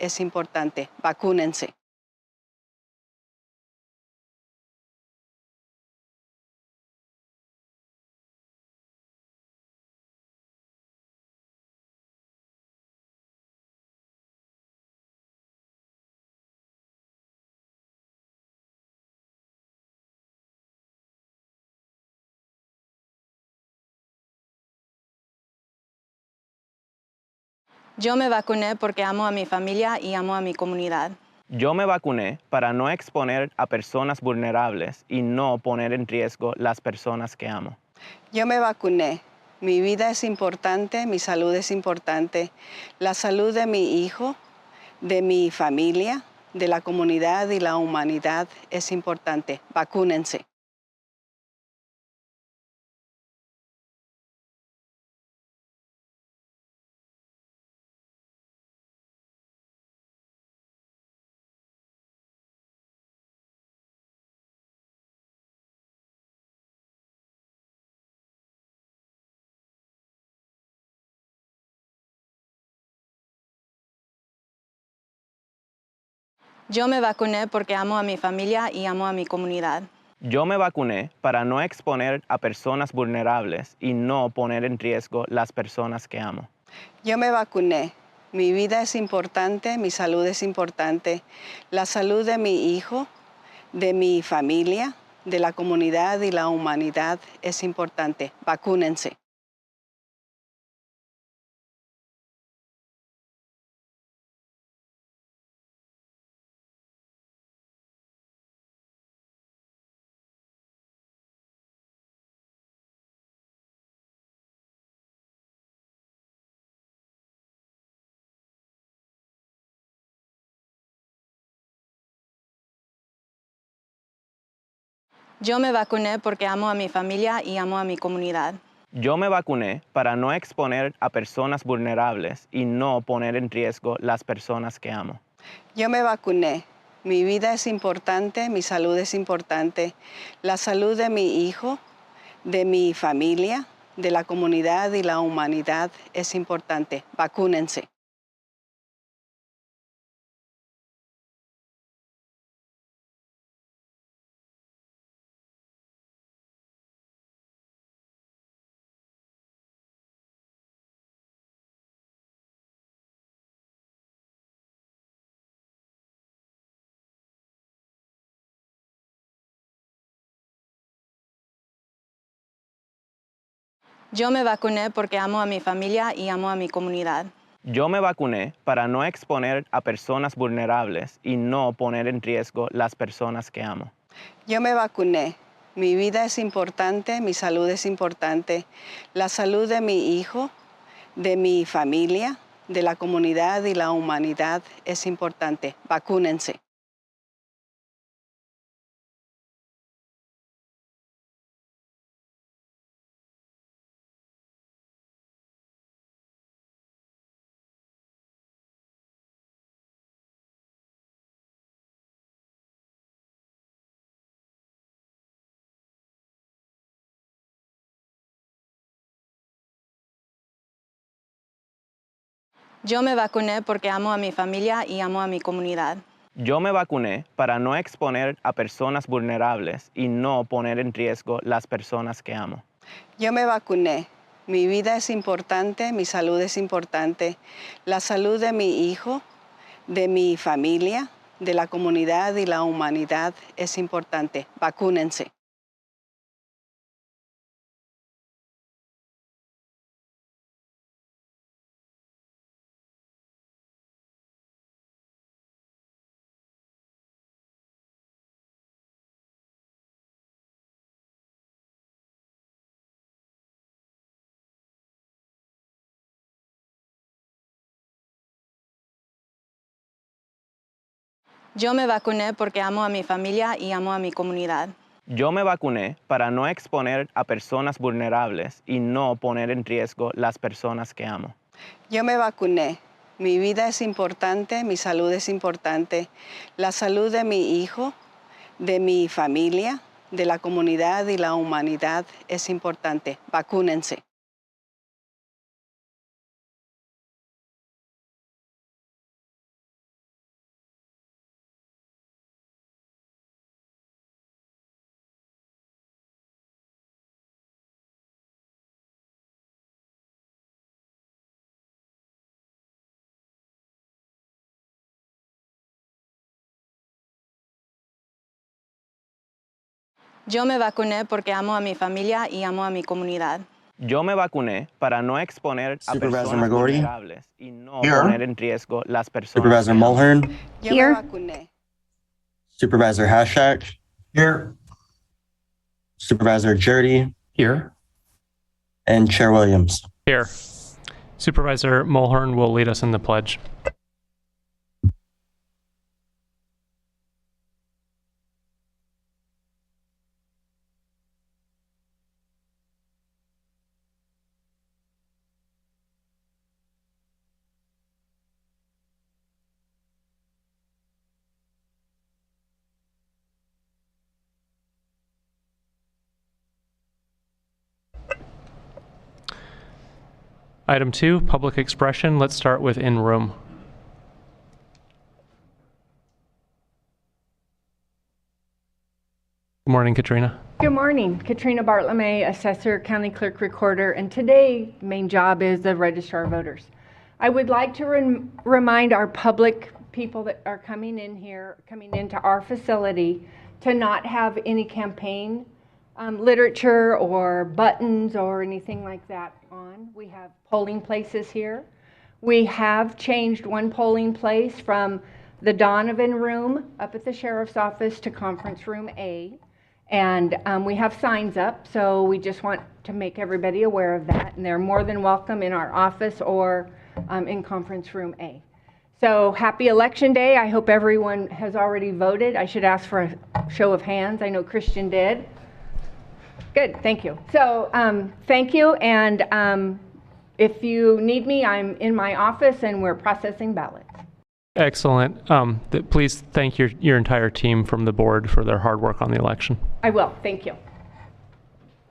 es importante. Vacúnense. Yo me vacuné porque amo a mi familia y amo a mi comunidad. Yo me vacuné para no exponer a personas vulnerables y no poner en riesgo las personas que amo. Yo me vacuné. Mi vida es importante, mi salud es importante. La salud de mi hijo, de mi familia, de la comunidad y la humanidad es importante. Vacúnense. Yo me vacuné porque amo a mi familia y amo a mi comunidad. Yo me vacuné para no exponer a personas vulnerables y no poner en riesgo las personas que amo. Yo me vacuné. Mi vida es importante, mi salud es importante. La salud de mi hijo, de mi familia, de la comunidad y la humanidad es importante. Vacúnense. Yo me vacuné porque amo a mi familia y amo a mi comunidad. Yo me vacuné para no exponer a personas vulnerables y no poner en riesgo las personas que amo. Yo me vacuné. Mi vida es importante, mi salud es importante. La salud de mi hijo, de mi familia, de la comunidad y la humanidad es importante. Vacúnense. Yo me vacuné porque amo a mi familia y amo a mi comunidad. Yo me vacuné para no exponer a personas vulnerables y no poner en riesgo las personas que amo. Yo me vacuné. Mi vida es importante, mi salud es importante. La salud de mi hijo, de mi familia, de la comunidad y la humanidad es importante. Vacúnense. Yo me vacuné porque amo a mi familia y amo a mi comunidad. Yo me vacuné para no exponer a personas vulnerables y no poner en riesgo las personas que amo. Yo me vacuné. Mi vida es importante, mi salud es importante. La salud de mi hijo, de mi familia, de la comunidad y la humanidad es importante. Vacúnense. Yo me vacuné porque amo a mi familia y amo a mi comunidad. Yo me vacuné para no exponer a personas vulnerables y no poner en riesgo las personas que amo. Yo me vacuné. Mi vida es importante, mi salud es importante. La salud de mi hijo, de mi familia, de la comunidad y la humanidad es importante. Vacúnense. Yo me vacuné porque amo a mi familia y amo a mi comunidad. Yo me vacuné para no exponer a Supervisor personas McGorty? vulnerables y no Here. poner en riesgo las personas Supervisor que amo. Mulhern? Yo Here. me vacuné. Supervisor Hashak? Here. Supervisor Jurdy? Here. And Chair Williams. Here. Supervisor Mulhern will lead us in the pledge. Item 2, public expression. Let's start with in room. Good morning, Katrina. Good morning. Katrina Bartlemay, Assessor, County Clerk, Recorder, and today main job is the Registrar of Voters. I would like to remind our public people that are coming in here, coming into our facility, to not have any campaign literature or buttons or anything like that on. We have polling places here. We have changed one polling place from the Donovan room up at the Sheriff's Office to Conference Room A. And we have signs up, so we just want to make everybody aware of that. And they're more than welcome in our office or in Conference Room A. So happy Election Day. I hope everyone has already voted. I should ask for a show of hands. I know Christian did. Good, thank you. So thank you, and if you need me, I'm in my office and we're processing ballots. Excellent. Please thank your entire team from the board for their hard work on the election. I will, thank you.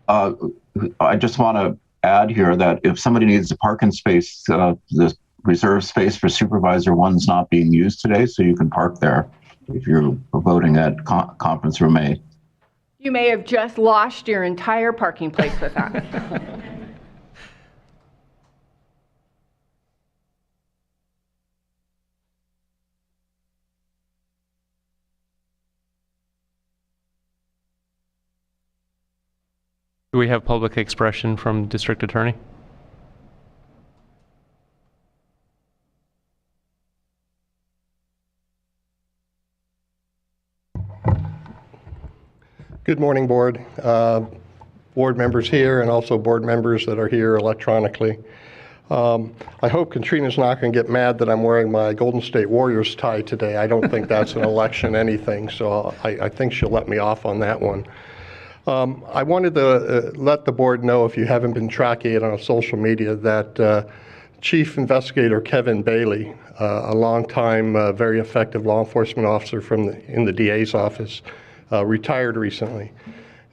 I just want to add here that if somebody needs a parking space, the reserved space for Supervisor 1's not being used today, so you can park there if you're voting at Conference Room A. You may have just lost your entire parking place with that. Do we have public expression from District Attorney? Good morning, board. Board members here and also board members that are here electronically. I hope Katrina's not going to get mad that I'm wearing my Golden State Warriors tie today. I don't think that's an election anything, so I think she'll let me off on that one. I wanted to let the board know, if you haven't been tracking it on social media, that Chief Investigator Kevin Bailey, a longtime, very effective law enforcement officer in the DA's office, retired recently,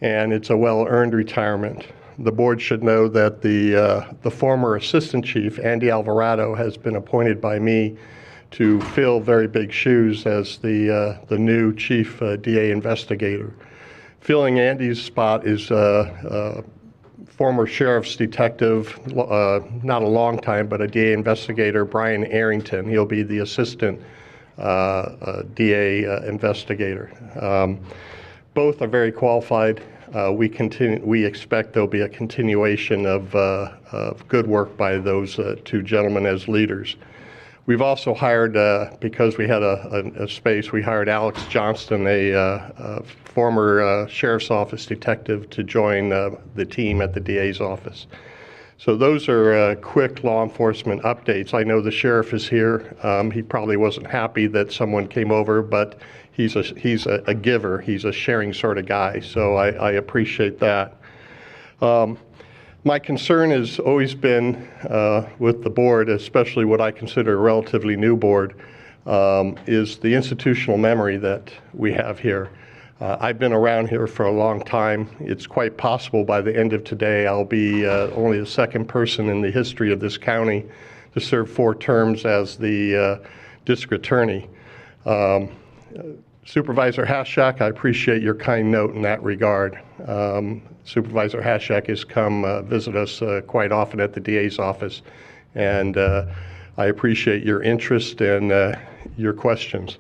and it's a well-earned retirement. The board should know that the former Assistant Chief, Andy Alvarado, has been appointed by me to fill very big shoes as the new Chief DA Investigator. Filling Andy's spot is former Sheriff's Detective, not a long time, but a DA Investigator, Brian Arrington. He'll be the Assistant DA Investigator. Both are very qualified. We expect there'll be a continuation of good work by those two gentlemen as leaders. We've also hired, because we had a space, we hired Alex Johnston, a former Sheriff's Office detective, to join the team at the DA's office. So those are quick law enforcement updates. I know the sheriff is here. He probably wasn't happy that someone came over, but he's a giver. He's a sharing sort of guy, so I appreciate that. My concern has always been with the board, especially what I consider a relatively new board, is the institutional memory that we have here. I've been around here for a long time. It's quite possible by the end of today I'll be only the second person in the history of this county to serve 4 terms as the district attorney. Supervisor Hashak, I appreciate your kind note in that regard. Supervisor Hashak has come visit us quite often at the DA's office, and I appreciate your interest and your questions.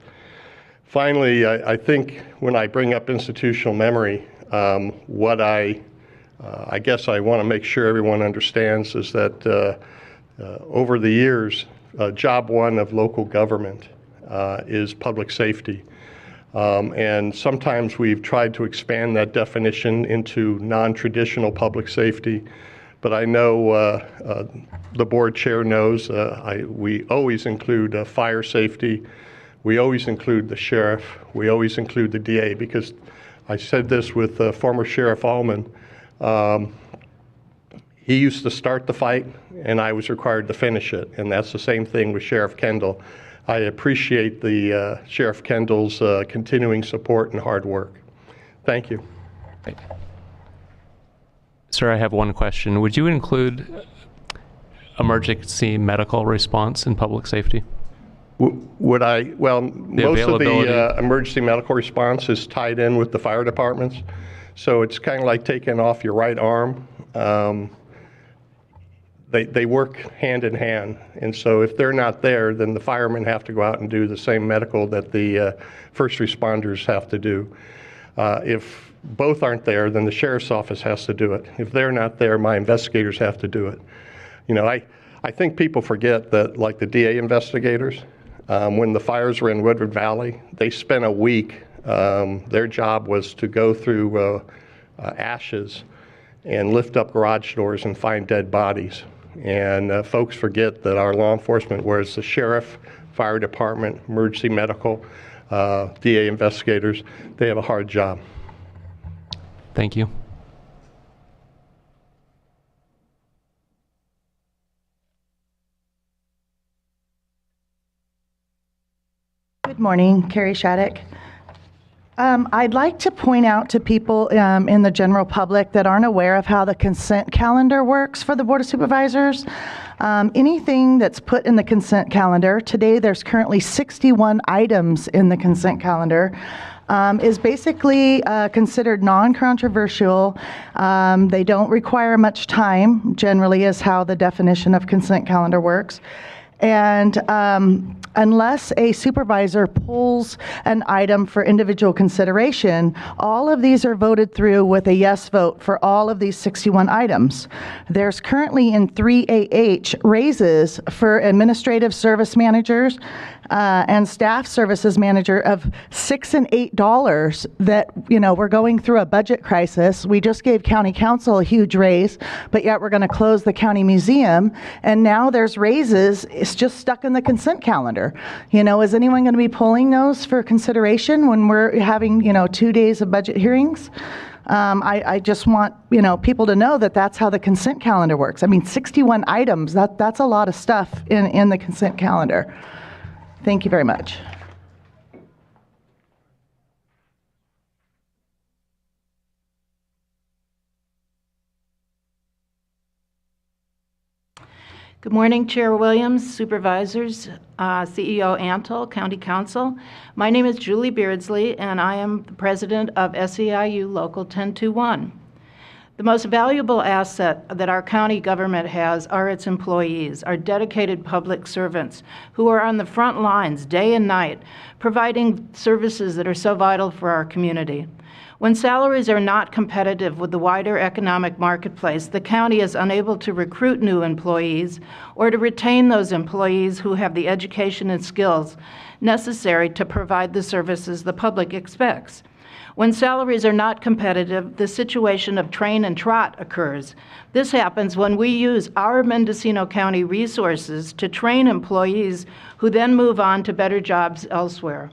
Finally, I think when I bring up institutional memory, What I guess I want to make sure everyone understands is that over the years, job one of local government is public safety. And sometimes we've tried to expand that definition into non-traditional public safety. But I know the board chair knows we always include fire safety. We always include the sheriff. We always include the DA, because I said this with former Sheriff Allman. He used to start the fight, and I was required to finish it. And that's the same thing with Sheriff Kendall. I appreciate the Sheriff Kendall's continuing support and hard work. Thank you. Sir, I have one question. Would you include emergency medical response in public safety? Would I? Well, most of the emergency medical response is tied in with the fire departments. So it's kind of like taking off your right arm. They work hand in hand. And so if they're not there, then the firemen have to go out and do the same medical that the first responders have to do. If both aren't there, then the sheriff's office has to do it. If they're not there, my investigators have to do it. You know, I think people forget that, like the DA investigators, when the fires were in Woodward Valley, they spent a week. Their job was to go through ashes and lift up garage doors and find dead bodies. And folks forget that our law enforcement, whereas the sheriff, fire department, emergency medical, DA investigators, they have a hard job. Thank you. Good morning, Carrie Shattuck. I'd like to point out to people in the general public that aren't aware of how the consent calendar works for the Board of Supervisors. Anything that's put in the consent calendar, today there's currently 61 items in the consent calendar, is basically considered non-controversial. They don't require much time, generally, is how the definition of consent calendar works. And unless a supervisor pulls an item for individual consideration, all of these are voted through with a yes vote for all of these 61 items. There's currently in 3AH raises for administrative service managers and staff services manager of $6 and $8 that, you know, we're going through a budget crisis. We just gave county council a huge raise, but yet we're going to close the county museum. And now there's raises. It's just stuck in the consent calendar. You know, is anyone going to be pulling those for consideration when we're having, you know, 2 days of budget hearings? I just want, you know, people to know that that's how the consent calendar works. I mean, 61 items, that's a lot of stuff in the consent calendar. Thank you very much. Good morning, Chair Williams, Supervisors, CEO Antle, County Council. My name is Julie Beardsley, and I am the President of SEIU Local 1021. The most valuable asset that our county government has are its employees, our dedicated public servants who are on the front lines day and night, providing services that are so vital for our community. When salaries are not competitive with the wider economic marketplace, the county is unable to recruit new employees or to retain those employees who have the education and skills necessary to provide the services the public expects. When salaries are not competitive, the situation of train and trot occurs. This happens when we use our Mendocino County resources to train employees who then move on to better jobs elsewhere.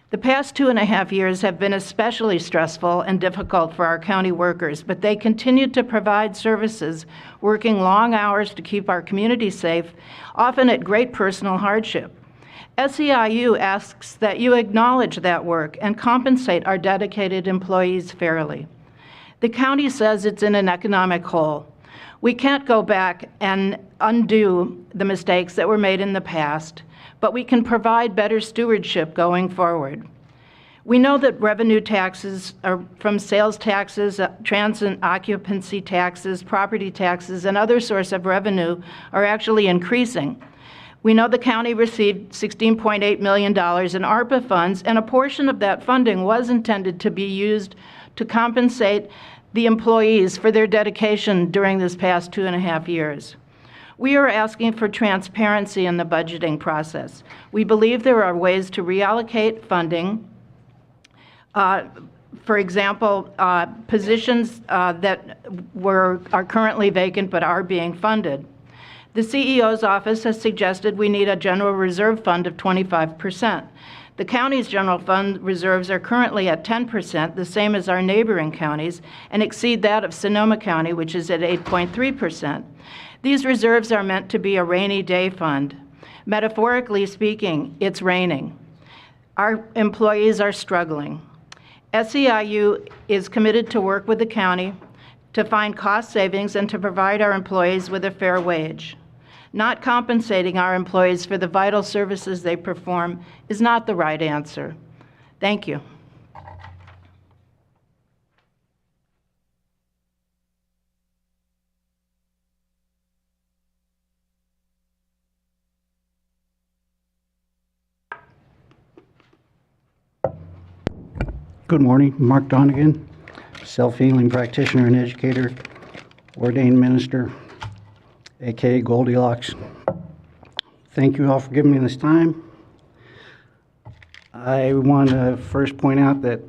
The past 2.5 years have been especially stressful and difficult for our county workers, but they continued to provide services, working long hours to keep our community safe, often at great personal hardship. SEIU asks that you acknowledge that work and compensate our dedicated employees fairly. The county says it's in an economic hole. We can't go back and undo the mistakes that were made in the past, but we can provide better stewardship going forward. We know that revenue taxes are from sales taxes, transit occupancy taxes, property taxes, and other sources of revenue are actually increasing. We know the county received $16.8 million in ARPA funds, and a portion of that funding was intended to be used to compensate the employees for their dedication during this past 2.5 years. We are asking for transparency in the budgeting process. We believe there are ways to reallocate funding. For example, positions that are currently vacant but are being funded. The CEO's office has suggested we need a general reserve fund of 25%. The county's general fund reserves are currently at 10%, the same as our neighboring counties, and exceed that of Sonoma County, which is at 8.3%. These reserves are meant to be a rainy day fund. Metaphorically speaking, it's raining. Our employees are struggling. SEIU is committed to work with the county to find cost savings and to provide our employees with a fair wage. Not compensating our employees for the vital services they perform is not the right answer. Thank you. Good morning, Mark Donegan, self-healing practitioner and educator, ordained minister, aka Goldilocks. Thank you all for giving me this time. I want to first point out that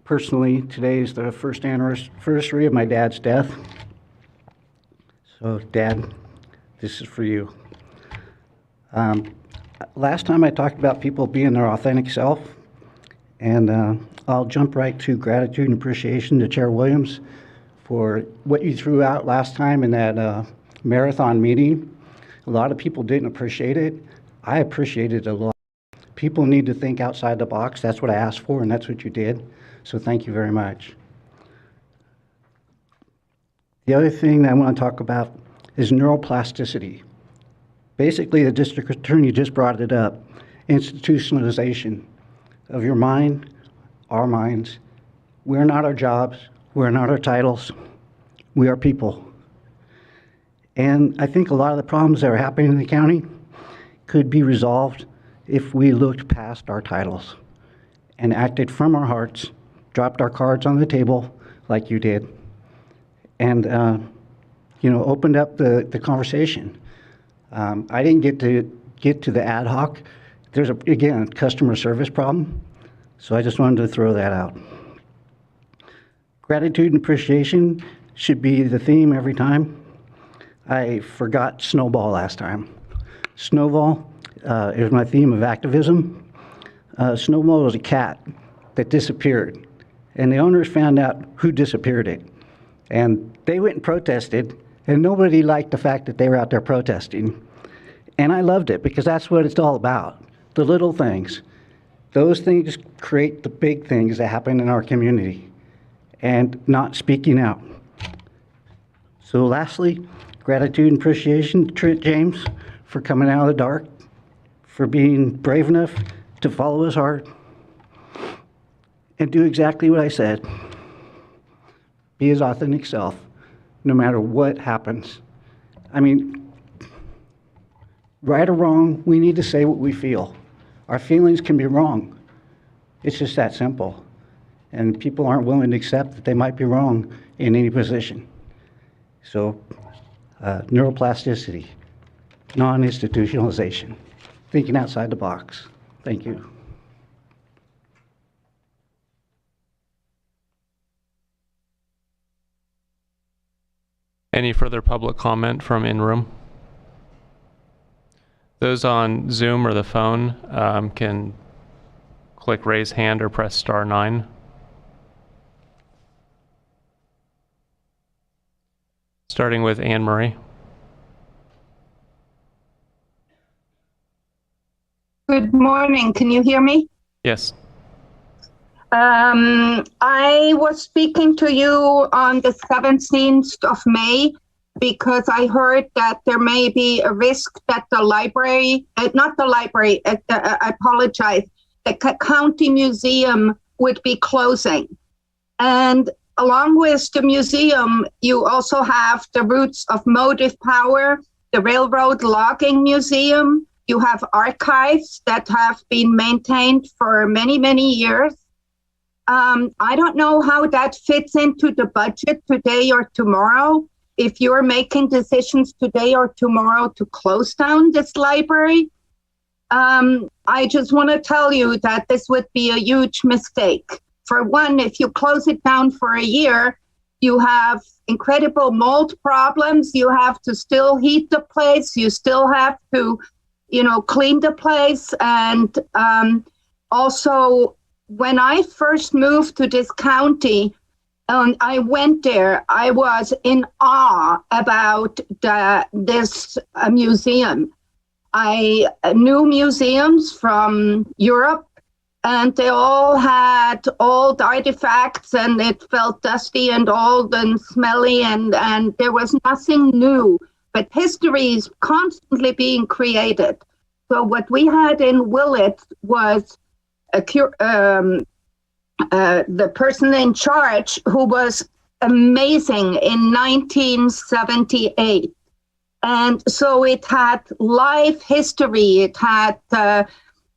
personally today is the first anniversary of my dad's death. So Dad, this is for you. Last time I talked about people being their authentic self, and I'll jump right to gratitude and appreciation to Chair Williams for what you threw out last time in that marathon meeting. A lot of people didn't appreciate it. I appreciated it a lot. People need to think outside the box. That's what I asked for, and that's what you did. So thank you very much. The other thing that I want to talk about is neuroplasticity. Basically, the district attorney just brought it up. Institutionalization of your mind, our minds. We're not our jobs. We're not our titles. We are people. And I think a lot of the problems that are happening in the county could be resolved if we looked past our titles and acted from our hearts, dropped our cards on the table like you did, and opened up the conversation. I didn't get to the ad hoc. There's again, customer service problem. So I just wanted to throw that out. Gratitude and appreciation should be the theme every time. I forgot Snowball last time. Snowball is my theme of activism. Snowball was a cat that disappeared, and the owners found out who disappeared it. And they went and protested, and nobody liked the fact that they were out there protesting. And I loved it because that's what it's all about, the little things. Those things create the big things that happen in our community, and not speaking out. So lastly, gratitude and appreciation to Trent James for coming out of the dark, for being brave enough to follow his heart and do exactly what I said. Be his authentic self, no matter what happens. I mean, right or wrong, we need to say what we feel. Our feelings can be wrong. It's just that simple. And people aren't willing to accept that they might be wrong in any position. So, neuroplasticity, non-institutionalization, thinking outside the box. Thank you. Any further public comment from in-room? Those on Zoom or the phone can click raise hand or press *9. Starting with Anne Marie. Good morning. Can you hear me? Yes. I was speaking to you on the 17th of May because I heard that there may be a risk that the library, not the library, I apologize, the county museum would be closing. And along with the museum, you also have the Roots of Motive Power, the Railroad Logging Museum. You have archives that have been maintained for many, many years. I don't know how that fits into the budget today or tomorrow. If you're making decisions today or tomorrow to close down this library, I just want to tell you that this would be a huge mistake. For one, if you close it down for a year, you have incredible mold problems. You have to still heat the place. You still have to, clean the place. And also, when I first moved to this county, I went there, I was in awe about this museum. I knew museums from Europe, and they all had old artifacts, and it felt dusty and old and smelly, and there was nothing new. But history is constantly being created. So what we had in Willett was the person in charge who was amazing in 1978. And so it had live history. It had the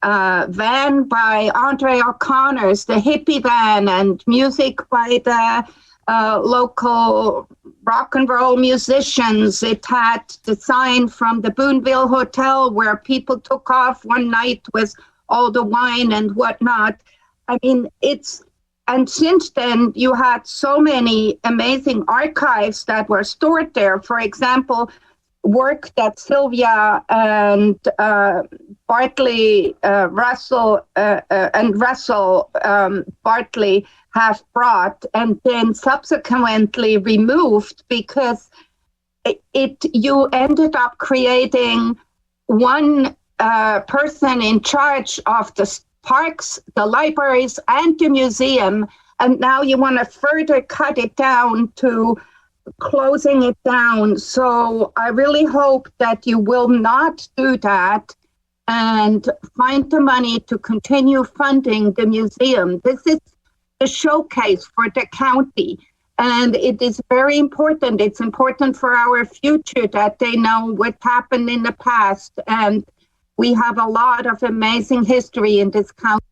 van by Andre O'Connor's, the hippie van, and music by the local rock and roll musicians. It had the sign from the Boonville Hotel where people took off one night with all the wine and whatnot. I mean, and since then, you had so many amazing archives that were stored there. For example, work that Sylvia and Russell Bartley have brought and then subsequently removed because you ended up creating one person in charge of the parks, the libraries, and the museum, and now you want to further cut it down to closing it down. So I really hope that you will not do that and find the money to continue funding the museum. This is the showcase for the county, and it is very important. It's important for our future that they know what happened in the past, and we have a lot of amazing history in this county.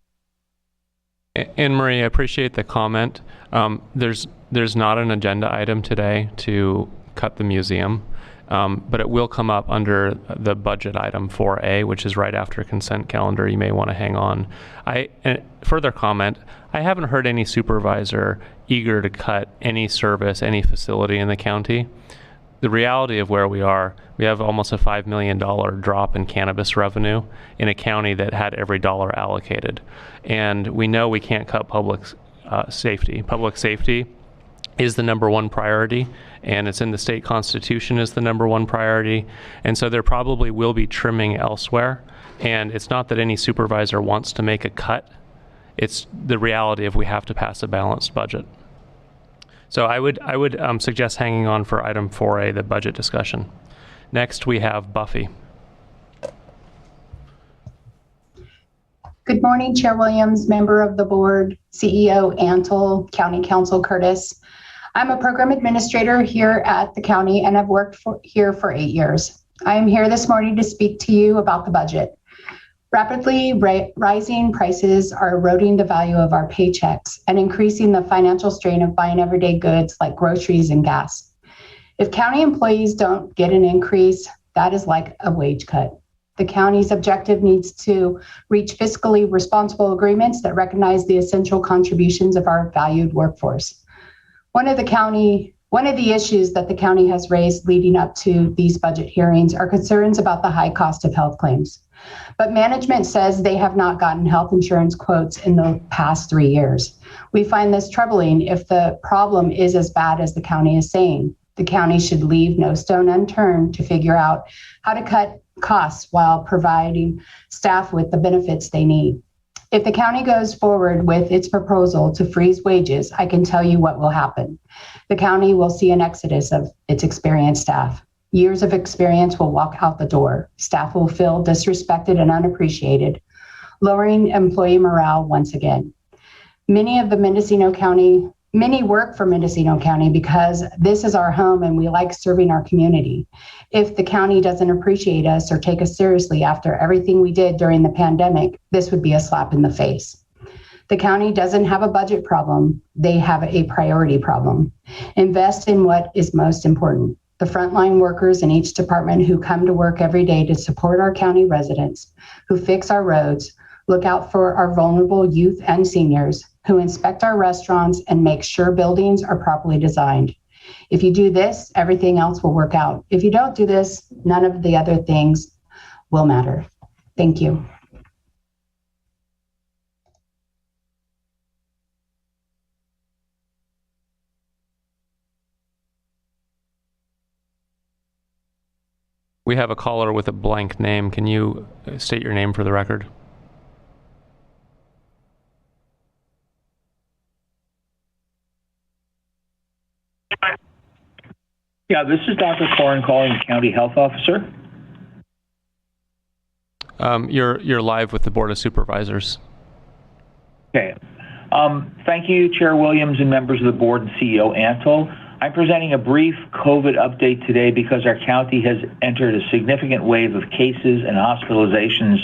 Anne Marie, I appreciate the comment. There's not an agenda item today to cut the museum, but it will come up under the budget item 4A, which is right after consent calendar. You may want to hang on. Further comment, I haven't heard any supervisor eager to cut any service, any facility in the county. The reality of where we are, we have almost a $5 million drop in cannabis revenue in a county that had every dollar allocated. And we know we can't cut public safety. Public safety is the number one priority, and it's in the state constitution as the number one priority. And so there probably will be trimming elsewhere. And it's not that any supervisor wants to make a cut. It's the reality of we have to pass a balanced budget. So I would suggest hanging on for item 4A, the budget discussion. Next, we have Buffy. Good morning, Chair Williams, member of the board, CEO Antle, County Council Curtis. I'm a program administrator here at the county, and I've worked here for 8 years. I am here this morning to speak to you about the budget. Rapidly rising prices are eroding the value of our paychecks and increasing the financial strain of buying everyday goods like groceries and gas. If county employees don't get an increase, that is like a wage cut. The county's objective needs to reach fiscally responsible agreements that recognize the essential contributions of our valued workforce. One of the issues that the county has raised leading up to these budget hearings are concerns about the high cost of health claims. But management says they have not gotten health insurance quotes in the past 3 years. We find this troubling if the problem is as bad as the county is saying. The county should leave no stone unturned to figure out how to cut costs while providing staff with the benefits they need. If the county goes forward with its proposal to freeze wages, I can tell you what will happen. The county will see an exodus of its experienced staff. Years of experience will walk out the door. Staff will feel disrespected and unappreciated, lowering employee morale once again. Many work for Mendocino County because this is our home and we like serving our community. If the county doesn't appreciate us or take us seriously after everything we did during the pandemic, this would be a slap in the face. The county doesn't have a budget problem. They have a priority problem. Invest in what is most important. The frontline workers in each department who come to work every day to support our county residents, who fix our roads, look out for our vulnerable youth and seniors, who inspect our restaurants and make sure buildings are properly designed. If you do this, everything else will work out. If you don't do this, none of the other things will matter. Thank you. We have a caller with a blank name. Can you state your name for the record? Yeah, this is Dr. Corin calling, County Health Officer. You're live with the Board of Supervisors. Okay. Thank you, Chair Williams and members of the board and CEO Antle. I'm presenting a brief COVID update today because our county has entered a significant wave of cases and hospitalizations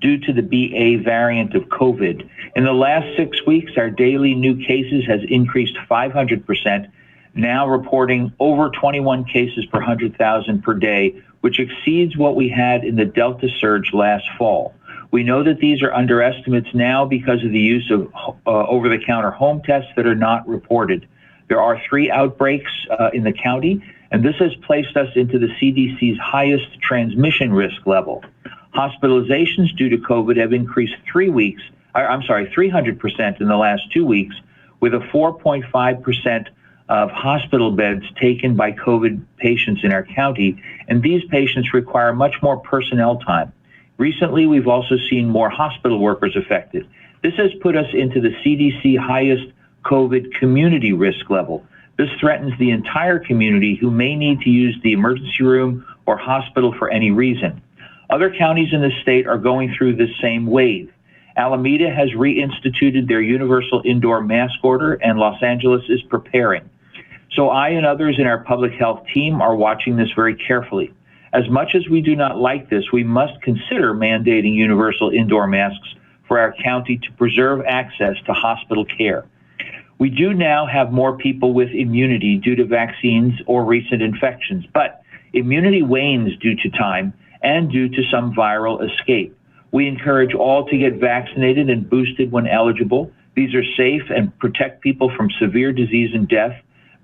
due to the BA variant of COVID. In the last 6 weeks, our daily new cases has increased 500%, now reporting over 21 cases per 100,000 per day, which exceeds what we had in the Delta surge last fall. We know that these are underestimates now because of the use of over-the-counter home tests that are not reported. There are 3 outbreaks in the county, and this has placed us into the CDC's highest transmission risk level. Hospitalizations due to COVID have increased 300% in the last 2 weeks, with a 4.5% of hospital beds taken by COVID patients in our county, and these patients require much more personnel time. Recently, we've also seen more hospital workers affected. This has put us into the CDC highest COVID community risk level. This threatens the entire community who may need to use the emergency room or hospital for any reason. Other counties in the state are going through this same wave. Alameda has reinstituted their universal indoor mask order, and Los Angeles is preparing. So I and others in our public health team are watching this very carefully. As much as we do not like this, we must consider mandating universal indoor masks for our county to preserve access to hospital care. We do now have more people with immunity due to vaccines or recent infections, but immunity wanes due to time and due to some viral escape. We encourage all to get vaccinated and boosted when eligible. These are safe and protect people from severe disease and death.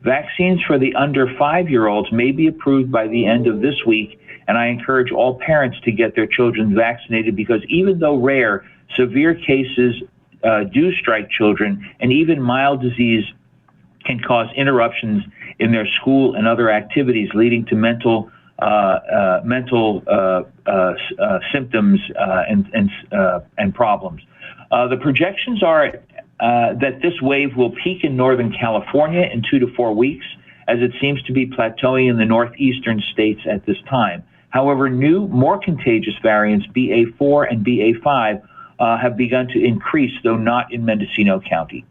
Vaccines for the under 5-year-olds may be approved by the end of this week, and I encourage all parents to get their children vaccinated because even though rare, severe cases do strike children, and even mild disease can cause interruptions in their school and other activities, leading to mental symptoms and problems. The projections are that this wave will peak in Northern California in 2 to 4 weeks, as it seems to be plateauing in the northeastern states at this time. However, new, more contagious variants, BA4 and BA5, have begun to increase, though not in Mendocino County.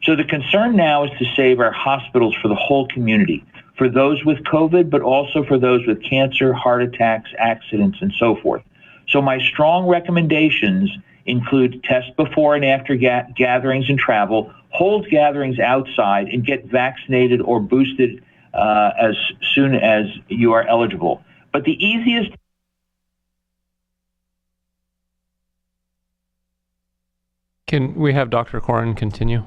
So the concern now is to save our hospitals for the whole community, for those with COVID, but also for those with cancer, heart attacks, accidents, and so forth. So my strong recommendations include test before and after gatherings and travel, hold gatherings outside, and get vaccinated or boosted as soon as you are eligible. But the easiest Can we have Dr. Corin continue?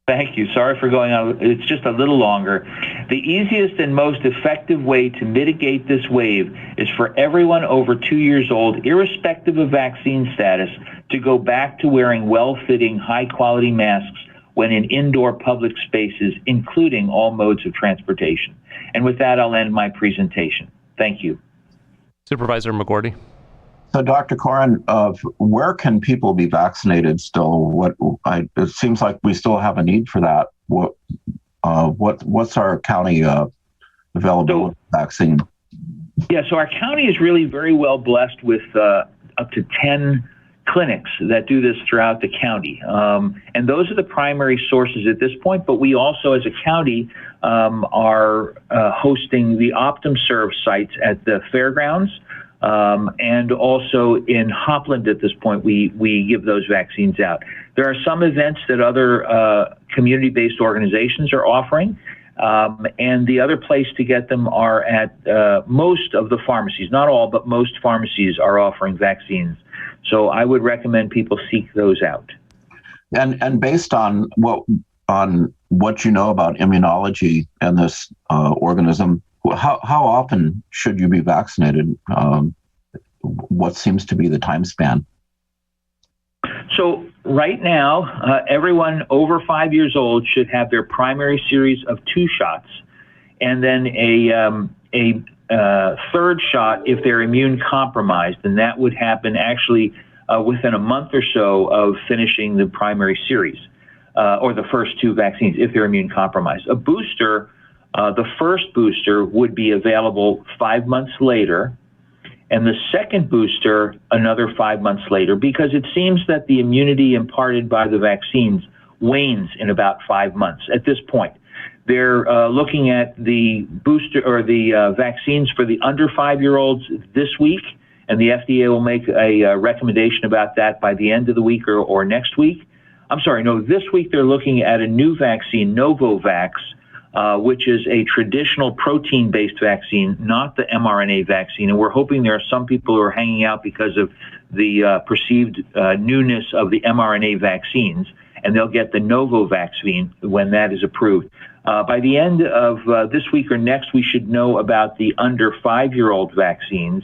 Thank you. Sorry for going on. It's just a little longer. The easiest and most effective way to mitigate this wave is for everyone over 2 years old, irrespective of vaccine status, to go back to wearing well-fitting, high-quality masks when in indoor public spaces, including all modes of transportation. And with that, I'll end my presentation. Thank you. Supervisor McGordy. So, Dr. Corin, where can people be vaccinated still? It seems like we still have a need for that. What's our county available vaccine? Yeah, so our county is really very well blessed with up to 10 clinics that do this throughout the county. And those are the primary sources at this point, but we also, as a county, are hosting the OptumServe sites at the fairgrounds. and also in Hopland at this point, we give those vaccines out. There are some events that other community-based organizations are offering, and the other place to get them are at most of the pharmacies. Not all, but most pharmacies are offering vaccines. So I would recommend people seek those out. And based on what you know about immunology and this organism, how often should you be vaccinated? What seems to be the time span? So right now, everyone over 5 years old should have their primary series of 2 shots, and then a third shot if they're immune compromised, and that would happen actually within a month or so of finishing the primary series, or the first 2 vaccines if they're immune compromised. A booster, the first booster would be available 5 months later, and the second booster another 5 months later, because it seems that the immunity imparted by the vaccines wanes in about 5 months at this point. They're looking at the booster or the vaccines for the under 5-year-olds this week, and the FDA will make a recommendation about that by the end of the week or next week. I'm sorry, no, this week they're looking at a new vaccine, Novavax, which is a traditional protein-based vaccine, not the mRNA vaccine. And we're hoping there are some people who are hanging out because of the perceived newness of the mRNA vaccines, and they'll get the Novavax vaccine when that is approved. By the end of this week or next, we should know about the under 5-year-old vaccines.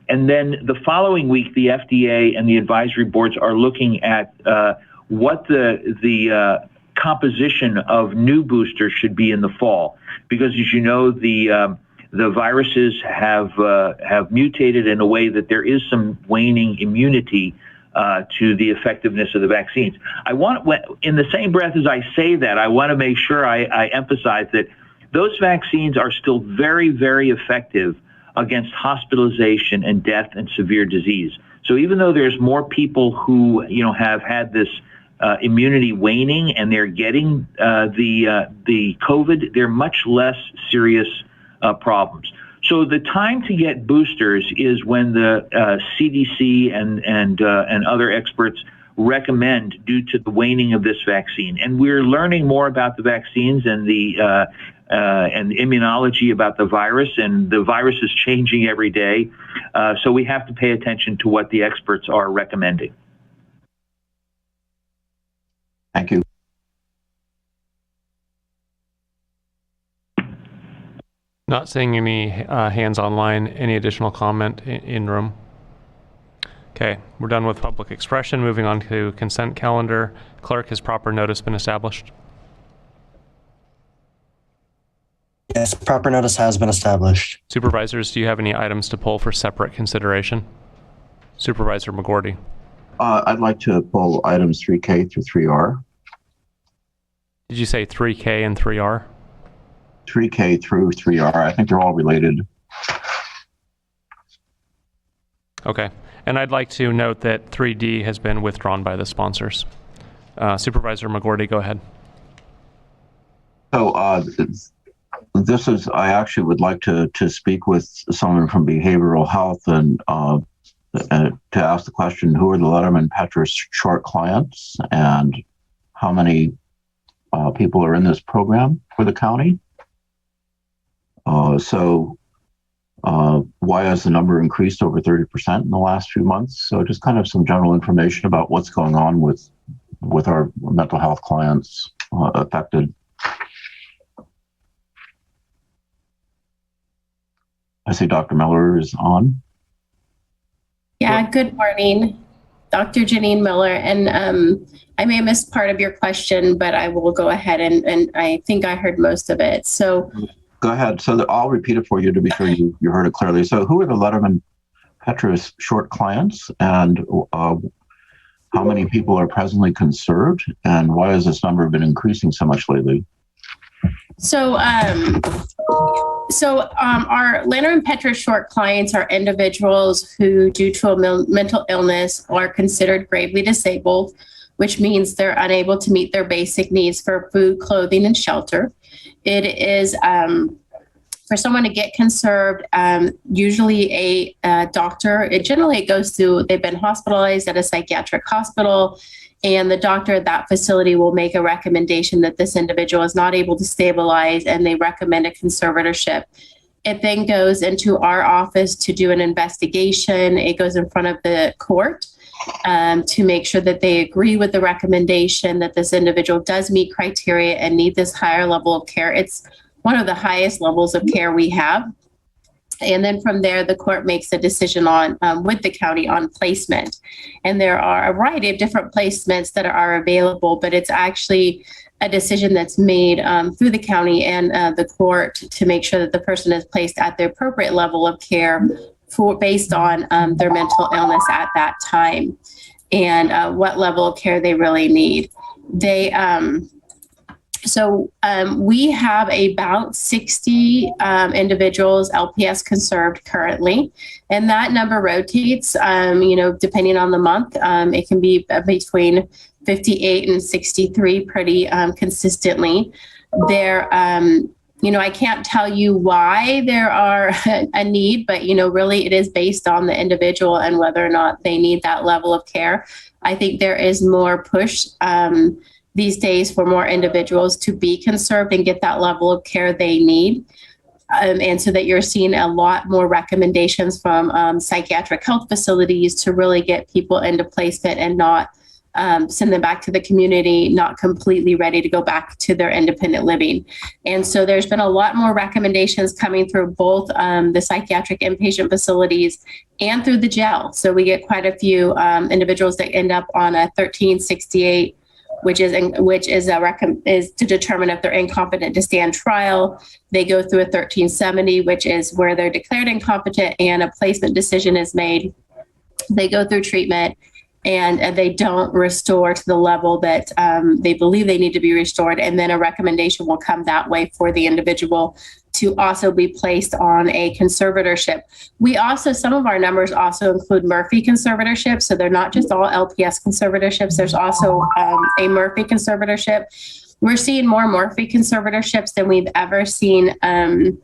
And then the following week, the FDA and the advisory boards are looking at what the composition of new boosters should be in the fall, because as you know, the viruses have mutated in a way that there is some waning immunity to the effectiveness of the vaccines. In the same breath as I say that, I want to make sure I emphasize that those vaccines are still very, very effective against hospitalization and death and severe disease. So even though there's more people who have had this immunity waning and they're getting the COVID, they're much less serious problems. So the time to get boosters is when the CDC and other experts recommend due to the waning of this vaccine. And we're learning more about the vaccines and the immunology about the virus, and the virus is changing every day. So we have to pay attention to what the experts are recommending. Thank you. Not seeing any hands online. Any additional comment in room? Okay, we're done with public expression. Moving on to consent calendar. Clerk, has proper notice been established? Yes, proper notice has been established. Supervisors, do you have any items to pull for separate consideration? Supervisor McGordy. I'd like to pull items 3K through 3R. Did you say 3K and 3R? 3K through 3R. I think they're all related. Okay. And I'd like to note that 3D has been withdrawn by the sponsors. Supervisor McGordy, go ahead. So I actually would like to speak with someone from behavioral health and to ask the question, who are the Letterman Petrus short clients and how many people are in this program for the county? Why has the number increased over 30% in the last few months? So just kind of some general information about what's going on with our mental health clients affected. I see Dr. Miller is on. Yeah, good morning, Dr. Janine Miller. And I may have missed part of your question, but I will go ahead and I think I heard most of it. So go ahead. So I'll repeat it for you to be sure you heard it clearly. So who are the Letterman Petrus short clients, and how many people are presently conserved, and why has this number been increasing so much lately? So our Letterman Petrus short clients are individuals who, due to a mental illness, are considered gravely disabled, which means they're unable to meet their basic needs for food, clothing, and shelter. It is For someone to get conserved, usually a doctor, generally it goes through, they've been hospitalized at a psychiatric hospital, and the doctor at that facility will make a recommendation that this individual is not able to stabilize, and they recommend a conservatorship. It then goes into our office to do an investigation. It goes in front of the court to make sure that they agree with the recommendation, that this individual does meet criteria and need this higher level of care. It's one of the highest levels of care we have. And then from there, the court makes a decision on with the county on placement. And there are a variety of different placements that are available, but it's actually a decision that's made through the county and the court to make sure that the person is placed at the appropriate level of care based on their mental illness at that time and what level of care they really need. We have about 60 individuals LPS conserved currently, and that number rotates, depending on the month. It can be between 58 and 63 pretty consistently. I can't tell you why there are a need, but, really it is based on the individual and whether or not they need that level of care. I think there is more push these days for more individuals to be conserved and get that level of care they need. And so that you're seeing a lot more recommendations from psychiatric health facilities to really get people into placement and not send them back to the community, not completely ready to go back to their independent living. And so there's been a lot more recommendations coming through both the psychiatric inpatient facilities and through the jail. So we get quite a few individuals that end up on a 1368, which is to determine if they're incompetent to stand trial. They go through a 1370, which is where they're declared incompetent and a placement decision is made. They go through treatment and they don't restore to the level that they believe they need to be restored. And then a recommendation will come that way for the individual to also be placed on a conservatorship. Some of our numbers also include Murphy conservatorships. So they're not just all LPS conservatorships. There's also a Murphy conservatorship. We're seeing more Murphy conservatorships than we've ever seen probably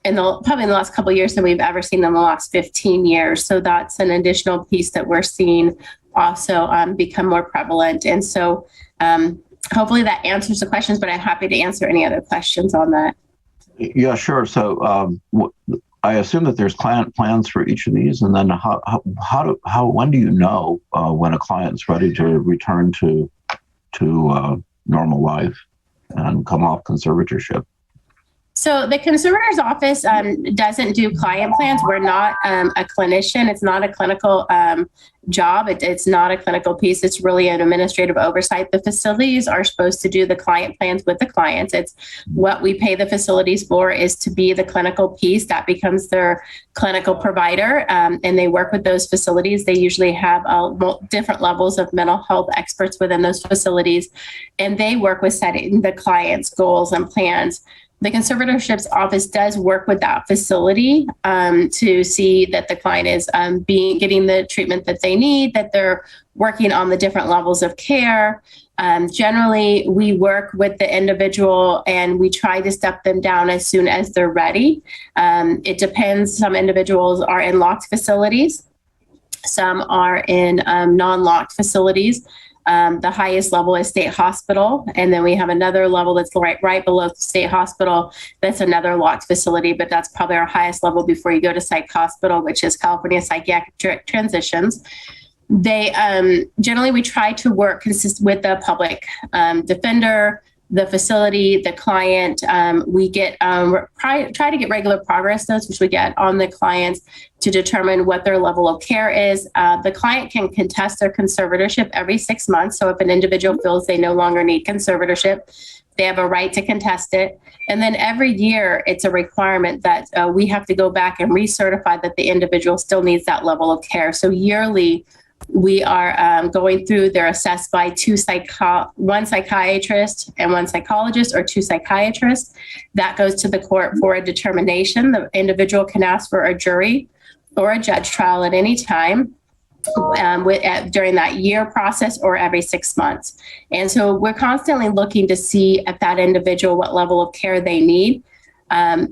in the last couple of years than we've ever seen in the last 15 years. So that's an additional piece that we're seeing also become more prevalent. And so hopefully that answers the questions, but I'm happy to answer any other questions on that. Yeah, sure. So I assume that there's plans for each of these, and then when do you know when a client's ready to return to normal life and come off conservatorship? So the conservator's office doesn't do client plans. We're not a clinician. It's not a clinical job. It's not a clinical piece. It's really an administrative oversight. The facilities are supposed to do the client plans with the clients. It's what we pay the facilities for is to be the clinical piece. That becomes their clinical provider, and they work with those facilities. They usually have different levels of mental health experts within those facilities, and they work with setting the client's goals and plans. The conservatorship's office does work with that facility to see that the client is getting the treatment that they need, that they're working on the different levels of care. Generally, we work with the individual and we try to step them down as soon as they're ready. It depends. Some individuals are in locked facilities. Some are in non-locked facilities. The highest level is state hospital. And then we have another level that's right below state hospital. That's another locked facility, but that's probably our highest level before you go to psych hospital, which is California Psychiatric Transitions. They generally, we try to work with the public defender, the facility, the client. We get try to get regular progress notes, which we get on the clients to determine what their level of care is. The client can contest their conservatorship every 6 months. So if an individual feels they no longer need conservatorship, they have a right to contest it. And then every year, it's a requirement that we have to go back and recertify that the individual still needs that level of care. So yearly, we are going through, they're assessed by one psychiatrist and one psychologist, or two psychiatrists. That goes to the court for a determination. The individual can ask for a jury or a judge trial at any time during that year process or every 6 months. And so we're constantly looking to see at that individual what level of care they need.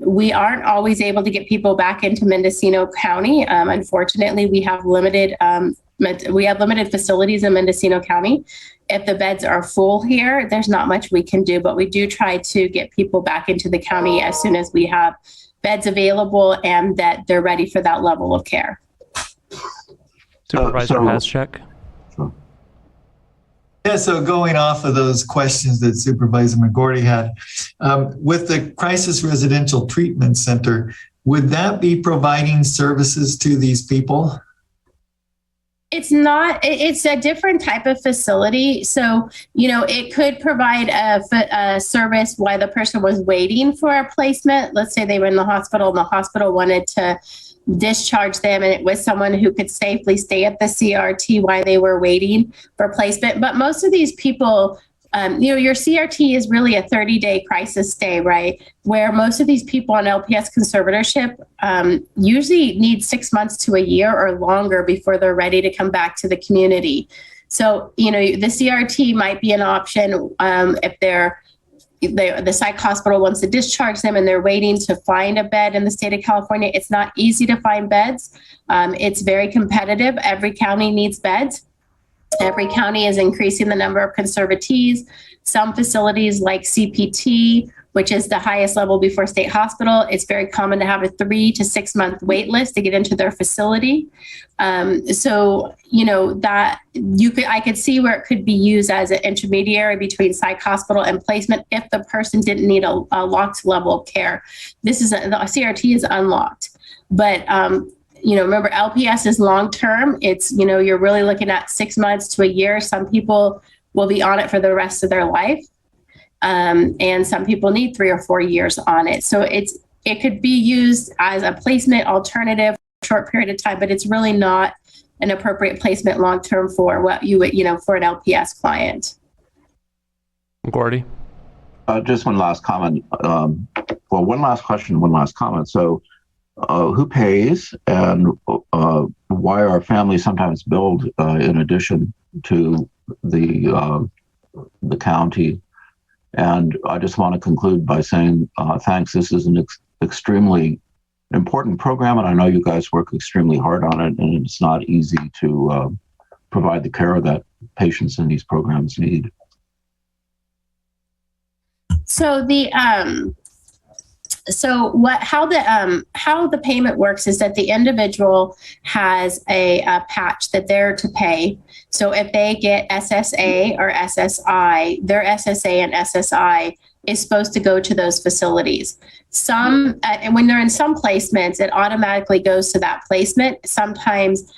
We aren't always able to get people back into Mendocino County. Unfortunately, we have limited facilities in Mendocino County. If the beds are full here, there's not much we can do, but we do try to get people back into the county as soon as we have beds available and that they're ready for that level of care. Supervisor Haschek. Yeah, so going off of those questions that Supervisor McGorty had, with the Crisis Residential Treatment Center, would that be providing services to these people? It's not, it's a different type of facility. So, it could provide a service while the person was waiting for a placement. Let's say they were in the hospital and the hospital wanted to discharge them, and it was someone who could safely stay at the CRT while they were waiting for placement. But most of these people, your CRT is really a 30-day crisis stay, right? Where most of these people on LPS conservatorship usually need 6 months to a year or longer before they're ready to come back to the community. So, the CRT might be an option if the psych hospital wants to discharge them and they're waiting to find a bed in the state of California. It's not easy to find beds. It's very competitive. Every county needs beds. Every county is increasing the number of conservatees. Some facilities like CPT, which is the highest level before state hospital, it's very common to have a 3 to 6 month wait list to get into their facility. I could see where it could be used as an intermediary between psych hospital and placement if the person didn't need a locked level of care. The CRT is unlocked, but remember, LPS is long-term. It's, you're really looking at 6 months to a year. Some people will be on it for the rest of their life. And some people need 3 or 4 years on it. So it could be used as a placement alternative for a short period of time, but it's really not an appropriate placement long-term for what you would, for an LPS client. Gordy? Just one last comment. One last question, one last comment. So, who pays, and why are families sometimes billed in addition to the county? And I just want to conclude by saying thanks. This is an extremely important program, and I know you guys work extremely hard on it, and it's not easy to provide the care that patients in these programs need. So how the payment works is that the individual has a patch that they're to pay. So if they get SSA or SSI, their SSA and SSI is supposed to go to those facilities. And when they're in some placements, it automatically goes to that placement. Sometimes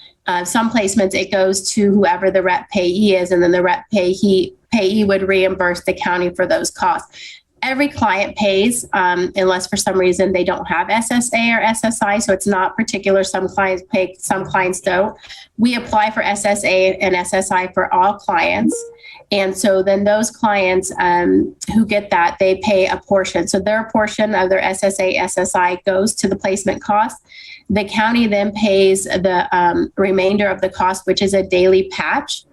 some placements, it goes to whoever the rep payee is, and then the rep payee would reimburse the county for those costs. Every client pays, unless for some reason they don't have SSA or SSI, so it's not particular. Some clients pay, some clients don't. We apply for SSA and SSI for all clients. And so then those clients who get that, they pay a portion. So their portion of their SSA, SSI goes to the placement cost. The county then pays the remainder of the cost, which is a daily patch.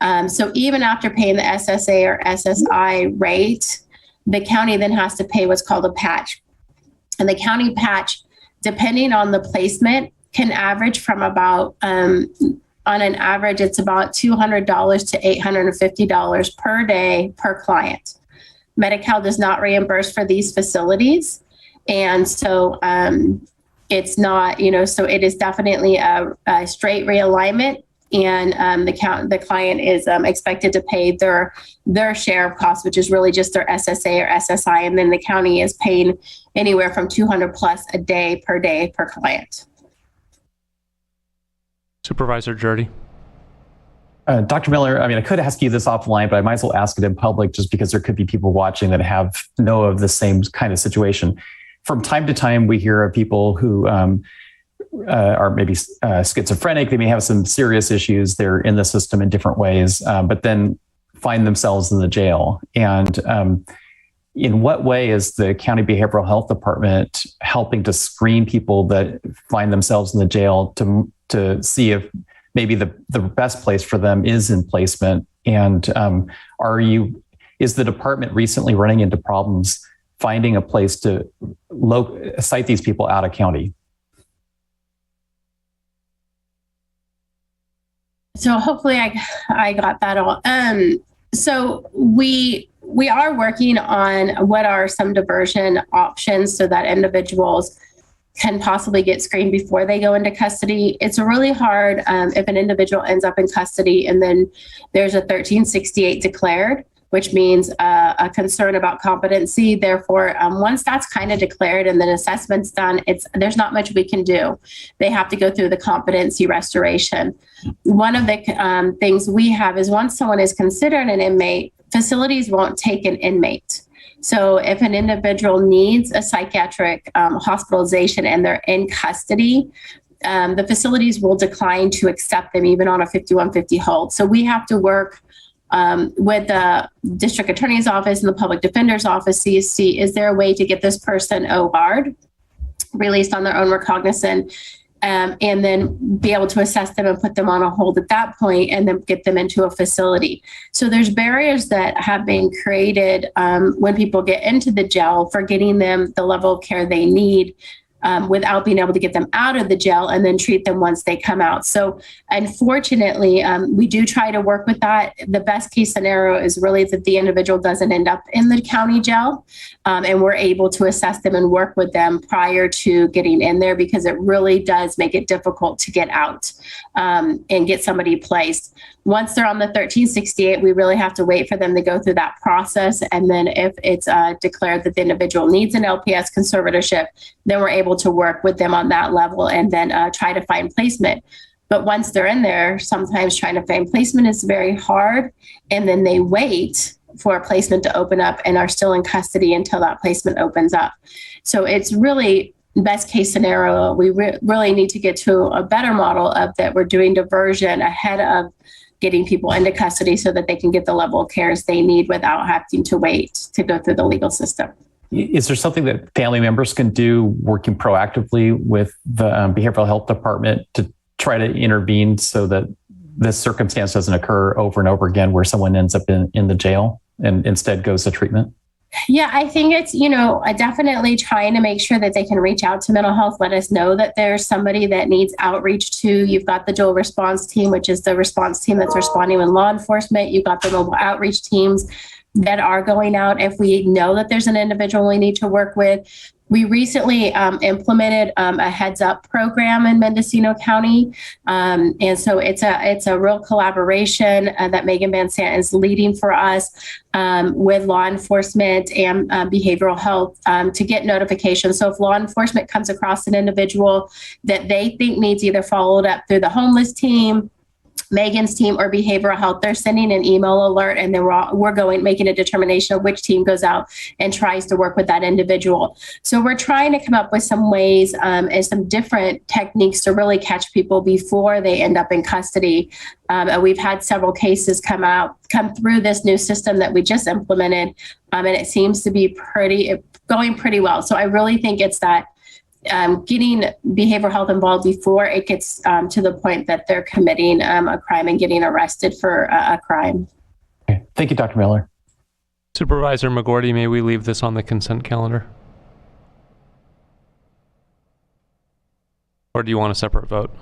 So even after paying the SSA or SSI rate, the county then has to pay what's called a patch. And the county patch, depending on the placement, can average from about, on an average, it's about $200 to $850 per day per client. Medi-Cal does not reimburse for these facilities. And so it's not, so it is definitely a straight realignment. And the client is expected to pay their share of costs, which is really just their SSA or SSI, and then the county is paying anywhere from $200 plus a day per client. Supervisor Jurdy. Dr. Miller, I could ask you this offline, but I might as well ask it in public just because there could be people watching that know of the same kind of situation. From time to time, we hear of people who are maybe schizophrenic. They may have some serious issues. They're in the system in different ways, but then find themselves in the jail. And in what way is the County Behavioral Health Department helping to screen people that find themselves in the jail to see if maybe the best place for them is in placement? And is the department recently running into problems finding a place to site these people out of county? So hopefully I got that all. So we are working on what are some diversion options so that individuals can possibly get screened before they go into custody. It's really hard if an individual ends up in custody and then there's a 1368 declared, which means a concern about competency. Therefore, once that's kind of declared and then assessment's done, there's not much we can do. They have to go through the competency restoration. One of the things we have is once someone is considered an inmate, facilities won't take an inmate. So if an individual needs a psychiatric hospitalization and they're in custody, the facilities will decline to accept them even on a 5150 hold. So we have to work with the district attorney's office and the public defender's office, see, is there a way to get this person OR'd, released on their own recognizance, and then be able to assess them and put them on a hold at that point and then get them into a facility. So there's barriers that have been created when people get into the jail for getting them the level of care they need without being able to get them out of the jail and then treat them once they come out. So unfortunately, we do try to work with that. The best case scenario is really that the individual doesn't end up in the county jail, and we're able to assess them and work with them prior to getting in there, because it really does make it difficult to get out and get somebody placed. Once they're on the 1368, we really have to wait for them to go through that process. And then if it's declared that the individual needs an LPS conservatorship, then we're able to work with them on that level and then try to find placement. But once they're in there, sometimes trying to find placement is very hard. And then they wait for a placement to open up and are still in custody until that placement opens up. So it's really best case scenario. We really need to get to a better model of that we're doing diversion ahead of getting people into custody so that they can get the level of cares they need without having to wait to go through the legal system. Is there something that family members can do working proactively with the behavioral health department to try to intervene so that this circumstance doesn't occur over and over again where someone ends up in the jail and instead goes to treatment? Yeah, I think it's, definitely trying to make sure that they can reach out to mental health, let us know that there's somebody that needs outreach to. You've got the dual response team, which is the response team that's responding with law enforcement. You've got the mobile outreach teams that are going out if we know that there's an individual we need to work with. We recently implemented a heads up program in Mendocino County. And so it's a real collaboration that Megan Van Sant is leading for us with law enforcement and behavioral health to get notifications. So if law enforcement comes across an individual that they think needs either followed up through the homeless team, Megan's team, or behavioral health, they're sending an email alert, and then we're making a determination of which team goes out and tries to work with that individual. So we're trying to come up with some ways and some different techniques to really catch people before they end up in custody. And we've had several cases come through this new system that we just implemented, and it seems to be going pretty well. So I really think it's that getting behavioral health involved before it gets to the point that they're committing a crime and getting arrested for a crime. Okay. Thank you, Dr. Miller. Supervisor McGorty, may we leave this on the consent calendar? Or do you want a separate vote?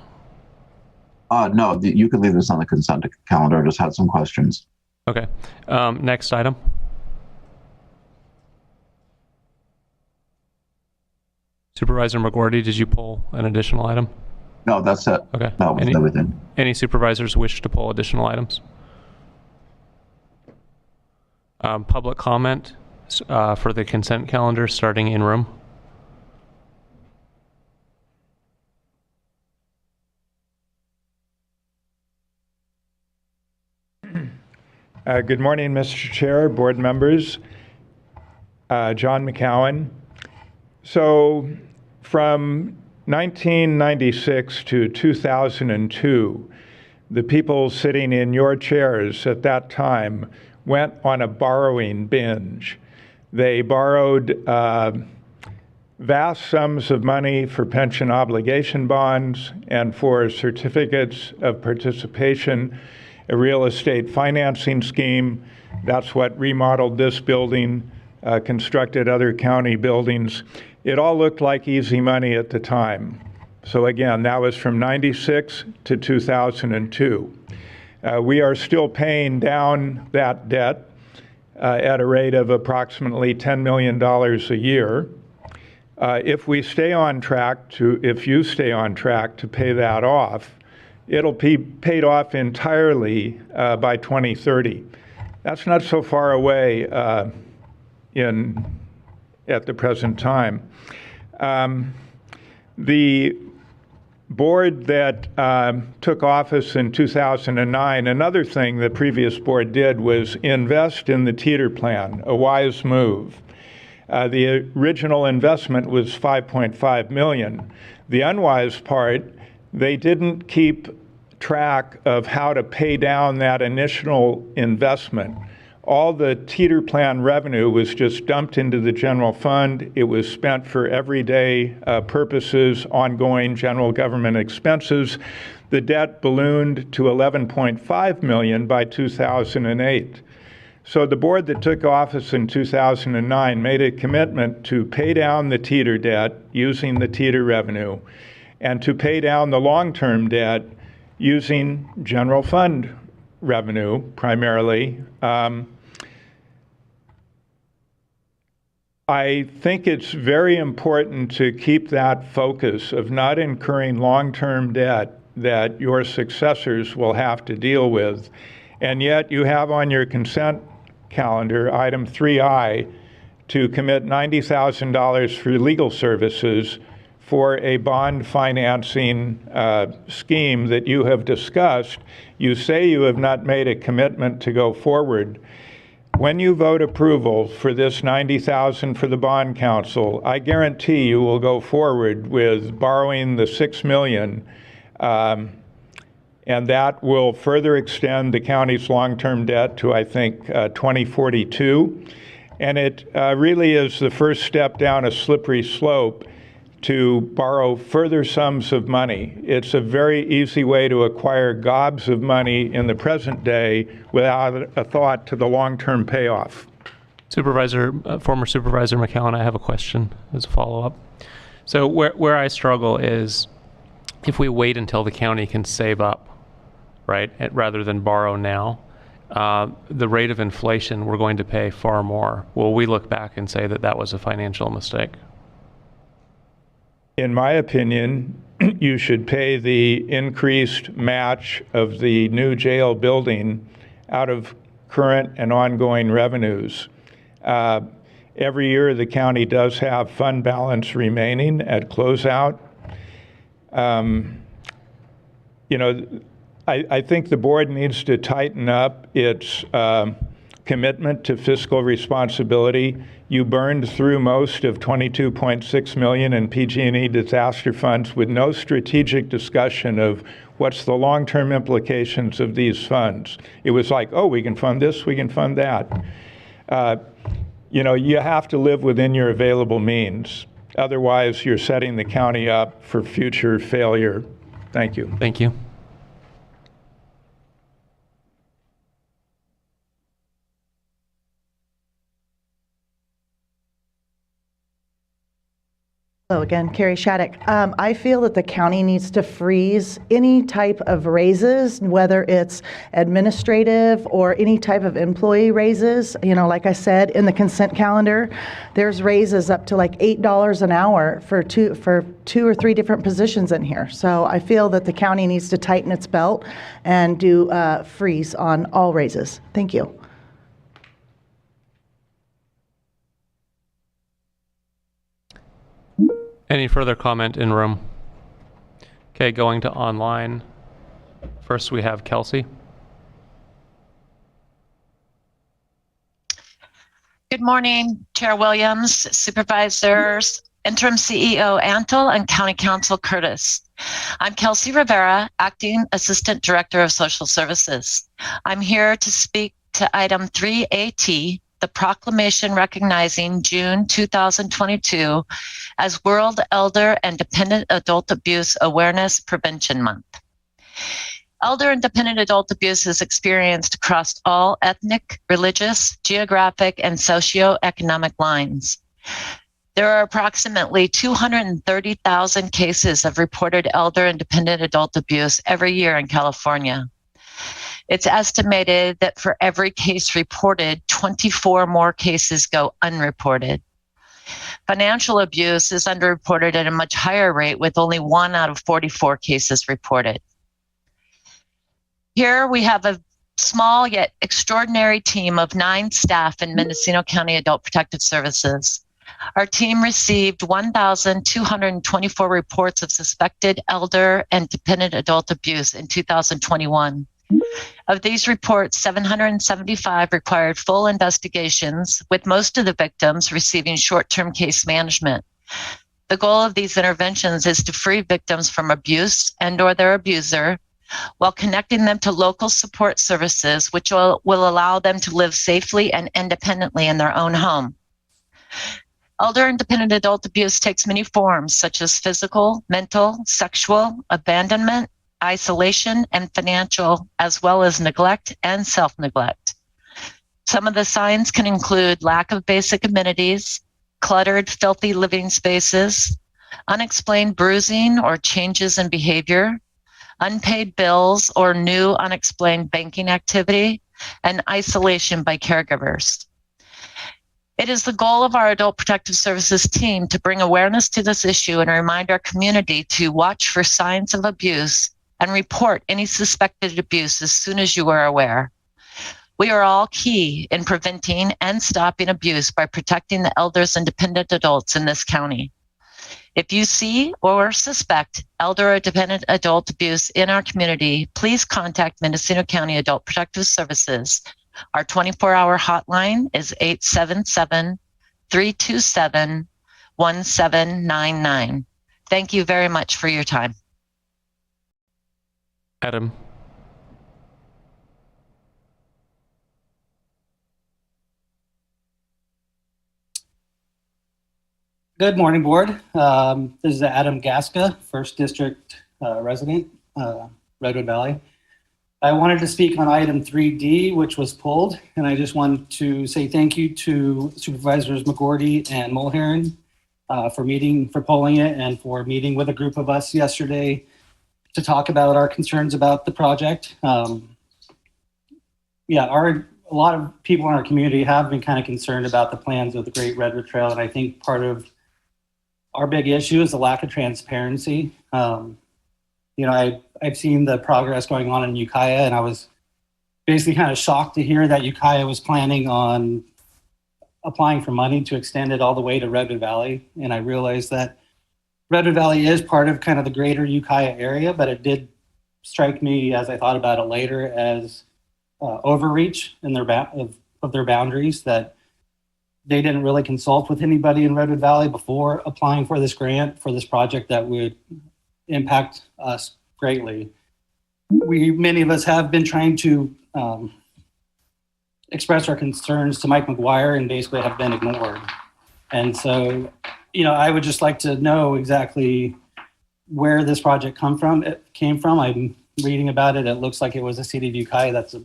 No, you could leave this on the consent calendar. I just had some questions. Okay. Next item. Supervisor McGorty, did you pull an additional item? No, that's it. Okay. That was everything. Any supervisors wish to pull additional items? Public comment for the consent calendar starting in room. Good morning, Mr. Chair, board members. John McCowan. So from 1996 to 2002, the people sitting in your chairs at that time went on a borrowing binge. They borrowed vast sums of money for pension obligation bonds and for certificates of participation, a real estate financing scheme. That's what remodeled this building. constructed other county buildings. It all looked like easy money at the time. So again, that was from 96 to 2002. We are still paying down that debt at a rate of approximately $10 million a year. If you stay on track to pay that off, it'll be paid off entirely by 2030. That's not so far away at the present time. The board that took office in 2009, another thing the previous board did was invest in the Teeter plan, a wise move. The original investment was $5.5 million. The unwise part, they didn't keep track of how to pay down that initial investment. All the Teeter plan revenue was just dumped into the general fund. It was spent for everyday purposes, ongoing general government expenses. The debt ballooned to $11.5 million by 2008. So the board that took office in 2009 made a commitment to pay down the Teeter debt using the Teeter revenue and to pay down the long-term debt using general fund revenue primarily. I think it's very important to keep that focus of not incurring long-term debt that your successors will have to deal with. And yet you have on your consent calendar, item 3I, to commit $90,000 for legal services for a bond financing scheme that you have discussed. You say you have not made a commitment to go forward. When you vote approval for this $90,000 for the bond council, I guarantee you will go forward with borrowing the $6 million, and that will further extend the county's long-term debt to, I think, 2042. And it really is the first step down a slippery slope to borrow further sums of money. It's a very easy way to acquire gobs of money in the present day without a thought to the long-term payoff. Former Supervisor McCowan, I have a question as a follow-up. So where I struggle is if we wait until the county can save up, right, rather than borrow now, the rate of inflation, we're going to pay far more. Will we look back and say that that was a financial mistake? In my opinion, you should pay the increased match of the new jail building out of current and ongoing revenues. Every year, the county does have fund balance remaining at closeout. I think the board needs to tighten up its commitment to fiscal responsibility. You burned through most of $22.6 million in PG&E disaster funds with no strategic discussion of what's the long-term implications of these funds. It was like, oh, we can fund this, we can fund that. You have to live within your available means. Otherwise, you're setting the county up for future failure. Thank you. Thank you. Hello again, Carrie Shattuck. I feel that the county needs to freeze any type of raises, whether it's administrative or any type of employee raises. Like I said, in the consent calendar, there's raises up to like $8 an hour for two or three different positions in here. So I feel that the county needs to tighten its belt and do freeze on all raises. Thank you. Any further comment in room? Okay, going to online. First we have Kelsey. Good morning, Chair Williams, Supervisors, Interim CEO Antle, and County Counsel Curtis. I'm Kelsey Rivera, Acting Assistant Director of Social Services. I'm here to speak to item 3AT, the proclamation recognizing June 2022 as World Elder and Dependent Adult Abuse Awareness Prevention Month. Elder and dependent adult abuse is experienced across all ethnic, religious, geographic, and socioeconomic lines. There are approximately 230,000 cases of reported elder and dependent adult abuse every year in California. It's estimated that for every case reported, 24 more cases go unreported. Financial abuse is underreported at a much higher rate, with only 1 out of 44 cases reported. Here we have a small yet extraordinary team of 9 staff in Mendocino County Adult Protective Services. Our team received 1,224 reports of suspected elder and dependent adult abuse in 2021. Of these reports, 775 required full investigations, with most of the victims receiving short-term case management. The goal of these interventions is to free victims from abuse and/or their abuser, while connecting them to local support services, which will allow them to live safely and independently in their own home. Elder and dependent adult abuse takes many forms, such as physical, mental, sexual, abandonment, isolation, and financial, as well as neglect and self-neglect. Some of the signs can include lack of basic amenities, cluttered, filthy living spaces, unexplained bruising or changes in behavior, unpaid bills or new unexplained banking activity, and isolation by caregivers. It is the goal of our Adult Protective Services team to bring awareness to this issue and remind our community to watch for signs of abuse and report any suspected abuse as soon as you are aware. We are all key in preventing and stopping abuse by protecting the elders and dependent adults in this county. If you see or suspect elder or dependent adult abuse in our community, please contact Mendocino County Adult Protective Services. Our 24-hour hotline is 877-327-1799. Thank you very much for your time. Adam. Good morning, Board. This is Adam Gaska, 1st District resident, Redwood Valley. I wanted to speak on item 3D, which was pulled, and I just want to say thank you to Supervisors McGorty and Mulheron for polling it and for meeting with a group of us yesterday to talk about our concerns about the project. A lot of people in our community have been kind of concerned about the plans of the Great Redwood Trail, and I think part of our big issue is the lack of transparency. I've seen the progress going on in Ukiah, and I was basically kind of shocked to hear that Ukiah was planning on applying for money to extend it all the way to Redwood Valley. And I realized that Redwood Valley is part of kind of the greater Ukiah area, but it did strike me as I thought about it later as overreach in of their boundaries, that they didn't really consult with anybody in Redwood Valley before applying for this grant for this project that would impact us greatly. Many of us have been trying to express our concerns to Mike McGuire and basically have been ignored. And so, I would just like to know exactly where this project came from. I'm reading about it. It looks like it was the city of Ukiah that's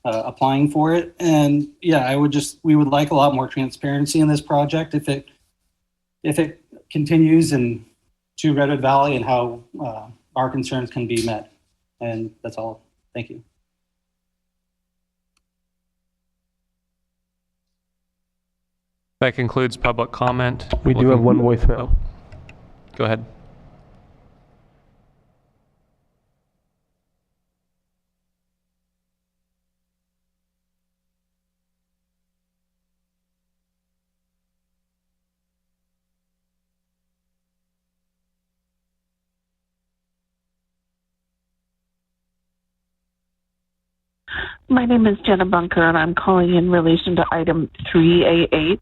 applying for it. And we would like a lot more transparency in this project if it continues and to Redwood Valley and how our concerns can be met. And that's all. Thank you. That concludes public comment. We do have one voicemail. Go ahead. My name is Jenna Bunker, and I'm calling in relation to item 3AH.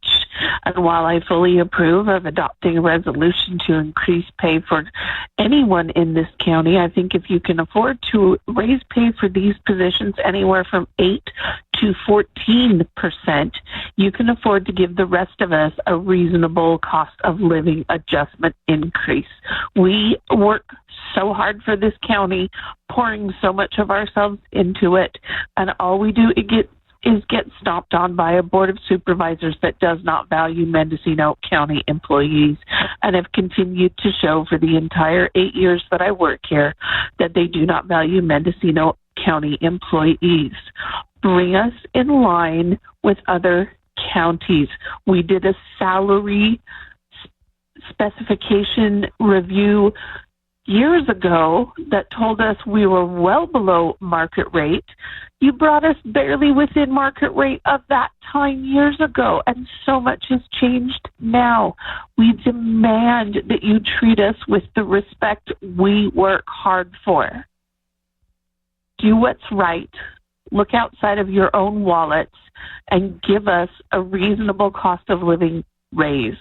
And while I fully approve of adopting a resolution to increase pay for anyone in this county, I think if you can afford to raise pay for these positions anywhere from 8 to 14%, you can afford to give the rest of us a reasonable cost of living adjustment increase. We work so hard for this county, pouring so much of ourselves into it, and all we do is get stomped on by a board of supervisors that does not value Mendocino County employees, and have continued to show for the entire 8 years that I work here that they do not value Mendocino County employees. Bring us in line with other counties. We did a salary specification review years ago that told us we were well below market rate. You brought us barely within market rate of that time years ago, and so much has changed now. We demand that you treat us with the respect we work hard for. Do what's right. Look outside of your own wallets and give us a reasonable cost of living raise.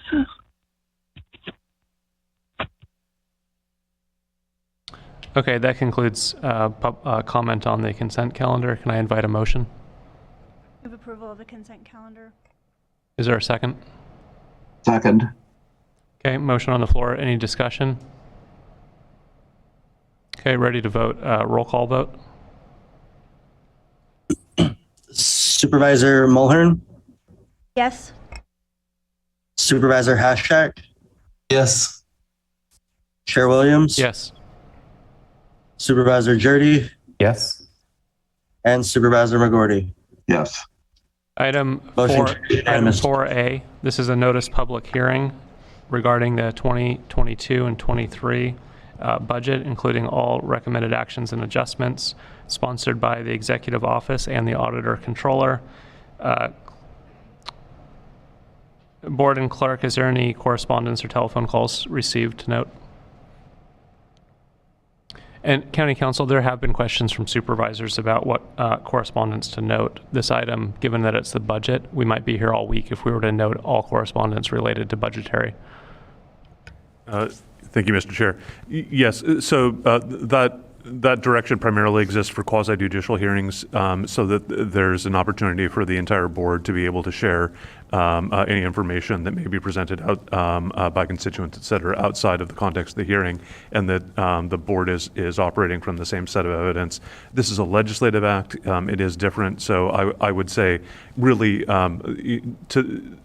Okay, that concludes comment on the consent calendar. Can I invite a motion? Move approval of the consent calendar. Is there a second? Second. Okay, motion on the floor. Any discussion? Okay, ready to vote. Roll call vote. Supervisor Mulhern, Yes. Supervisor Hashak, Yes. Chair Williams, Yes. Supervisor Jurdy, Yes. and Supervisor McGorty. Yes. Item Motion 4A, this is a notice public hearing regarding the 2022 and 23 budget, including all recommended actions and adjustments, sponsored by the Executive Office and the Auditor Controller. Board and Clerk, is there any correspondence or telephone calls received to note? And County Council, there have been questions from supervisors about what correspondence to note. This item, given that it's the budget, we might be here all week if we were to note all correspondence related to budgetary. Thank you, Mr. Chair. Yes, so that direction primarily exists for quasi-judicial hearings, so that there's an opportunity for the entire board to be able to share any information that may be presented out by constituents, et cetera, outside of the context of the hearing, and that the board is operating from the same set of evidence. This is a legislative act. It is different, so I would say really, I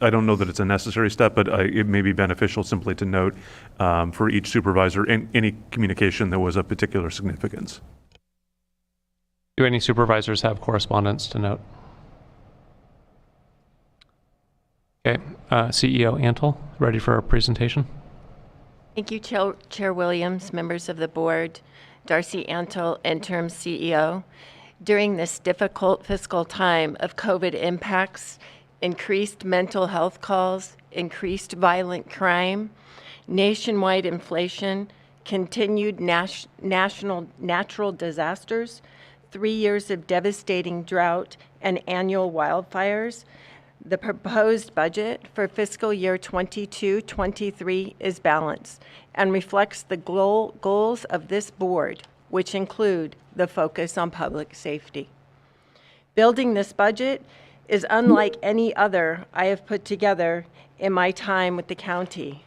don't know that it's a necessary step, but it may be beneficial simply to note for each supervisor any communication that was of particular significance. Do any supervisors have correspondence to note? Okay, CEO Antle, ready for a presentation? Thank you, Chair Williams, members of the board, Darcy Antle, interim CEO. During this difficult fiscal time of COVID impacts, increased mental health calls, increased violent crime, nationwide inflation, continued natural disasters, 3 years of devastating drought, and annual wildfires, the proposed budget for fiscal year 22-23 is balanced and reflects the goals of this board, which include the focus on public safety. Building this budget is unlike any other I have put together in my time with the county.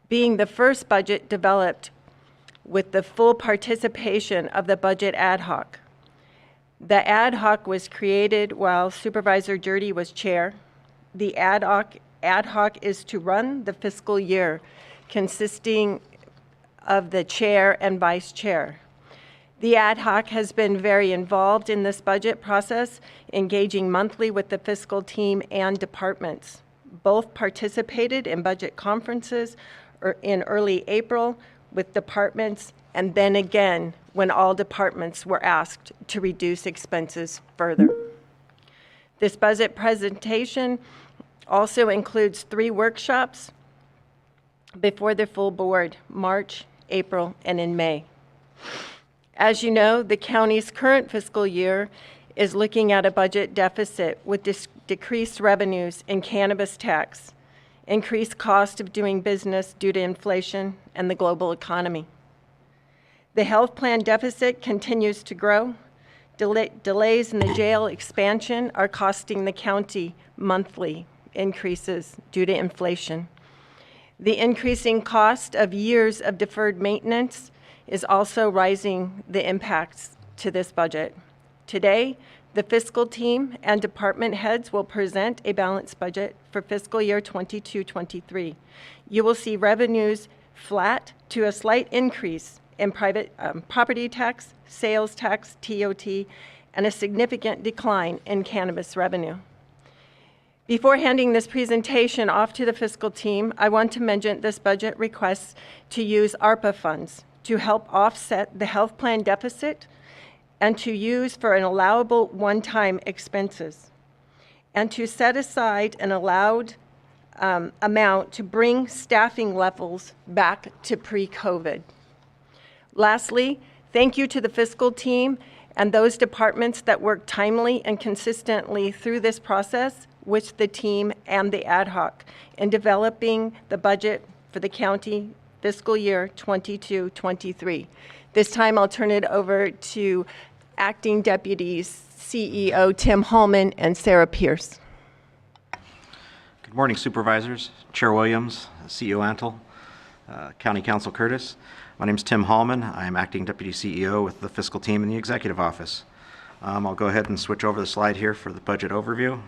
Being the first budget developed with the full participation of the budget ad hoc. The ad hoc was created while Supervisor Jurdy was chair. The ad hoc is to run the fiscal year, consisting of the chair and vice chair. The ad hoc has been very involved in this budget process, engaging monthly with the fiscal team and departments. Both participated in budget conferences in early April with departments, and then again when all departments were asked to reduce expenses further. This budget presentation also includes 3 workshops before the full board, March, April, and in May. As you know, the county's current fiscal year is looking at a budget deficit with decreased revenues in cannabis tax, increased cost of doing business due to inflation and the global economy. The health plan deficit continues to grow. Delays in the jail expansion are costing the county monthly increases due to inflation. The increasing cost of years of deferred maintenance is also rising the impacts to this budget. Today, the fiscal team and department heads will present a balanced budget for fiscal year 22-23. You will see revenues flat to a slight increase in private property tax, sales tax, TOT, and a significant decline in cannabis revenue. Before handing this presentation off to the fiscal team, I want to mention this budget requests to use ARPA funds to help offset the health plan deficit and to use for an allowable one-time expenses, and to set aside an allowed amount to bring staffing levels back to pre-COVID. Lastly, thank you to the fiscal team and those departments that work timely and consistently through this process with the team and the ad hoc in developing the budget for the county fiscal year 22-23. This time I'll turn it over to Acting Deputies CEO Tim Hallman and Sarah Pierce. Good morning, Supervisors, Chair Williams, CEO Antle, County Council Curtis. My name is Tim Hallman. I am Acting Deputy CEO with the Fiscal Team in the Executive Office. I'll go ahead and switch over the slide here for the budget overview.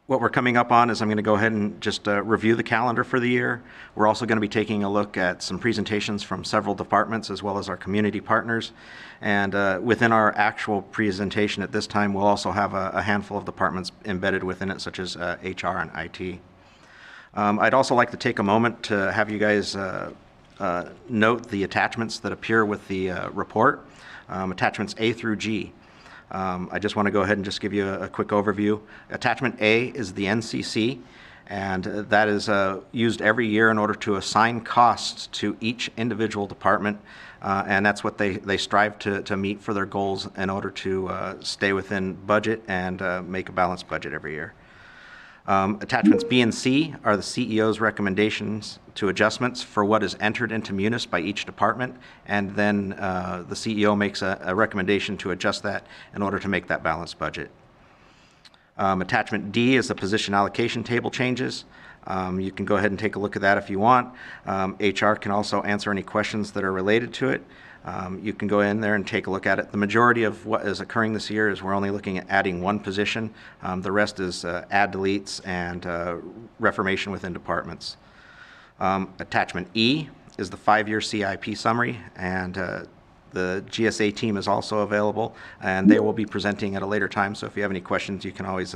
What we're coming up on is I'm going to go ahead and just review the calendar for the year. We're also going to be taking a look at some presentations from several departments as well as our community partners. And within our actual presentation at this time, we'll also have a handful of departments embedded within it, such as HR and IT. I'd also like to take a moment to have you guys note the attachments that appear with the report, attachments A through G. I just want to go ahead and just give you a quick overview. Attachment A is the NCC, and that is used every year in order to assign costs to each individual department, and that's what they strive to meet for their goals in order to stay within budget and make a balanced budget every year. Attachments B and C are the CEO's recommendations to adjustments for what is entered into munis by each department, and then the CEO makes a recommendation to adjust that in order to make that balanced budget. Attachment D is the position allocation table changes. You can go ahead and take a look at that if you want. HR can also answer any questions that are related to it. You can go in there and take a look at it. The majority of what is occurring this year is we're only looking at adding one position. The rest is add deletes and reformation within departments. Attachment E is the 5-year CIP summary, and the GSA team is also available, and they will be presenting at a later time. So if you have any questions, you can always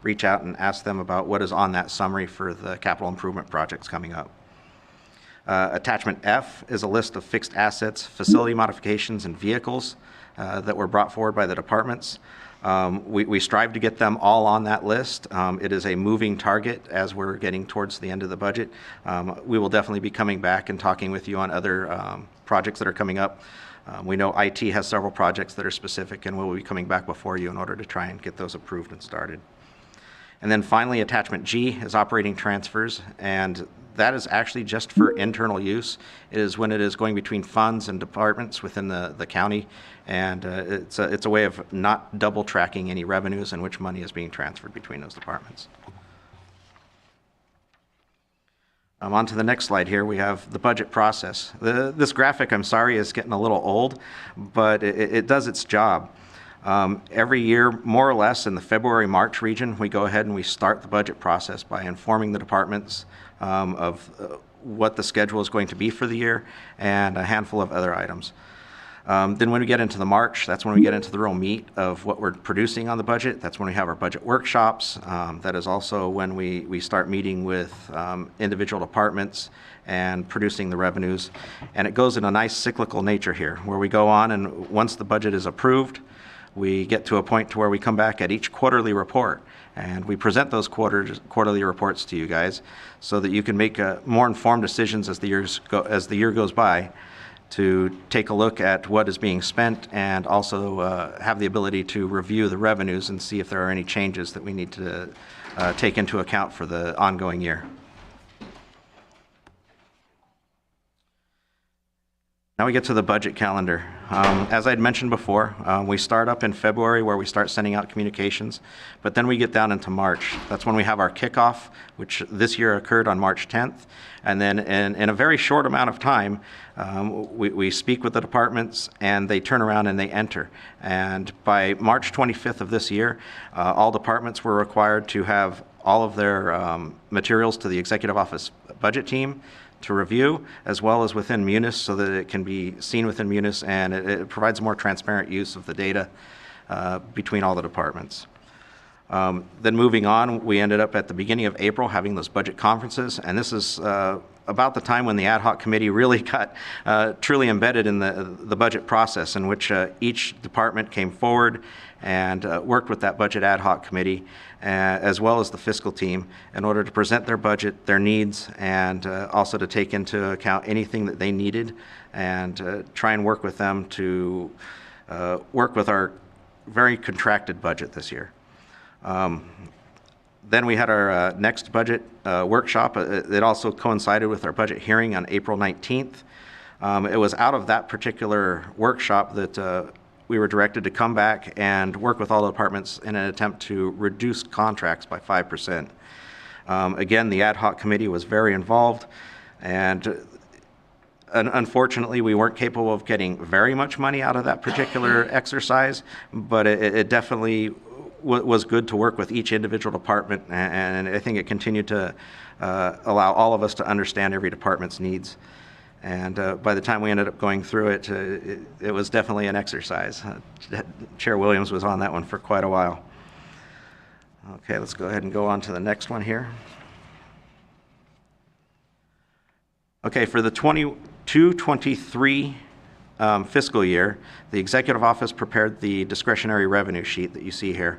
reach out and ask them about what is on that summary for the capital improvement projects coming up. Attachment F is a list of fixed assets, facility modifications, and vehicles that were brought forward by the departments. We strive to get them all on that list. It is a moving target as we're getting towards the end of the budget. We will definitely be coming back and talking with you on other projects that are coming up. We know IT has several projects that are specific, and we'll be coming back before you in order to try and get those approved and started. And then finally, attachment G is operating transfers, and that is actually just for internal use. It is when it is going between funds and departments within the county, and it's a way of not double tracking any revenues and which money is being transferred between those departments. On to the next slide here, we have the budget process. This graphic, I'm sorry, is getting a little old, but it does its job. Every year, more or less in the February-March region, we go ahead and we start the budget process by informing the departments of what the schedule is going to be for the year and a handful of other items. Then when we get into the March, that's when we get into the real meat of what we're producing on the budget. That's when we have our budget workshops. That is also when we start meeting with individual departments and producing the revenues. And it goes in a nice cyclical nature here, where we go on and once the budget is approved, we get to a point to where we come back at each quarterly report and we present those quarterly reports to you guys so that you can make more informed decisions as the year goes by. to take a look at what is being spent and also have the ability to review the revenues and see if there are any changes that we need to take into account for the ongoing year. Now we get to the budget calendar. As I'd mentioned before, we start up in February where we start sending out communications, but then we get down into March. That's when we have our kickoff, which this year occurred on March 10th. And then in a very short amount of time, we speak with the departments and they turn around and they enter. And by March 25th of this year, all departments were required to have all of their materials to the Executive Office budget team to review, as well as within Munis, so that it can be seen within Munis, and it provides more transparent use of the data between all the departments. Then moving on, we ended up at the beginning of April having those budget conferences, and this is about the time when the ad hoc committee really got truly embedded in the budget process, in which each department came forward and worked with that budget ad hoc committee, as well as the fiscal team, in order to present their budget, their needs, and also to take into account anything that they needed, and try and work with them to work with our very contracted budget this year. Then we had our next budget workshop. It also coincided with our budget hearing on April 19th. It was out of that particular workshop that we were directed to come back and work with all the departments in an attempt to reduce contracts by 5%. Again, the ad hoc committee was very involved, and unfortunately, we weren't capable of getting very much money out of that particular exercise, but it definitely was good to work with each individual department, and I think it continued to allow all of us to understand every department's needs. And by the time we ended up going through it, it was definitely an exercise. Chair Williams was on that one for quite a while. Okay, let's go ahead and go on to the next one here. Okay, for the 22-23 fiscal year, the Executive Office prepared the discretionary revenue sheet that you see here.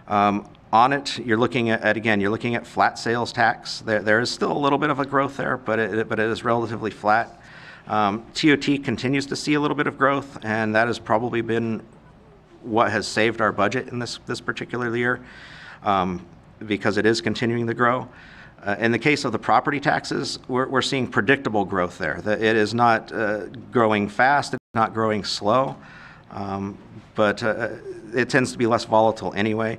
On it, you're looking at again, you're looking at flat sales tax. There is still a little bit of a growth there, but it is relatively flat. TOT continues to see a little bit of growth, and that has probably been what has saved our budget in this particular year, because it is continuing to grow. In the case of the property taxes, we're seeing predictable growth there. It is not growing fast, it's not growing slow, but it tends to be less volatile anyway.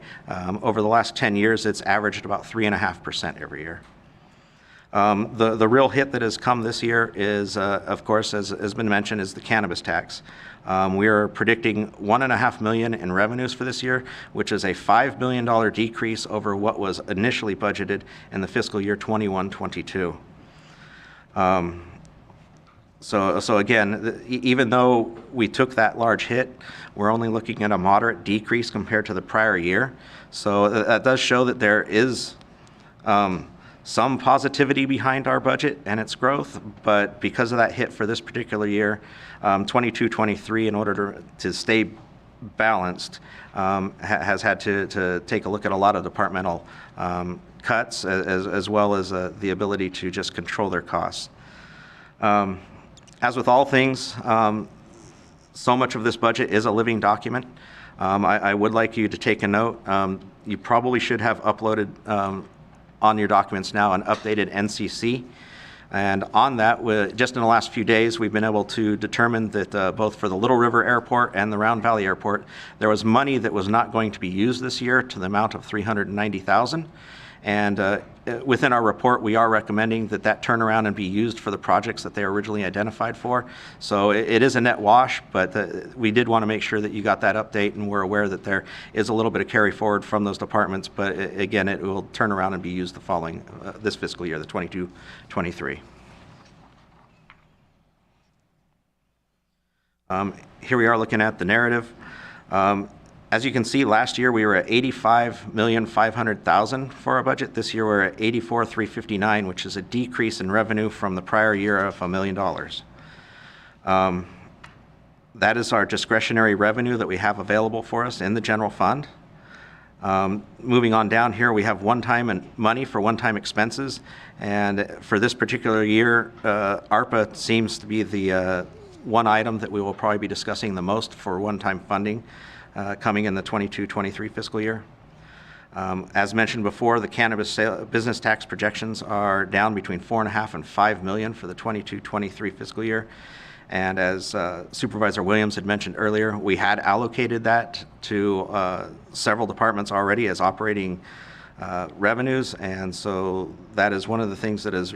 Over the last 10 years, it's averaged about 3.5% every year. The real hit that has come this year is, of course, as has been mentioned, is the cannabis tax. We are predicting $1.5 million in revenues for this year, which is a $5 million decrease over what was initially budgeted in the fiscal year 21-22. So again, even though we took that large hit, we're only looking at a moderate decrease compared to the prior year. So that does show that there is some positivity behind our budget and its growth, but because of that hit for this particular year, 22-23, in order to stay balanced, has had to take a look at a lot of departmental cuts, as well as the ability to just control their costs. As with all things, so much of this budget is a living document. I would like you to take a note. You probably should have uploaded on your documents now an updated NCC. And on that, just in the last few days, we've been able to determine that both for the Little River Airport and the Round Valley Airport, there was money that was not going to be used this year to the amount of $390,000. And within our report, we are recommending that that turn around and be used for the projects that they originally identified for. So it is a net wash, but we did want to make sure that you got that update, and we're aware that there is a little bit of carry forward from those departments. But again, it will turn around and be used the following, this fiscal year, the 22-23. Here we are looking at the narrative. As you can see, last year we were at $85,500,000 for our budget. This year we're at $84,359,000, which is a decrease in revenue from the prior year of $1 million. That is our discretionary revenue that we have available for us in the general fund. Moving on down here, we have one-time money for one-time expenses, and for this particular year, ARPA seems to be the one item that we will probably be discussing the most for one-time funding coming in the 22-23 fiscal year. As mentioned before, the cannabis business tax projections are down between $4.5 and $5 million for the 22-23 fiscal year. And as Supervisor Williams had mentioned earlier, we had allocated that to several departments already as operating revenues, and so that is one of the things that has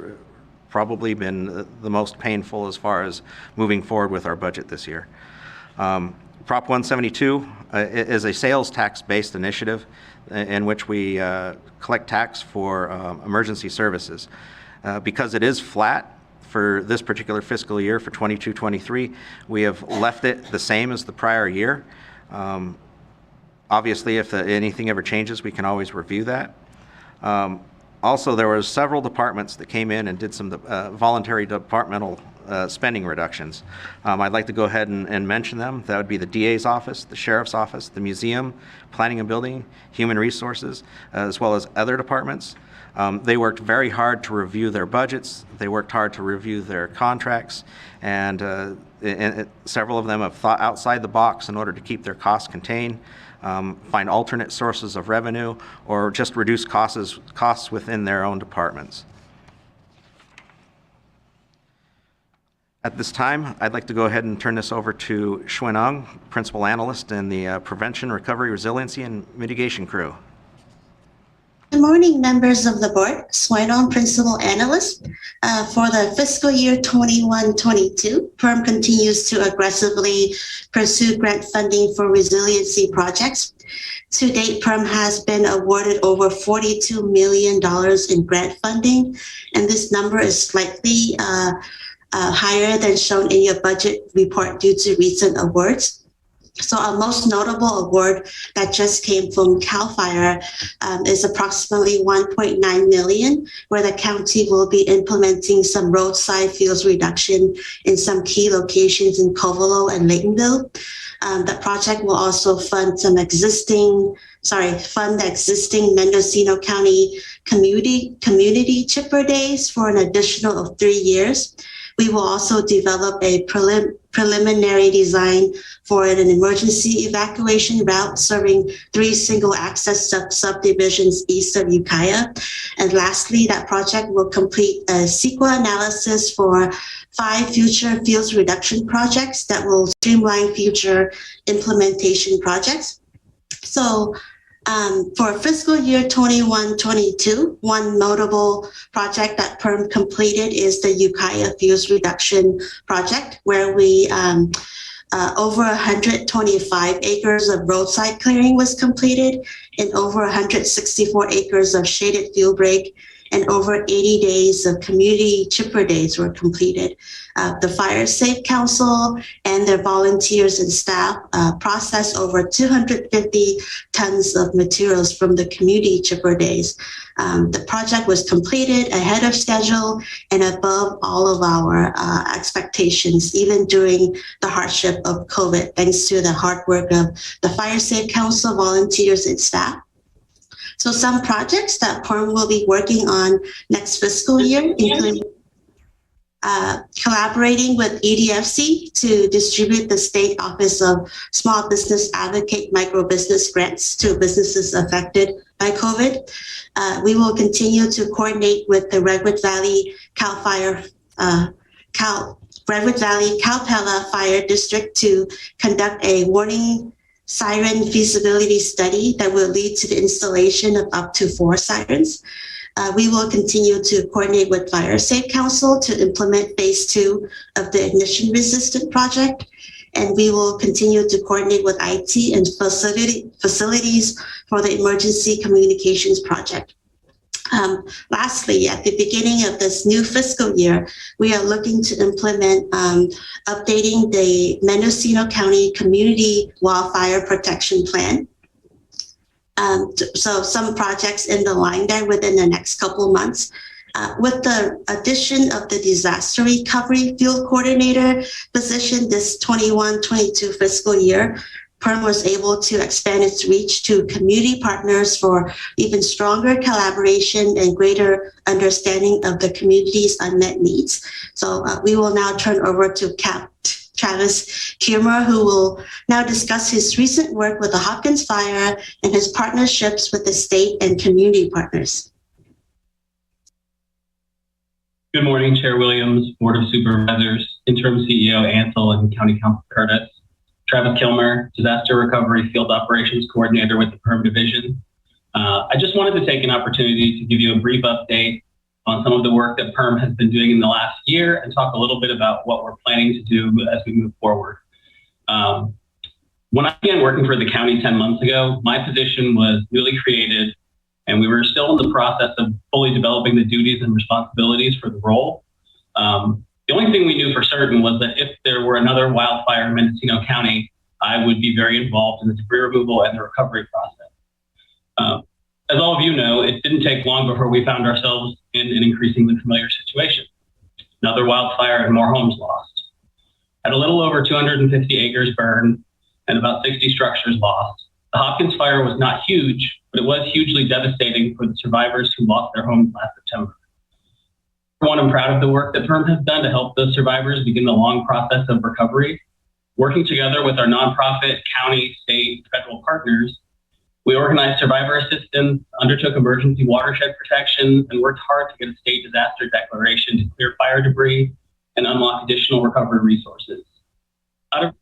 probably been the most painful as far as moving forward with our budget this year. Prop 172 is a sales tax-based initiative in which we collect tax for emergency services. Because it is flat for this particular fiscal year for 22-23, we have left it the same as the prior year. Obviously, if anything ever changes, we can always review that. Also, there were several departments that came in and did some voluntary departmental spending reductions. I'd like to go ahead and mention them. That would be the DA's office, the Sheriff's office, the museum, planning and building, human resources, as well as other departments. They worked very hard to review their budgets. They worked hard to review their contracts, and several of them have thought outside the box in order to keep their costs contained, find alternate sources of revenue, or just reduce costs within their own departments. At this time, I'd like to go ahead and turn this over to Xuan Ung, Principal Analyst in the Prevention, Recovery, Resiliency, and Mitigation Crew. Good morning, members of the board. Xuan Ung, Principal Analyst. For the fiscal year 21-22, PERM continues to aggressively pursue grant funding for resiliency projects. To date, PERM has been awarded over $42 million in grant funding, and this number is slightly higher than shown in your budget report due to recent awards. So our most notable award that just came from CAL FIRE is approximately $1.9 million, where the county will be implementing some roadside fuels reduction in some key locations in Covelo and Laytonville. The project will also fund the existing Mendocino County community chipper days for an additional of 3 years. We will also develop a preliminary design for an emergency evacuation route serving 3 single-access subdivisions east of Ukiah. And lastly, that project will complete a CEQA analysis for 5 future fuels reduction projects that will streamline future implementation projects. So for fiscal year 21-22, one notable project that PERM completed is the Ukiah Fuels Reduction Project, where we over 125 acres of roadside clearing was completed, and over 164 acres of shaded fuel break, and over 80 days of community chipper days were completed. The Fire Safe Council and their volunteers and staff processed over 250 tons of materials from the community chipper days. The project was completed ahead of schedule and above all of our expectations, even during the hardship of COVID, thanks to the hard work of the Fire Safe Council volunteers and staff. So some projects that PERM will be working on next fiscal year include collaborating with EDFC to distribute the State Office of Small Business Advocate microbusiness grants to businesses affected by COVID. We will continue to coordinate with the Redwood Valley Calpella Fire District to conduct a warning siren feasibility study that will lead to the installation of up to 4 sirens. We will continue to coordinate with Fire Safe Council to implement phase 2 of the ignition resistant project. And we will continue to coordinate with IT and facilities for the emergency communications project. Lastly, at the beginning of this new fiscal year, we are looking to implement updating the Mendocino County Community Wildfire Protection Plan. So some projects in the line there within the next couple months. With the addition of the disaster recovery field coordinator position this 21-22 fiscal year, PERM was able to expand its reach to community partners for even stronger collaboration and greater understanding of the community's unmet needs. So we will now turn over to Travis Kilmer, who will now discuss his recent work with the Hopkins Fire and his partnerships with the state and community partners. Good morning, Chair Williams, Board of Supervisors, Interim CEO Ansel, and County Council Curtis. Travis Kilmer, Disaster Recovery Field Operations Coordinator with the PERM Division. I just wanted to take an opportunity to give you a brief update on some of the work that PERM has been doing in the last year and talk a little bit about what we're planning to do as we move forward. When I began working for the county 10 months ago, my position was newly created and we were still in the process of fully developing the duties and responsibilities for the role. The only thing we knew for certain was that if there were another wildfire in Mendocino County, I would be very involved in the debris removal and the recovery process. As all of you know, it didn't take long before we found ourselves in an increasingly familiar situation. Another wildfire and more homes lost. At a little over 250 acres burned and about 60 structures lost, the Hopkins fire was not huge, but it was hugely devastating for the survivors who lost their homes last September. For one, I'm proud of the work that PERM has done to help those survivors begin the long process of recovery. Working together with our nonprofit, county, state, federal partners, we organized survivor assistance, undertook emergency watershed protection, and worked hard to get a state disaster declaration to clear fire debris and unlock additional recovery resources. Out of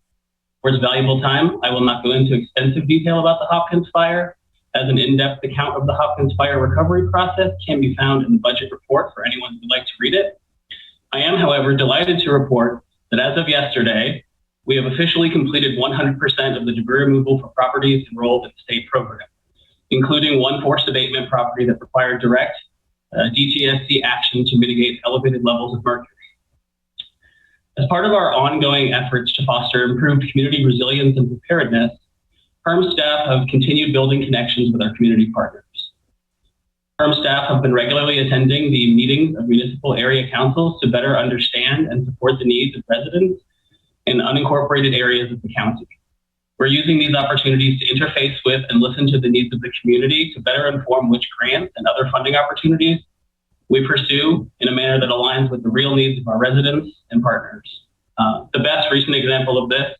board's valuable time, I will not go into extensive detail about the Hopkins fire, as an in-depth account of the Hopkins fire recovery process can be found in the budget report for anyone who would like to read it. I am, however, delighted to report that as of yesterday, we have officially completed 100% of the debris removal for properties enrolled in the state program, including one forced abatement property that required direct DTSC action to mitigate elevated levels of mercury. As part of our ongoing efforts to foster improved community resilience and preparedness, PERM staff have continued building connections with our community partners. PERM staff have been regularly attending the meetings of municipal area councils to better understand and support the needs of residents in unincorporated areas of the county. We're using these opportunities to interface with and listen to the needs of the community to better inform which grants and other funding opportunities we pursue in a manner that aligns with the real needs of our residents and partners. The best recent example of this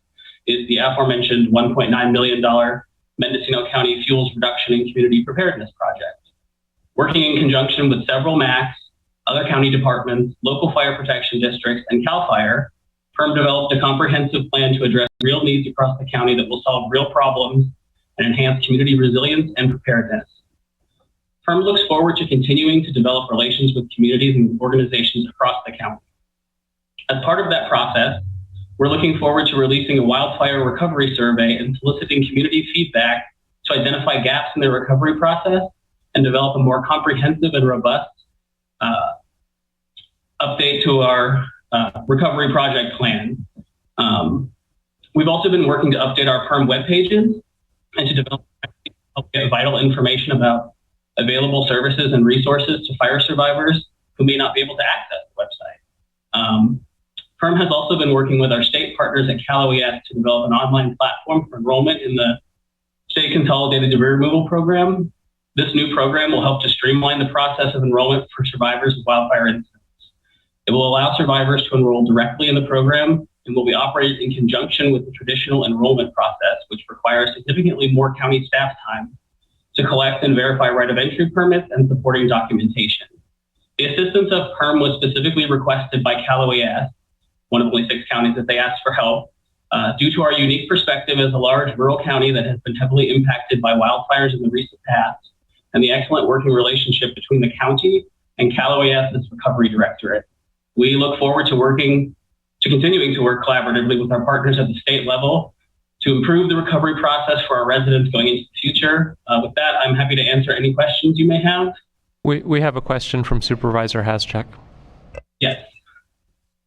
is the aforementioned $1.9 million Mendocino County Fuels Reduction and Community Preparedness Project. Working in conjunction with several MACs, other county departments, local fire protection districts, and CAL FIRE, PERM developed a comprehensive plan to address real needs across the county that will solve real problems and enhance community resilience and preparedness. PERM looks forward to continuing to develop relations with communities and organizations across the county. As part of that process, we're looking forward to releasing a wildfire recovery survey and soliciting community feedback to identify gaps in the recovery process and develop a more comprehensive and robust update to our recovery project plan. We've also been working to update our PERM web pages and to develop vital information about available services and resources to fire survivors who may not be able to access the website. PERM has also been working with our state partners at Cal OES to develop an online platform for enrollment in the State Consolidated Debris Removal Program. This new program will help to streamline the process of enrollment for survivors of wildfire incidents. It will allow survivors to enroll directly in the program and will be operated in conjunction with the traditional enrollment process, which requires significantly more county staff time to collect and verify right of entry permits and supporting documentation. The assistance of PERM was specifically requested by Cal OES, one of only 6 counties that they asked for help, due to our unique perspective as a large rural county that has been heavily impacted by wildfires in the recent past, and the excellent working relationship between the county and Cal OES's Recovery Directorate. We look forward to continuing to work collaboratively with our partners at the state level to improve the recovery process for our residents going into the future. With that, I'm happy to answer any questions you may have. We have a question from Supervisor Haschek. Yes.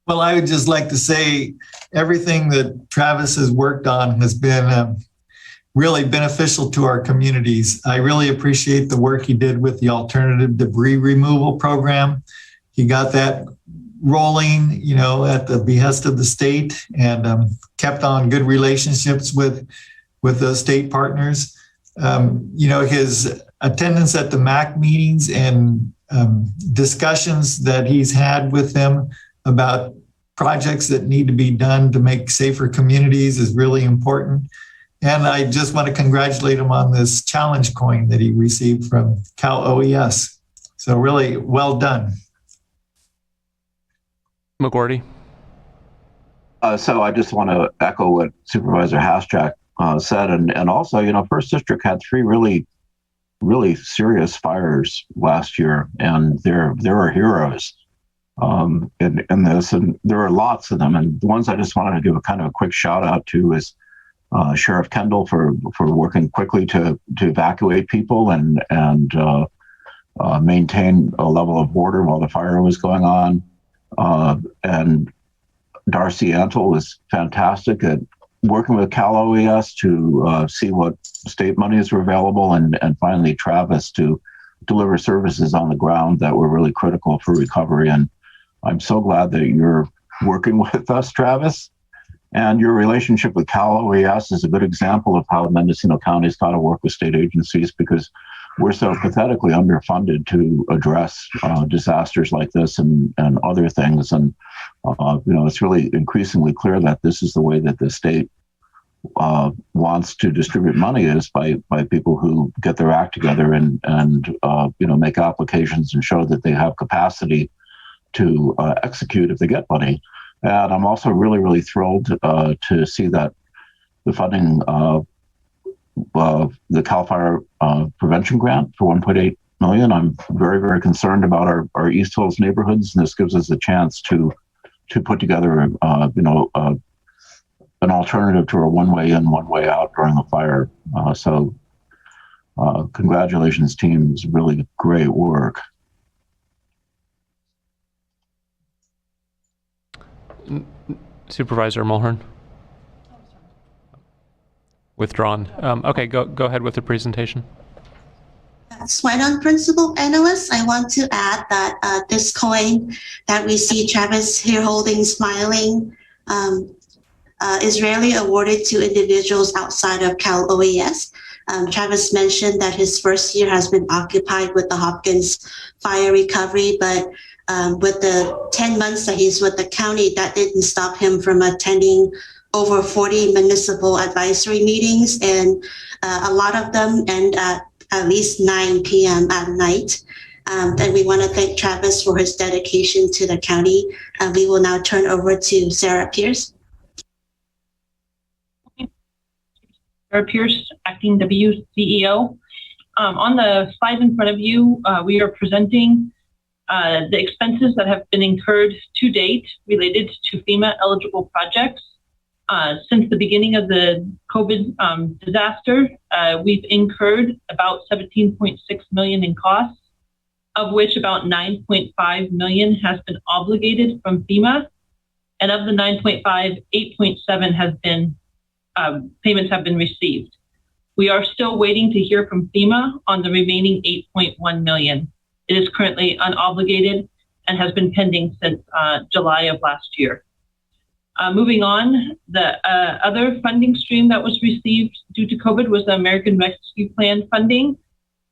Well, I would just like to say everything that Travis has worked on has been really beneficial to our communities. I really appreciate the work he did with the alternative debris removal program. He got that rolling, at the behest of the state and kept on good relationships with the state partners. His attendance at the MAC meetings and discussions that he's had with them about projects that need to be done to make safer communities is really important. And I just want to congratulate him on this challenge coin that he received from Cal OES. So really well done. McGordy. So I just want to echo what Supervisor Haschak said, and also, you know, First District had 3 really serious fires last year, and there are heroes in this, and there are lots of them. And the ones I just wanted to give a kind of a quick shout out to is Sheriff Kendall for working quickly to evacuate people and maintain a level of order while the fire was going on, and Darcy Antle was fantastic at working with Cal OES to see what state monies were available, and finally Travis to deliver services on the ground that were really critical for recovery. And I'm so glad that you're working with us, Travis. And your relationship with Cal OES is a good example of how Mendocino County's got to work with state agencies, because we're so pathetically underfunded to address disasters like this and other things. And, you know, it's really increasingly clear that this is the way that the state wants to distribute money, is by people who get their act together and you know, make applications and show that they have capacity to execute if they get money. And I'm also really thrilled to see that the funding of the CAL FIRE prevention grant for $1.8 million. I'm very concerned about our East Hills neighborhoods, and this gives us a chance to put together, you know, an alternative to a one-way in, one-way out during a fire. So congratulations, team. It's really great work. Supervisor Mulhern. Withdrawn. Okay, go ahead with the presentation. That's right on principle, analysts. I want to add that this coin that we see Travis here holding, smiling, is rarely awarded to individuals outside of Cal OES. Travis mentioned that his first year has been occupied with the Hopkins fire recovery, but with the 10 months that he's with the county, that didn't stop him from attending over 40 municipal advisory meetings, and a lot of them end at least 9 p.m. at night. And we want to thank Travis for his dedication to the county. We will now turn over to Sarah Pierce. Sarah Pierce, Acting WCEO. On the slide in front of you, we are presenting the expenses that have been incurred to date related to FEMA eligible projects. Since the beginning of the COVID disaster, we've incurred about $17.6 million in costs, of which about $9.5 million has been obligated from FEMA. And of the 9.5, 8.7 has been, payments have been received. We are still waiting to hear from FEMA on the remaining 8.1 million. It is currently unobligated and has been pending since July of last year. Moving on, the other funding stream that was received due to COVID was the American Rescue Plan funding.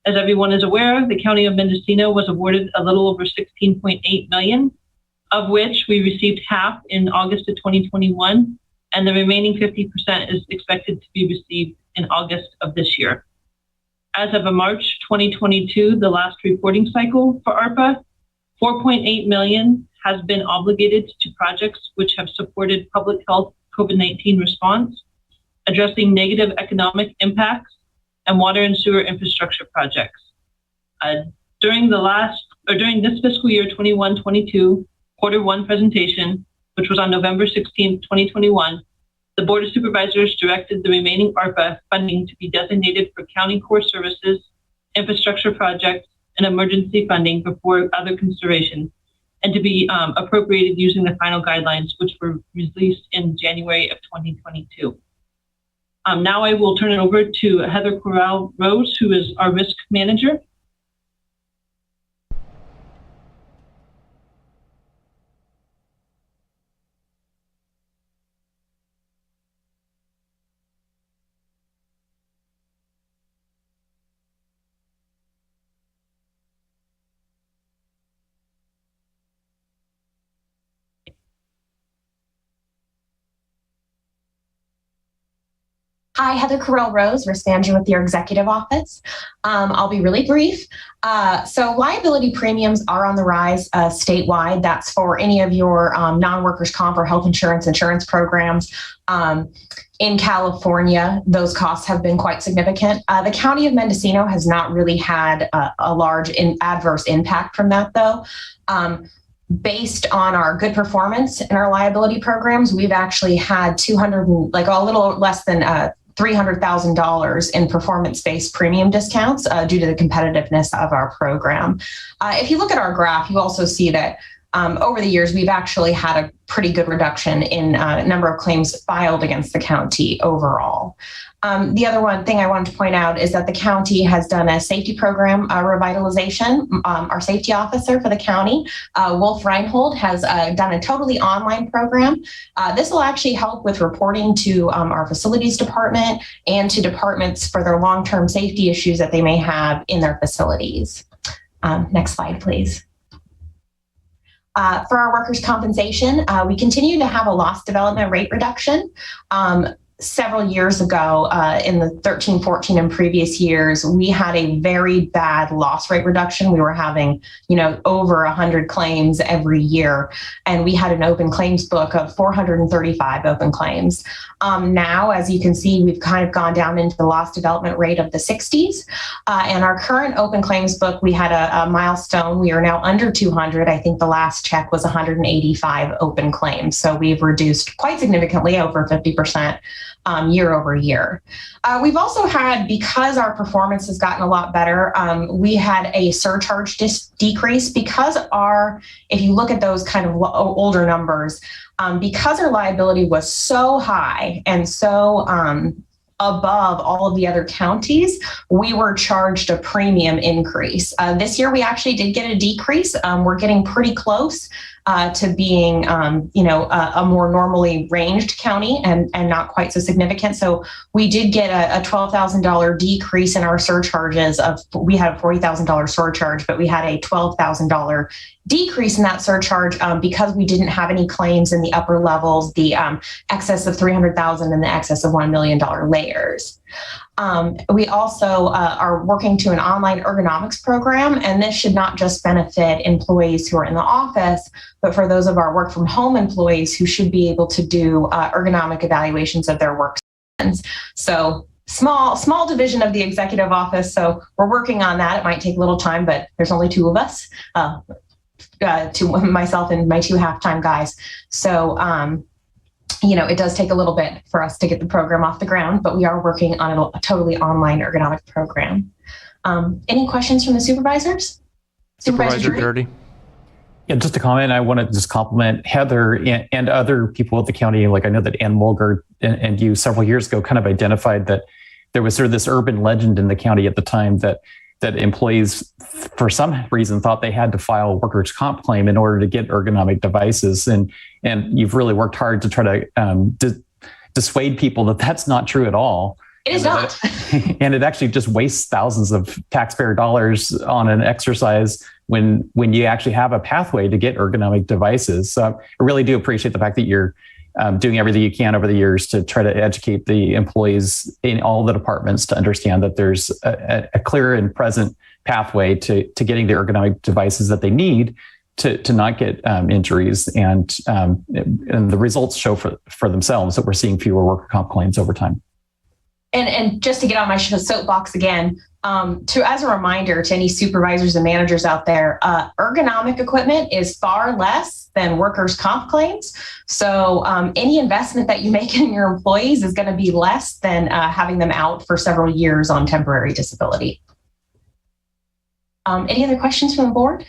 As everyone is aware, the County of Mendocino was awarded a little over $16.8 million, of which we received half in August of 2021, and the remaining 50% is expected to be received in August of this year. As of March 2022, the last reporting cycle for ARPA, $4.8 million has been obligated to projects which have supported public health COVID-19 response, addressing negative economic impacts, and water and sewer infrastructure projects. During this fiscal year 21-22 quarter one presentation, which was on November 16, 2021, the Board of Supervisors directed the remaining ARPA funding to be designated for county core services, infrastructure projects, and emergency funding before other considerations, and to be appropriated using the final guidelines, which were released in January of 2022. Now I will turn it over to Heather Corral-Rose, who is our risk manager. Hi, Heather Carell Rose, risk manager with your executive office. I'll be really brief. So liability premiums are on the rise statewide. That's for any of your non-workers' comp or health insurance programs. In California, those costs have been quite significant. The county of Mendocino has not really had a large adverse impact from that, though. Based on our good performance in our liability programs, we've actually had a little less than $300,000 in performance-based premium discounts due to the competitiveness of our program. If you look at our graph, you also see that over the years, we've actually had a pretty good reduction in number of claims filed against the county overall. The other one thing I wanted to point out is that the county has done a safety program revitalization. Our safety officer for the county, Wolf Reinhold, has done a totally online program. This will actually help with reporting to our facilities department and to departments for their long-term safety issues that they may have in their facilities. Next slide, please. For our workers' compensation, we continue to have a loss development rate reduction. Several years ago, in the 13, 14 and previous years, we had a very bad loss rate reduction. We were having, over 100 claims every year, and we had an open claims book of 435 open claims. Now, as you can see, we've kind of gone down into the loss development rate of the 60s. And our current open claims book, we had a milestone. We are now under 200. I think the last check was 185 open claims. So we've reduced quite significantly, over 50%. Year over year. We've also had, because our performance has gotten a lot better, we had a surcharge decrease because if you look at those kind of older numbers, because our liability was so high and so above all of the other counties, we were charged a premium increase. This year, we actually did get a decrease. We're getting pretty close to being, a more normally ranged county and not quite so significant. So we did get a $12,000 decrease in our surcharges. We had a $40,000 surcharge, but we had a $12,000 decrease in that surcharge because we didn't have any claims in the upper levels, the excess of $300,000 and the excess of $1 million layers. We also are working to an online ergonomics program, and this should not just benefit employees who are in the office, but for those of our work from home employees who should be able to do ergonomic evaluations of their work. So small division of the executive office. So we're working on that. It might take a little time, but there's only two of us, myself and my two half-time guys. So, it does take a little bit for us to get the program off the ground, but we are working on a totally online ergonomic program. Any questions from the supervisors? Supervisor Dirty. Yeah, just a comment. I want to just compliment Heather and other people at the county. Like, I know that Ann Mulger and you several years ago kind of identified that there was sort of this urban legend in the county at the time that employees, for some reason, thought they had to file a workers' comp claim in order to get ergonomic devices. And you've really worked hard to try to dissuade people that that's not true at all. It is not. And it actually just wastes thousands of taxpayer dollars on an exercise when you actually have a pathway to get ergonomic devices. So I really do appreciate the fact that you're doing everything you can over the years to try to educate the employees in all the departments to understand that there's a clear and present pathway to getting the ergonomic devices that they need to not get injuries. And the results show for themselves that we're seeing fewer worker comp claims over time. And just to get on my soapbox again, as a reminder to any supervisors and managers out there, ergonomic equipment is far less than workers' comp claims. So any investment that you make in your employees is going to be less than having them out for several years on temporary disability. Any other questions from the board?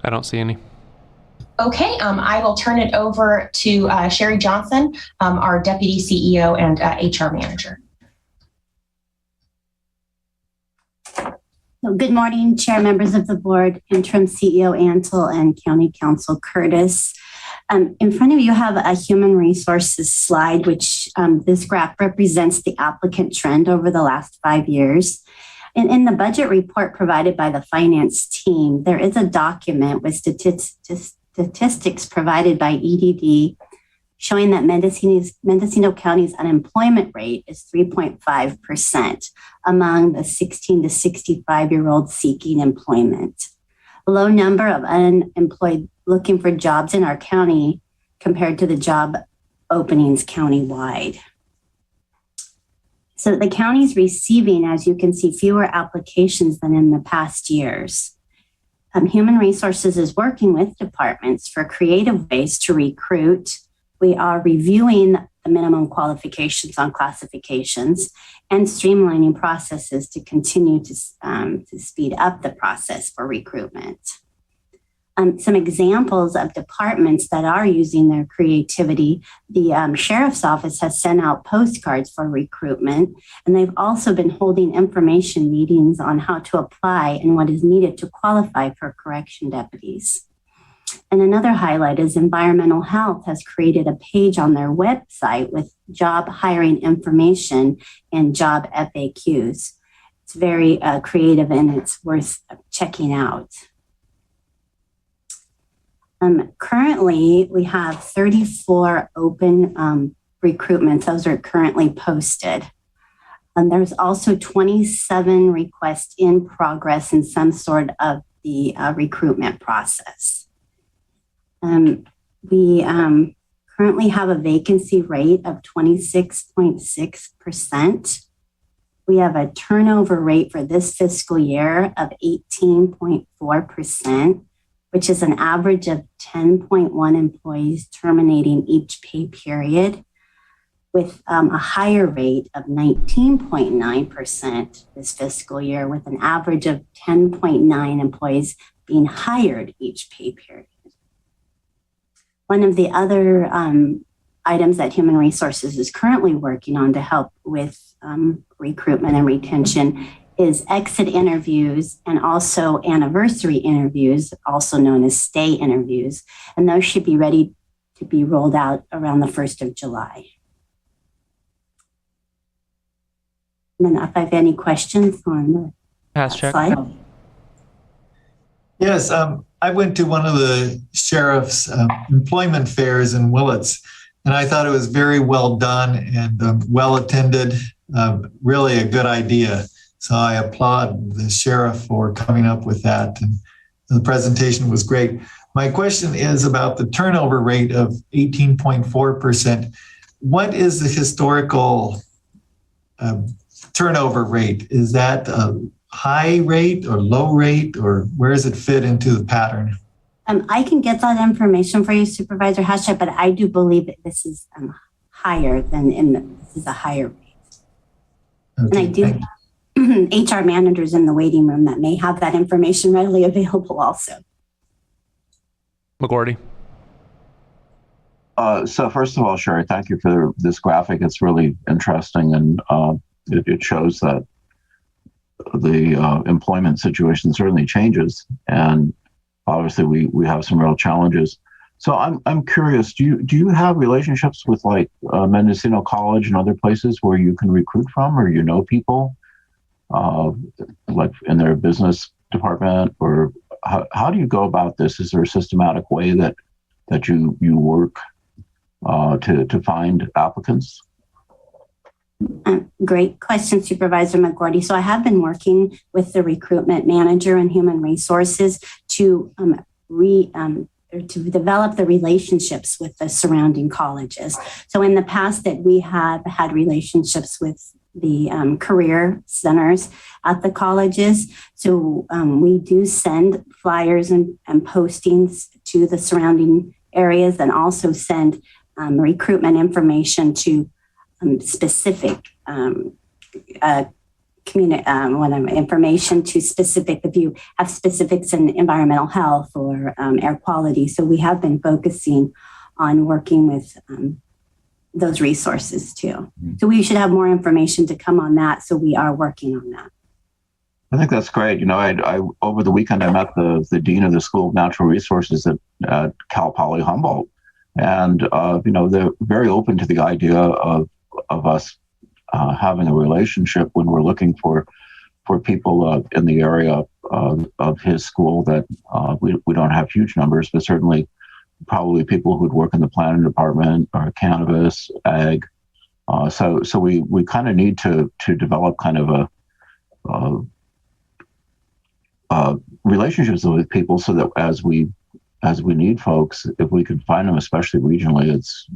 I don't see any. Okay, I will turn it over to Sherry Johnson, our Deputy CEO and HR Manager. So good morning, Chair, members of the board, Interim CEO Antle, and County Counsel Curtis. In front of you have a human resources slide, which this graph represents the applicant trend over the last 5 years. And in the budget report provided by the finance team, there is a document with statistics provided by EDD showing that Mendocino County's unemployment rate is 3.5% among the 16 to 65-year-olds seeking employment. A low number of unemployed looking for jobs in our county compared to the job openings countywide. So the county is receiving, as you can see, fewer applications than in the past years. Human Resources is working with departments for creative ways to recruit. We are reviewing the minimum qualifications on classifications and streamlining processes to continue to speed up the process for recruitment. Some examples of departments that are using their creativity, the Sheriff's Office has sent out postcards for recruitment, and they've also been holding information meetings on how to apply and what is needed to qualify for correction deputies. And another highlight is Environmental Health has created a page on their website with job hiring information and job FAQs. It's very creative and it's worth checking out. Currently, we have 34 open recruitments. Those are currently posted. There's also 27 requests in progress in some sort of the recruitment process. We currently have a vacancy rate of 26.6%. We have a turnover rate for this fiscal year of 18.4%, which is an average of 10.1 employees terminating each pay period, with a higher rate of 19.9% this fiscal year, with an average of 10.9 employees being hired each pay period. One of the other items that Human Resources is currently working on to help with recruitment and retention is exit interviews and also anniversary interviews, also known as stay interviews. And those should be ready to be rolled out around the 1st of July. And then if I have any questions on the slide. Yes, I went to one of the sheriff's employment fairs in Willits, and I thought it was very well done and well attended, really a good idea. So I applaud the sheriff for coming up with that, and the presentation was great. My question is about the turnover rate of 18.4%. What is the historical turnover rate? Is that a high rate or low rate, or where does it fit into the pattern? I can get that information for you, Supervisor Hashad, but I do believe that this is higher than this is a higher rate. Okay, and I do have HR managers in the waiting room that may have that information readily available also. McGordy. So first of all, Sherry, thank you for this graphic. It's really interesting, and it shows that the employment situation certainly changes, and obviously we have some real challenges. So I'm curious, do you have relationships with like Mendocino College and other places where you can recruit from, or you know people like in their business department, or how do you go about this? Is there a systematic way that you work to find applicants? Great question, Supervisor McGordy. So I have been working with the recruitment manager and Human Resources to develop the relationships with the surrounding colleges. So in the past that we have had relationships with the career centers at the colleges. So we do send flyers and postings to the surrounding areas, and also send recruitment information to specific information to specific, if you have specifics in environmental health or air quality. So we have been focusing on working with those resources too. So we should have more information to come on that. So we are working on that. I think that's great. You know, I over the weekend, I met the Dean of the School of Natural Resources at Cal Poly Humboldt. And, you know, they're very open to the idea of us having a relationship when we're looking for people in the area of his school that we don't have huge numbers, but certainly probably people who'd work in the planning department or cannabis, ag. So we kind of need to develop kind of relationships with people so that as we need folks, if we can find them, especially regionally, it's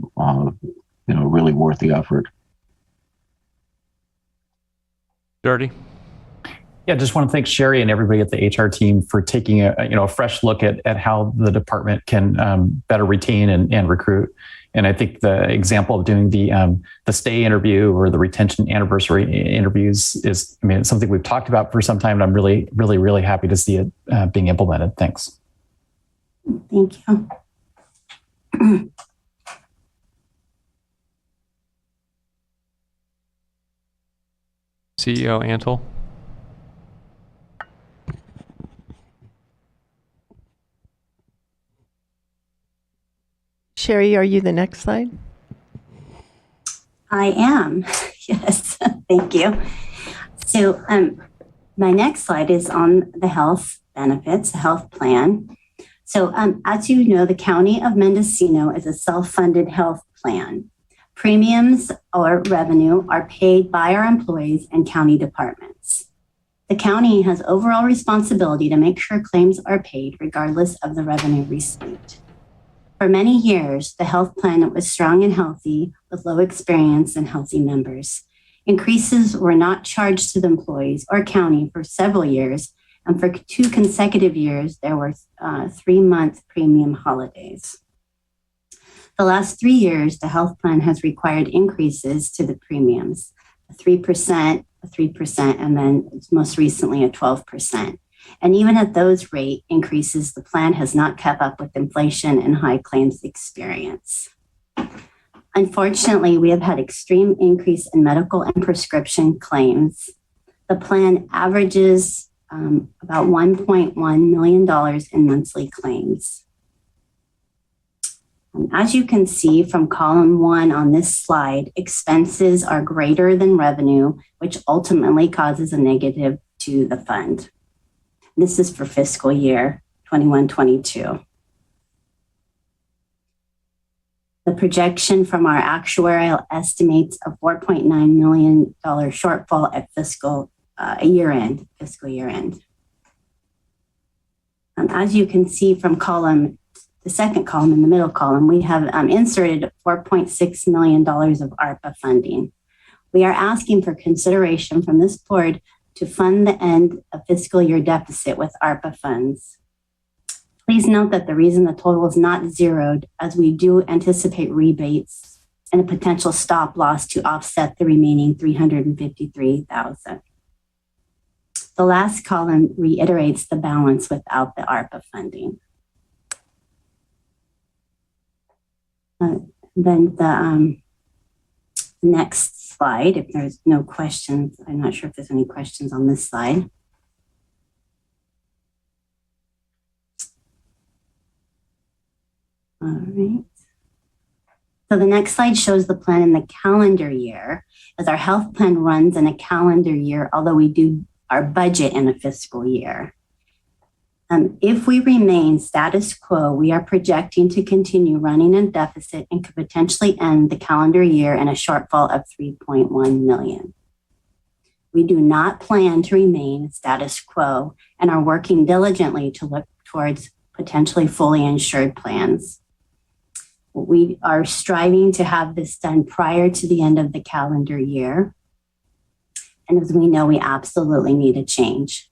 really worth the effort. Dirty. Yeah, just want to thank Sherry and everybody at the HR team for taking a fresh look at how the department can better retain and recruit. And I think the example of doing the stay interview or the retention anniversary interviews is, it's something we've talked about for some time, and I'm really, really, really happy to see it being implemented. Thanks. Thank you. CEO Antle. Sherry, are you the next slide? I am. Yes, thank you. So my next slide is on the health benefits, the health plan. So as you know, the County of Mendocino is a self-funded health plan. Premiums or revenue are paid by our employees and county departments. The county has overall responsibility to make sure claims are paid regardless of the revenue received. For many years, the health plan was strong and healthy with low experience and healthy members. Increases were not charged to the employees or county for several years, and for 2 consecutive years, there were 3-month premium holidays. The last 3 years, the health plan has required increases to the premiums, a 3%, and then most recently a 12%. And even at those rate increases, the plan has not kept up with inflation and high claims experience. Unfortunately, we have had extreme increase in medical and prescription claims. The plan averages about $1.1 million in monthly claims. As you can see from column 1 on this slide, expenses are greater than revenue, which ultimately causes a negative to the fund. This is for fiscal year 21-22. The projection from our actuarial estimates a $4.9 million shortfall at fiscal year end. As you can see from the second column in the middle column, we have inserted $4.6 million of ARPA funding. We are asking for consideration from this board to fund the end of fiscal year deficit with ARPA funds. Please note that the reason the total is not zeroed, as we do anticipate rebates and a potential stop loss to offset the remaining $353,000. The last column reiterates the balance without the ARPA funding. Then the next slide, if there's no questions, I'm not sure if there's any questions on this slide. All right. So the next slide shows the plan in the calendar year, as our health plan runs in a calendar year, although we do our budget in a fiscal year. If we remain status quo, we are projecting to continue running in deficit and could potentially end the calendar year in a shortfall of $3.1 million. We do not plan to remain status quo and are working diligently to look towards potentially fully insured plans. We are striving to have this done prior to the end of the calendar year. And as we know, we absolutely need a change.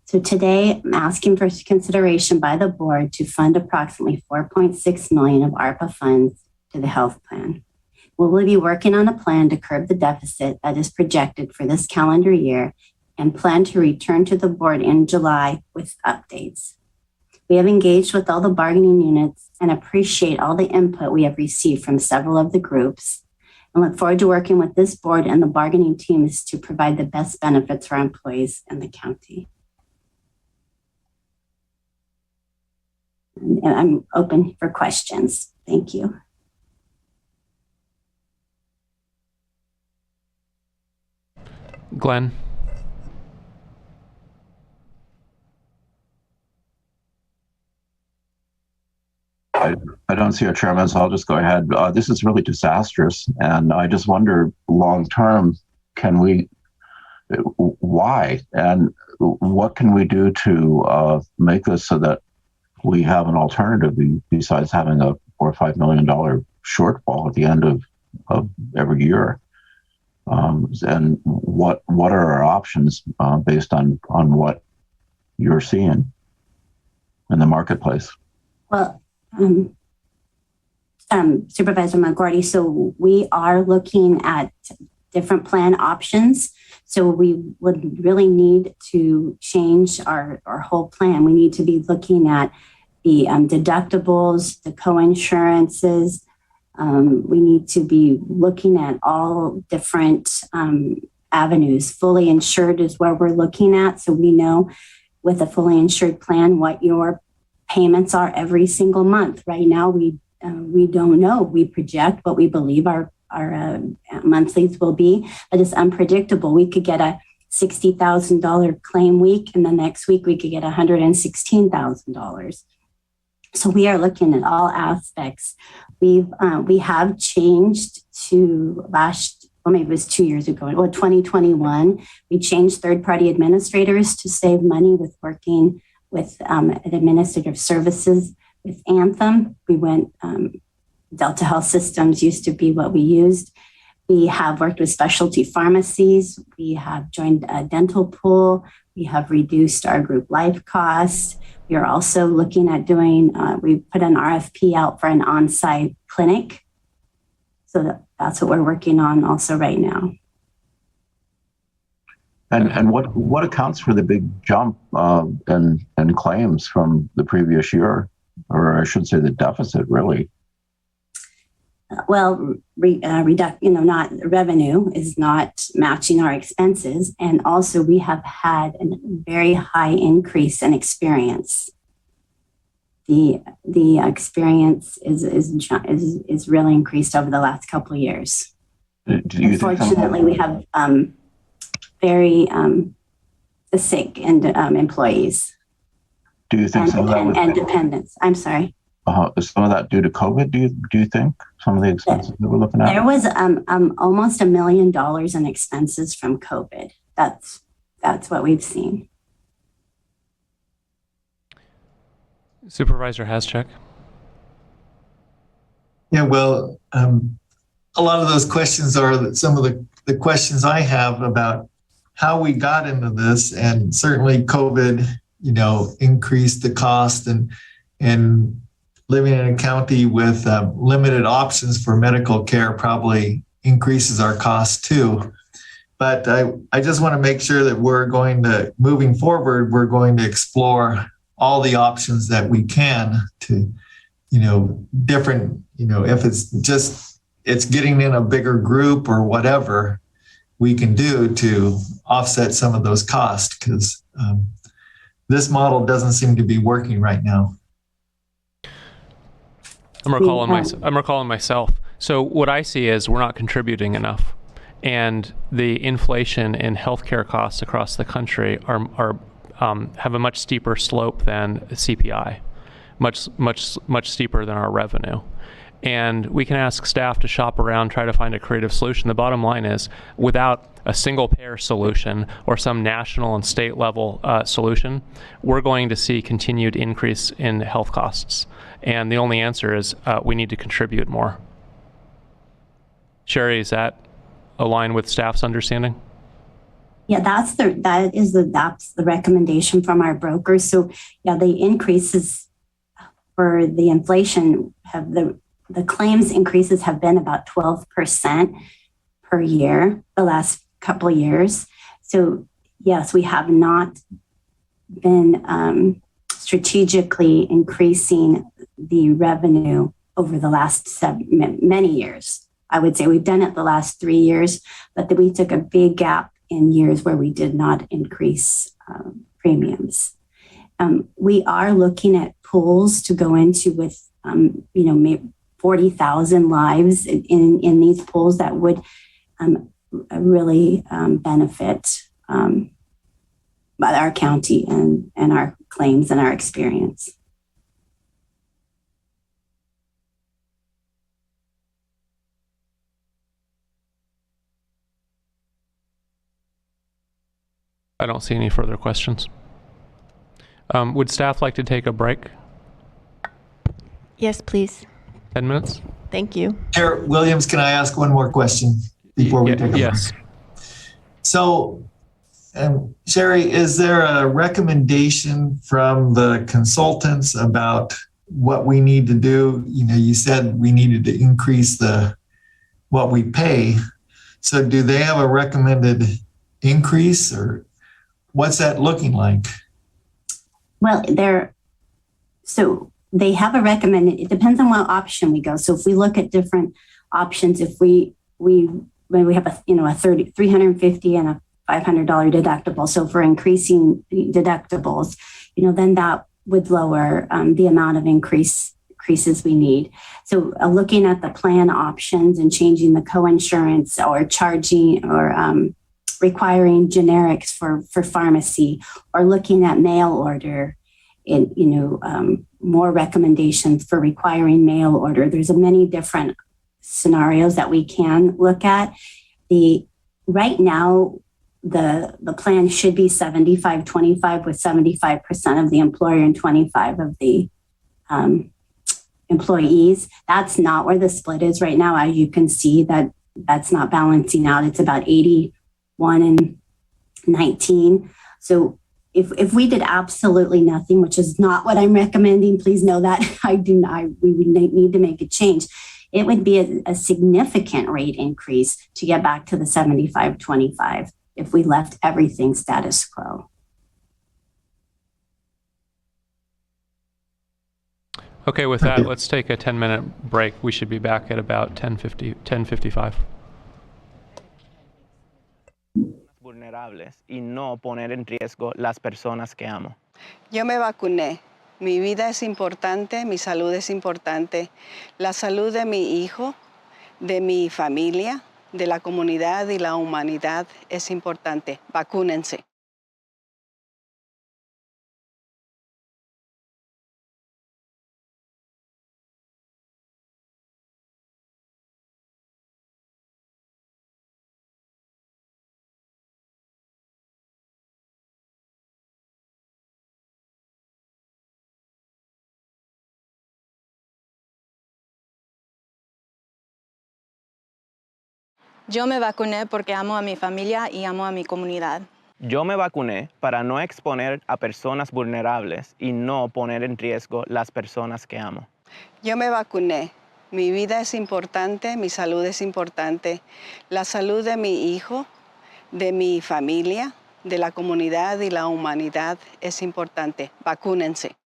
So today, I'm asking for consideration by the board to fund approximately $4.6 million of ARPA funds to the health plan. We will be working on a plan to curb the deficit that is projected for this calendar year and plan to return to the board in July with updates. We have engaged with all the bargaining units and appreciate all the input we have received from several of the groups, and look forward to working with this board and the bargaining teams to provide the best benefits for our employees in the county. And I'm open for questions. Thank you. Glenn. don't see a chairman, so I'll just go ahead. This is really disastrous, and I just wonder, long term, why, and what can we do to make this so that we have an alternative besides having a $4 or $5 million shortfall at the end of every year? And what are our options based on what you're seeing in the marketplace? Well, Supervisor McGordy, so we are looking at different plan options. So we would really need to change our whole plan. We need to be looking at the deductibles, the co-insurances. We need to be looking at all different avenues. Fully insured is where we're looking at. So we know with a fully insured plan what your payments are every single month. Right now, we don't know. We project what we believe our monthlies will be, but it's unpredictable. We could get a $60,000 claim week, and the next week we could get $116,000. So we are looking at all aspects. We have changed to maybe it was 2 years ago, 2021. We changed third-party administrators to save money with working with administrative services. With Anthem, we went, Delta Health Systems used to be what we used. We have worked with specialty pharmacies. We have joined a dental pool. We have reduced our group life costs. We are also looking at we put an RFP out for an on-site clinic. So that's what we're working on also right now. And what accounts for the big jump in claims from the previous year, or I should say the deficit, really? Well, not revenue is not matching our expenses, and also we have had a very high increase in experience. The experience is really increased over the last couple of years. Unfortunately, we have very sick and employees. Do you think and dependents? I'm sorry. Is some of that due to COVID? Do you think some of the expenses that we're looking at? There was almost $1 million in expenses from COVID. That's what we've seen. Supervisor Haschek. Yeah, well, a lot of those questions are some of the questions I have about how we got into this, and certainly COVID, increased the cost, and living in a county with limited options for medical care probably increases our costs too. But I just want to make sure that moving forward, we're going to explore all the options that we can to, different, if it's getting in a bigger group or whatever we can do to offset some of those costs, because this model doesn't seem to be working right now. I'm recalling myself. So what I see is we're not contributing enough, and the inflation in healthcare costs across the country have a much steeper slope than CPI, much steeper than our revenue. And we can ask staff to shop around, try to find a creative solution. The bottom line is, without a single payer solution or some national and state level solution, we're going to see continued increase in health costs. And the only answer is we need to contribute more. Sherry, is that aligned with staff's understanding? Yeah, that's the recommendation from our brokers. So yeah, the increases for the inflation the claims increases have been about 12% per year the last couple of years. So yes, we have not been strategically increasing the revenue over the last many years. I would say we've done it the last 3 years, but we took a big gap in years where we did not increase premiums. We are looking at pools to go into with, maybe 40,000 lives in these pools that would really benefit our county and our claims and our experience. I don't see any further questions. Would staff like to take a break? Yes, please. 10 minutes? Thank you. Chair Williams, can I ask one more question before we take a break? Yes. So, Sherry, is there a recommendation from the consultants about what we need to do? You know, you said we needed to increase what we pay. So do they have a recommended increase, or what's that looking like? Well, they have a recommended, it depends on what option we go. So if we look at different options, if we have a $350 and a $500 deductible. So for increasing deductibles, then that would lower the amount of increases we need. So looking at the plan options and changing the coinsurance or charging or requiring generics for pharmacy, or looking at mail order and, more recommendations for requiring mail order. There's many different scenarios that we can look at. Right now, the plan should be 75-25, with 75% of the employer and 25 of the employees. That's not where the split is right now. As you can see, that's not balancing out. It's about 81 and 19. So if we did absolutely nothing, which is not what I'm recommending, please know that we would need to make a change. It would be a significant rate increase to get back to the 75-25 if we left everything status quo. Okay, with that, let's take a 10-minute break. We should be back at about 10:55. Vulnerables y no poner en riesgo las personas que amo. Yo me vacuné. Mi vida es importante, mi salud es importante. La salud de mi hijo, de mi familia, de la comunidad y la humanidad es importante. Vacúnense. Yo me vacuné porque amo a mi familia y amo a mi comunidad. Yo me vacuné para no exponer a personas vulnerables y no poner en riesgo las personas que amo. Yo me vacuné. Mi vida es importante, mi salud es importante. La salud de mi hijo, de mi familia, de la comunidad y la humanidad es importante. Vacúnense.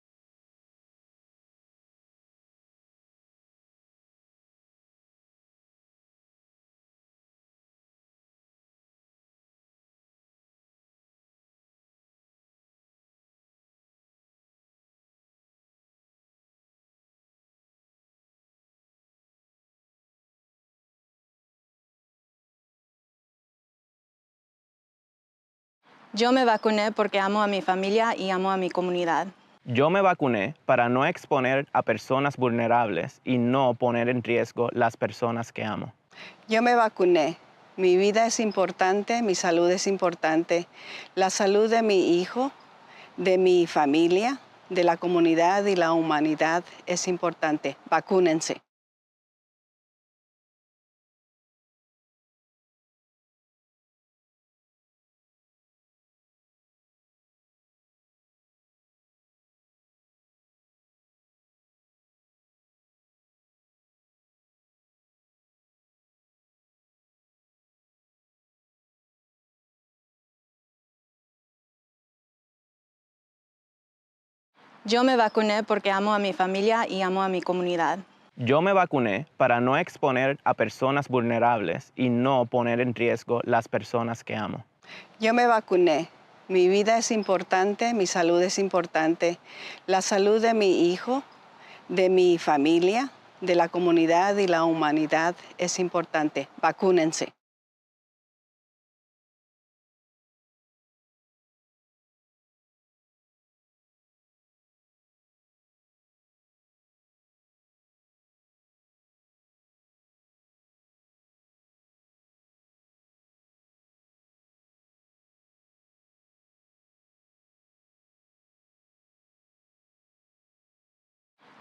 Yo me vacuné porque amo a mi familia y amo a mi comunidad. Yo me vacuné para no exponer a personas vulnerables y no poner en riesgo las personas que amo. Yo me vacuné. Mi vida es importante, mi salud es importante. La salud de mi hijo, de mi familia, de la comunidad y la humanidad es importante. Vacúnense. Yo me vacuné porque amo a mi familia y amo a mi comunidad. Yo me vacuné para no exponer a personas vulnerables y no poner en riesgo las personas que amo. Yo me vacuné. Mi vida es importante, mi salud es importante. La salud de mi hijo, de mi familia, de la comunidad y la humanidad es importante. Vacúnense.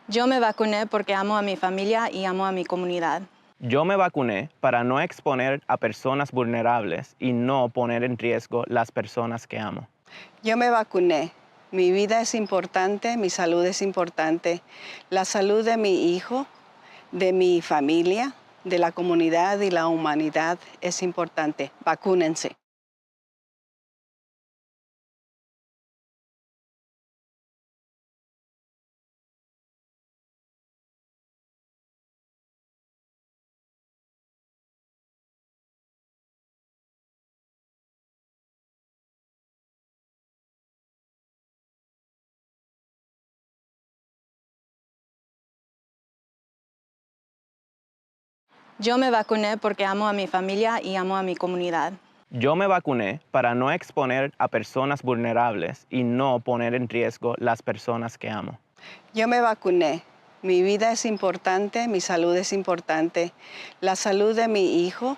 Yo me vacuné porque amo a mi familia y amo a mi comunidad. Yo me vacuné para no exponer a personas vulnerables y no poner en riesgo las personas que amo. Yo me vacuné. Mi vida es importante, mi salud es importante. La salud de mi hijo, de mi familia, de la comunidad y la humanidad es importante. Vacúnense. Yo me vacuné porque amo a mi familia y amo a mi comunidad. Yo me vacuné para no exponer a personas vulnerables y no poner en riesgo las personas que amo. Yo me vacuné. Mi vida es importante, mi salud es importante. La salud de mi hijo,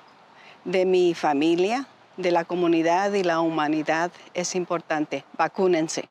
de mi familia, de la comunidad y la humanidad es importante. Vacúnense.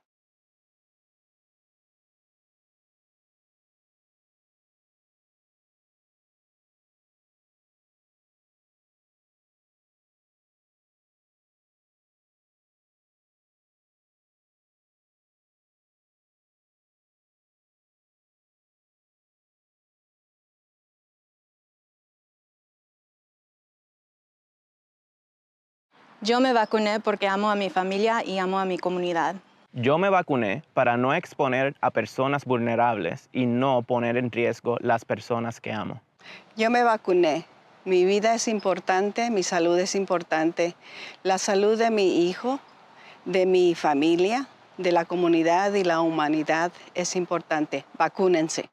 Yo me vacuné porque amo a mi familia y amo a mi comunidad. Yo me vacuné para no exponer a personas vulnerables y no poner en riesgo las personas que amo. Yo me vacuné. Mi vida es importante, mi salud es importante. La salud de mi hijo, de mi familia, de la comunidad y la humanidad es importante. Vacúnense.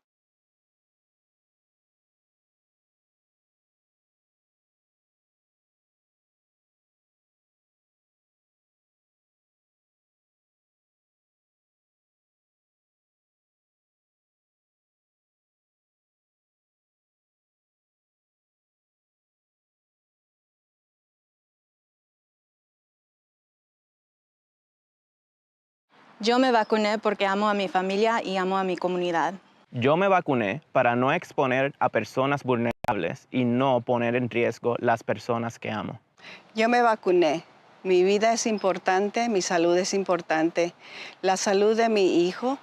Yo me vacuné porque amo a mi familia y amo a mi comunidad. Yo me vacuné para no exponer a personas vulnerables y no poner en riesgo las personas que amo. Yo me vacuné. Mi vida es importante, mi salud es importante. La salud de mi hijo,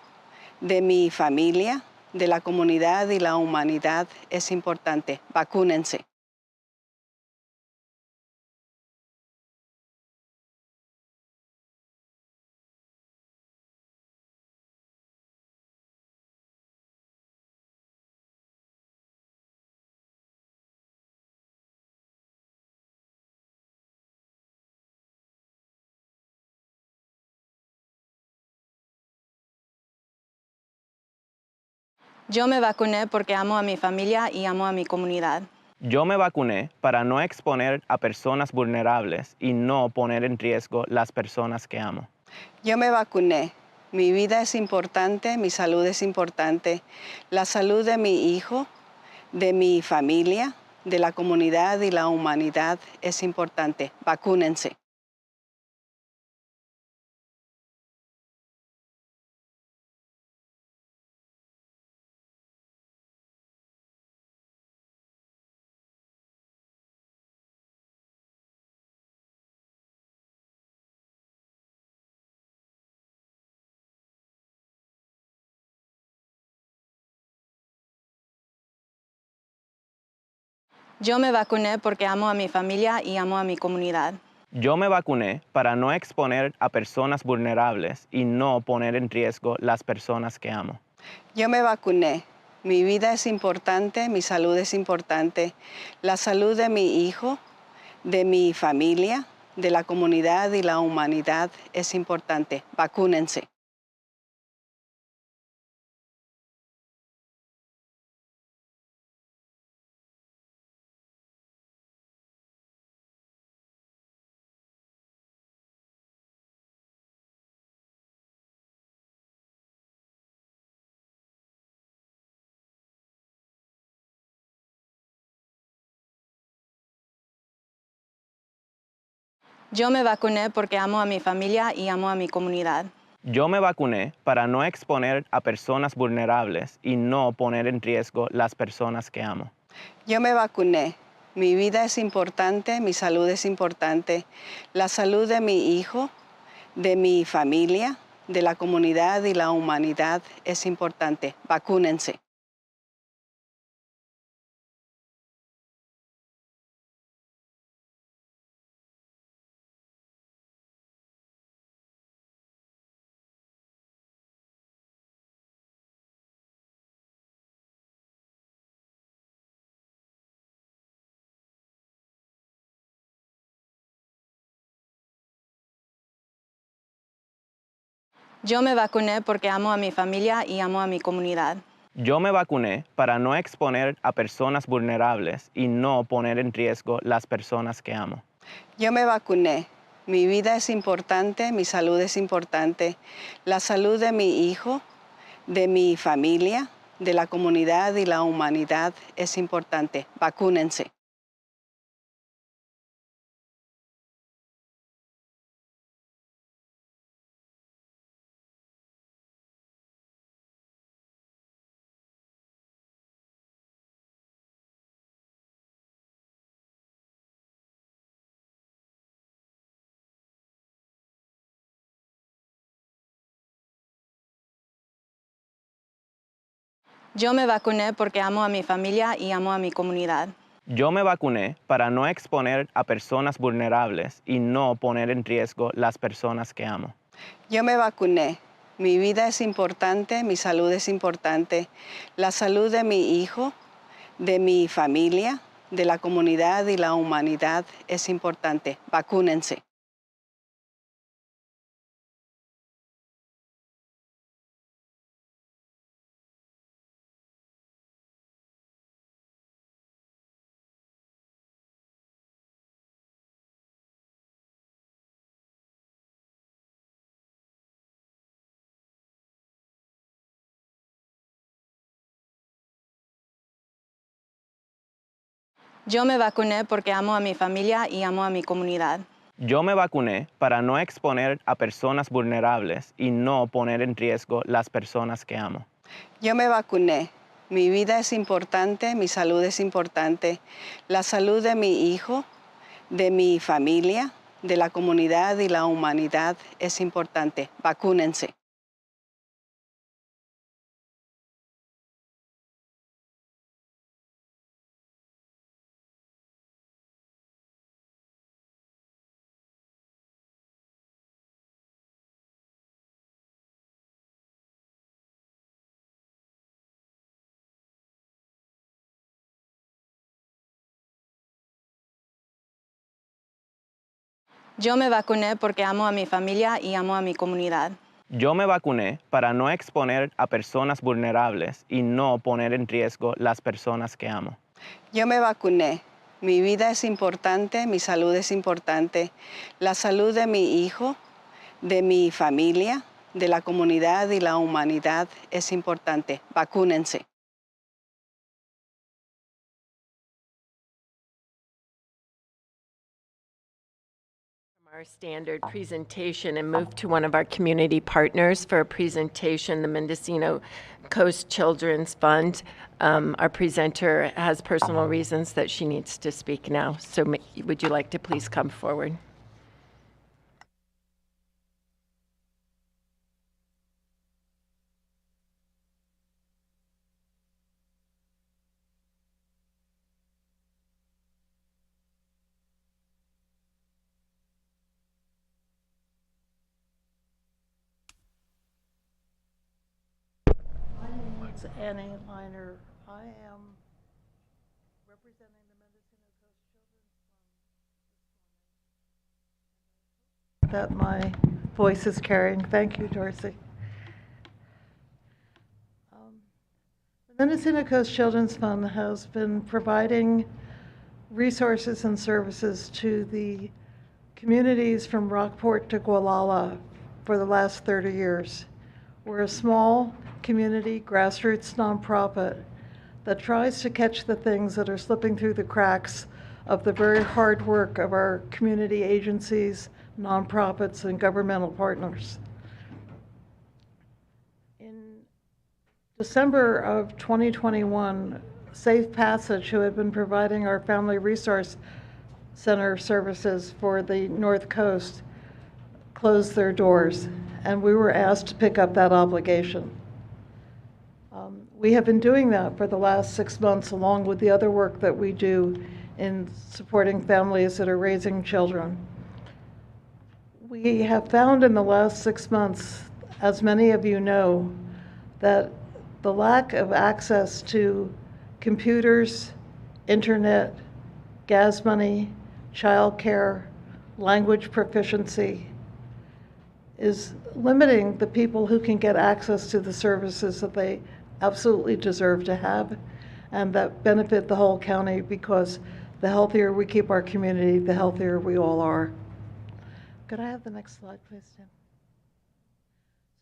de mi familia, de la comunidad y la humanidad es importante. Vacúnense. Yo me vacuné porque amo a mi familia y amo a mi comunidad. Yo me vacuné para no exponer a personas vulnerables y no poner en riesgo las personas que amo. Yo me vacuné. Mi vida es importante, mi salud es importante. La salud de mi hijo, de mi familia, de la comunidad y la humanidad es importante. Vacúnense. Yo me vacuné porque amo a mi familia y amo a mi comunidad. Yo me vacuné para no exponer a personas vulnerables y no poner en riesgo las personas que amo. Yo me vacuné. Mi vida es importante, mi salud es importante. La salud de mi hijo, de mi familia, de la comunidad y la humanidad es importante. Vacúnense. Yo me vacuné porque amo a mi familia y amo a mi comunidad. Yo me vacuné para no exponer a personas vulnerables y no poner en riesgo las personas que amo. Yo me vacuné. Mi vida es importante, mi salud es importante. La salud de mi hijo, de mi familia, de la comunidad y la humanidad es importante. Vacúnense. Yo me vacuné porque amo a mi familia y amo a mi comunidad. Yo me vacuné para no exponer a personas vulnerables y no poner en riesgo las personas que amo. Yo me vacuné. Mi vida es importante, mi salud es importante. La salud de mi hijo, de mi familia, de la comunidad y la humanidad es importante. Vacúnense. Yo me vacuné porque amo a mi familia y amo a mi comunidad. Yo me vacuné para no exponer a personas vulnerables y no poner en riesgo las personas que amo. Yo me vacuné. Mi vida es importante, mi salud es importante. La salud de mi hijo, de mi familia, de la comunidad y la humanidad es importante. Vacúnense. Yo me vacuné porque amo a mi familia y amo a mi comunidad. Yo me vacuné para no exponer a personas vulnerables y no poner en riesgo las personas que amo. Yo me vacuné. Mi vida es importante, mi salud es importante. La salud de mi hijo, de mi familia, de la comunidad y la humanidad es importante. Vacúnense. Yo me vacuné porque amo a mi familia y amo a mi comunidad. Yo me vacuné para no exponer a personas vulnerables y no poner en riesgo las personas que amo. Yo me vacuné. Mi vida es importante, mi salud es importante. La salud de mi hijo, de mi familia, de la comunidad y la humanidad es importante. Vacúnense. Our standard presentation and move to one of our community partners for a presentation, the Mendocino Coast Children's Fund. Our presenter has personal reasons that she needs to speak now. So would you like to please come forward? Annie Liner. I am representing the Mendocino Coast Children's Fund that my voice is carrying. Thank you, Dorsey. The Mendocino Coast Children's Fund has been providing resources and services to the communities from Rockport to Gualala for the last 30 years. We're a small community grassroots nonprofit that tries to catch the things that are slipping through the cracks of the very hard work of our community agencies, nonprofits, and governmental partners. December of 2021, Safe Passage, who had been providing our Family Resource Center services for the North Coast, closed their doors, and we were asked to pick up that obligation. We have been doing that for the last 6 months, along with the other work that we do in supporting families that are raising children. We have found in the last 6 months, as many of you know, that the lack of access to computers, internet, gas money, childcare, language proficiency is limiting the people who can get access to the services that they absolutely deserve to have and that benefit the whole county, because the healthier we keep our community, the healthier we all are. Could I have the next slide, please, Tim?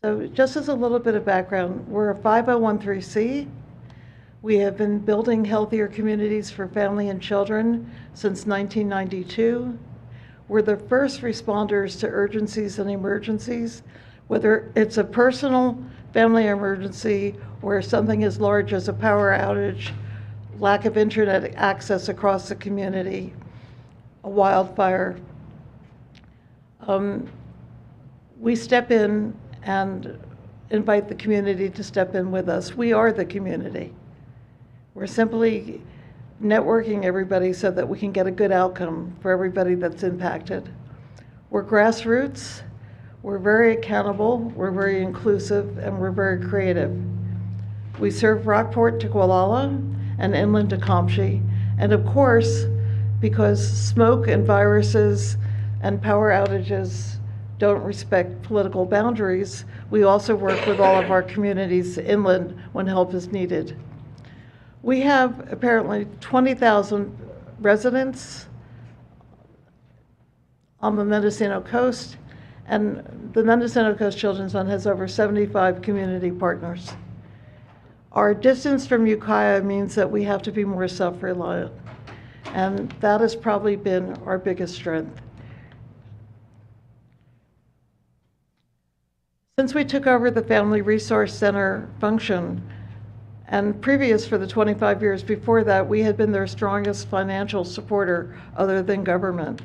So just as a little bit of background, we're a 501(c). We have been building healthier communities for family and children since 1992. We're the first responders to urgencies and emergencies, whether it's a personal family emergency or something as large as a power outage, lack of internet access across the community, a wildfire. We step in and invite the community to step in with us. We are the community. We're simply networking everybody so that we can get a good outcome for everybody that's impacted. We're grassroots, we're very accountable, we're very inclusive, and we're very creative. We serve Rockport to Gualala and inland to Comshe, and of course, because smoke and viruses and power outages don't respect political boundaries, we also work with all of our communities inland when help is needed. We have apparently 20,000 residents on the Mendocino coast, and the Mendocino Coast Children's Fund has over 75 community partners. Our distance from Ukiah means that we have to be more self-reliant, and that has probably been our biggest strength. Since we took over the Family Resource Center function, and previous for the 25 years before that, we had been their strongest financial supporter other than government.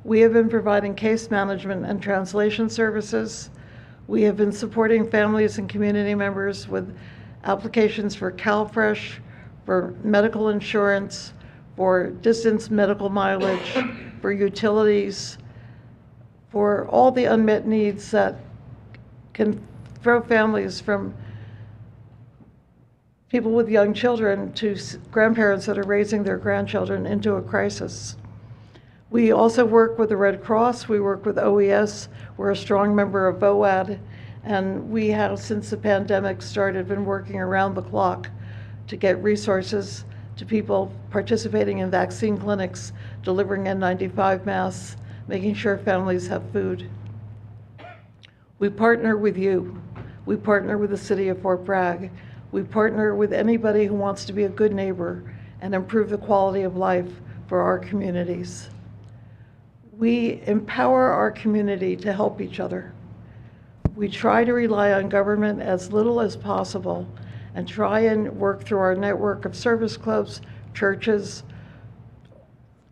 We have been providing case management and translation services. We have been supporting families and community members with applications for CalFresh, for medical insurance, for distance medical mileage, for utilities, for all the unmet needs that can throw families from people with young children to grandparents that are raising their grandchildren into a crisis. We also work with the Red Cross, we work with OES, we're a strong member of VOAD, and we have, since the pandemic started, been working around the clock to get resources to people participating in vaccine clinics, delivering N95 masks, making sure families have food. We partner with you. We partner with the city of Fort Bragg. We partner with anybody who wants to be a good neighbor and improve the quality of life for our communities. We empower our community to help each other. We try to rely on government as little as possible and try and work through our network of service clubs, churches,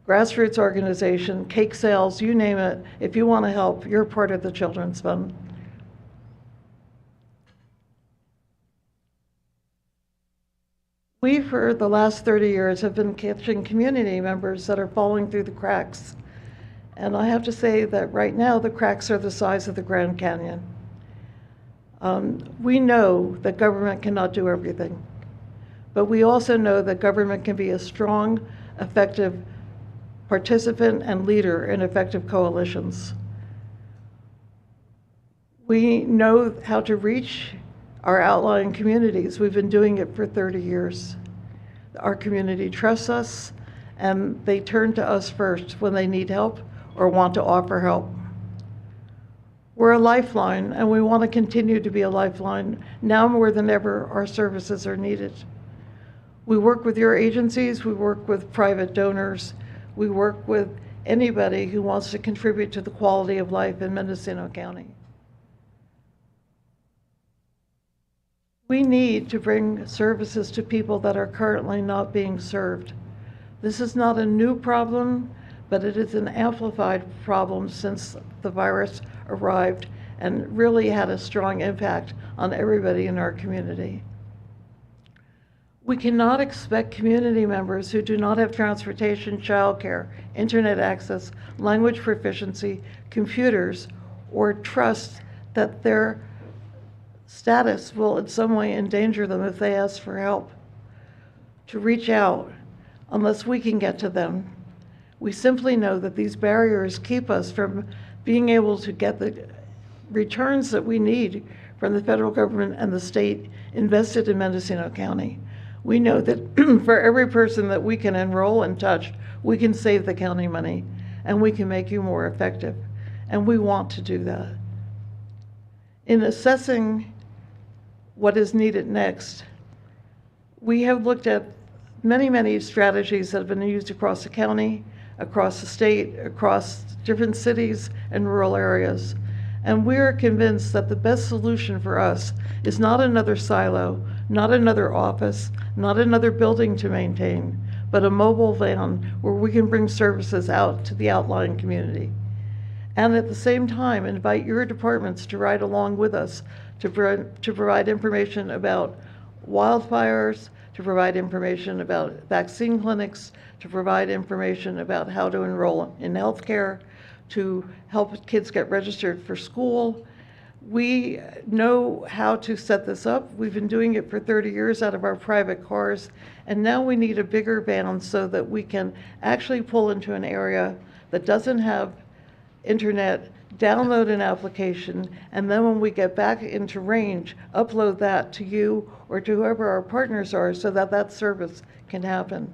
grassroots organization, cake sales, you name it. If you want to help, you're part of the Children's Fund. We, for the last 30 years, have been catching community members that are falling through the cracks. And I have to say that right now, the cracks are the size of the Grand Canyon. We know that government cannot do everything, but we also know that government can be a strong, effective participant and leader in effective coalitions. We know how to reach our outlying communities. We've been doing it for 30 years. Our community trusts us, and they turn to us first when they need help or want to offer help. We're a lifeline, and we want to continue to be a lifeline. Now more than ever, our services are needed. We work with your agencies, we work with private donors, we work with anybody who wants to contribute to the quality of life in Mendocino County. We need to bring services to people that are currently not being served. This is not a new problem, but it is an amplified problem since the virus arrived and really had a strong impact on everybody in our community. We cannot expect community members who do not have transportation, childcare, internet access, language proficiency, computers, or trust that their status will in some way endanger them if they ask for help, to reach out unless we can get to them. We simply know that these barriers keep us from being able to get the returns that we need from the federal government and the state invested in Mendocino County. We know that for every person that we can enroll and touch, we can save the county money and we can make you more effective. And we want to do that. In assessing what is needed next, we have looked at many strategies that have been used across the county, across the state, across different cities and rural areas. And we are convinced that the best solution for us is not another silo, not another office, not another building to maintain, but a mobile van where we can bring services out to the outlying community. And at the same time, invite your departments to ride along with us to provide information about wildfires, to provide information about vaccine clinics, to provide information about how to enroll in healthcare, to help kids get registered for school. We know how to set this up. We've been doing it for 30 years out of our private cars, and now we need a bigger van so that we can actually pull into an area that doesn't have internet, download an application, and then when we get back into range, upload that to you or to whoever our partners are so that that service can happen.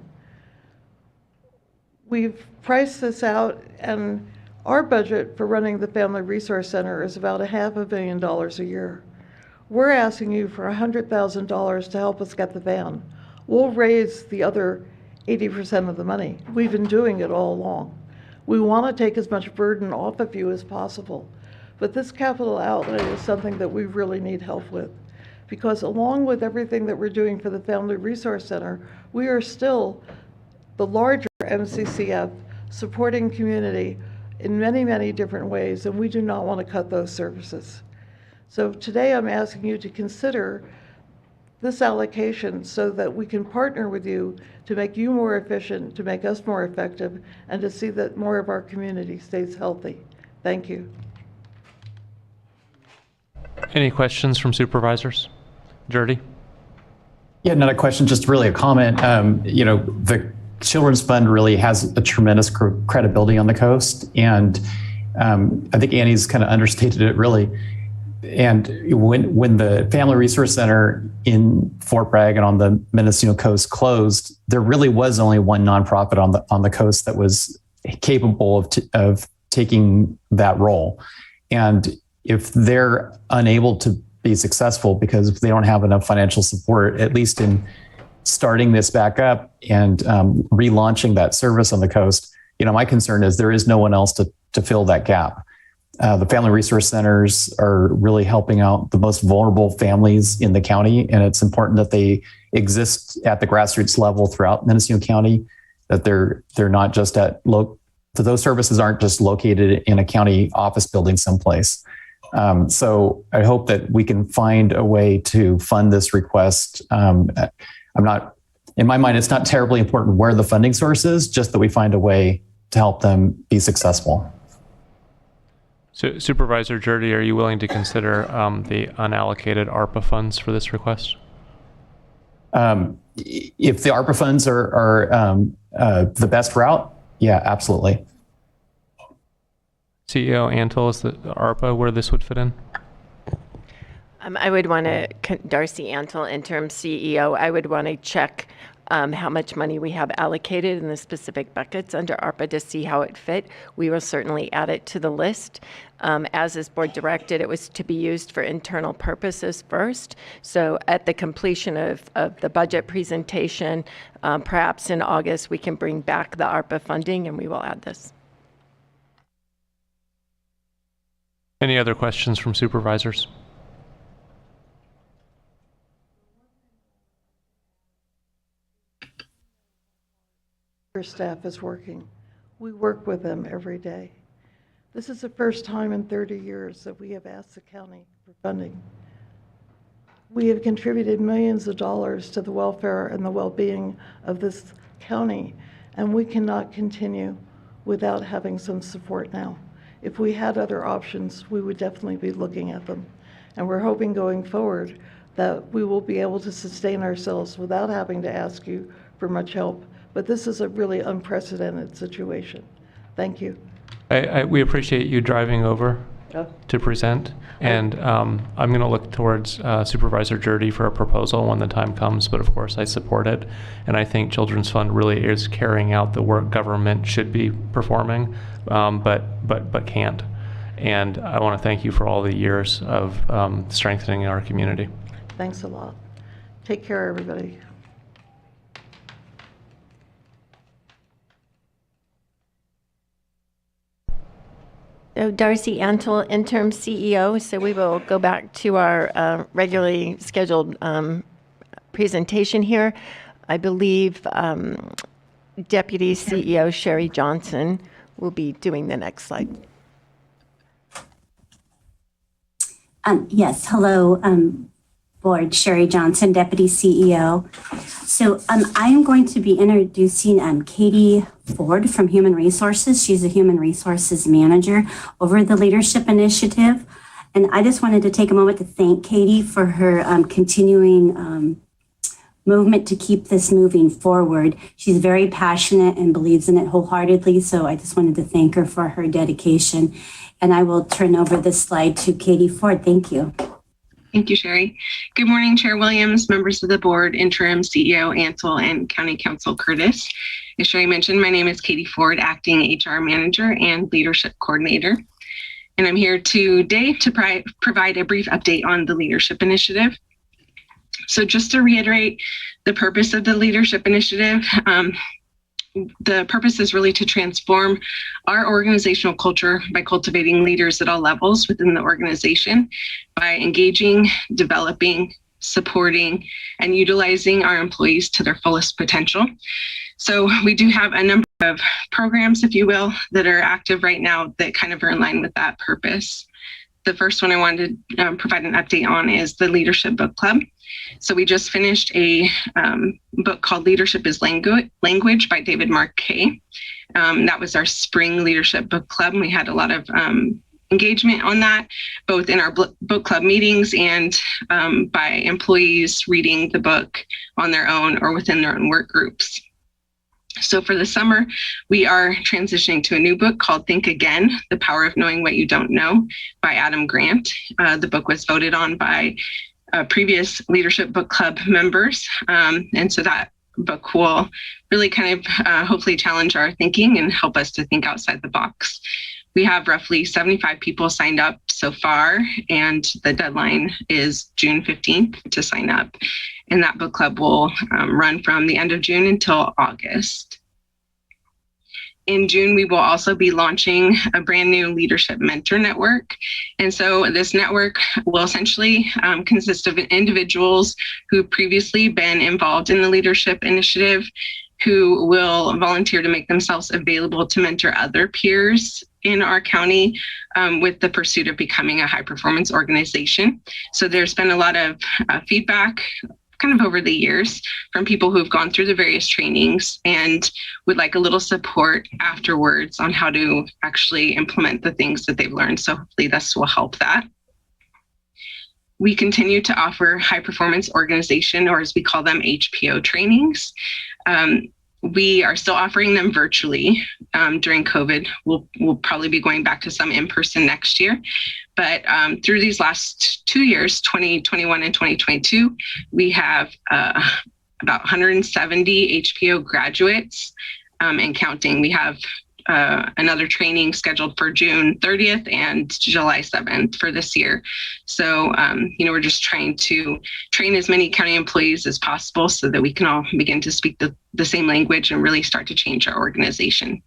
We've priced this out, and our budget for running the Family Resource Center is about $500 million a year. We're asking you for $100,000 to help us get the van. We'll raise the other 80% of the money. We've been doing it all along. We want to take as much burden off of you as possible. But this capital outlay is something that we really need help with, because along with everything that we're doing for the Family Resource Center, we are still the larger MCCF supporting community in many different ways, and we do not want to cut those services. So today I'm asking you to consider this allocation so that we can partner with you to make you more efficient, to make us more effective, and to see that more of our community stays healthy. Thank you. Any questions from supervisors? Jurdy? Yeah, not a question, just really a comment. The Children's Fund really has a tremendous credibility on the coast, and I think Annie's kind of understated it really. And when the Family Resource Center in Fort Bragg and on the Mendocino coast closed, there really was only one nonprofit on the coast that was capable of taking that role. And if they're unable to be successful because they don't have enough financial support, at least in starting this back up and relaunching that service on the coast, my concern is there is no one else to fill that gap. The Family Resource Centers are really helping out the most vulnerable families in the county, and it's important that they exist at the grassroots level throughout Mendocino County, that they're not just that those services aren't just located in a county office building someplace. So I hope that we can find a way to fund this request. In my mind, it's not terribly important where the funding source is, just that we find a way to help them be successful. So, Supervisor Jurdy, are you willing to consider the unallocated ARPA funds for this request? If the ARPA funds are the best route, yeah, absolutely. CEO Antle, is the ARPA where this would fit in? I would want to, Darcy Antle, interim CEO, I would want to check how much money we have allocated in the specific buckets under ARPA to see how it fit. We will certainly add it to the list. As this board directed, it was to be used for internal purposes first. So at the completion of the budget presentation, perhaps in August, we can bring back the ARPA funding and we will add this. Any other questions from supervisors? Your staff is working. We work with them every day. This is the first time in 30 years that we have asked the county for funding. We have contributed millions of dollars to the welfare and the well-being of this county, and we cannot continue without having some support now. If we had other options, we would definitely be looking at them. And we're hoping going forward that we will be able to sustain ourselves without having to ask you for much help. But this is a really unprecedented situation. Thank you. We appreciate you driving over Yeah. to present. And I'm going to look towards Supervisor Jurdy for a proposal when the time comes, but of course I support it. And I think Children's Fund really is carrying out the work government should be performing, but can't. And I want to thank you for all the years of strengthening our community. Thanks a lot. Take care, everybody. So Darcy Antle, interim CEO. So we will go back to our regularly scheduled presentation here. I believe Deputy CEO Sherry Johnson will be doing the next slide. Yes, hello, Board. Sherry Johnson, Deputy CEO. So I am going to be introducing Katie Ford from Human Resources. She's a Human Resources Manager over the Leadership Initiative. And I just wanted to take a moment to thank Katie for her continuing movement to keep this moving forward. She's very passionate and believes in it wholeheartedly. So I just wanted to thank her for her dedication. And I will turn over this slide to Katie Ford. Thank you. Thank you, Sherry. Good morning, Chair Williams, members of the board, interim CEO Antle, and County Counsel Curtis. As Sherry mentioned, my name is Katie Ford, acting HR Manager and Leadership Coordinator. And I'm here today to provide a brief update on the Leadership Initiative. So just to reiterate the purpose of the Leadership Initiative, the purpose is really to transform our organizational culture by cultivating leaders at all levels within the organization by engaging, developing, supporting, and utilizing our employees to their fullest potential. So we do have a number of programs, if you will, that are active right now that kind of are in line with that purpose. The first one I wanted to provide an update on is the Leadership Book Club. So we just finished a book called Leadership is Language by David Marquet. That was our spring leadership book club. And we had a lot of engagement on that, both in our book club meetings and by employees reading the book on their own or within their own work groups. So for the summer, we are transitioning to a new book called Think Again, The Power of Knowing What You Don't Know by Adam Grant. The book was voted on by previous leadership book club members. And so that book will really kind of hopefully challenge our thinking and help us to think outside the box. We have roughly 75 people signed up so far, and the deadline is June 15th to sign up. And that book club will run from the end of June until August. In June, we will also be launching a brand new leadership mentor network. And so this network will essentially consist of individuals who've previously been involved in the leadership initiative, who will volunteer to make themselves available to mentor other peers in our county with the pursuit of becoming a high performance organization. So there's been a lot of feedback kind of over the years from people who've gone through the various trainings and would like a little support afterwards on how to actually implement the things that they've learned. So hopefully this will help that. We continue to offer high performance organization, or as we call them, HPO trainings. We are still offering them virtually during COVID. We'll probably be going back to some in person next year. But through these last 2 years, 2021 and 2022, we have about 170 HPO graduates and counting. We have another training scheduled for June 30th and July 7th for this year. So, we're just trying to train as many county employees as possible so that we can all begin to speak the same language and really start to change our organization.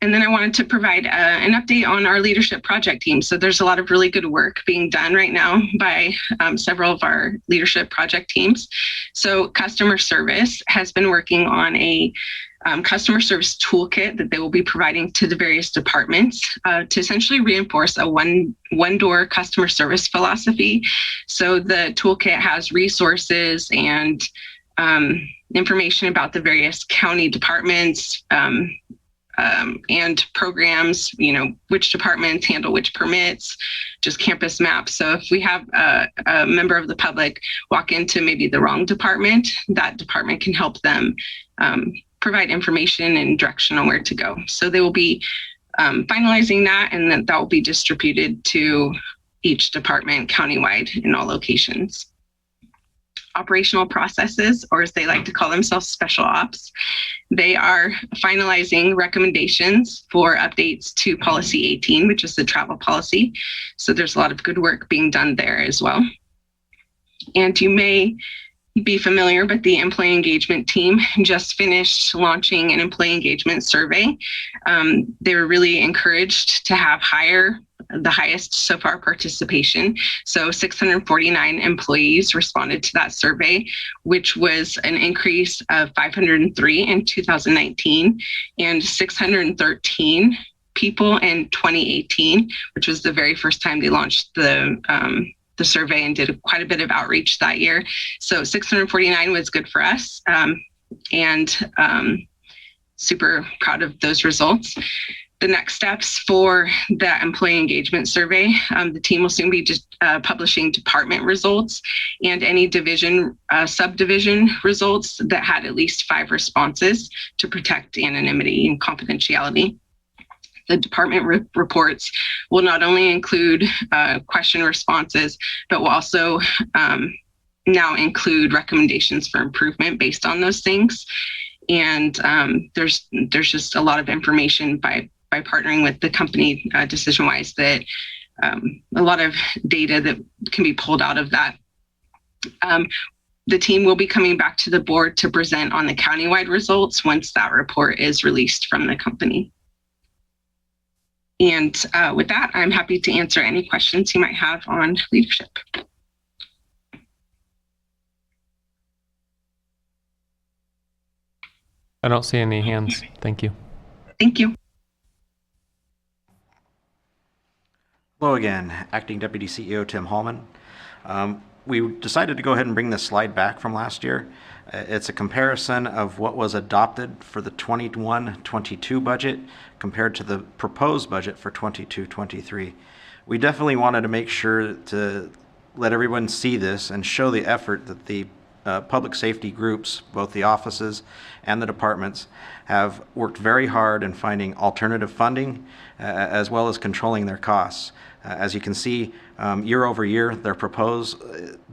And then I wanted to provide an update on our leadership project team. So there's a lot of really good work being done right now by several of our leadership project teams. So customer service has been working on a customer service toolkit that they will be providing to the various departments to essentially reinforce a one-door customer service philosophy. So the toolkit has resources and information about the various county departments, and programs, which departments handle which permits, just campus maps. So if we have a member of the public walk into maybe the wrong department, that department can help them provide information and direction on where to go. So they will be finalizing that, and then that will be distributed to each department countywide in all locations. Operational processes, or as they like to call themselves, special ops. They are finalizing recommendations for updates to policy 18, which is the travel policy. So there's a lot of good work being done there as well. And you may be familiar, but the employee engagement team just finished launching an employee engagement survey. They were really encouraged to have the highest so far participation. So 649 employees responded to that survey, which was an increase of 503 in 2019 and 613 people in 2018, which was the very first time they launched the survey and did quite a bit of outreach that year. So 649 was good for us, and super proud of those results. The next steps for that employee engagement survey, the team will soon be just publishing department results and any division, subdivision results that had at least 5 responses to protect anonymity and confidentiality. The department reports will not only include question responses, but will also now include recommendations for improvement based on those things. And there's just a lot of information by partnering with the company DecisionWise that a lot of data that can be pulled out of that. The team will be coming back to the board to present on the countywide results once that report is released from the company. And with that, I'm happy to answer any questions you might have on leadership. I don't see any hands. Thank you. Thank you. Hello again, Acting Deputy CEO Tim Hallman. We decided to go ahead and bring this slide back from last year. It's a comparison of what was adopted for the 21-22 budget compared to the proposed budget for 22-23. We definitely wanted to make sure to let everyone see this and show the effort that the public safety groups, both the offices and the departments, have worked very hard in finding alternative funding as well as controlling their costs. As you can see, year over year, their proposed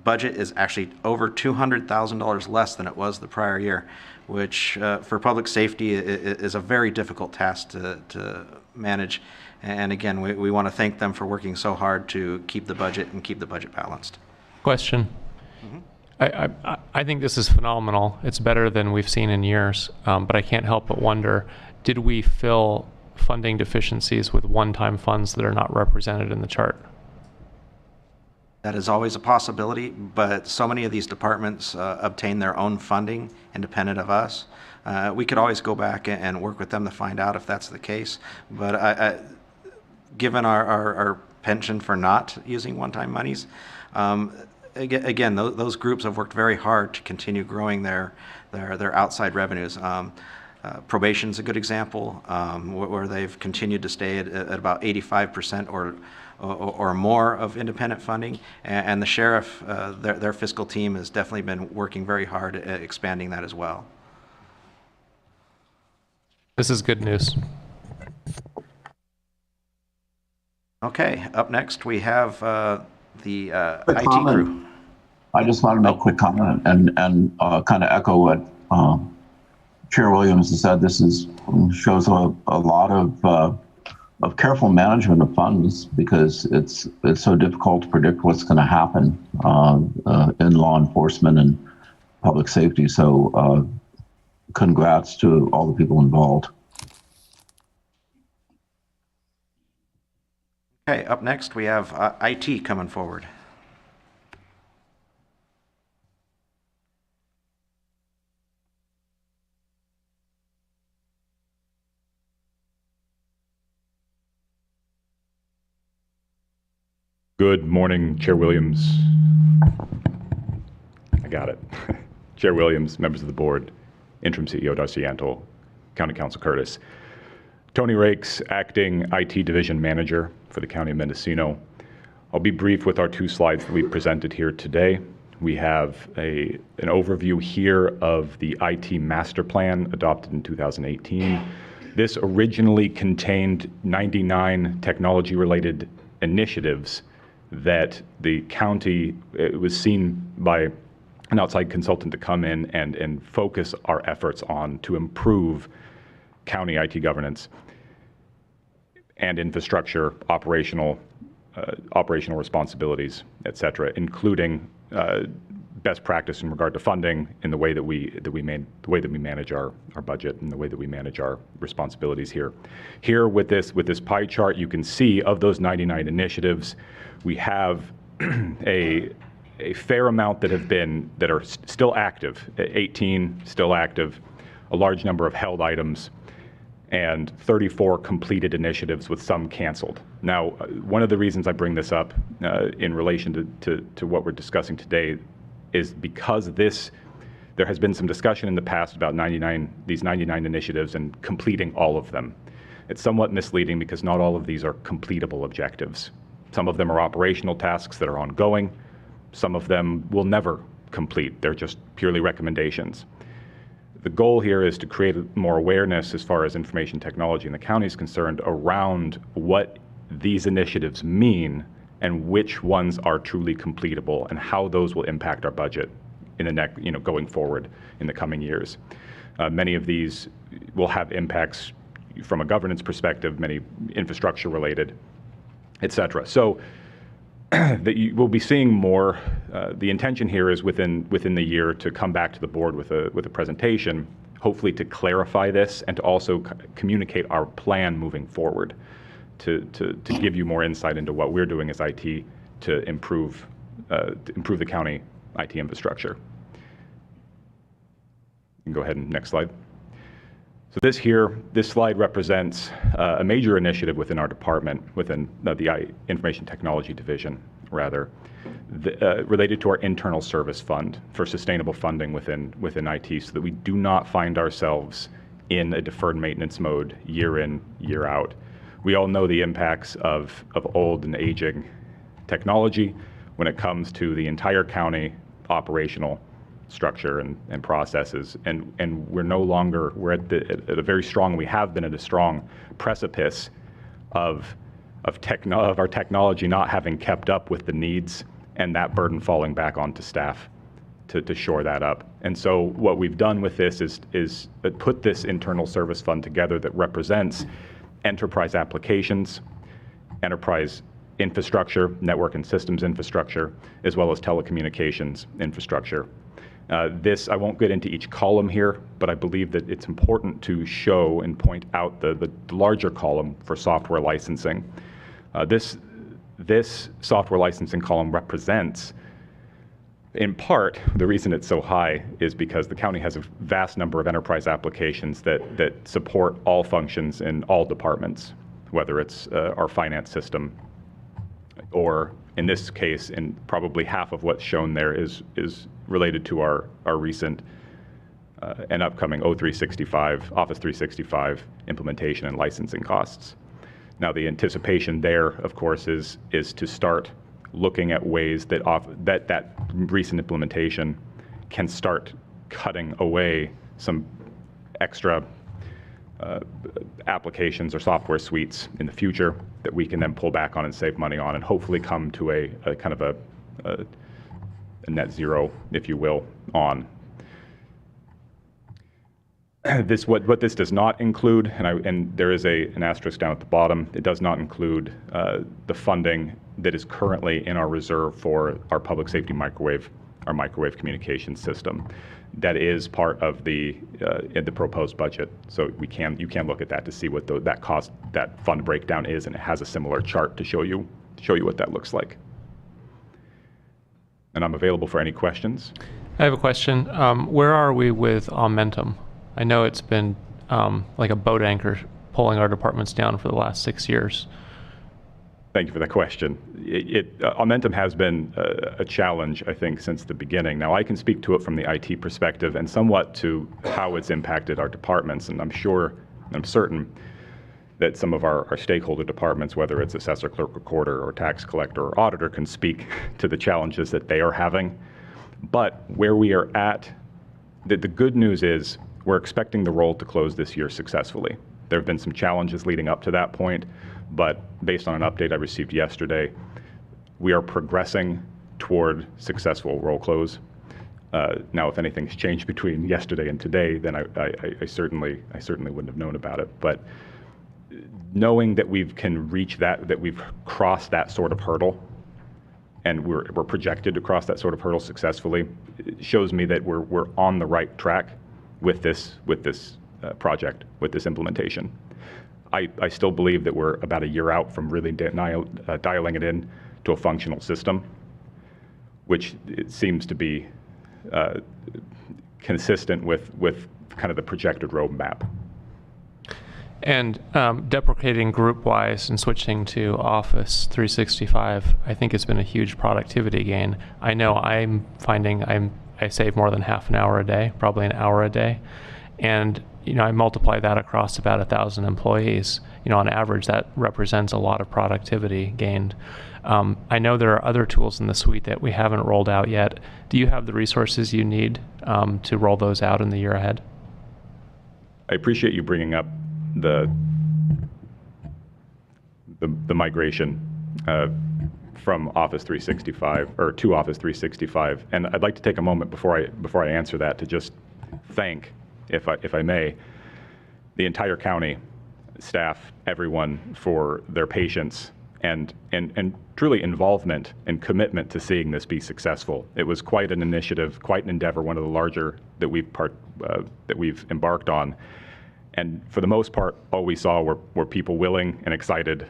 budget is actually over $200,000 less than it was the prior year, which for public safety is a very difficult task to manage. And again, we want to thank them for working so hard to keep the budget and keep the budget balanced. Question. I think this is phenomenal. It's better than we've seen in years, but I can't help but wonder, did we fill funding deficiencies with one-time funds that are not represented in the chart? That is always a possibility, but so many of these departments obtain their own funding independent of us. We could always go back and work with them to find out if that's the case, but given our penchant for not using one-time monies, again, those groups have worked very hard to continue growing their outside revenues. Probation's a good example, where they've continued to stay at about 85% or more of independent funding, and the sheriff, their fiscal team has definitely been working very hard at expanding that as well. This is good news. Okay, up next we have the Quick IT comment. crew. I just want to make a quick comment and kind of echo what Chair Williams has said. This shows a lot of careful management of funds, because it's so difficult to predict what's going to happen in law enforcement and public safety. So congrats to all the people involved. Okay, up next we have IT coming forward. Good morning, Chair Williams. I got it. Chair Williams, members of the board, Interim CEO Darcy Antle, County Council Curtis. Tony Rakes, Acting IT Division Manager for the County of Mendocino. I'll be brief with our 2 slides that we presented here today. We have an overview here of the IT Master Plan adopted in 2018. This originally contained 99 technology-related initiatives that the county, it was seen by an outside consultant to come in and focus our efforts on to improve county IT governance and infrastructure, operational responsibilities, et cetera, including best practice in regard to funding in the way that we manage our budget and the way that we manage our responsibilities here. Here with this pie chart, you can see of those 99 initiatives, we have a fair amount that are still active, 18 still active, a large number of held items, and 34 completed initiatives with some canceled. Now, one of the reasons I bring this up in relation to what we're discussing today is because there has been some discussion in the past about these 99 initiatives and completing all of them. It's somewhat misleading because not all of these are completable objectives. Some of them are operational tasks that are ongoing. Some of them will never complete. They're just purely recommendations. The goal here is to create more awareness as far as information technology in the county is concerned around what these initiatives mean and which ones are truly completable and how those will impact our budget in the going forward in the coming years. Many of these will have impacts from a governance perspective, many infrastructure related, et cetera. So that you will be seeing more. The intention here is within the year to come back to the board with a presentation, hopefully to clarify this and to also communicate our plan moving forward, to give you more insight into what we're doing as IT to improve the county IT infrastructure. You can go ahead and next slide. So this slide represents a major initiative within our department, within the Information Technology Division, rather, related to our internal service fund for sustainable funding within IT so that we do not find ourselves in a deferred maintenance mode year in, year out. We all know the impacts of old and aging technology when it comes to the entire county operational structure and processes, and we're at a very strong, we have been at a strong precipice of our technology not having kept up with the needs and that burden falling back onto staff to shore that up. And so what we've done with this is put this internal service fund together that represents enterprise applications, enterprise infrastructure, network and systems infrastructure, as well as telecommunications infrastructure. I won't get into each column here, but I believe that it's important to show and point out the larger column for software licensing. This software licensing column represents, in part, the reason it's so high is because the county has a vast number of enterprise applications that support all functions in all departments, whether it's our finance system, or in this case, and probably half of what's shown there is related to our recent and upcoming Office 365 implementation and licensing costs. Now, the anticipation there, of course, is to start looking at ways that recent implementation can start cutting away some extra applications or software suites in the future that we can then pull back on and save money on, and hopefully come to a kind of a net zero, if you will, on. What this does not include, and there is an asterisk down at the bottom, it does not include the funding that is currently in our reserve for our public safety microwave microwave communication system. That is part of the proposed budget. So you can look at that to see what that fund breakdown is, and it has a similar chart to show you what that looks like. And I'm available for any questions. I have a question. Where are we with Aumentum? I know it's been like a boat anchor pulling our departments down for the last 6 years. Thank you for that question. Aumentum has been a challenge, I think, since the beginning. Now, I can speak to it from the IT perspective and somewhat to how it's impacted our departments, and I'm certain that some of our stakeholder departments, whether it's assessor, clerk, recorder, or tax collector or auditor, can speak to the challenges that they are having. But where we are at, the good news is we're expecting the roll to close this year successfully. There have been some challenges leading up to that point, but based on an update I received yesterday, we are progressing toward successful roll close. Now, if anything's changed between yesterday and today, then I certainly wouldn't have known about it. But knowing that we've crossed that sort of hurdle, and we're projected to cross that sort of hurdle successfully, it shows me that we're on the right track with this project, with this implementation. I still believe that we're about a year out from really dialing it in to a functional system, which it seems to be consistent with kind of the projected roadmap. And deprecating GroupWise and switching to Office 365, I think has been a huge productivity gain. I know I'm finding I save more than half an hour a day, probably an hour a day. And I multiply that across about 1,000 employees. On average, that represents a lot of productivity gained. I know there are other tools in the suite that we haven't rolled out yet. Do you have the resources you need to roll those out in the year ahead? I appreciate you bringing up the migration from Office 365 or to Office 365, and I'd like to take a moment before I answer that to just thank, if I may, the entire county staff, everyone, for their patience and truly involvement and commitment to seeing this be successful. It was quite an initiative, quite an endeavor, one of the larger that we've embarked on. And for the most part, all we saw were people willing and excited.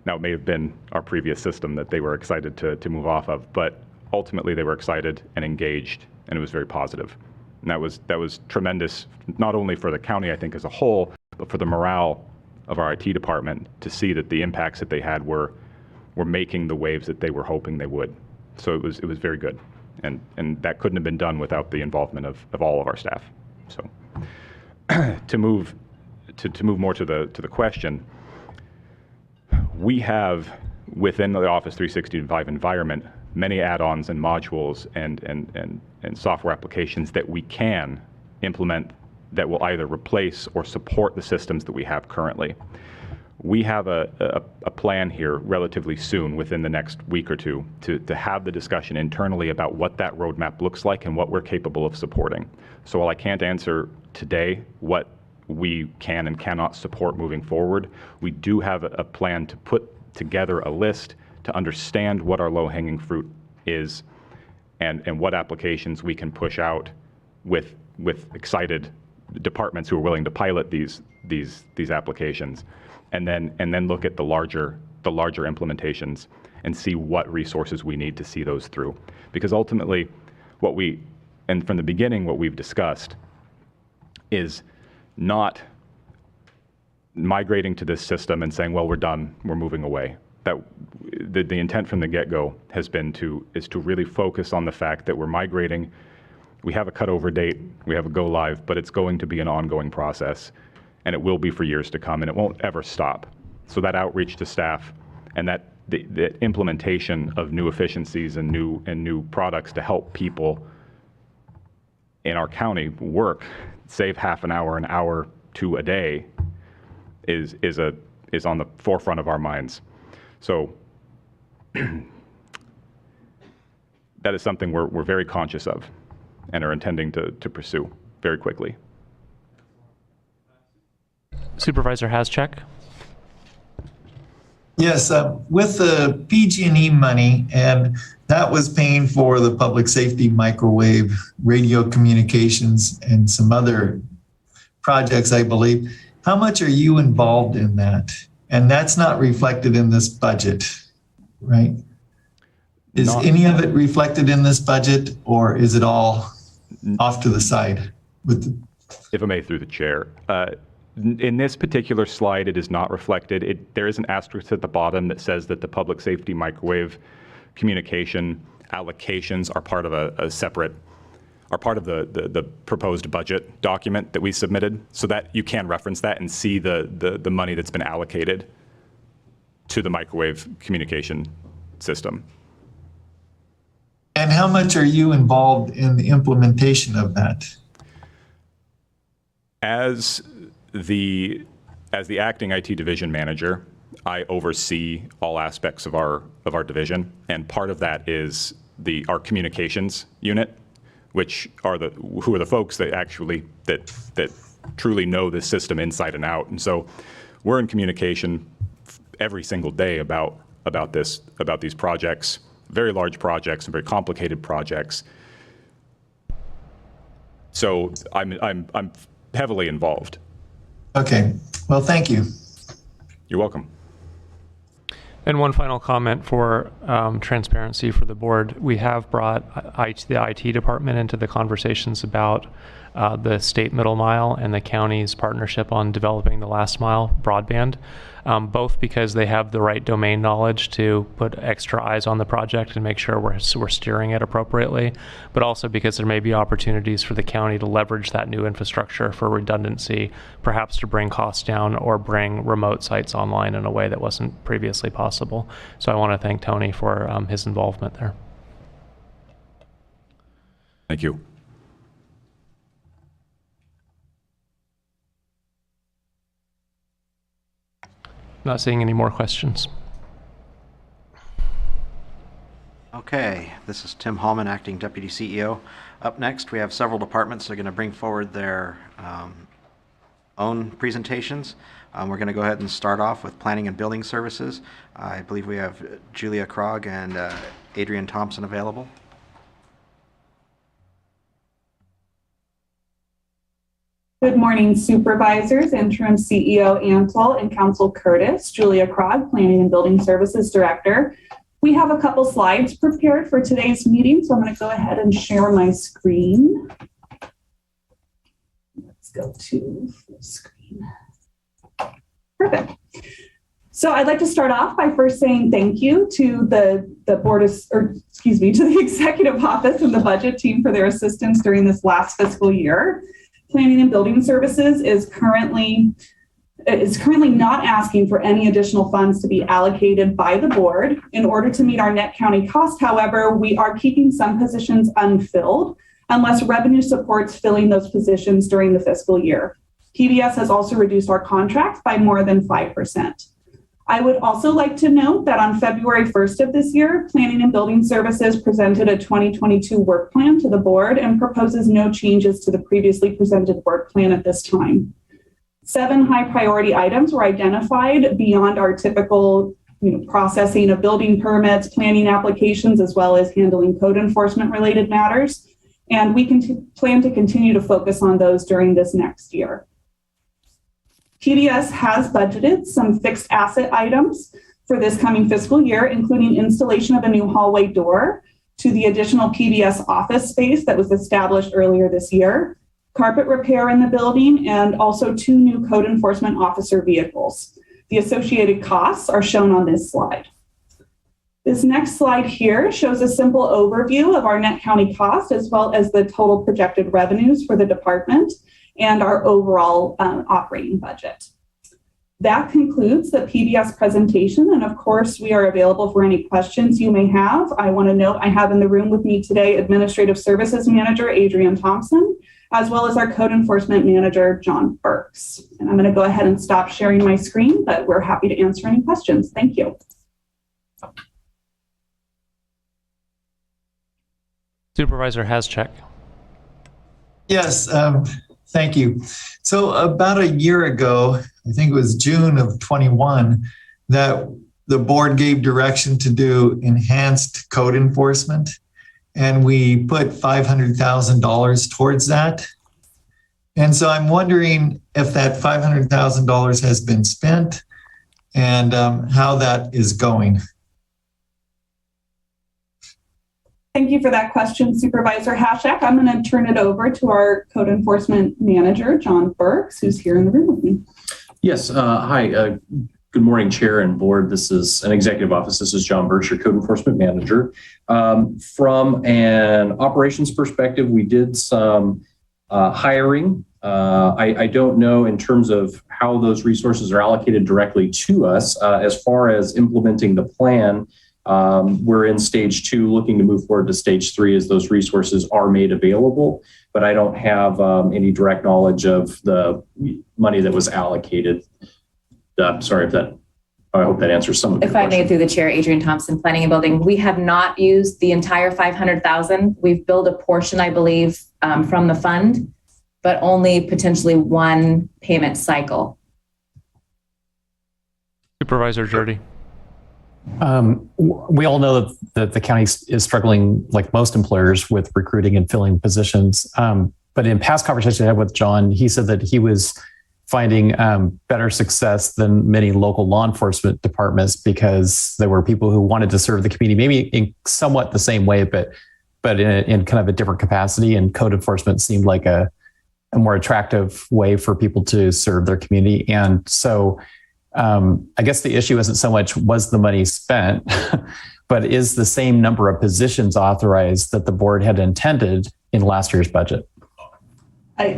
Now, it may have been our previous system that they were excited to move off of, but ultimately they were excited and engaged, and it was very positive. And that was tremendous, not only for the county, I think, as a whole, but for the morale of our IT department to see that the impacts that they had were making the waves that they were hoping they would. So it was very good, and that couldn't have been done without the involvement of all of our staff. So to move more to the question, we have within the Office 365 environment many add-ons and modules and software applications that we can implement that will either replace or support the systems that we have currently. We have a plan here relatively soon, within the next week or two, to have the discussion internally about what that roadmap looks like and what we're capable of supporting. So while I can't answer today what we can and cannot support moving forward, we do have a plan to put together a list to understand what our low-hanging fruit is and what applications we can push out with excited departments who are willing to pilot these applications, and then look at the larger implementations and see what resources we need to see those through. Because ultimately, from the beginning, what we've discussed is not migrating to this system and saying, well, we're done, we're moving away. That the intent from the get-go has been to really focus on the fact that we're migrating. We have a cutover date, we have a go live, but it's going to be an ongoing process, and it will be for years to come, and it won't ever stop. So that outreach to staff and that the implementation of new efficiencies and new products to help people in our county work, save half an hour to a day, is on the forefront of our minds. So that is something we're very conscious of and are intending to pursue very quickly. Supervisor Haschek. Yes, with the PG&E money and That was paying for the public safety microwave, radio communications, and some other projects, I believe. How much are you involved in that? And that's not reflected in this budget, right? Is any of it reflected in this budget, or is it all off to the side? If I may, through the chair. In this particular slide, it is not reflected. There is an asterisk at the bottom that says that the public safety microwave communication allocations are part of the proposed budget document that we submitted, so that you can reference that and see the money that's been allocated to the microwave communication system. And how much are you involved in the implementation of that? As the acting IT division manager, I oversee all aspects of our division, and part of that is our communications unit, who are the folks that actually that truly know this system inside and out. And so we're in communication every single day about these projects, very large projects and very complicated projects. So I'm heavily involved. Okay. Well, thank you. You're welcome. And one final comment for transparency for the board. We have brought the IT department into the conversations about the state middle mile and the county's partnership on developing the last mile broadband, both because they have the right domain knowledge to put extra eyes on the project and make sure we're steering it appropriately, but also because there may be opportunities for the county to leverage that new infrastructure for redundancy, perhaps to bring costs down or bring remote sites online in a way that wasn't previously possible. So I want to thank Tony for his involvement there. Thank you. Not seeing any more questions. Okay, this is Tim Hallman, Acting Deputy CEO. Up next, we have several departments that are going to bring forward their own presentations. We're going to go ahead and start off with Planning and Building Services. I believe we have Julia Krog and Adrian Thompson available. Good morning, Supervisors, Interim CEO Antle and Council Curtis. Julia Krog, Planning and Building Services Director. We have a couple slides prepared for today's meeting, so I'm going to go ahead and share my screen. Let's go to full screen. Perfect. So I'd like to start off by first saying thank you to the board of, to the executive office and the budget team for their assistance during this last fiscal year. Planning and Building Services is currently not asking for any additional funds to be allocated by the board. In order to meet our net county cost, however, we are keeping some positions unfilled unless revenue supports filling those positions during the fiscal year. PBS has also reduced our contracts by more than 5%. I would also like to note that on February 1st of this year, Planning and Building Services presented a 2022 work plan to the board and proposes no changes to the previously presented work plan at this time. 7 high priority items were identified beyond our typical processing of building permits, planning applications, as well as handling code enforcement related matters. And we plan to continue to focus on those during this next year. PBS has budgeted some fixed asset items for this coming fiscal year, including installation of a new hallway door to the additional PBS office space that was established earlier this year, carpet repair in the building, and also 2 new code enforcement officer vehicles. The associated costs are shown on this slide. This next slide here shows a simple overview of our net county cost as well as the total projected revenues for the department and our overall operating budget. That concludes the PBS presentation, and of course, we are available for any questions you may have. I want to note I have in the room with me today Administrative Services Manager Adrian Thompson, as well as our Code Enforcement Manager John Burks. And I'm going to go ahead and stop sharing my screen, but we're happy to answer any questions. Thank you. Supervisor Haschek. Yes. Thank you. So about a year ago, I think it was June of 21, that the board gave direction to do enhanced code enforcement, and we put $500,000 towards that. And so I'm wondering if that $500,000 has been spent and how that is going. Thank you for that question, Supervisor Hashak. I'm going to turn it over to our code enforcement manager, John Burks, who's here in the room with me. Yes. Hi. Good morning, Chair and Board. This is an executive office. This is John Burks, your code enforcement manager. From an operations perspective, we did some hiring. I don't know in terms of how those resources are allocated directly to us. As far as implementing the plan, we're in stage 2, looking to move forward to stage 3 as those resources are made available. But I don't have any direct knowledge of the money that was allocated. Sorry if that, I hope that answers some of your If I may, question. through the chair, Adrian Thompson, Planning and Building, we have not used the entire 500,000. We've billed a portion, I believe, from the fund, but only potentially one payment cycle. Supervisor Jordy. We all know that the county is struggling, like most employers, with recruiting and filling positions. But in past conversations I had with John, he said that he was finding better success than many local law enforcement departments because there were people who wanted to serve the community, maybe in somewhat the same way, but in kind of a different capacity. And code enforcement seemed like a more attractive way for people to serve their community. And so I guess the issue isn't so much was the money spent, but is the same number of positions authorized that the board had intended in last year's budget?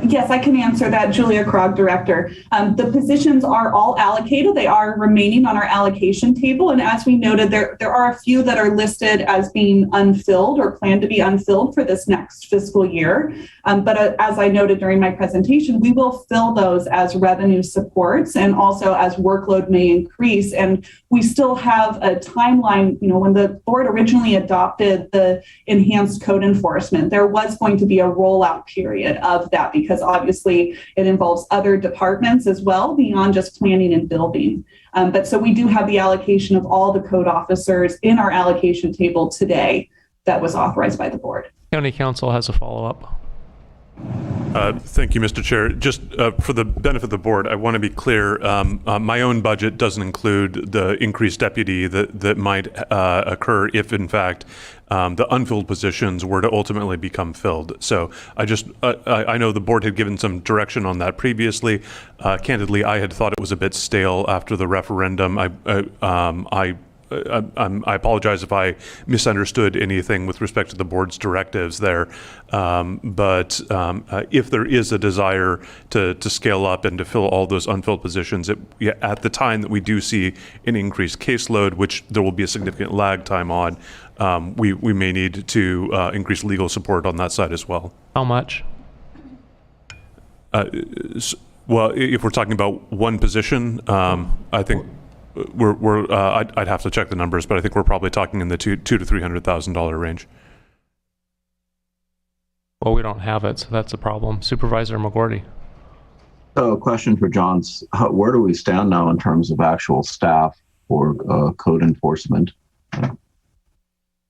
Yes, I can answer that, Julia Krog, Director. The positions are all allocated. They are remaining on our allocation table. And as we noted, there are a few that are listed as being unfilled or planned to be unfilled for this next fiscal year. But as I noted during my presentation, we will fill those as revenue supports and also as workload may increase. And we still have a timeline. You know, when the board originally adopted the enhanced code enforcement, there was going to be a rollout period of that, because obviously it involves other departments as well beyond just planning and building. But so we do have the allocation of all the code officers in our allocation table today that was authorized by the board. County Council has a follow-up. Thank you, Mr. Chair. Just for the benefit of the board, I want to be clear. My own budget doesn't include the increased deputy that might occur if, in fact, the unfilled positions were to ultimately become filled. So I know the board had given some direction on that previously. Candidly, I had thought it was a bit stale after the referendum. I apologize if I misunderstood anything with respect to the board's directives there. But if there is a desire to scale up and to fill all those unfilled positions, at the time that we do see an increased caseload, which there will be a significant lag time on, we may need to increase legal support on that side as well. How much? Well, if we're talking about one position, I think I'd have to check the numbers, but I think we're probably talking in the $200,000 to $300,000 range. Well, we don't have it, so that's a problem. Supervisor McGordy. So a question for John. Where do we stand now in terms of actual staff for code enforcement?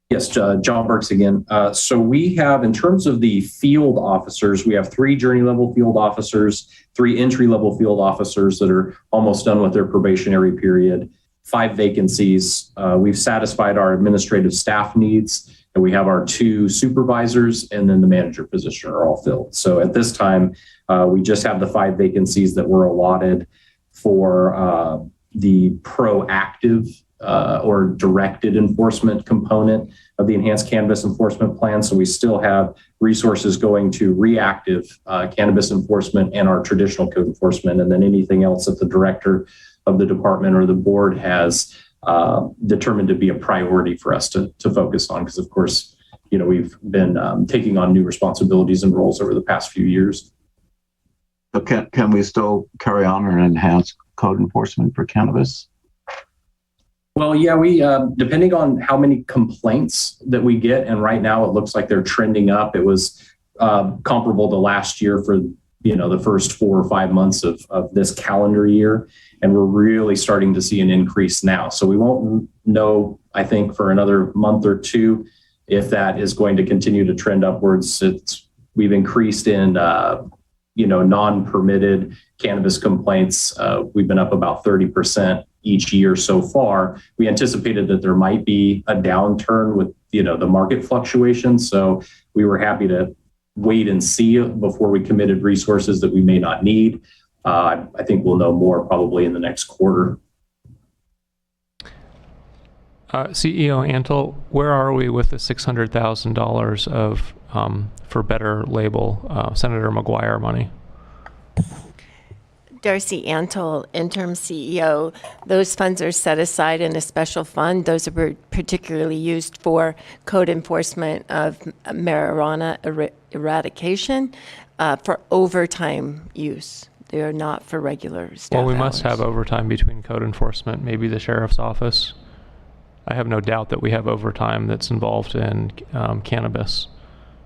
Yes, John Burks again. So we have, in terms of the field officers, we have 3 journey level field officers, 3 entry level field officers that are almost done with their probationary period, 5 vacancies. We've satisfied our administrative staff needs, and we have our 2 supervisors, and then the manager position are all filled. So at this time, we just have the 5 vacancies that were allotted for the proactive or directed enforcement component of the enhanced cannabis enforcement plan. So we still have resources going to reactive cannabis enforcement and our traditional code enforcement, and then anything else that the director of the department or the board has determined to be a priority for us to focus on. Because of course, you know, we've been taking on new responsibilities and roles over the past few years. So can we still carry on an enhanced code enforcement for cannabis? Well, yeah, we depending on how many complaints that we get, and right now it looks like they're trending up. It was comparable to last year for the first 4 or 5 months of this calendar year. And we're really starting to see an increase now. So we won't know, I think, for another month or two if that is going to continue to trend upwards. We've increased in, non-permitted cannabis complaints. We've been up about 30% each year so far. We anticipated that there might be a downturn with, the market fluctuations. So we were happy to wait and see before we committed resources that we may not need. I think we'll know more probably in the next quarter. CEO Antle, where are we with the $600,000 of for Better Label Senator McGuire money? Darcy Antle, interim CEO. Those funds are set aside in a special fund. Those are particularly used for code enforcement of marijuana eradication for overtime use. They are not for regular staff Well, we must hours. have overtime between code enforcement, maybe the sheriff's office. I have no doubt that we have overtime that's involved in cannabis.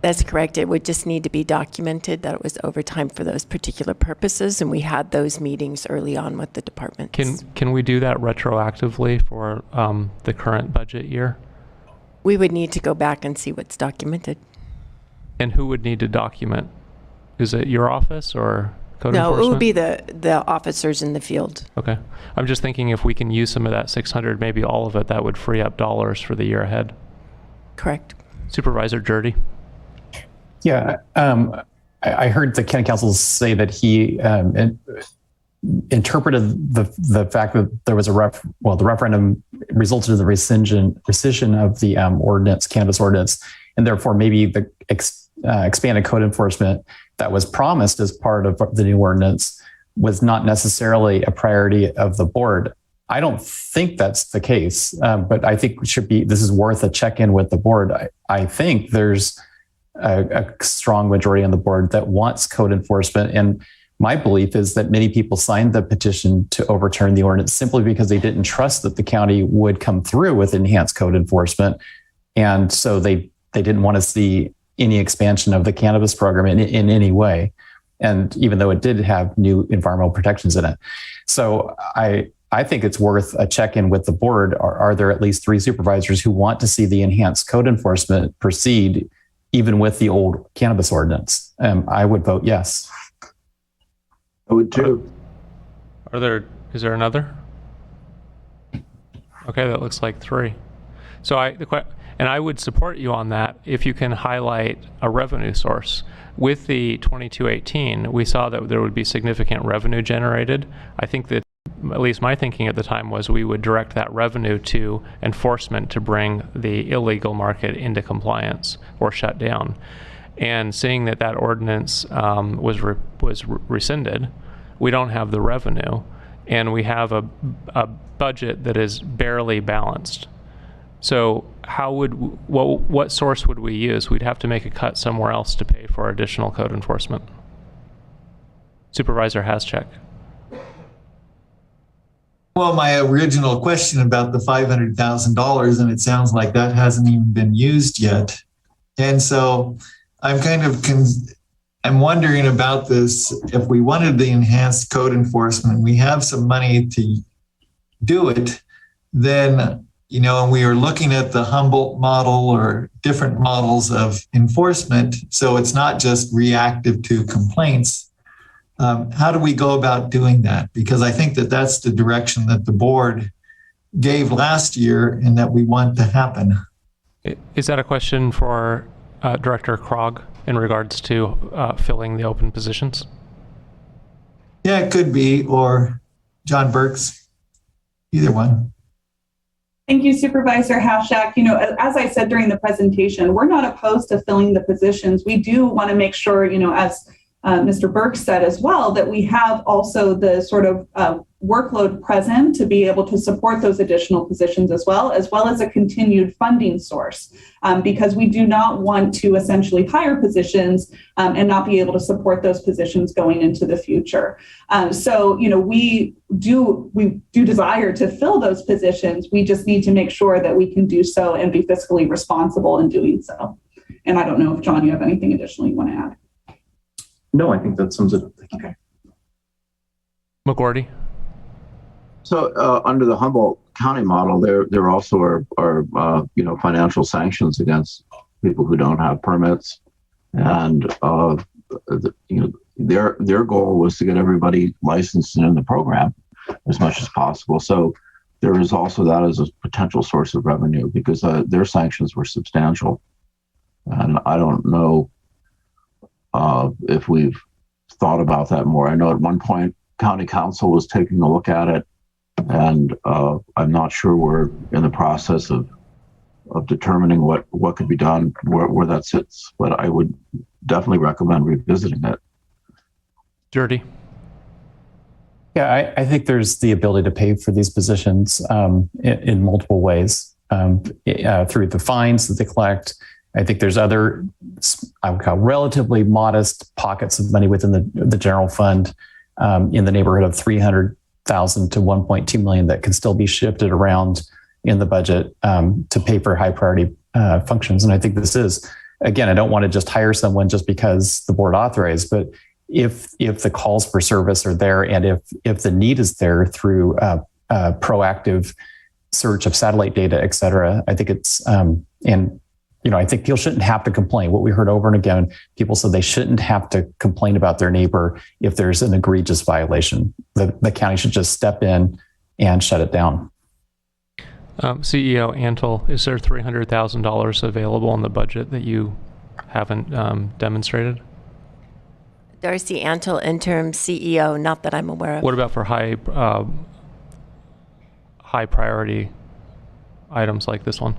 That's correct. It would just need to be documented that it was overtime for those particular purposes, and we had those meetings early on with the departments. Can we do that retroactively for the current budget year? We would need to go back and see what's documented. And who would need to document? Is it your office or code enforcement? No, it would be the officers in the field. Okay. I'm just thinking if we can use some of that 600, maybe all of it, that would free up dollars for the year ahead. Correct. Supervisor Jurdy. Yeah, I heard the county council say that he interpreted the fact that there was the referendum resulted in the rescission of the cannabis ordinance, and therefore maybe the expanded code enforcement that was promised as part of the new ordinance was not necessarily a priority of the board. I don't think that's the case, but I think this is worth a check-in with the board. I think there's a strong majority on the board that wants code enforcement. And my belief is that many people signed the petition to overturn the ordinance simply because they didn't trust that the county would come through with enhanced code enforcement. And so they didn't want to see any expansion of the cannabis program in any way. And even though it did have new environmental protections in it. So I think it's worth a check-in with the board. Are there at least 3 supervisors who want to see the enhanced code enforcement proceed even with the old cannabis ordinance? I would vote yes. I would too. Is there another? Okay, that looks like 3. So I would support you on that if you can highlight a revenue source. With the 2218, we saw that there would be significant revenue generated. I think that at least my thinking at the time was we would direct that revenue to enforcement to bring the illegal market into compliance or shut down. And seeing that ordinance was rescinded, we don't have the revenue, and we have a budget that is barely balanced. So what source would we use? We'd have to make a cut somewhere else to pay for additional code enforcement. Supervisor Haschek. Well, my original question about the $500,000, and it sounds like that hasn't even been used yet. And so I'm kind of I'm wondering about this. If we wanted the enhanced code enforcement, we have some money to do it, then, and we are looking at the Humboldt model or different models of enforcement. So it's not just reactive to complaints. How do we go about doing that? Because I think that that's the direction that the board gave last year and that we want to happen. Is that a question for Director Krog in regards to filling the open positions? Yeah, it could be, or John Burks, either one. Thank you, Supervisor Haschak. As I said during the presentation, we're not opposed to filling the positions. We do want to make sure, as Mr. Burke said as well, that we have also the sort of workload present to be able to support those additional positions as well as a continued funding source, because we do not want to essentially hire positions and not be able to support those positions going into the future. So we do desire to fill those positions. We just need to make sure that we can do so and be fiscally responsible in doing so. And I don't know if, John, you have anything additional you want to add. No, I think that sums it up. Okay. McGordy? So under the Humboldt County model, there also are financial sanctions against people who don't have permits, and their goal was to get everybody licensed in the program as much as possible. So there is also that as a potential source of revenue because their sanctions were substantial, and I don't know if we've thought about that more. I know at one point County Council was taking a look at it, and I'm not sure we're in the process of determining what could be done, where that sits, but I would definitely recommend revisiting it. Dirty. Yeah, I think there's the ability to pay for these positions in multiple ways through the fines that they collect. I think there's other, I would call relatively modest pockets of money within the general fund in the neighborhood of $300,000 to $1.2 million that can still be shifted around in the budget to pay for high priority functions. And I think this is, again, I don't want to just hire someone just because the board authorized, but if the calls for service are there and if the need is there through proactive search of satellite data, et cetera, I think it's, I think people shouldn't have to complain. What we heard over and again, people said they shouldn't have to complain about their neighbor if there's an egregious violation. The county should just step in and shut it down. CEO Antle, is there $300,000 available in the budget that you haven't demonstrated? Darcy Antle, interim CEO, not that I'm aware of. What about for high priority items like this one?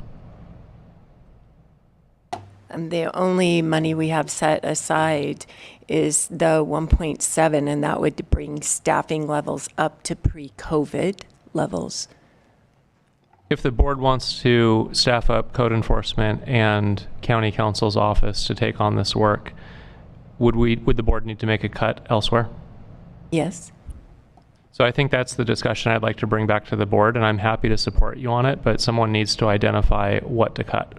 The only money we have set aside is the 1.7, and that would bring staffing levels up to pre-COVID levels. If the board wants to staff up code enforcement and county counsel's office to take on this work, would the board need to make a cut elsewhere? Yes. So I think that's the discussion I'd like to bring back to the board, and I'm happy to support you on it, but someone needs to identify what to cut.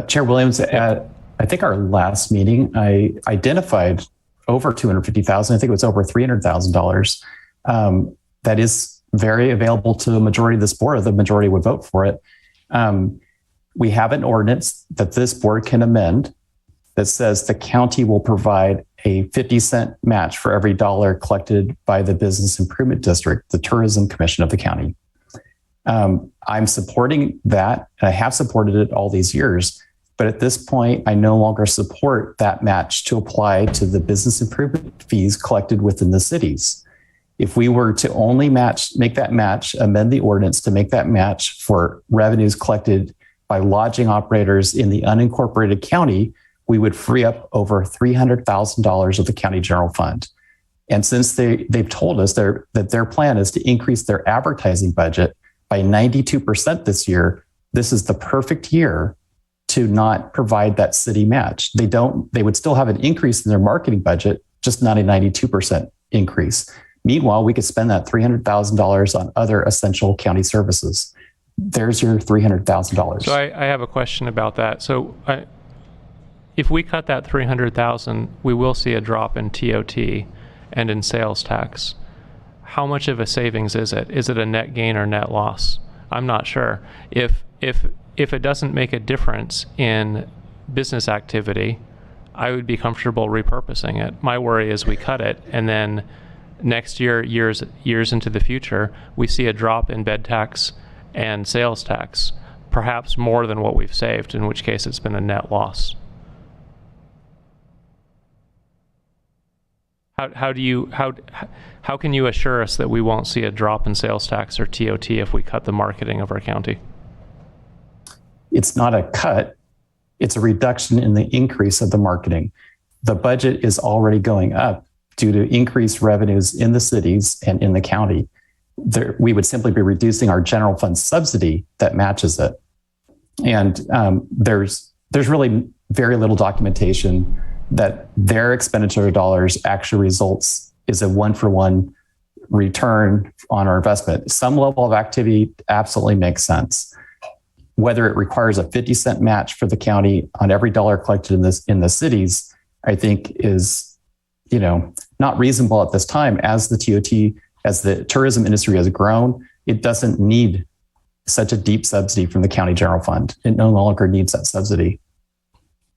Chair Williams, at I think our last meeting, I identified over $250,000. I think it was over $300,000. That is very available to the majority of this board. The majority would vote for it. We have an ordinance that this board can amend that says the county will provide a 50-cent match for every dollar collected by the Business Improvement District, the Tourism Commission of the county. I'm supporting that, and I have supported it all these years. But at this point, I no longer support that match to apply to the business improvement fees collected within the cities. If we were to only make that match, amend the ordinance to make that match for revenues collected by lodging operators in the unincorporated county, we would free up over $300,000 of the county general fund. And since they've told us that their plan is to increase their advertising budget by 92% this year, this is the perfect year to not provide that city match. They would still have an increase in their marketing budget, just not a 92% increase. Meanwhile, we could spend that $300,000 on other essential county services. There's your $300,000. So I have a question about that. So if we cut that $300,000, we will see a drop in TOT and in sales tax. How much of a savings is it? Is it a net gain or net loss? I'm not sure. If it doesn't make a difference in business activity, I would be comfortable repurposing it. My worry is we cut it, and then next year, years into the future, we see a drop in bed tax and sales tax, perhaps more than what we've saved, in which case it's been a net loss. How can you assure us that we won't see a drop in sales tax or TOT if we cut the marketing of our county? It's not a cut. It's a reduction in the increase of the marketing. The budget is already going up due to increased revenues in the cities and in the county. We would simply be reducing our general fund subsidy that matches it. And there's really very little documentation that their expenditure dollars actually is a one-for-one return on our investment. Some level of activity absolutely makes sense. Whether it requires a 50-cent match for the county on every dollar collected in the cities, I think is, not reasonable at this time. As the TOT, as the tourism industry has grown, it doesn't need such a deep subsidy from the county general fund. It no longer needs that subsidy.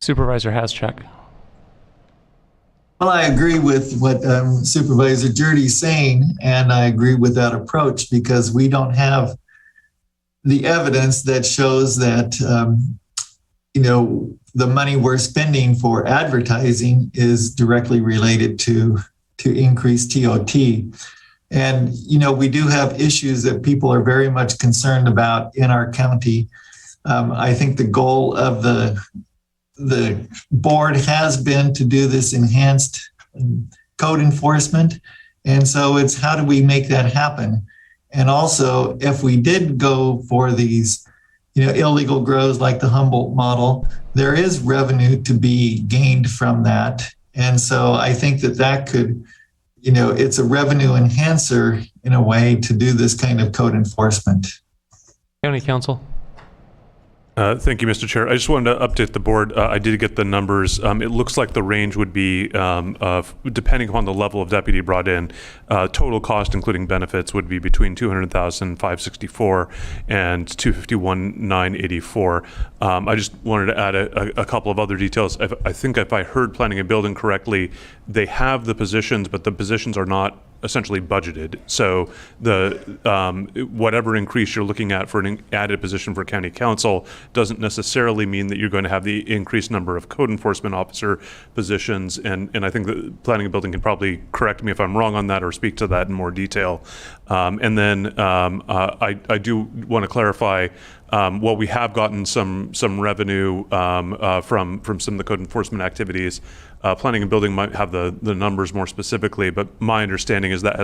Supervisor Haschak. Well, I agree with what Supervisor Jurdy's saying, and I agree with that approach because we don't have the evidence that shows that, the money we're spending for advertising is directly related to increased TOT. And, we do have issues that people are very much concerned about in our county. I think the goal of the board has been to do this enhanced code enforcement. And so it's how do we make that happen? And also, if we did go for these, illegal grows like the Humboldt model, there is revenue to be gained from that. And so I think that could, it's a revenue enhancer in a way to do this kind of code enforcement. County Council. Thank you, Mr. Chair. I just wanted to update the board. I did get the numbers. It looks like the range would be, depending upon the level of deputy brought in, total cost, including benefits, would be between $200,564 and $251,984. I just wanted to add a couple of other details. I think if I heard planning and building correctly, they have the positions, but the positions are not essentially budgeted. So the whatever increase you're looking at for an added position for county council doesn't necessarily mean that you're going to have the increased number of code enforcement officer positions. And I think that planning and building can probably correct me if I'm wrong on that or speak to that in more detail. And then I do want to clarify, while we have gotten some revenue from some of the code enforcement activities, planning and building might have the numbers more specifically, but my understanding is that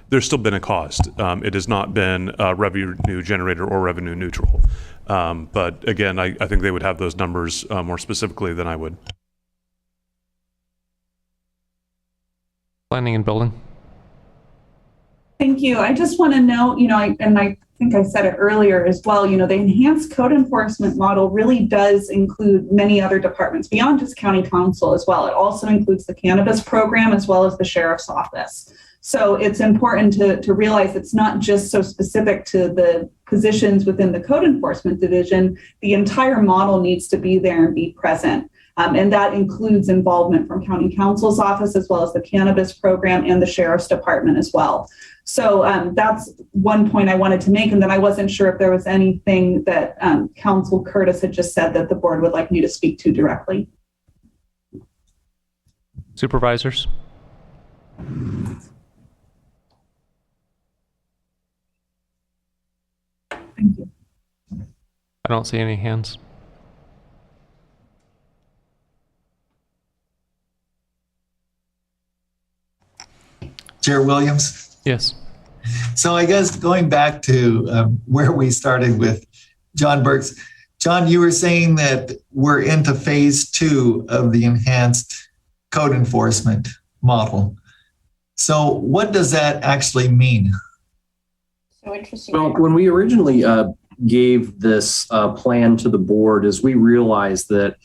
there's still been a cost. It has not been a revenue generator or revenue neutral. But again, I think they would have those numbers more specifically than I would. Planning and building. Thank you. I just want to note, and I think I said it earlier as well, the enhanced code enforcement model really does include many other departments beyond just county council as well. It also includes the cannabis program as well as the sheriff's office. So it's important to realize it's not just so specific to the positions within the code enforcement division. The entire model needs to be there and be present. And that includes involvement from county council's office as well as the cannabis program and the sheriff's department as well. So that's one point I wanted to make. And then I wasn't sure if there was anything that Council Curtis had just said that the board would like me to speak to directly. Supervisors. Thank you. I don't see any hands. Chair Williams? Yes. So I guess going back to where we started with John Burks. John, you were saying that we're into phase 2 of the enhanced code enforcement model. So what does that actually mean? So interesting. Well, when we originally gave this plan to the board, is we realized that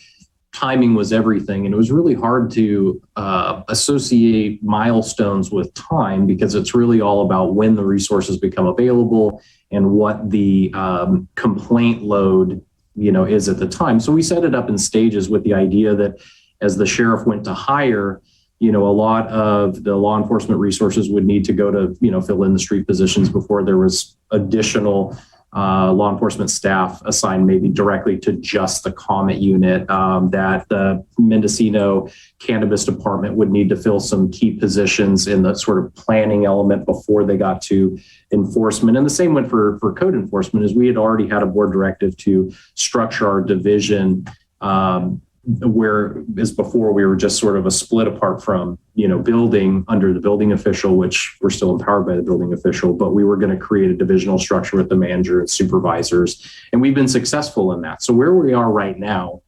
timing was everything, and it was really hard to associate milestones with time because it's really all about when the resources become available and what the complaint load is at the time. So we set it up in stages with the idea that as the sheriff went to hire, a lot of the law enforcement resources would need to go to fill in the street positions before there was additional law enforcement staff assigned maybe directly to just the Comet unit, that the Mendocino Cannabis Department would need to fill some key positions in the sort of planning element before they got to enforcement. And the same went for code enforcement, as we had already had a board directive to structure our division, whereas before we were just sort of a split apart from, building under the building official, which we're still empowered by the building official, but we were going to create a divisional structure with the manager and supervisors. And we've been successful in that. So where we are right now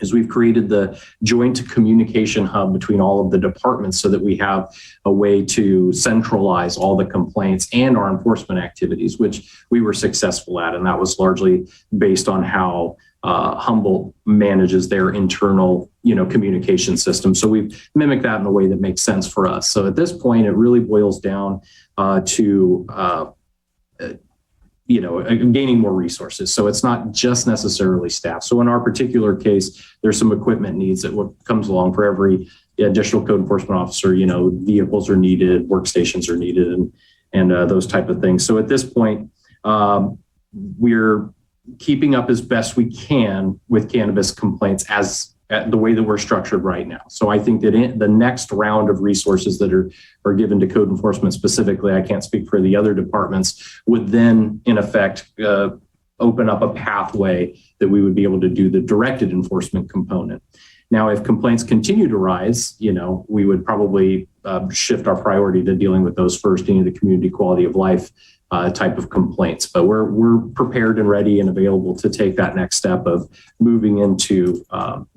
is we've created the joint communication hub between all of the departments so that we have a way to centralize all the complaints and our enforcement activities, which we were successful at. And that was largely based on how Humboldt manages their internal, communication system. So we've mimicked that in a way that makes sense for us. So at this point, it really boils down to gaining more resources. So it's not just necessarily staff. So in our particular case, there's some equipment needs that comes along for every additional code enforcement officer. Vehicles are needed, workstations are needed, and those type of things. So at this point, we're keeping up as best we can with cannabis complaints as the way that we're structured right now. So I think that the next round of resources that are given to code enforcement specifically, I can't speak for the other departments, would then in effect open up a pathway that we would be able to do the directed enforcement component. Now, if complaints continue to rise, we would probably shift our priority to dealing with those first, the community quality of life type of complaints. But we're prepared and ready and available to take that next step of moving into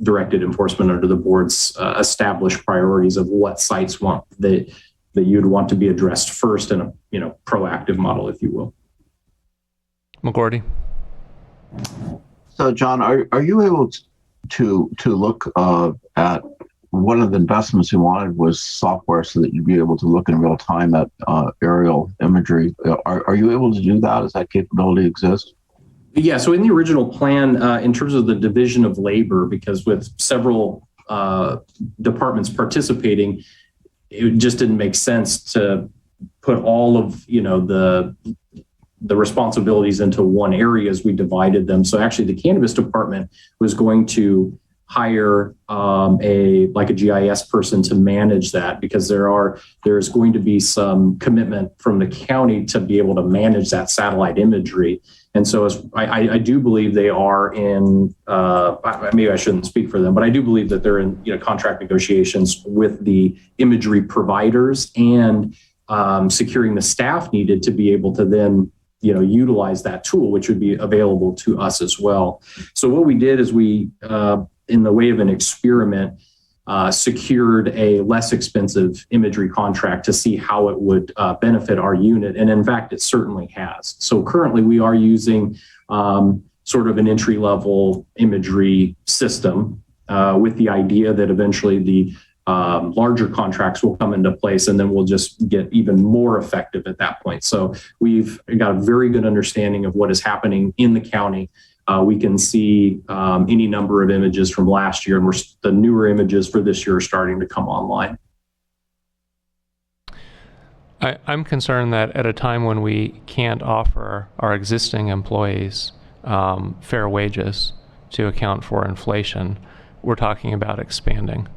directed enforcement under the board's established priorities of what sites that you'd want to be addressed first in a proactive model, if you will. McGordy. So, John, are you able to look at one of the investments you wanted was software so that you'd be able to look in real time at aerial imagery. Are you able to do that? Does that capability exist? Yeah, so in the original plan, in terms of the division of labor, because with several departments participating, it just didn't make sense to put all of the responsibilities into one area as we divided them. So actually the cannabis department was going to hire a GIS person to manage that, because there's going to be some commitment from the county to be able to manage that satellite imagery. And so I do believe they are in, maybe I shouldn't speak for them, but I do believe that they're in contract negotiations with the imagery providers and securing the staff needed to be able to then utilize that tool, which would be available to us as well. So what we did is we, in the way of an experiment, secured a less expensive imagery contract to see how it would benefit our unit. And in fact, it certainly has. So currently we are using sort of an entry-level imagery system with the idea that eventually the larger contracts will come into place, and then we'll just get even more effective at that point. So we've got a very good understanding of what is happening in the county. We can see any number of images from last year, and the newer images for this year are starting to come online. I'm concerned that at a time when we can't offer our existing employees fair wages to account for inflation, we're talking about expanding.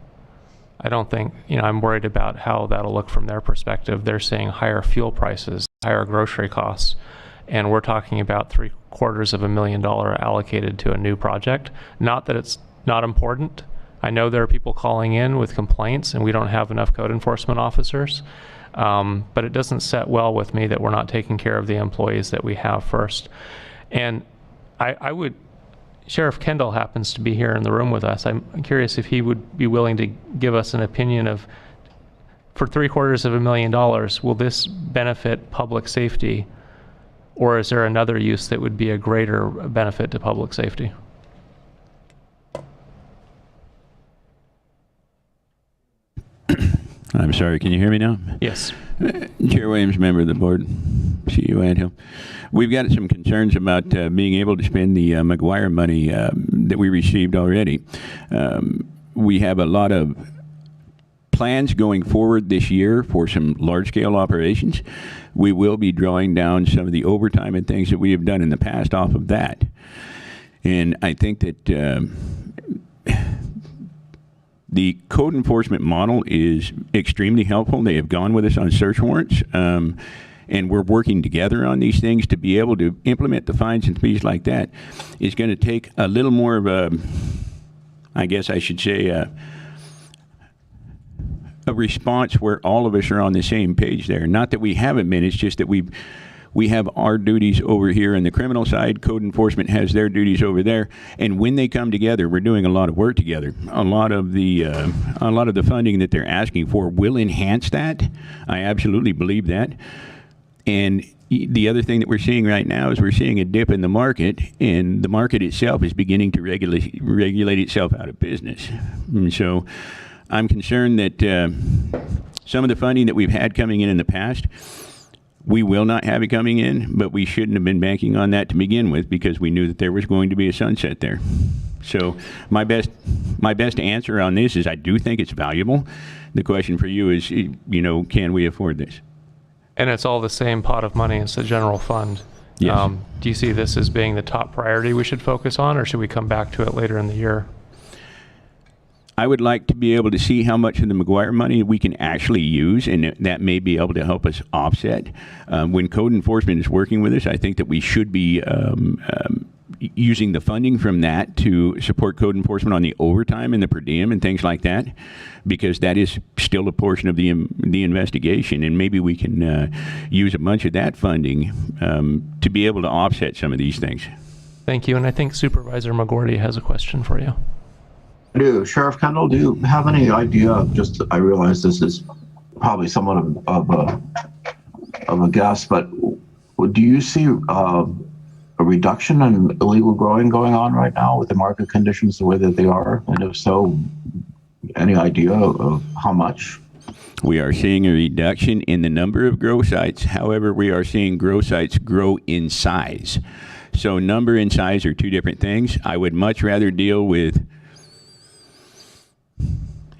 I don't think, I'm worried about how that'll look from their perspective. They're seeing higher fuel prices, higher grocery costs, and we're talking about $750,000 allocated to a new project. Not that it's not important. I know there are people calling in with complaints and we don't have enough code enforcement officers, but it doesn't set well with me that we're not taking care of the employees that we have first. And Sheriff Kendall happens to be here in the room with us. I'm curious if he would be willing to give us an opinion of, for $750,000, will this benefit public safety, or is there another use that would be a greater benefit to public safety? I'm sorry, can you hear me now? Yes. Chair Williams, member of the board, CEO Anthill. We've got some concerns about being able to spend the McGuire money that we received already. We have a lot of plans going forward this year for some large-scale operations. We will be drawing down some of the overtime and things that we have done in the past off of that. And I think that the code enforcement model is extremely helpful. They have gone with us on search warrants, and we're working together on these things to be able to implement the fines and fees like that. It's going to take a little more of a, I guess I should say, a response where all of us are on the same page there. Not that we haven't been, it's just that We have our duties over here on the criminal side. Code enforcement has their duties over there. And when they come together, we're doing a lot of work together. A lot of the funding that they're asking for will enhance that. I absolutely believe that. And the other thing that we're seeing right now is we're seeing a dip in the market, and the market itself is beginning to regulate itself out of business. And so I'm concerned that some of the funding that we've had coming in the past, we will not have it coming in, but we shouldn't have been banking on that to begin with because we knew that there was going to be a sunset there. So my best answer on this is I do think it's valuable. The question for you is, can we afford this? And it's all the same pot of money. It's the general fund. Yes. Do you see this as being the top priority we should focus on, or should we come back to it later in the year? I would like to be able to see how much of the McGuire money we can actually use, and that may be able to help us offset. When code enforcement is working with us, I think that we should be using the funding from that to support code enforcement on the overtime and the per diem and things like that, because that is still a portion of the investigation, and maybe we can use a bunch of that funding to be able to offset some of these things. Thank you, and I think Supervisor McGordy has a question for you. I do. Sheriff Kendall, do you have any idea, I realize this is probably somewhat of a guess, but do you see a reduction in illegal growing going on right now with the market conditions the way that they are? And if so, any idea of how much? We are seeing a reduction in the number of grow sites. However, we are seeing grow sites grow in size. So number and size are two different things. I would much rather deal with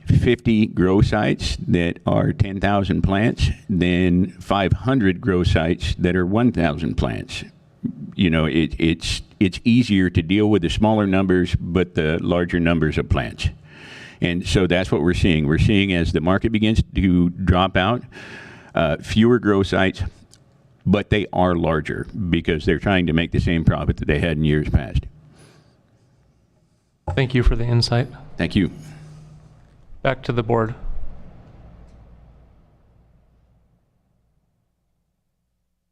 50 grow sites that are 10,000 plants than 500 grow sites that are 1,000 plants. It's easier to deal with the smaller numbers, but the larger numbers of plants. And so that's what we're seeing. We're seeing as the market begins to drop out, fewer grow sites, but they are larger because they're trying to make the same profit that they had in years past. Thank you for the insight. Thank you. Back to the board.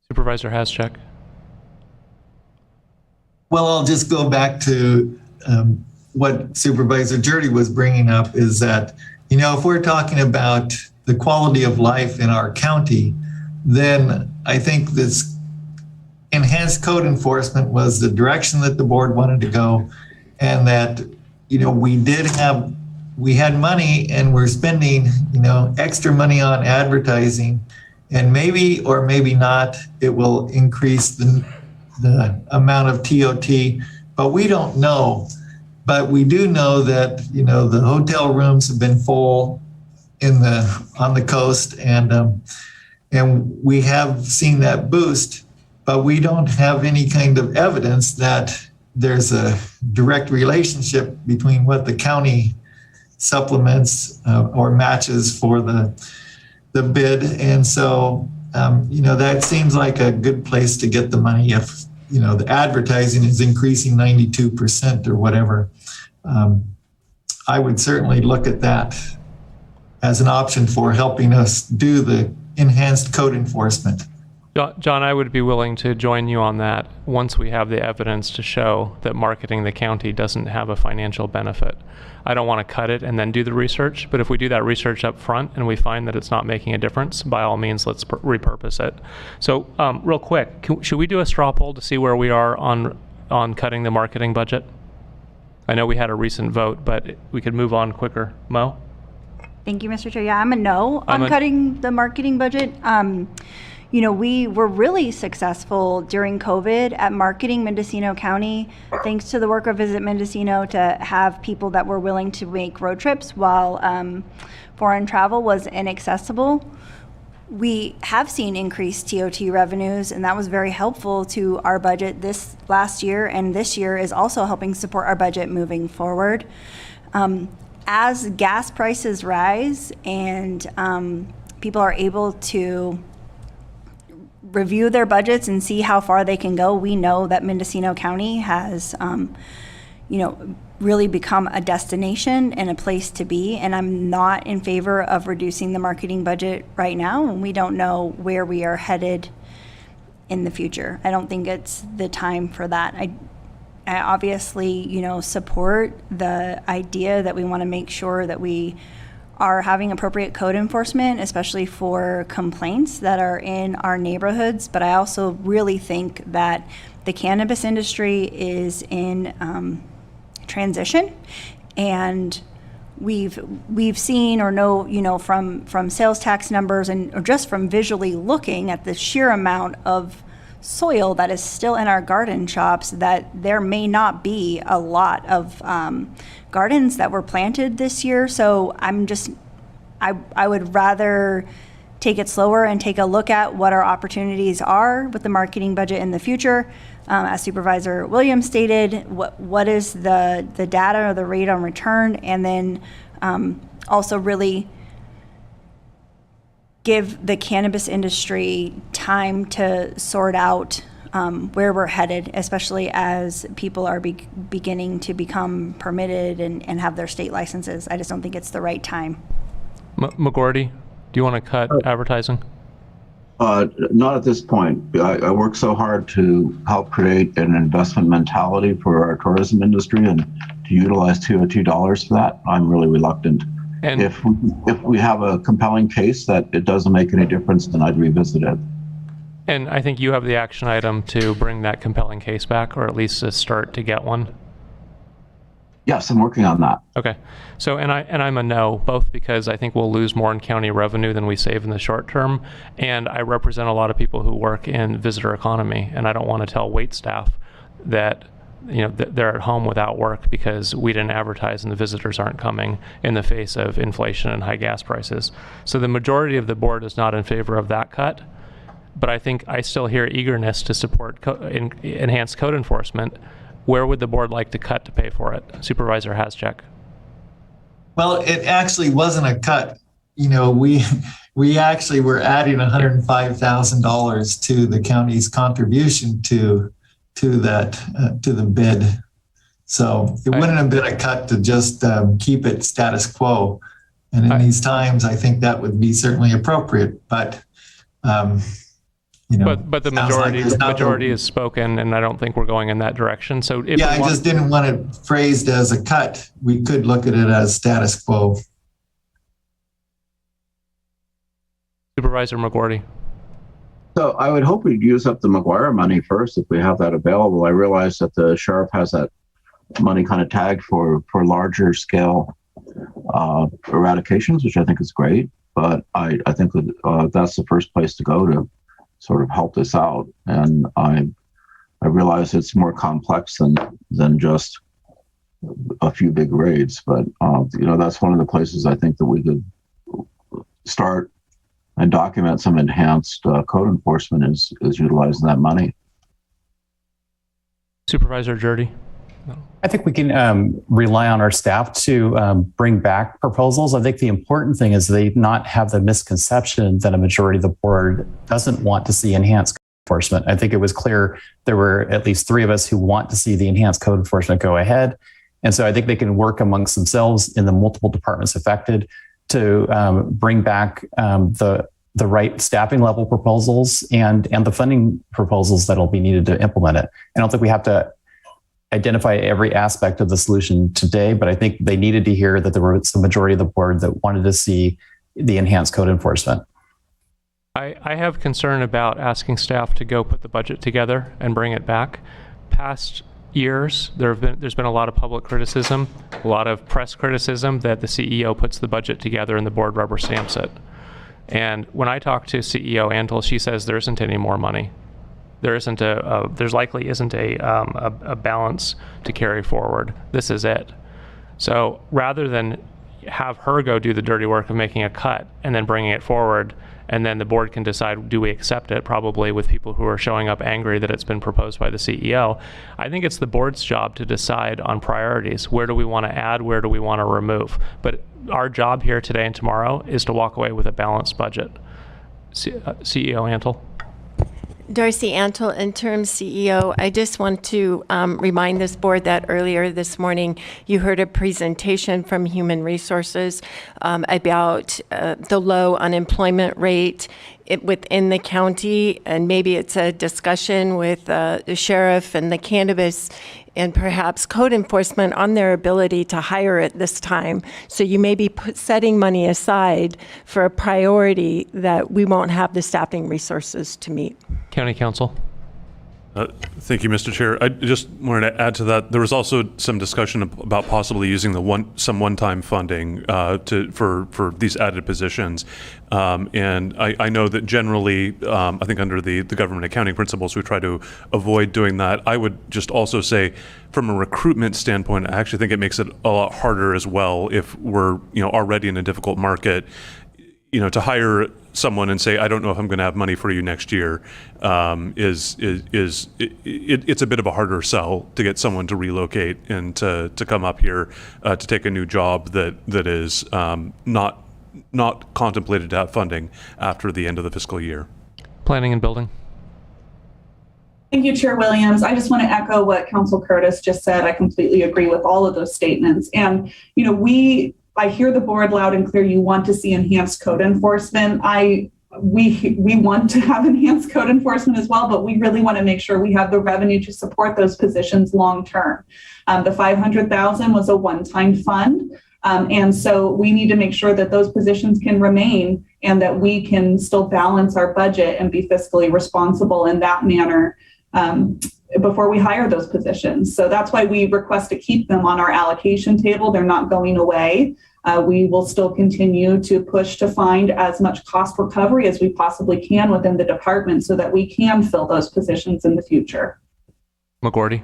Supervisor Haschek. Well, I'll just go back to what Supervisor Jurdy was bringing up is that, if we're talking about the quality of life in our county, then I think this enhanced code enforcement was the direction that the board wanted to go, and that, we had money and we're spending, extra money on advertising, and maybe or maybe not, it will increase the amount of TOT, but we don't know. But we do know that, the hotel rooms have been full on the coast, and we have seen that boost, but we don't have any kind of evidence that there's a direct relationship between what the county supplements or matches for the bid. And so, that seems like a good place to get the money if, the advertising is increasing 92% or whatever. I would certainly look at that as an option for helping us do the enhanced code enforcement. John, I would be willing to join you on that once we have the evidence to show that marketing the county doesn't have a financial benefit. I don't want to cut it and then do the research, but if we do that research up front and we find that it's not making a difference, by all means, let's repurpose it. So real quick, should we do a straw poll to see where we are on cutting the marketing budget? I know we had a recent vote, but we could move on quicker. Mo? Thank you, Mr. Chair. Yeah, I'm a no on cutting the marketing budget. We were really successful during COVID at marketing Mendocino County, thanks to the work of Visit Mendocino, to have people that were willing to make road trips while foreign travel was inaccessible. We have seen increased TOT revenues, and that was very helpful to our budget this last year, and this year is also helping support our budget moving forward. As gas prices rise and people are able to review their budgets and see how far they can go, we know that Mendocino County has, really become a destination and a place to be. And I'm not in favor of reducing the marketing budget right now, and we don't know where we are headed in the future. I don't think it's the time for that. I obviously, support the idea that we want to make sure that we are having appropriate code enforcement, especially for complaints that are in our neighborhoods. But I also really think that the cannabis industry is in transition, and we've seen or know, from sales tax numbers or just from visually looking at the sheer amount of soil that is still in our garden shops, that there may not be a lot of gardens that were planted this year. So I would rather take it slower and take a look at what our opportunities are with the marketing budget in the future. As Supervisor Williams stated, what is the data or the rate on return, and then also really give the cannabis industry time to sort out where we're headed, especially as people are beginning to become permitted and have their state licenses. I just don't think it's the right time. McGordy, do you want to cut advertising? Not at this point. I work so hard to help create an investment mentality for our tourism industry, and to utilize TOT dollars for that, I'm really reluctant. And if we have a compelling case that it doesn't make any difference, then I'd revisit it. And I think you have the action item to bring that compelling case back, or at least to start to get one. Yes, I'm working on that. Okay. So, and I'm a no, both because I think we'll lose more in county revenue than we save in the short term, and I represent a lot of people who work in visitor economy, and I don't want to tell wait staff that they're at home without work because we didn't advertise and the visitors aren't coming in the face of inflation and high gas prices. So the majority of the board is not in favor of that cut, but I think I still hear eagerness to support enhanced code enforcement. Where would the board like to cut to pay for it? Supervisor Haschek. Well, it actually wasn't a cut. We actually were adding $105,000 to the county's contribution to the bid. So it wouldn't have been a cut to just keep it status quo. And in these times, I think that would be certainly appropriate. But but the majority is spoken, and I don't think we're going in that direction. So if I just didn't want it phrased as a cut. We could look at it as status quo. Supervisor McGordy. So I would hope we'd use up the McGuire money first if we have that available. I realize that the sheriff has that money kind of tagged for larger scale eradications, which I think is great. But I think that that's the first place to go to sort of help this out. And I realize it's more complex than just a few big raids. But that's one of the places I think that we could start and document some enhanced code enforcement is utilizing that money. Supervisor Jurdy. I think we can rely on our staff to bring back proposals. I think the important thing is they not have the misconception that a majority of the board doesn't want to see enhanced code enforcement. I think it was clear there were at least 3 of us who want to see the enhanced code enforcement go ahead. And so I think they can work amongst themselves in the multiple departments affected to bring back the right staffing level proposals and the funding proposals that'll be needed to implement it. I don't think we have to identify every aspect of the solution today, but I think they needed to hear that there was the majority of the board that wanted to see the enhanced code enforcement. I have concern about asking staff to go put the budget together and bring it back. Past years, there's been a lot of public criticism, a lot of press criticism that the CEO puts the budget together and the board rubber stamps it. And when I talk to CEO Antle, she says there isn't any more money. There's likely isn't a balance to carry forward. This is it. So rather than have her go do the dirty work of making a cut and then bringing it forward, and then the board can decide, do we accept it, probably with people who are showing up angry that it's been proposed by the CEO. I think it's the board's job to decide on priorities. Where do we want to add? Where do we want to remove? But our job here today and tomorrow is to walk away with a balanced budget. CEO Antle. Darcy Antle, Interim CEO. I just want to remind this board that earlier this morning you heard a presentation from Human Resources about the low unemployment rate within the county, and maybe it's a discussion with the sheriff and the cannabis and perhaps code enforcement on their ability to hire at this time. So you may be setting money aside for a priority that we won't have the staffing resources to meet. County Council. Thank you, Mr. Chair. I just wanted to add to that. There was also some discussion about possibly using some one-time funding for these added positions. And I know that generally, I think under the government accounting principles, we try to avoid doing that. I would just also say, from a recruitment standpoint, I actually think it makes it a lot harder as well if we're already in a difficult market. To hire someone and say, I don't know if I'm going to have money for you next year, it's a bit of a harder sell to get someone to relocate and to come up here to take a new job that is not contemplated to have funding after the end of the fiscal year. Planning and Building. Thank you, Chair Williams. I just want to echo what Council Curtis just said. I completely agree with all of those statements. And, I hear the board loud and clear. You want to see enhanced code enforcement. We want to have enhanced code enforcement as well, but we really want to make sure we have the revenue to support those positions long term. The $500,000 was a one-time fund. And so we need to make sure that those positions can remain and that we can still balance our budget and be fiscally responsible in that manner before we hire those positions. So that's why we request to keep them on our allocation table. They're not going away. We will still continue to push to find as much cost recovery as we possibly can within the department so that we can fill those positions in the future. McGordy.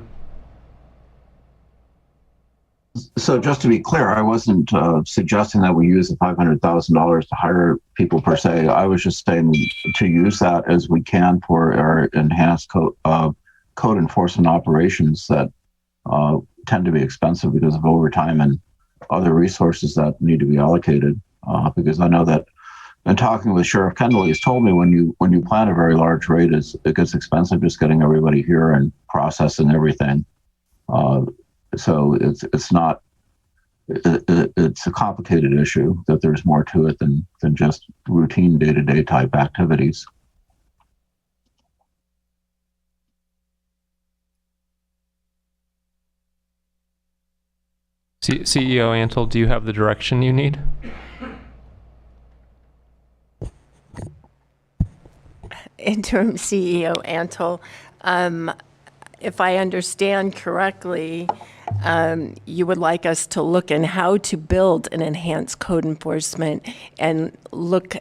So just to be clear, I wasn't suggesting that we use the $500,000 to hire people per se. I was just saying to use that as we can for our enhanced code enforcement operations that tend to be expensive because of overtime and other resources that need to be allocated. Because I know that, in talking with Sheriff Kendall, he's told me when you plan a very large raid, it gets expensive just getting everybody here and processing everything. So it's not. It's a complicated issue that there's more to it than just routine day-to-day type activities. CEO Antle, do you have the direction you need? Interim CEO Antle, if I understand correctly, you would like us to look in how to build an enhanced code enforcement and look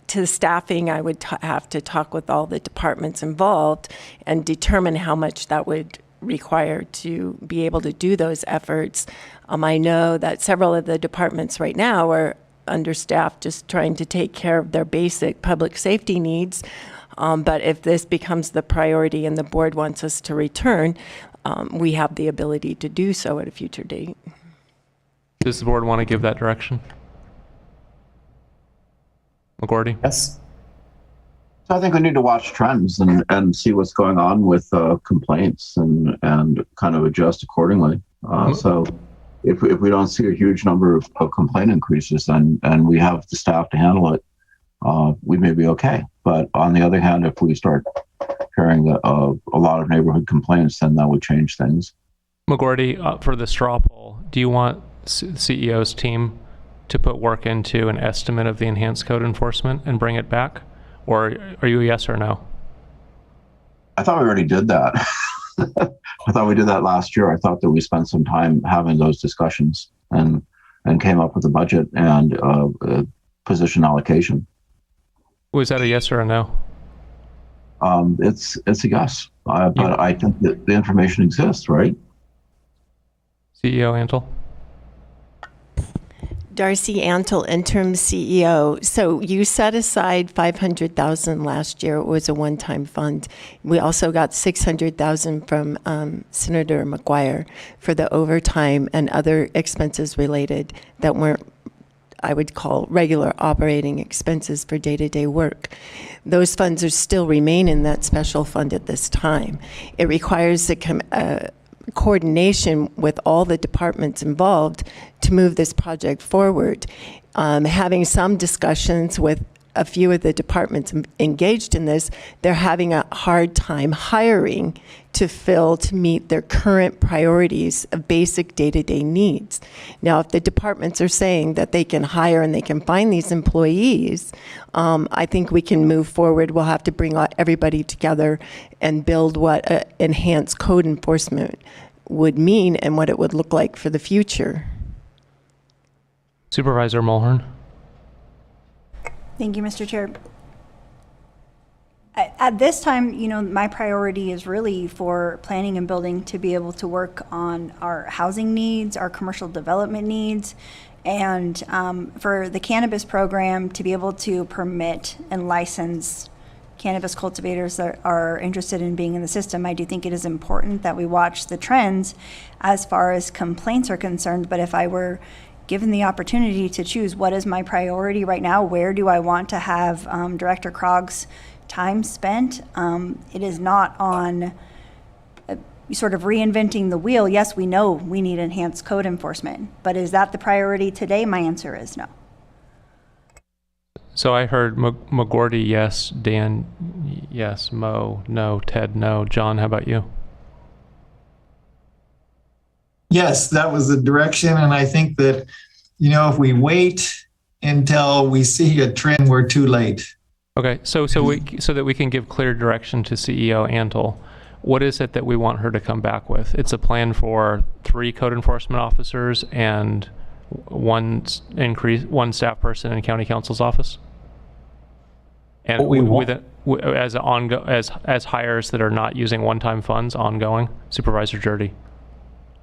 to staffing. I would have to talk with all the departments involved and determine how much that would require to be able to do those efforts. I know that several of the departments right now are understaffed, just trying to take care of their basic public safety needs. But if this becomes the priority and the board wants us to return, we have the ability to do so at a future date. Does the board want to give that direction? McGordy? Yes. So I think we need to watch trends and see what's going on with complaints and kind of adjust accordingly. So if we don't see a huge number of complaint increases and we have the staff to handle it, we may be okay. But on the other hand, if we start hearing a lot of neighborhood complaints, then that would change things. McGordy, for the straw poll, do you want CEO's team to put work into an estimate of the enhanced code enforcement and bring it back? Or are you a yes or no? I thought we already did that. I thought we did that last year. I thought that we spent some time having those discussions and came up with a budget and position allocation. Was that a yes or a no? It's a yes, but I think that the information exists, right? CEO Antle. Darcy Antle, interim CEO. So you set aside $500,000 last year. It was a one-time fund. We also got $600,000 from Senator McGuire for the overtime and other expenses related that weren't, I would call, regular operating expenses for day-to-day work. Those funds are still remain in that special fund at this time. It requires a coordination with all the departments involved to move this project forward. Having some discussions with a few of the departments engaged in this, they're having a hard time hiring to meet their current priorities of basic day-to-day needs. Now, if the departments are saying that they can hire and they can find these employees, I think we can move forward. We'll have to bring everybody together and build what enhanced code enforcement would mean and what it would look like for the future. Supervisor Mulhern. Thank you, Mr. Chair. At this time, my priority is really for planning and building to be able to work on our housing needs, our commercial development needs, and for the cannabis program to be able to permit and license cannabis cultivators that are interested in being in the system. I do think it is important that we watch the trends as far as complaints are concerned, but if I were given the opportunity to choose what is my priority right now, where do I want to have Director Krog's time spent, it is not on sort of reinventing the wheel. Yes, we know we need enhanced code enforcement, but is that the priority today? My answer is no. So I heard McGordy, yes. Dan, yes. Mo, no. Ted, no. John, how about you? Yes, that was the direction. And I think that, if we wait until we see a trend, we're too late. Okay, so that we can give clear direction to CEO Antle, what is it that we want her to come back with? It's a plan for 3 code enforcement officers and one staff person in county counsel's office, and as hires that are not using one-time funds ongoing. Supervisor Jurdy.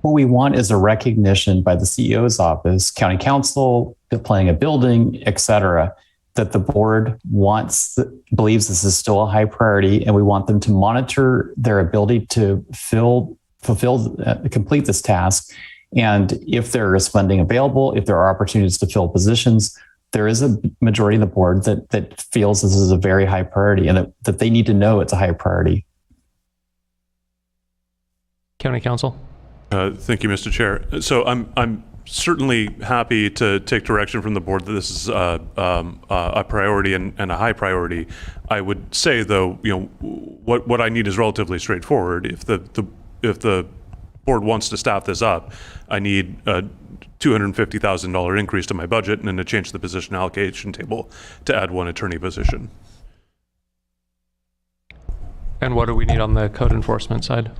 What we want is a recognition by the CEO's office, county council, planning a building, et cetera, that the board believes this is still a high priority, and we want them to monitor their ability to complete this task. And if there is funding available, if there are opportunities to fill positions, there is a majority of the board that feels this is a very high priority, and that they need to know it's a high priority. County Council. Thank you, Mr. Chair. So I'm certainly happy to take direction from the board that this is a priority and a high priority. I would say, though, what I need is relatively straightforward. If the board wants to staff this up, I need a $250,000 increase to my budget and then to change the position allocation table to add 1 attorney position. And what do we need on the code enforcement side?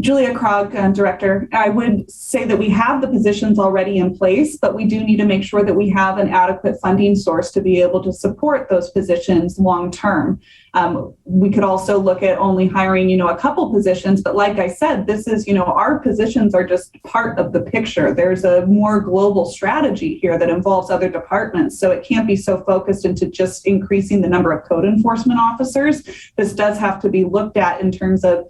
Julia Krog, Director. I would say that we have the positions already in place, but we do need to make sure that we have an adequate funding source to be able to support those positions long term. We could also look at only hiring, a couple positions, but like I said, this is, our positions are just part of the picture. There's a more global strategy here that involves other departments. So it can't be so focused into just increasing the number of code enforcement officers. This does have to be looked at in terms of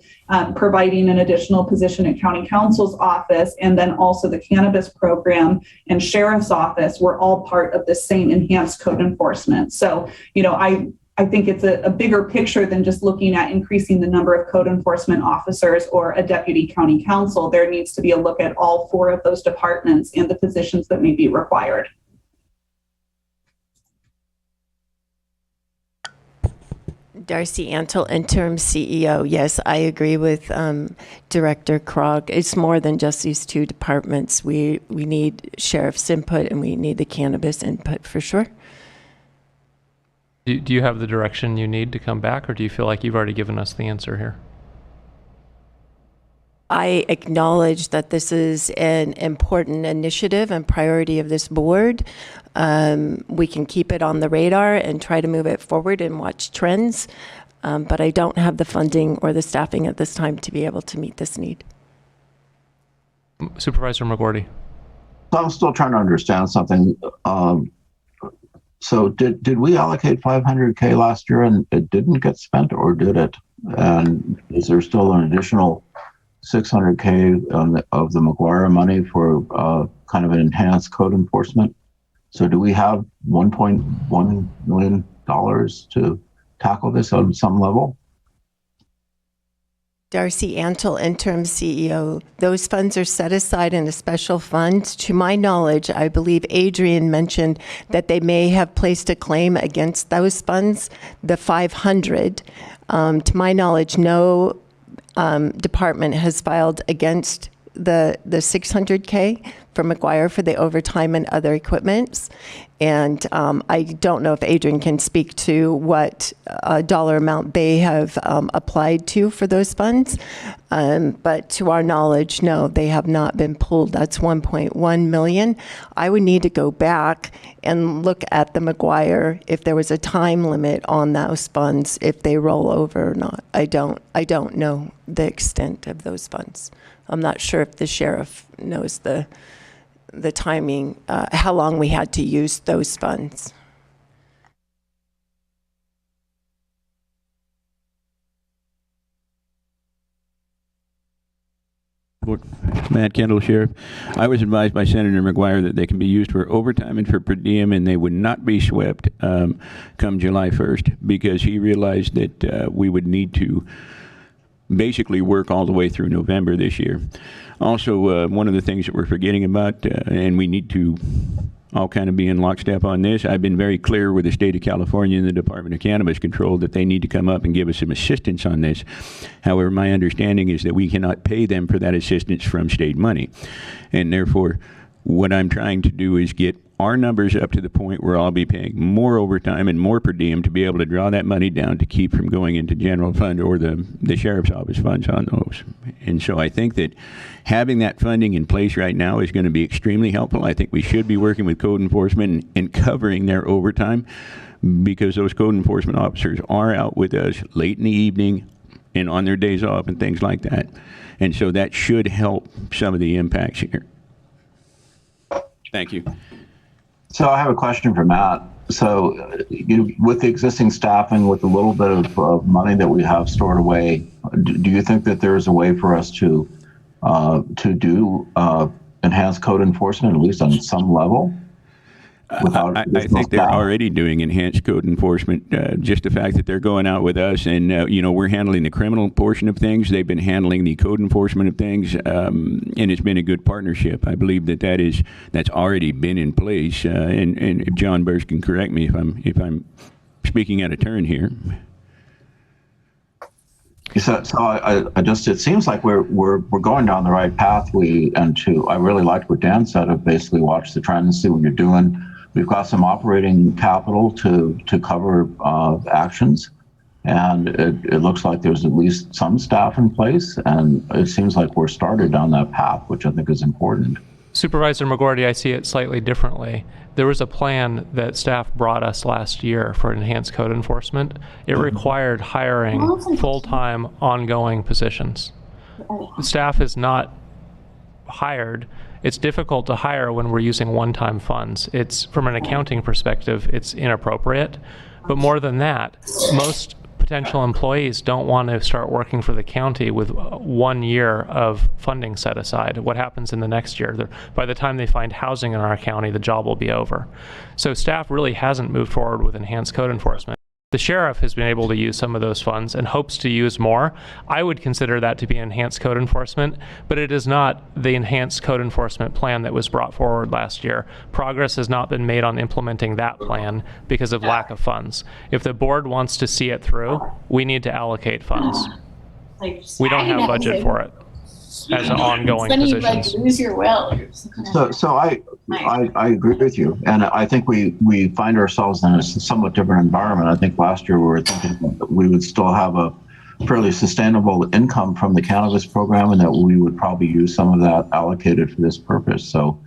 providing an additional position at county counsel's office, and then also the cannabis program and sheriff's office were all part of the same enhanced code enforcement. So, I think it's a bigger picture than just looking at increasing the number of code enforcement officers or a deputy county counsel. There needs to be a look at all 4 of those departments and the positions that may be required. Darcy Antle, interim CEO. Yes, I agree with Director Krog. It's more than just these 2 departments. We need sheriff's input and we need the cannabis input for sure. Do you have the direction you need to come back, or do you feel like you've already given us the answer here? I acknowledge that this is an important initiative and priority of this board. We can keep it on the radar and try to move it forward and watch trends, but I don't have the funding or the staffing at this time to be able to meet this need. Supervisor McGordy. I'm still trying to understand something. So did we allocate $500K last year and it didn't get spent, or did it? And is there still an additional $600K of the McGuire money for kind of an enhanced code enforcement? So do we have $1.1 million to tackle this on some level? Darcy Antle, Interim CEO. Those funds are set aside in a special fund. To my knowledge, I believe Adrian mentioned that they may have placed a claim against those funds, the 500. To my knowledge, no department has filed against the 600K for McGuire for the overtime and other equipments. And I don't know if Adrian can speak to what dollar amount they have applied to for those funds. But to our knowledge, no, they have not been pulled. That's 1.1 million. I would need to go back and look at the McGuire if there was a time limit on those funds, if they roll over or not. I don't know the extent of those funds. I'm not sure if the sheriff knows the timing, how long we had to use those funds. Matt Kendall, Sheriff. I was advised by Senator McGuire that they can be used for overtime and for per diem, and they would not be swept come July 1st, because he realized that we would need to basically work all the way through November this year. Also, one of the things that we're forgetting about, and we need to all kind of be in lockstep on this, I've been very clear with the state of California and the Department of Cannabis Control that they need to come up and give us some assistance on this. However, my understanding is that we cannot pay them for that assistance from state money. And therefore, what I'm trying to do is get our numbers up to the point where I'll be paying more overtime and more per diem to be able to draw that money down to keep from going into general fund or the sheriff's office funds on those. And so I think that having that funding in place right now is going to be extremely helpful. I think we should be working with code enforcement and covering their overtime, because those code enforcement officers are out with us late in the evening and on their days off and things like that. And so that should help some of the impacts here. Thank you. So I have a question for Matt. So with the existing staffing, with a little bit of money that we have stored away, do you think that there is a way for us to do enhanced code enforcement, at least on some level? I think they're already doing enhanced code enforcement. Just the fact that they're going out with us and, we're handling the criminal portion of things. They've been handling the code enforcement of things, and it's been a good partnership. I believe that's already been in place. And if John Burst can correct me if I'm speaking out of turn here. So it seems like we're going down the right path. I really liked what Dan said of basically watch the trends, see what you're doing. We've got some operating capital to cover actions, and it looks like there's at least some staff in place, and it seems like we're started down that path, which I think is important. Supervisor McGordy, I see it slightly differently. There was a plan that staff brought us last year for enhanced code enforcement. It required hiring full-time ongoing positions. The staff is not hired. It's difficult to hire when we're using one-time funds. It's, from an accounting perspective, it's inappropriate. But more than that, most potential employees don't want to start working for the county with 1 year of funding set aside. What happens in the next year? By the time they find housing in our county, the job will be over. So staff really hasn't moved forward with enhanced code enforcement. The sheriff has been able to use some of those funds and hopes to use more. I would consider that to be enhanced code enforcement, but it is not the enhanced code enforcement plan that was brought forward last year. Progress has not been made on implementing that plan because of lack of funds. If the board wants to see it through, we need to allocate funds. We don't have budget for it as an ongoing position. Lose your will. So I agree with you, and I think we find ourselves in a somewhat different environment. I think last year we were thinking that we would still have a fairly sustainable income from the cannabis program, and that we would probably use some of that allocated for this purpose. So,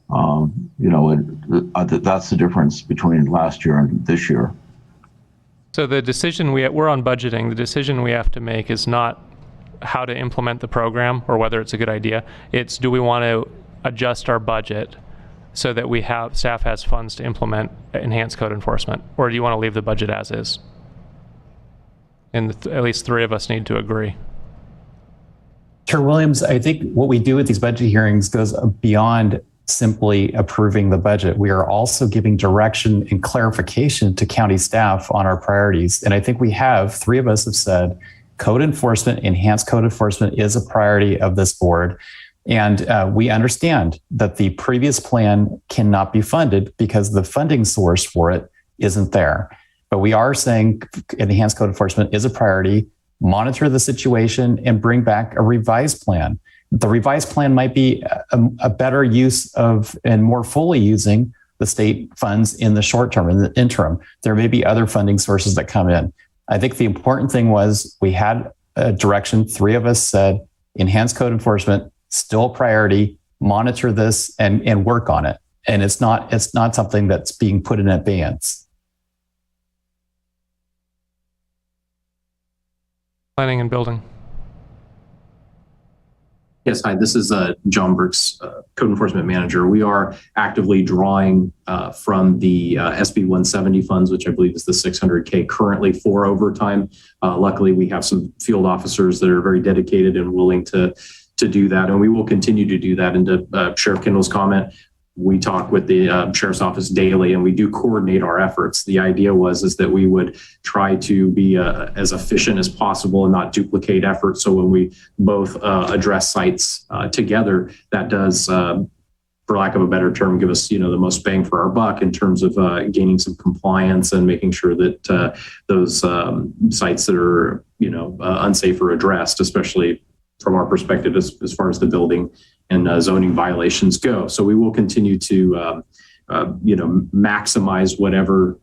that's the difference between last year and this year. So the decision we're on budgeting. The decision we have to make is not how to implement the program or whether it's a good idea. It's, do we want to adjust our budget so that staff has funds to implement enhanced code enforcement, or do you want to leave the budget as is? And at least three of us need to agree. Chair Williams, I think what we do with these budget hearings goes beyond simply approving the budget. We are also giving direction and clarification to county staff on our priorities. And I think three of us have said, Code enforcement, enhanced code enforcement is a priority of this board. And we understand that the previous plan cannot be funded because the funding source for it isn't there. But we are saying enhanced code enforcement is a priority, monitor the situation, and bring back a revised plan. The revised plan might be a better use of and more fully using the state funds in the short term, in the interim. There may be other funding sources that come in. I think the important thing was we had a direction. 3 of us said enhanced code enforcement, still a priority, monitor this and work on it. And it's not something that's being put in advance. Planning and building. Yes, hi, this is John Brooks, Code Enforcement Manager. We are actively drawing from the SB 170 funds, which I believe is the $600K currently for overtime. Luckily, we have some field officers that are very dedicated and willing to do that, and we will continue to do that. And to Sheriff Kendall's comment, we talk with the Sheriff's Office daily, and we do coordinate our efforts. The idea is that we would try to be as efficient as possible and not duplicate efforts. So when we both address sites together, that does, for lack of a better term, give us the most bang for our buck in terms of gaining some compliance and making sure that those sites that are unsafe are addressed, especially from our perspective as far as the building and zoning violations go. So we will continue to, maximize whatever,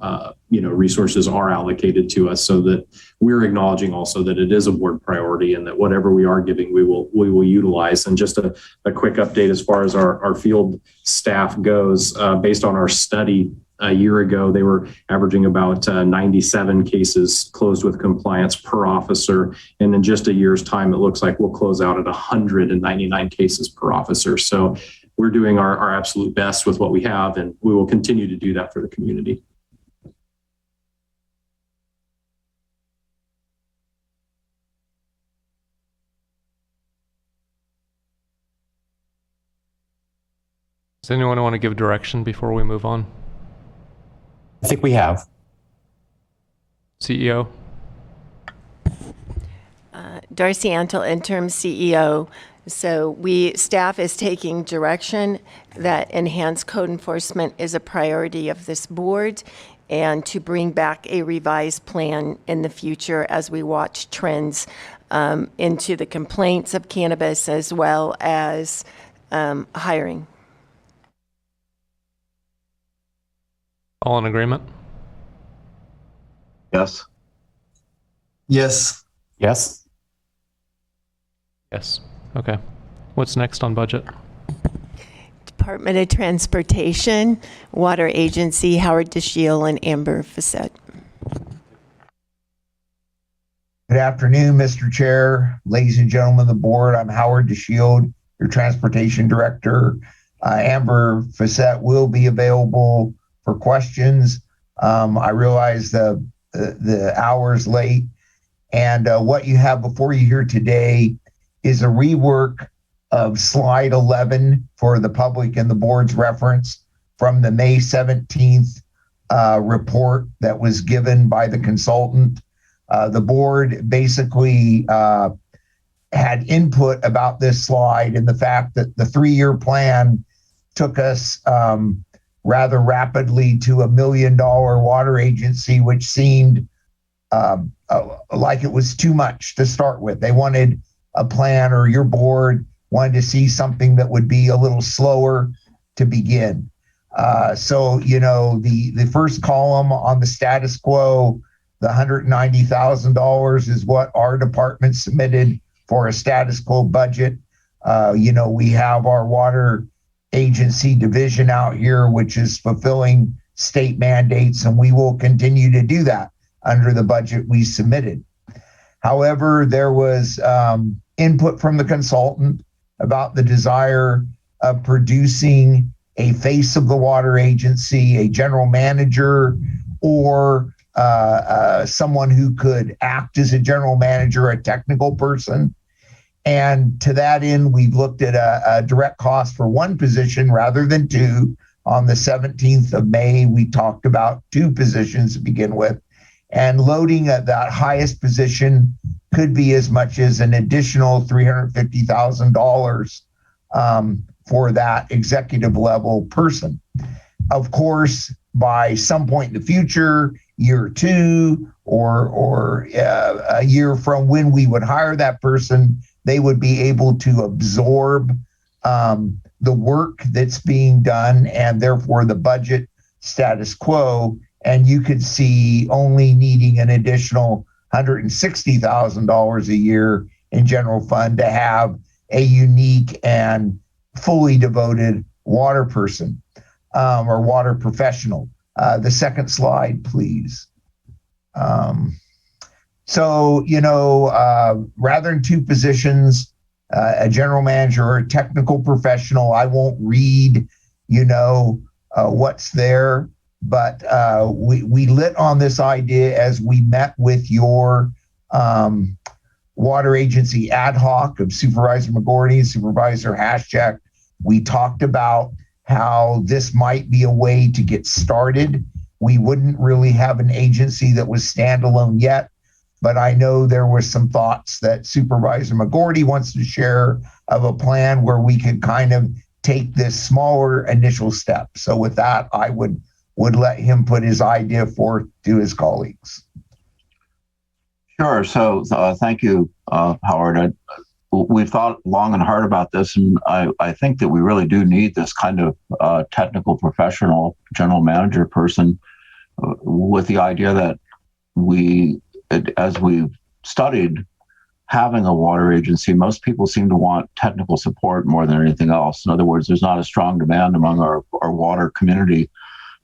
resources are allocated to us, so that we're acknowledging also that it is a board priority and that whatever we are giving, we will utilize. And just a quick update as far as our field staff goes, based on our study a year ago, they were averaging about 97 cases closed with compliance per officer. And in just a year's time, it looks like we'll close out at 199 cases per officer. So we're doing our absolute best with what we have, and we will continue to do that for the community. Does anyone want to give direction before we move on? I think we have. CEO. Darcy Antle, interim CEO. So staff is taking direction that enhanced code enforcement is a priority of this board, and to bring back a revised plan in the future as we watch trends into the complaints of cannabis as well as hiring. All in agreement? Yes. Yes. Yes. Yes. Okay. What's next on budget? Department of Transportation, Water Agency, Howard DeShiel, and Amber Facette. Good afternoon, Mr. Chair, ladies and gentlemen of the board. I'm Howard DeShield, your Transportation Director. Amber Facette will be available for questions. I realize the hour's late, and what you have before you here today is a rework of slide 11 for the public and the board's reference from the May 17th report that was given by the consultant. The board basically had input about this slide and the fact that the 3-year plan took us rather rapidly to $1 million water agency, which seemed like it was too much to start with. They wanted a plan, or your board wanted to see something that would be a little slower to begin. So, the first column on the status quo, the $190,000 is what our department submitted for a status quo budget. We have our water agency division out here, which is fulfilling state mandates, and we will continue to do that under the budget we submitted. However, there was input from the consultant about the desire of producing a face of the water agency, a general manager, or someone who could act as a general manager, a technical person. And to that end, we've looked at a direct cost for one position rather than two. On the 17th of May, we talked about two positions to begin with, and loading at that highest position could be as much as an additional $350,000 for that executive level person. Of course, by some point in the future, year 2 or a year from when we would hire that person, they would be able to absorb the work that's being done and therefore the budget status quo. And you could see only needing an additional $160,000 a year in general fund to have a unique and fully devoted water person or water professional. The second slide, please. So, rather than 2 positions, a general manager or a technical professional, I won't read, what's there, but we lit on this idea as we met with your water agency ad hoc of Supervisor McGordy, Supervisor Haschak. We talked about how this might be a way to get started. We wouldn't really have an agency that was standalone yet, but I know there were some thoughts that Supervisor McGordy wants to share of a plan where we could kind of take this smaller initial step. So with that, I would let him put his idea forth to his colleagues. Sure. So thank you, Howard. We've thought long and hard about this, and I think that we really do need this kind of technical professional general manager person with the idea that as we've studied having a water agency, most people seem to want technical support more than anything else. In other words, there's not a strong demand among our water community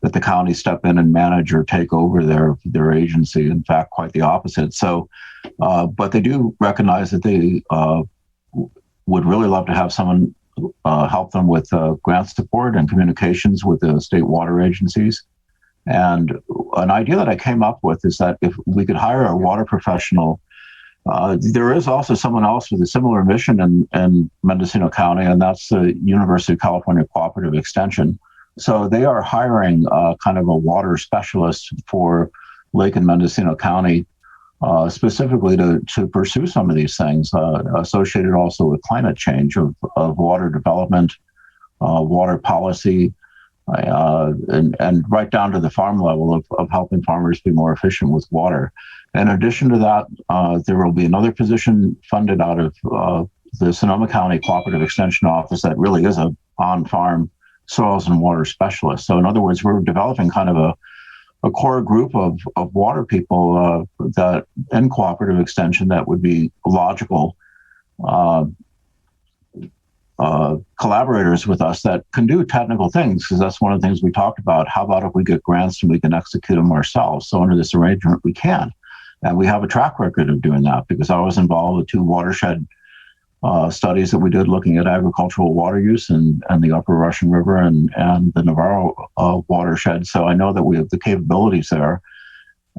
that the county step in and manage or take over their agency. In fact, quite the opposite. So, but they do recognize that they would really love to have someone help them with grant support and communications with the state water agencies. And an idea that I came up with is that if we could hire a water professional, there is also someone else with a similar mission in Mendocino County, and that's the University of California Cooperative Extension. So they are hiring kind of a water specialist for Lake and Mendocino County, specifically to pursue some of these things associated also with climate change of water development, water policy, and right down to the farm level of helping farmers be more efficient with water. In addition to that, there will be another position funded out of the Sonoma County Cooperative Extension Office that really is a on-farm soils and water specialist. So in other words, we're developing kind of a core group of water people that in cooperative extension that would be logical collaborators with us that can do technical things, because that's one of the things we talked about. How about if we get grants and we can execute them ourselves? So under this arrangement, we can. And we have a track record of doing that because I was involved with 2 watershed studies that we did looking at agricultural water use and the Upper Russian River and the Navarro watershed. So I know that we have the capabilities there.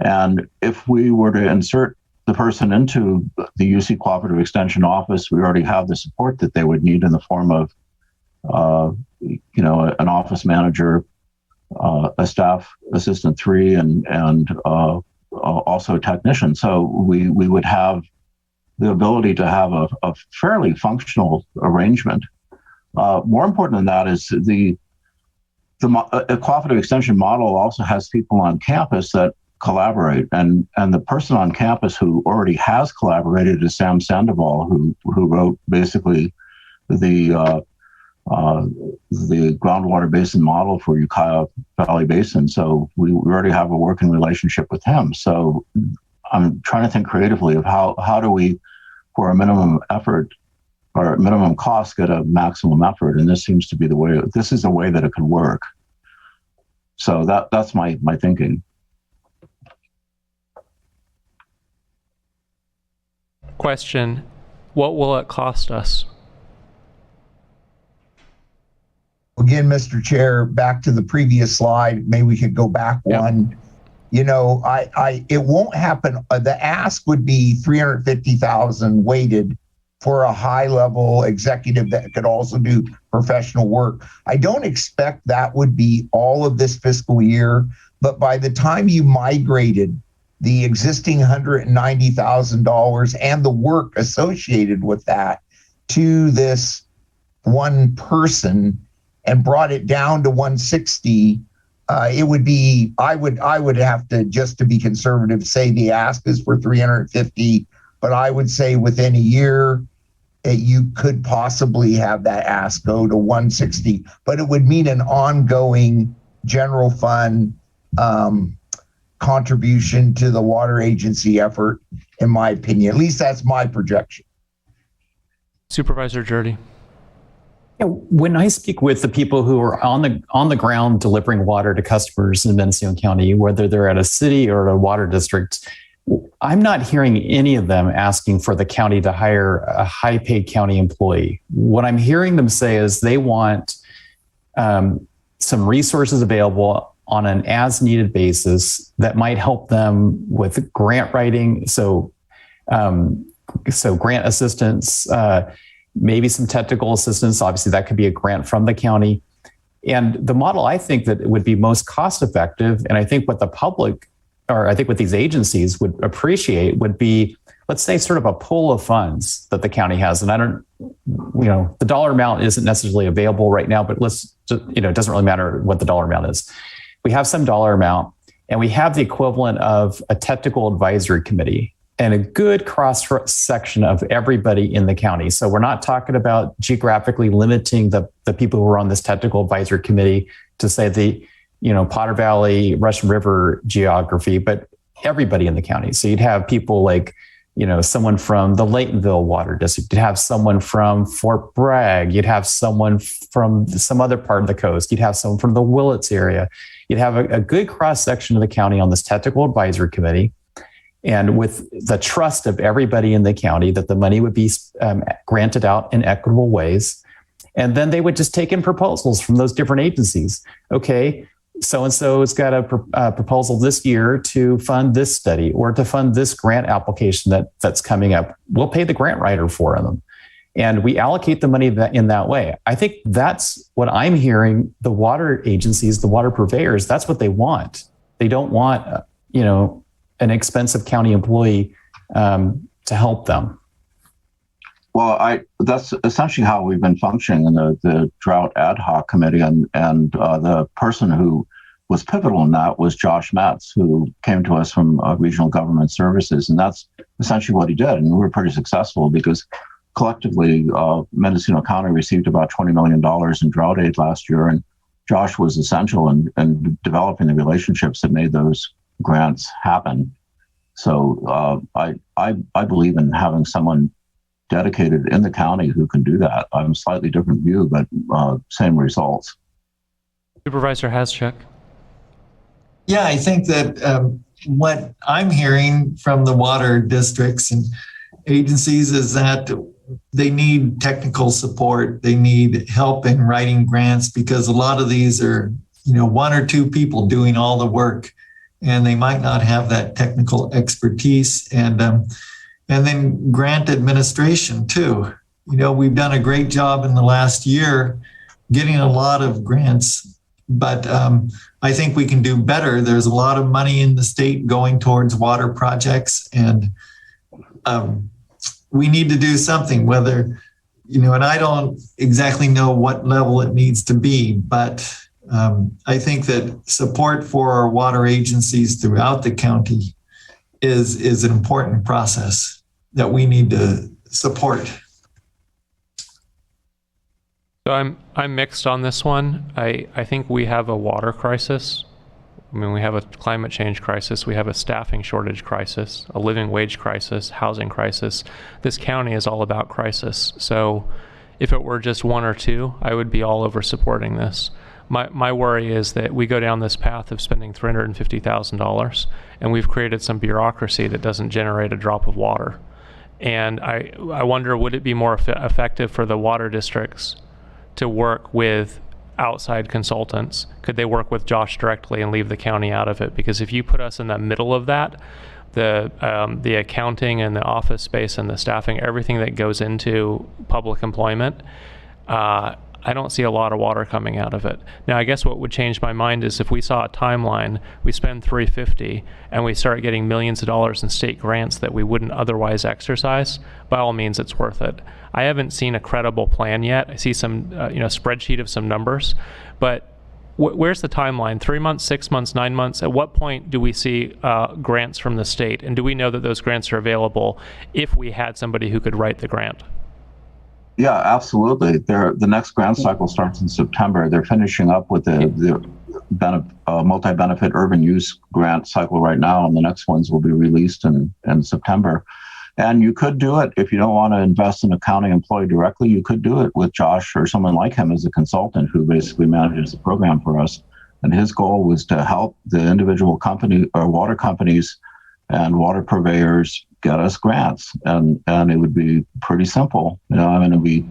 And if we were to insert the person into the UC Cooperative Extension Office, we already have the support that they would need in the form of, an office manager, a staff assistant 3, and also a technician. So we would have the ability to have a fairly functional arrangement. More important than that is the cooperative extension model also has people on campus that collaborate, and the person on campus who already has collaborated is Sam Sandoval, who wrote basically the groundwater basin model for Ukiah Valley Basin. So we already have a working relationship with him. So I'm trying to think creatively of how do we, for a minimum effort or minimum cost, get a maximum effort. And this seems to be the way. This is a way that it could work. So that's my thinking. Question: what will it cost us? Again, Mr. Chair, back to the previous slide. Maybe we could go back one. It won't happen. The ask would be $350,000 weighted for a high-level executive that could also do professional work. I don't expect that would be all of this fiscal year, but by the time you migrated the existing $190,000 and the work associated with that to this one person and brought it down to 160, it would be, I would have to, just to be conservative, say the ask is for 350, but I would say within a year, you could possibly have that ask go to 160, but it would mean an ongoing general fund contribution to the water agency effort, in my opinion. At least that's my projection. Supervisor Jurdy. Yeah, when I speak with the people who are on the ground delivering water to customers in Mendocino County, whether they're at a city or a water district, I'm not hearing any of them asking for the county to hire a high-paid county employee. What I'm hearing them say is they want some resources available on an as-needed basis that might help them with grant writing, so grant assistance, maybe some technical assistance. Obviously, that could be a grant from the county. And the model I think that would be most cost-effective, and I think what the public, or I think what these agencies would appreciate, would be, let's say, sort of a pool of funds that the county has. And I don't, the dollar amount isn't necessarily available right now, but it doesn't really matter what the dollar amount is. We have some dollar amount, and we have the equivalent of a technical advisory committee and a good cross-section of everybody in the county. So we're not talking about geographically limiting the people who are on this technical advisory committee to say the Potter Valley, Russian River geography, but everybody in the county. So you'd have people like, someone from the Laytonville Water District, you'd have someone from Fort Bragg, you'd have someone from some other part of the coast, you'd have someone from the Willits area. You'd have a good cross-section of the county on this technical advisory committee. And with the trust of everybody in the county that the money would be granted out in equitable ways. And then they would just take in proposals from those different agencies. Okay, so-and-so has got a proposal this year to fund this study or to fund this grant application that's coming up. We'll pay the grant writer for them. And we allocate the money in that way. I think that's what I'm hearing the water agencies, the water purveyors, that's what they want. They don't want, an expensive county employee to help them. Well, that's essentially how we've been functioning in the Drought Ad Hoc Committee, and the person who was pivotal in that was Josh Metz, who came to us from Regional Government Services, and that's essentially what he did. And we were pretty successful because collectively, Mendocino County received about $20 million in drought aid last year, and Josh was essential in developing the relationships that made those grants happen. So I believe in having someone dedicated in the county who can do that. I have a slightly different view, but same results. Supervisor Haschuk. Yeah, I think that what I'm hearing from the water districts and agencies is that they need technical support. They need help in writing grants because a lot of these are, one or two people doing all the work, and they might not have that technical expertise. And then grant administration too. We've done a great job in the last year getting a lot of grants, but I think we can do better. There's a lot of money in the state going towards water projects, and we need to do something, whether, and I don't exactly know what level it needs to be, but I think that support for our water agencies throughout the county is an important process that we need to support. So I'm mixed on this one. I think we have a water crisis. We have a climate change crisis. We have a staffing shortage crisis, a living wage crisis, housing crisis. This county is all about crisis. So if it were just one or two, I would be all over supporting this. My worry is that we go down this path of spending $350,000 and we've created some bureaucracy that doesn't generate a drop of water. And I wonder, would it be more effective for the water districts to work with outside consultants? Could they work with Josh directly and leave the county out of it? Because if you put us in the middle of that, the accounting and the office space and the staffing, everything that goes into public employment, I don't see a lot of water coming out of it. Now, I guess what would change my mind is if we saw a timeline, we spend $350 and we start getting millions of dollars in state grants that we wouldn't otherwise exercise, by all means, it's worth it. I haven't seen a credible plan yet. I see some, spreadsheet of some numbers, but where's the timeline? 3 months, 6 months, 9 months? At what point do we see grants from the state? And do we know that those grants are available if we had somebody who could write the grant? Yeah, absolutely. The next grant cycle starts in September. They're finishing up with the multi-benefit urban use grant cycle right now, and the next ones will be released in September. And you could do it if you don't want to invest in a county employee directly. You could do it with Josh or someone like him as a consultant who basically manages the program for us. And his goal was to help the individual company or water companies and water purveyors get us grants. And it would be pretty simple. It'd be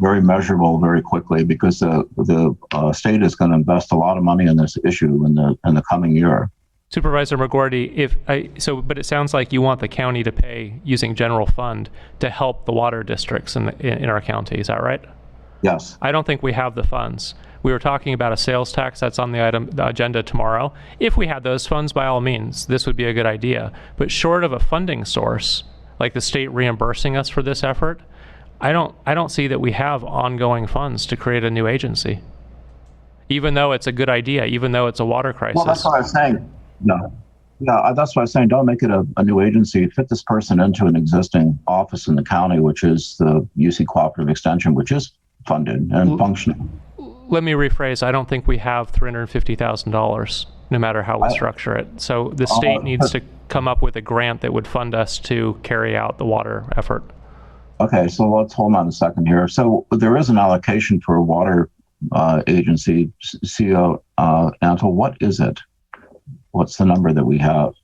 very measurable very quickly because the state is going to invest a lot of money in this issue in the coming year. Supervisor McGordy, but it sounds like you want the county to pay using general fund to help the water districts in our county. Is that right? Yes. I don't think we have the funds. We were talking about a sales tax that's on the agenda tomorrow. If we had those funds, by all means, this would be a good idea. But short of a funding source, like the state reimbursing us for this effort, I don't see that we have ongoing funds to create a new agency. Even though it's a good idea, even though it's a water crisis. Well, that's what I was saying. No. Yeah, that's why I was saying don't make it a new agency. Fit this person into an existing office in the county, which is the UC Cooperative Extension, which is funded and functioning. Let me rephrase. I don't think we have $350,000, no matter how we structure it. So the state needs to come up with a grant that would fund us to carry out the water effort. Okay, so let's hold on a second here. So there is an allocation for a water agency, CEO Antle. What is it? What's the number that we have?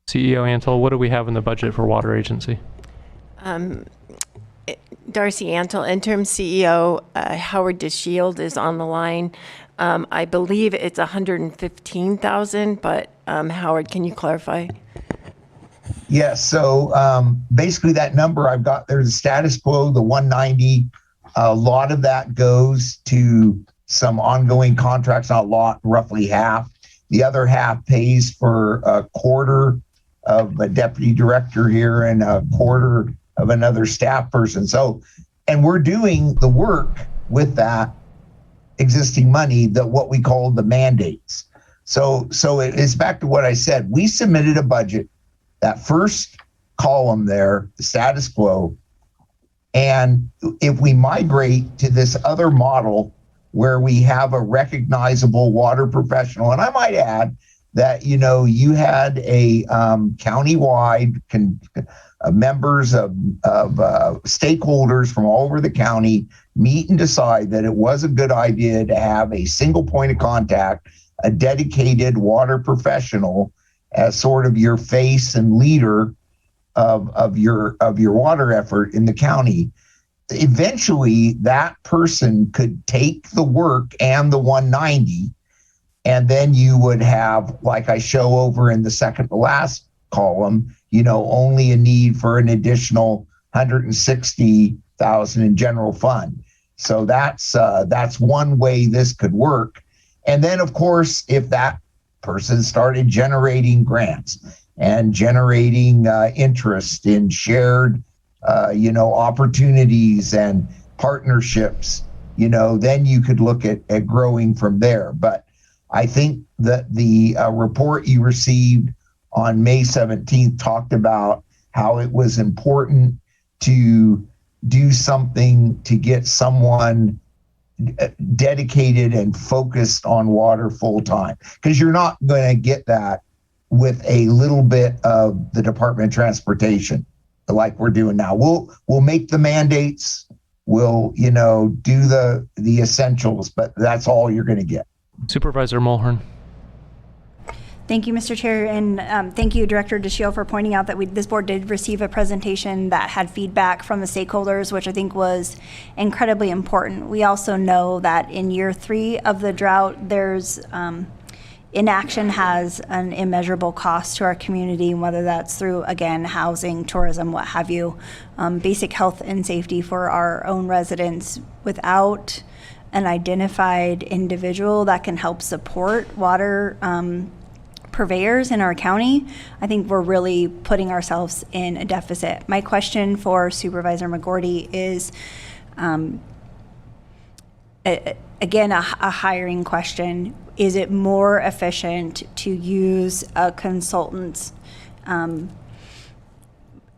CEO Antle, what do we have in the budget for water agency? Darcy Antle, interim CEO. Howard DeShield is on the line. I believe it's $115,000, but Howard, can you clarify? Yes. So basically, that number I've got there's a status quo, the 190. A lot of that goes to some ongoing contracts, not a lot, roughly half. The other half pays for a quarter of a deputy director here and a quarter of another staff person. So, and we're doing the work with that existing money, that what we call the mandates. So it's back to what I said. We submitted a budget, that first column there, the status quo. And if we migrate to this other model where we have a recognizable water professional, and I might add that, you had a county-wide members of stakeholders from all over the county meet and decide that it was a good idea to have a single point of contact, a dedicated water professional as sort of your face and leader of your water effort in the county. Eventually, that person could take the work and the 190, and then you would have, like I show over in the second to last column, only a need for an additional $160,000 in general fund. So that's one way this could work. And then, of course, if that person started generating grants and generating interest in shared opportunities and partnerships, then you could look at growing from there. But I think that the report you received on May 17th talked about how it was important to do something to get someone dedicated and focused on water full time, because you're not going to get that with a little bit of the Department of Transportation like we're doing now. We'll make the mandates, we'll do the essentials, but that's all you're going to get. Supervisor Mulhern. Thank you, Mr. Chair, and thank you, Director DeShield, for pointing out that this board did receive a presentation that had feedback from the stakeholders, which I think was incredibly important. We also know that in year 3 of the drought, there's inaction has an immeasurable cost to our community, whether that's through, again, housing, tourism, what have you, basic health and safety for our own residents. Without an identified individual that can help support water purveyors in our county, I think we're really putting ourselves in a deficit. My question for Supervisor McGorty is, again, a hiring question. Is it more efficient to use a consultant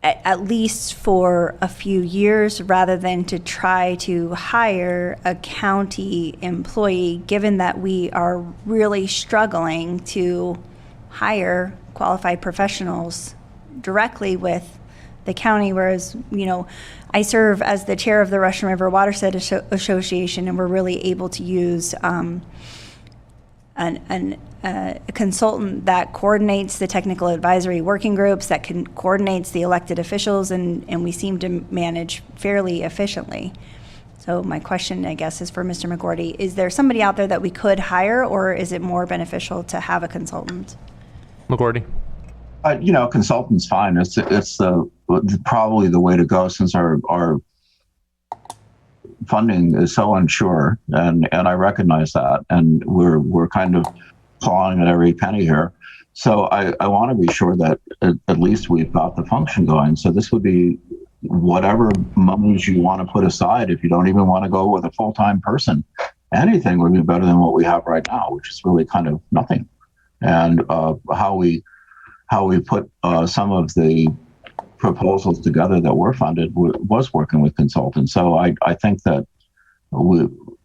at least for a few years rather than to try to hire a county employee, given that we are really struggling to hire qualified professionals directly with the county, whereas, I serve as the chair of the Russian River Watershed Association, and we're really able to use a consultant that coordinates the technical advisory working groups, that coordinates the elected officials, and we seem to manage fairly efficiently. So my question, I guess, is for Mr. McGorty. Is there somebody out there that we could hire, or is it more beneficial to have a consultant? McGorty. Consultant's fine. It's probably the way to go, since our funding is so unsure, and I recognize that, and we're kind of clawing at every penny here. So I want to be sure that at least we've got the function going. So this would be whatever monies you want to put aside. If you don't even want to go with a full-time person, anything would be better than what we have right now, which is really kind of nothing. And how we put some of the proposals together that were funded was working with consultants. So I think that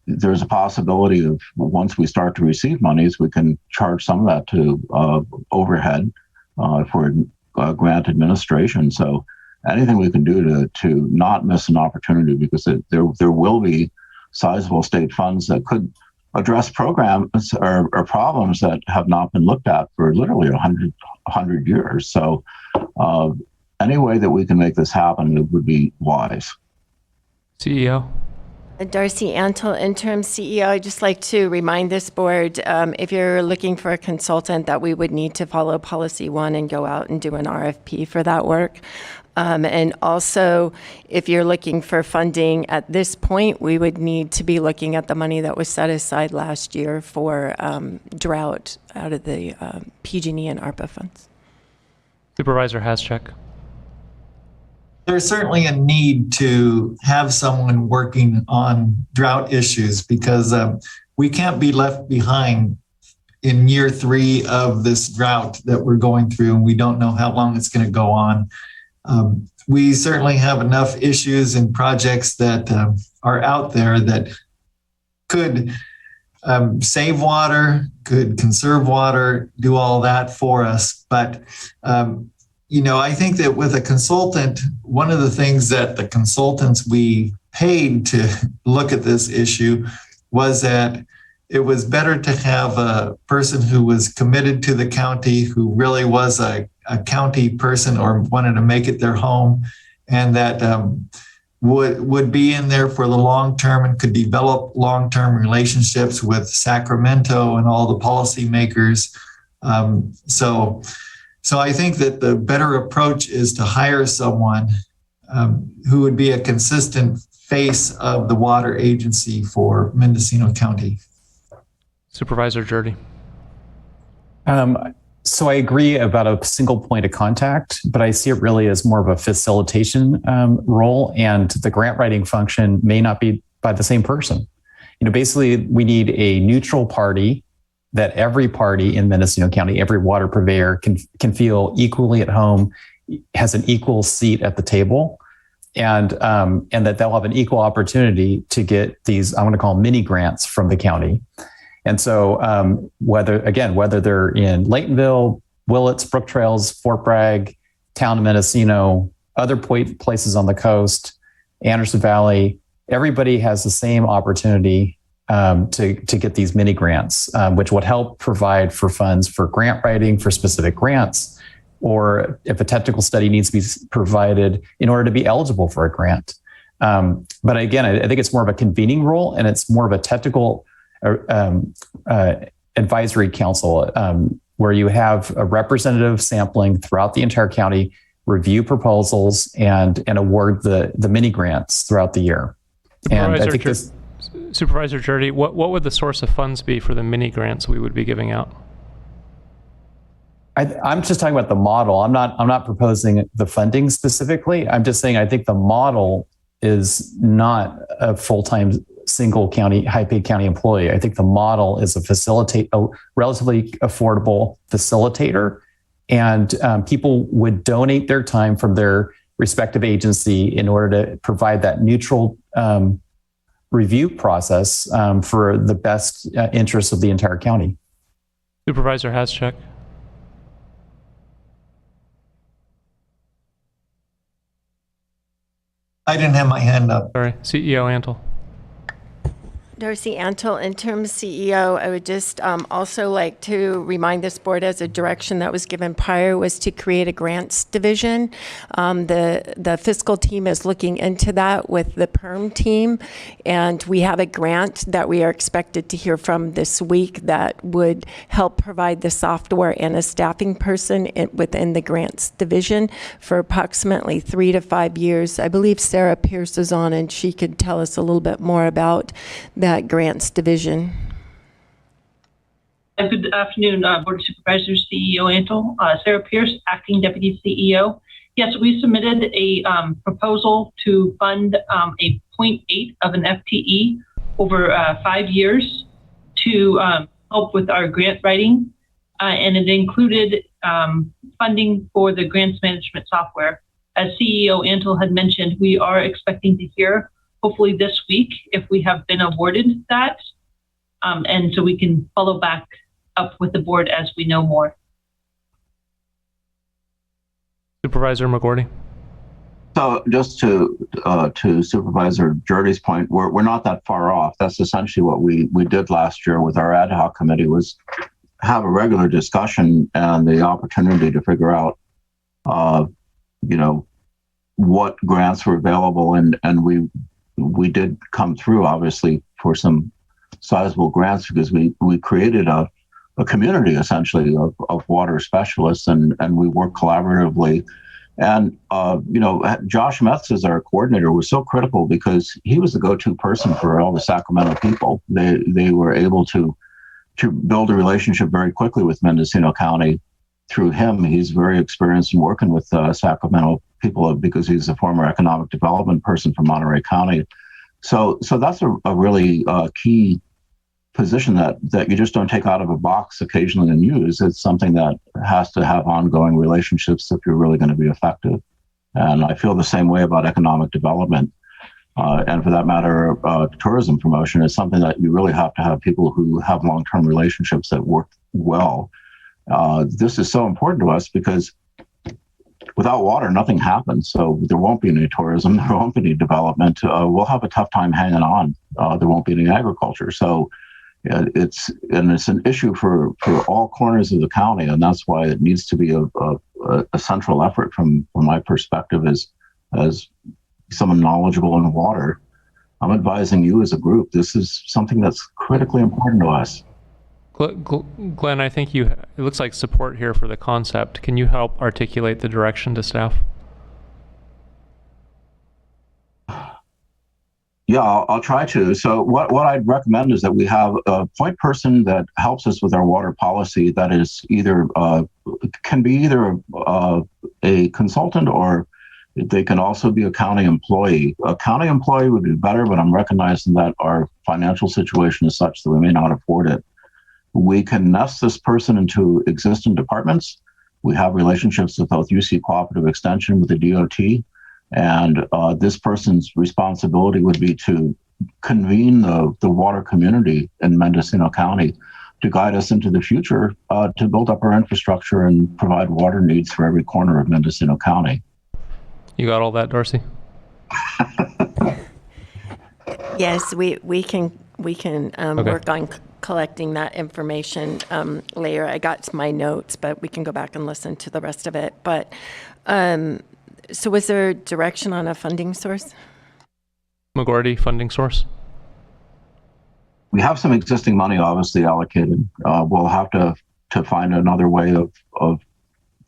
there's a possibility of, once we start to receive monies, we can charge some of that to overhead for grant administration. So anything we can do to not miss an opportunity, because there will be sizable state funds that could address programs or problems that have not been looked at for literally 100 years. So any way that we can make this happen, it would be wise. CEO. Darcy Antle, interim CEO. I'd just like to remind this board, if you're looking for a consultant, that we would need to follow Policy 1 and go out and do an RFP for that work. And also, if you're looking for funding at this point, we would need to be looking at the money that was set aside last year for drought out of the PG&E and ARPA funds. Supervisor Haschek. There's certainly a need to have someone working on drought issues, because we can't be left behind in year 3 of this drought that we're going through, and we don't know how long it's going to go on. We certainly have enough issues and projects that are out there that could save water, could conserve water, do all that for us. But I think that with a consultant, one of the things that the consultants we paid to look at this issue was that it was better to have a person who was committed to the county, who really was a county person or wanted to make it their home, and that would be in there for the long term and could develop long-term relationships with Sacramento and all the policymakers. So I think that the better approach is to hire someone who would be a consistent face of the water agency for Mendocino County. Supervisor Jordy. So I agree about a single point of contact, but I see it really as more of a facilitation role, and the grant writing function may not be by the same person. Basically, we need a neutral party that every party in Mendocino County, every water purveyor can feel equally at home, has an equal seat at the table, and that they'll have an equal opportunity to get these, I want to call them mini grants from the county. And so whether they're in Laytonville, Willits, Brook Trails, Fort Bragg, Town of Mendocino, other places on the coast, Anderson Valley, everybody has the same opportunity to get these mini grants, which would help provide for funds for grant writing for specific grants, or if a technical study needs to be provided in order to be eligible for a grant. But again, I think it's more of a convening role, and it's more of a technical advisory council where you have a representative sampling throughout the entire county, review proposals, and award the mini grants throughout the year. And I think Supervisor Jordy, what would the source of funds be for the mini grants we would be giving out? I'm just talking about the model. I'm not proposing the funding specifically. I'm just saying I think the model is not a full-time single county, high-paid county employee. I think the model is a relatively affordable facilitator, and people would donate their time from their respective agency in order to provide that neutral review process for the best interests of the entire county. Supervisor Haschek. I didn't have my hand up. Sorry, CEO Antle. Darcy Antle, Interim CEO. I would just also like to remind this board, as a direction that was given prior was to create a grants division. The fiscal team is looking into that with the PERM team, and we have a grant that we are expected to hear from this week that would help provide the software and a staffing person within the grants division for approximately 3 to 5 years. I believe Sarah Pierce is on, and she could tell us a little bit more about that grants division. Good afternoon, Board of Supervisors, CEO Antle. Sarah Pierce, Acting Deputy CEO. Yes, we submitted a proposal to fund a 0.8 of an FTE over 5 years to help with our grant writing, and it included funding for the grants management software. As CEO Antle had mentioned, we are expecting to hear hopefully this week if we have been awarded that. And so we can follow back up with the board as we know more. Supervisor McGordy. So just to Supervisor Jordy's point, we're not that far off. That's essentially what we did last year with our ad hoc committee, was have a regular discussion and the opportunity to figure out, what grants were available, and we did come through, obviously, for some sizable grants, because we created a community essentially of water specialists, and we work collaboratively. And Josh Metz, as our coordinator, was so critical because he was the go-to person for all the Sacramento people. They were able to build a relationship very quickly with Mendocino County through him. He's very experienced in working with Sacramento people because he's a former economic development person from Monterey County. So that's a really key position that you just don't take out of a box occasionally and use. It's something that has to have ongoing relationships if you're really going to be effective. And I feel the same way about economic development. And for that matter, tourism promotion is something that you really have to have people who have long-term relationships that work well. This is so important to us because without water, nothing happens. So there won't be any tourism, there won't be any development. We'll have a tough time hanging on. There won't be any agriculture. So it's an issue for all corners of the county, and that's why it needs to be a central effort from my perspective as someone knowledgeable in water. I'm advising you as a group. This is something that's critically important to us. Glenn, I think it looks like support here for the concept. Can you help articulate the direction to staff? Yeah, I'll try to. So what I'd recommend is that we have a point person that helps us with our water policy that is can be either a consultant, or they can also be a county employee. A county employee would be better, but I'm recognizing that our financial situation is such that we may not afford it. We can nest this person into existing departments. We have relationships with both UC Cooperative Extension, with the DOT, and this person's responsibility would be to convene the water community in Mendocino County to guide us into the future, to build up our infrastructure and provide water needs for every corner of Mendocino County. You got all that, Darcy? Yes, we can Okay. work on collecting that information later. I got my notes, but we can go back and listen to the rest of it. But so was there direction on a funding source? McGordy, funding source? we have some existing money obviously allocated. We'll have to find another way of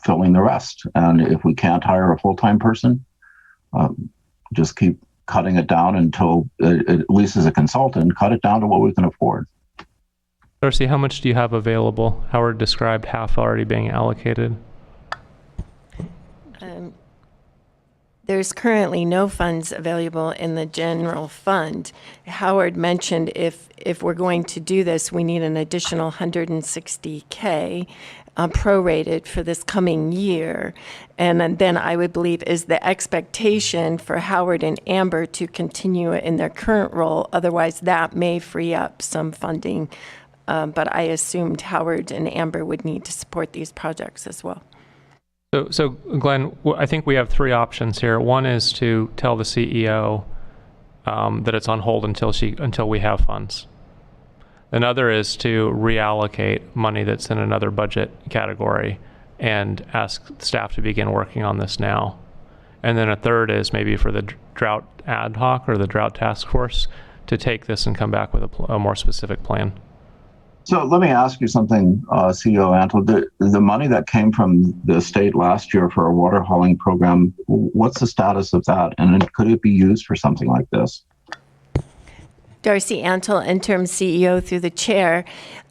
filling the rest. And if we can't hire a full-time person, just keep cutting it down until, at least as a consultant, cut it down to what we can afford. Darcy, how much do you have available? Howard described half already being allocated. There's currently no funds available in the general fund. Howard mentioned if we're going to do this, we need an additional $160K prorated for this coming year. And then I would believe is the expectation for Howard and Amber to continue in their current role. Otherwise, that may free up some funding. But I assumed Howard and Amber would need to support these projects as well. So Glenn, I think we have three options here. One is to tell the CEO that it's on hold until we have funds. Another is to reallocate money that's in another budget category and ask staff to begin working on this now. And then a third is maybe for the drought ad hoc or the drought task force to take this and come back with a more specific plan. So let me ask you something, CEO Antle. The money that came from the state last year for a water hauling program, what's the status of that? And could it be used for something like this? Darcy Antle, interim CEO through the chair.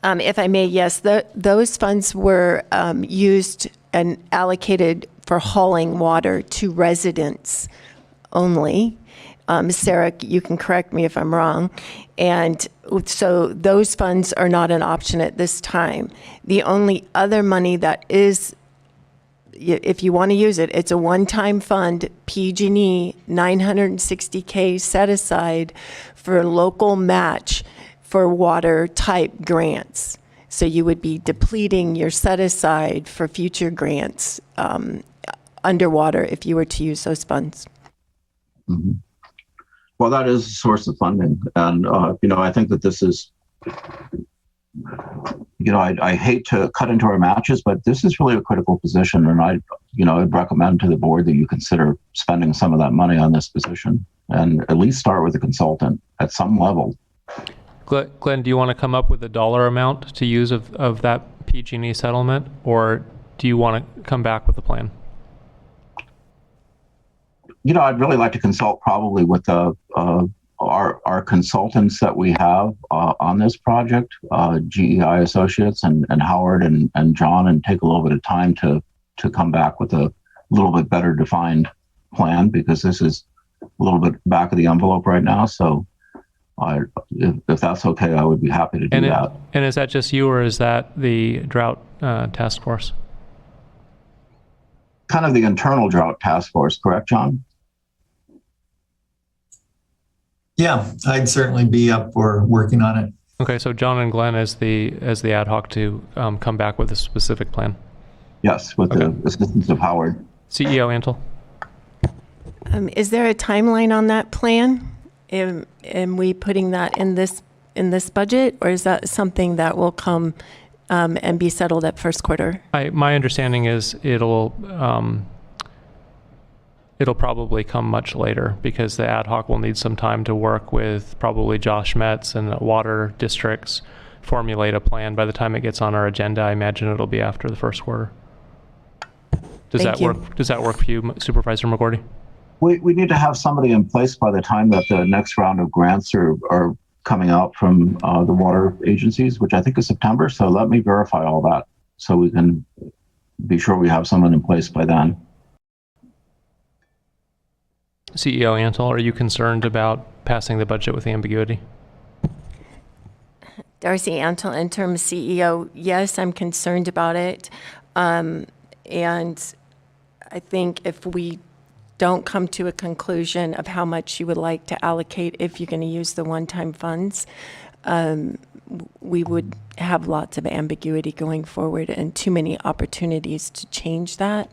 If I may, yes, those funds were used and allocated for hauling water to residents only. Sarah, you can correct me if I'm wrong. And so those funds are not an option at this time. The only other money that is, if you want to use it, it's a one-time fund, PG&E, $960K set aside for local match for water type grants. So you would be depleting your set aside for future grants underwater if you were to use those funds. Mm-hmm. Well, that is a source of funding. And, I think that this is, I hate to cut into our matches, but this is really a critical position. And I'd recommend to the board that you consider spending some of that money on this position and at least start with a consultant at some level. Glenn, do you want to come up with a dollar amount to use of that PG&E settlement, or do you want to come back with a plan? I'd really like to consult probably with our consultants that we have on this project, GEI Associates and Howard and John, and take a little bit of time to come back with a little bit better defined plan, because this is a little bit back of the envelope right now. So if that's okay, I would be happy to do that. And is that just you, or is that the drought task force? Kind of the internal drought task force, correct, John? Yeah, I'd certainly be up for working on it. Okay, so John and Glenn as the ad hoc to come back with a specific plan. Yes, with the assistance of Howard. CEO Antle. Is there a timeline on that plan? Am we putting that in this budget, or is that something that will come and be settled at first quarter? My understanding is it'll probably come much later, because the ad hoc will need some time to work with probably Josh Metz and the water districts, formulate a plan. By the time it gets on our agenda, I imagine it'll be after the first quarter. Does that work for you, Supervisor McGordy? We need to have somebody in place by the time that the next round of grants are coming out from the water agencies, which I think is September. So let me verify all that so we can be sure we have someone in place by then. CEO Antle, are you concerned about passing the budget with ambiguity? Darcy Antle, interim CEO. Yes, I'm concerned about it. And I think if we don't come to a conclusion of how much you would like to allocate if you're going to use the one-time funds, we would have lots of ambiguity going forward and too many opportunities to change that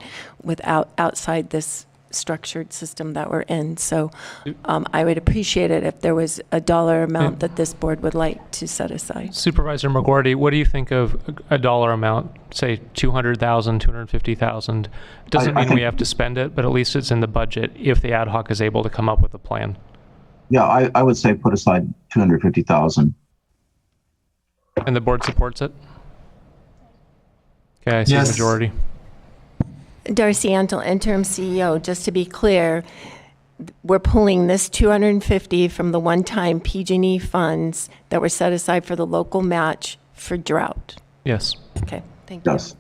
outside this structured system that we're in. So I would appreciate it if there was a dollar amount that this board would like to set aside. Supervisor McGordy, what do you think of a dollar amount, say 200,000, 250,000? Doesn't mean we have to spend it, but at least it's in the budget if the ad hoc is able to come up with a plan. Yeah, I would say put aside 250,000. And the board supports it? Okay, I see Yes. a majority. Darcy Antle, interim CEO, just to be clear, we're pulling this 250 from the one-time PG&E funds that were set aside for the local match for drought. Yes. Okay, thank you. Yes.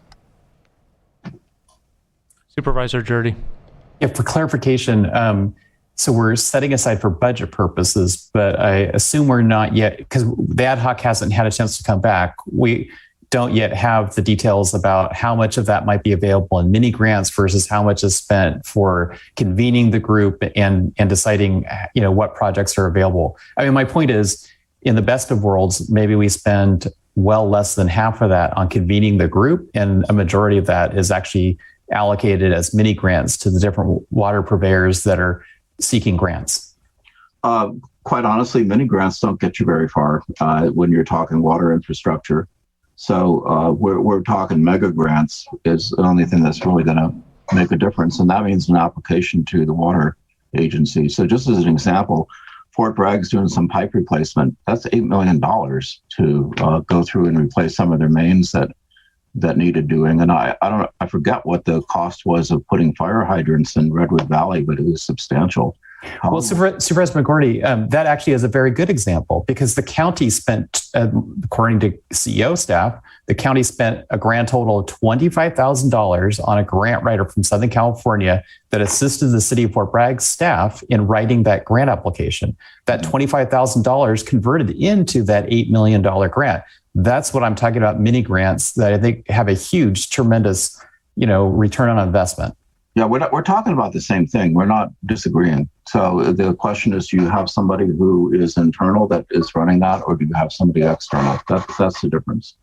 Supervisor Jordy. Yeah, for clarification, so we're setting aside for budget purposes, but I assume we're not yet, because the ad hoc hasn't had a chance to come back. We don't yet have the details about how much of that might be available in mini grants versus how much is spent for convening the group and deciding, what projects are available. I mean, my point is, in the best of worlds, maybe we spend well less than half of that on convening the group, and a majority of that is actually allocated as mini grants to the different water purveyors that are seeking grants. Quite honestly, mini grants don't get you very far when you're talking water infrastructure. So we're talking mega grants is the only thing that's really going to make a difference, and that means an application to the water agency. So just as an example, Fort Bragg's doing some pipe replacement. That's $8 million to go through and replace some of their mains that needed doing. And I forget what the cost was of putting fire hydrants in Redwood Valley, but it was substantial. Well, Supervisor McGordy, that actually is a very good example, because the county spent, according to CEO staff, the county spent a grand total of $25,000 on a grant writer from Southern California that assisted the city of Fort Bragg staff in writing that grant application. That $25,000 converted into that $8 million grant. That's what I'm talking about, mini grants that I think have a huge, tremendous, return on investment. Yeah, we're talking about the same thing. We're not disagreeing. So the question is, do you have somebody who is internal that is running that, or do you have somebody external? That's the difference.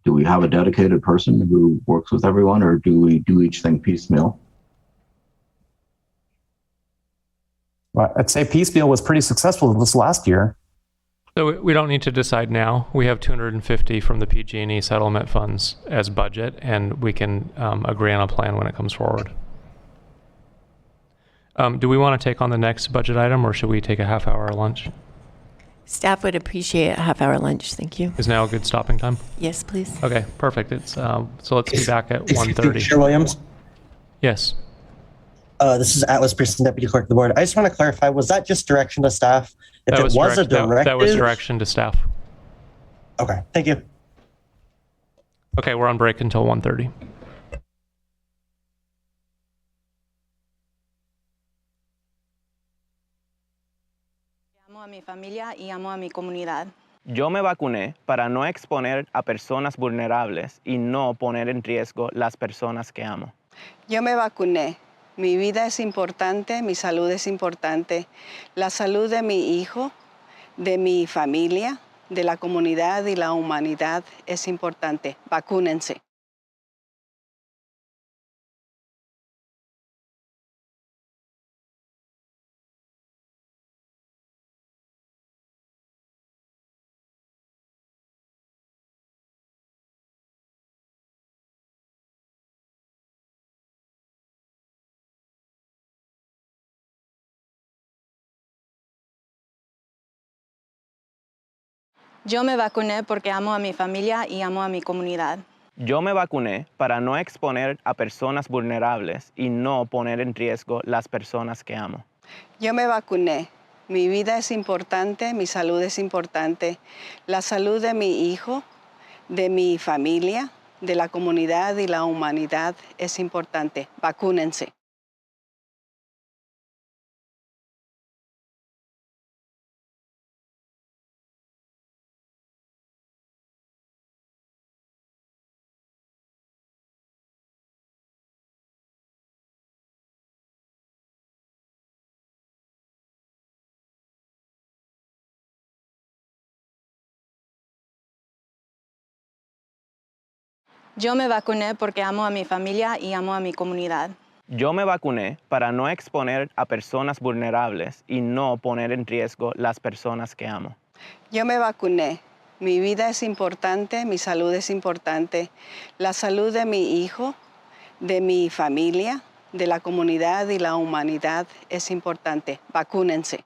Do we have a dedicated person who works with everyone, or do we do each thing piecemeal? Well, I'd say piecemeal was pretty successful this last year. So we don't need to decide now. We have 250 from the PG&E settlement funds as budget, and we can agree on a plan when it comes forward. Do we want to take on the next budget item, or should we take a half-hour lunch? Staff would appreciate a half-hour lunch. Thank you. Is now a good stopping time? Yes, please. Okay, perfect. It's so let's be back at 1:30. Chair Williams? Yes. This is Atlas Pearson, Deputy Clerk of the Board. I just want to clarify, was that just direction to staff? If it was a directive? That was direction to staff. Okay, thank you. Okay, we're on break until 1:30. Amo a mi familia y amo a mi comunidad. Yo me vacuné para no exponer a personas vulnerables y no poner en riesgo las personas que amo. Yo me vacuné. Mi vida es importante, mi salud es importante. La salud de mi hijo, de mi familia, de la comunidad y la humanidad es importante. Vacúnense. Yo me vacuné porque amo a mi familia y amo a mi comunidad. Yo me vacuné para no exponer a personas vulnerables y no poner en riesgo las personas que amo. Yo me vacuné. Mi vida es importante, mi salud es importante. La salud de mi hijo, de mi familia, de la comunidad y la humanidad es importante. Vacúnense. Yo me vacuné porque amo a mi familia y amo a mi comunidad. Yo me vacuné para no exponer a personas vulnerables y no poner en riesgo las personas que amo. Yo me vacuné. Mi vida es importante, mi salud es importante. La salud de mi hijo, de mi familia, de la comunidad y la humanidad es importante. Vacúnense.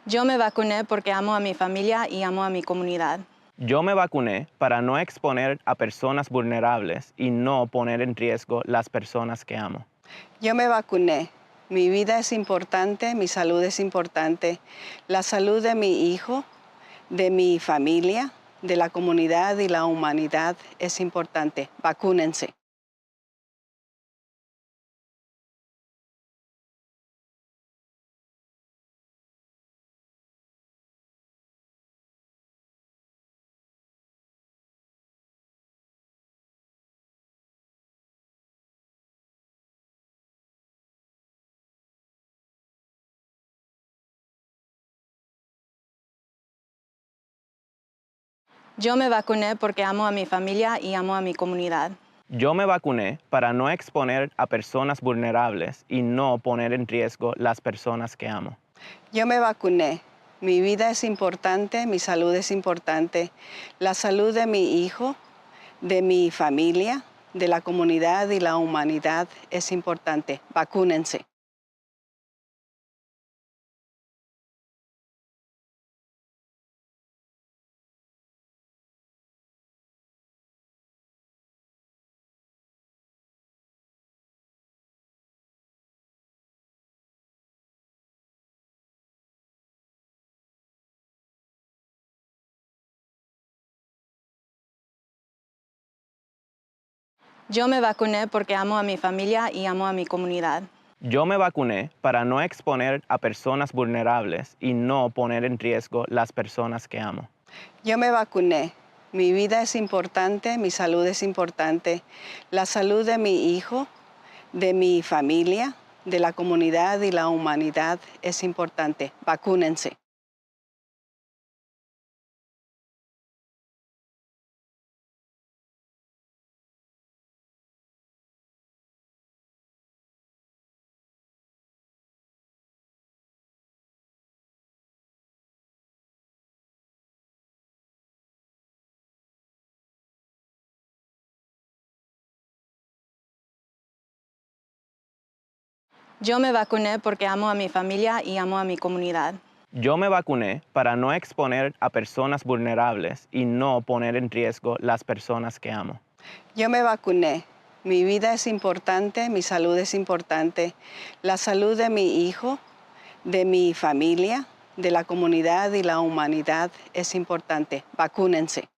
Yo me vacuné porque amo a mi familia y amo a mi comunidad. Yo me vacuné para no exponer a personas vulnerables y no poner en riesgo las personas que amo. Yo me vacuné. Mi vida es importante, mi salud es importante. La salud de mi hijo, de mi familia, de la comunidad y la humanidad es importante. Vacúnense. Yo me vacuné porque amo a mi familia y amo a mi comunidad. Yo me vacuné para no exponer a personas vulnerables y no poner en riesgo las personas que amo. Yo me vacuné. Mi vida es importante, mi salud es importante. La salud de mi hijo, de mi familia, de la comunidad y la humanidad es importante. Vacúnense. Yo me vacuné porque amo a mi familia y amo a mi comunidad. Yo me vacuné para no exponer a personas vulnerables y no poner en riesgo las personas que amo. Yo me vacuné. Mi vida es importante, mi salud es importante. La salud de mi hijo, de mi familia, de la comunidad y la humanidad es importante. Vacúnense. Yo me vacuné porque amo a mi familia y amo a mi comunidad. Yo me vacuné para no exponer a personas vulnerables y no poner en riesgo las personas que amo. Yo me vacuné. Mi vida es importante, mi salud es importante. La salud de mi hijo, de mi familia, de la comunidad y la humanidad es importante. Vacúnense.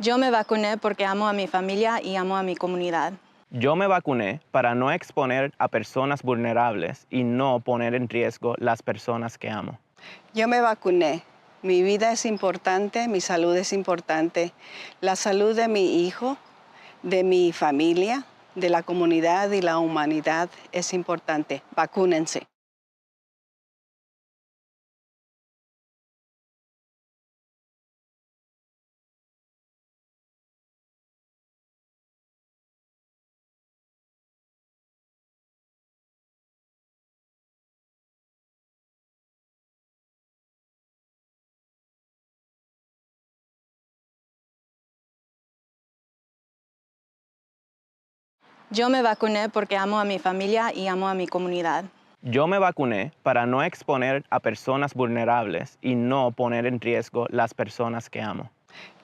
Yo me vacuné porque amo a mi familia y amo a mi comunidad. Yo me vacuné para no exponer a personas vulnerables y no poner en riesgo las personas que amo. Yo me vacuné. Mi vida es importante, mi salud es importante. La salud de mi hijo, de mi familia, de la comunidad y la humanidad es importante. Vacúnense. Yo me vacuné porque amo a mi familia y amo a mi comunidad. Yo me vacuné para no exponer a personas vulnerables y no poner en riesgo las personas que amo.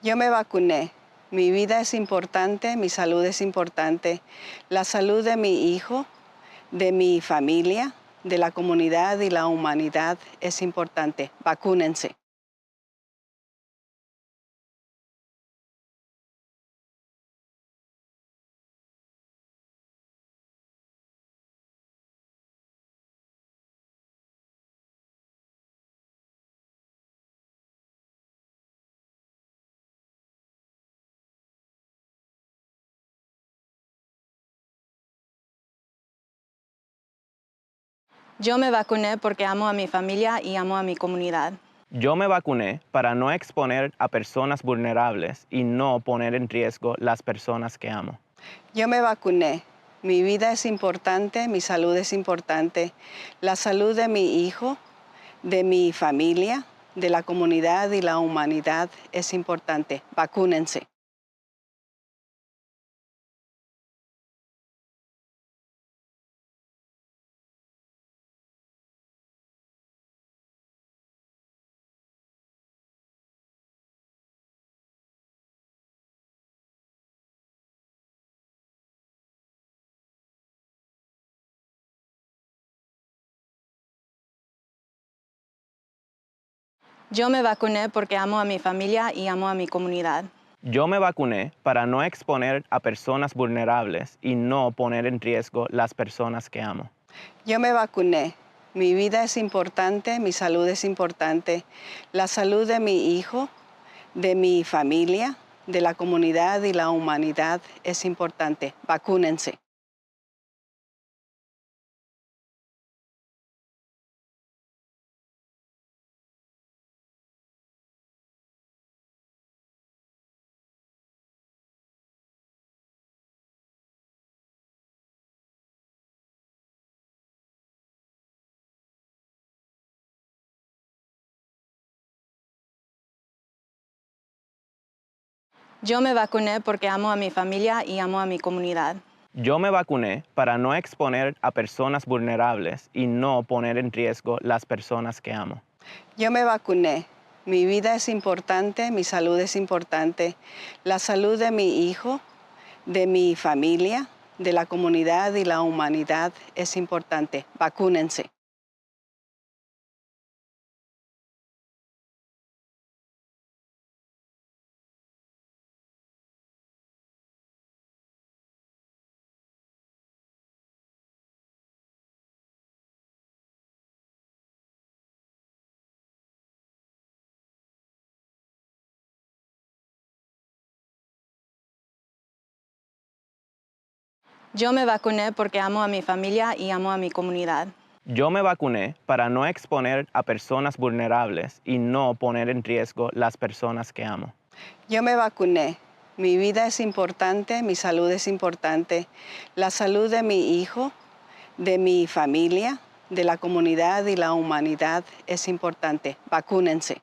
Yo me vacuné. Mi vida es importante, mi salud es importante. La salud de mi hijo, de mi familia, de la comunidad y la humanidad es importante. Vacúnense. Yo me vacuné porque amo a mi familia y amo a mi comunidad. Yo me vacuné para no exponer a personas vulnerables y no poner en riesgo las personas que amo. Yo me vacuné. Mi vida es importante, mi salud es importante. La salud de mi hijo, de mi familia, de la comunidad y la humanidad es importante. Vacúnense. Yo me vacuné porque amo a mi familia y amo a mi comunidad. Yo me vacuné para no exponer a personas vulnerables y no poner en riesgo las personas que amo. Yo me vacuné. Mi vida es importante, mi salud es importante. La salud de mi hijo, de mi familia, de la comunidad y la humanidad es importante. Vacúnense. Yo me vacuné porque amo a mi familia y amo a mi comunidad. Yo me vacuné para no exponer a personas vulnerables y no poner en riesgo las personas que amo. Yo me vacuné. Mi vida es importante, mi salud es importante. La salud de mi hijo, de mi familia, de la comunidad y la humanidad es importante. Vacúnense. Yo me vacuné porque amo a mi familia y amo a mi comunidad. Yo me vacuné para no exponer a personas vulnerables y no poner en riesgo las personas que amo. Yo me vacuné. Mi vida es importante, mi salud es importante. La salud de mi hijo, de mi familia, de la comunidad y la humanidad es importante. Vacúnense.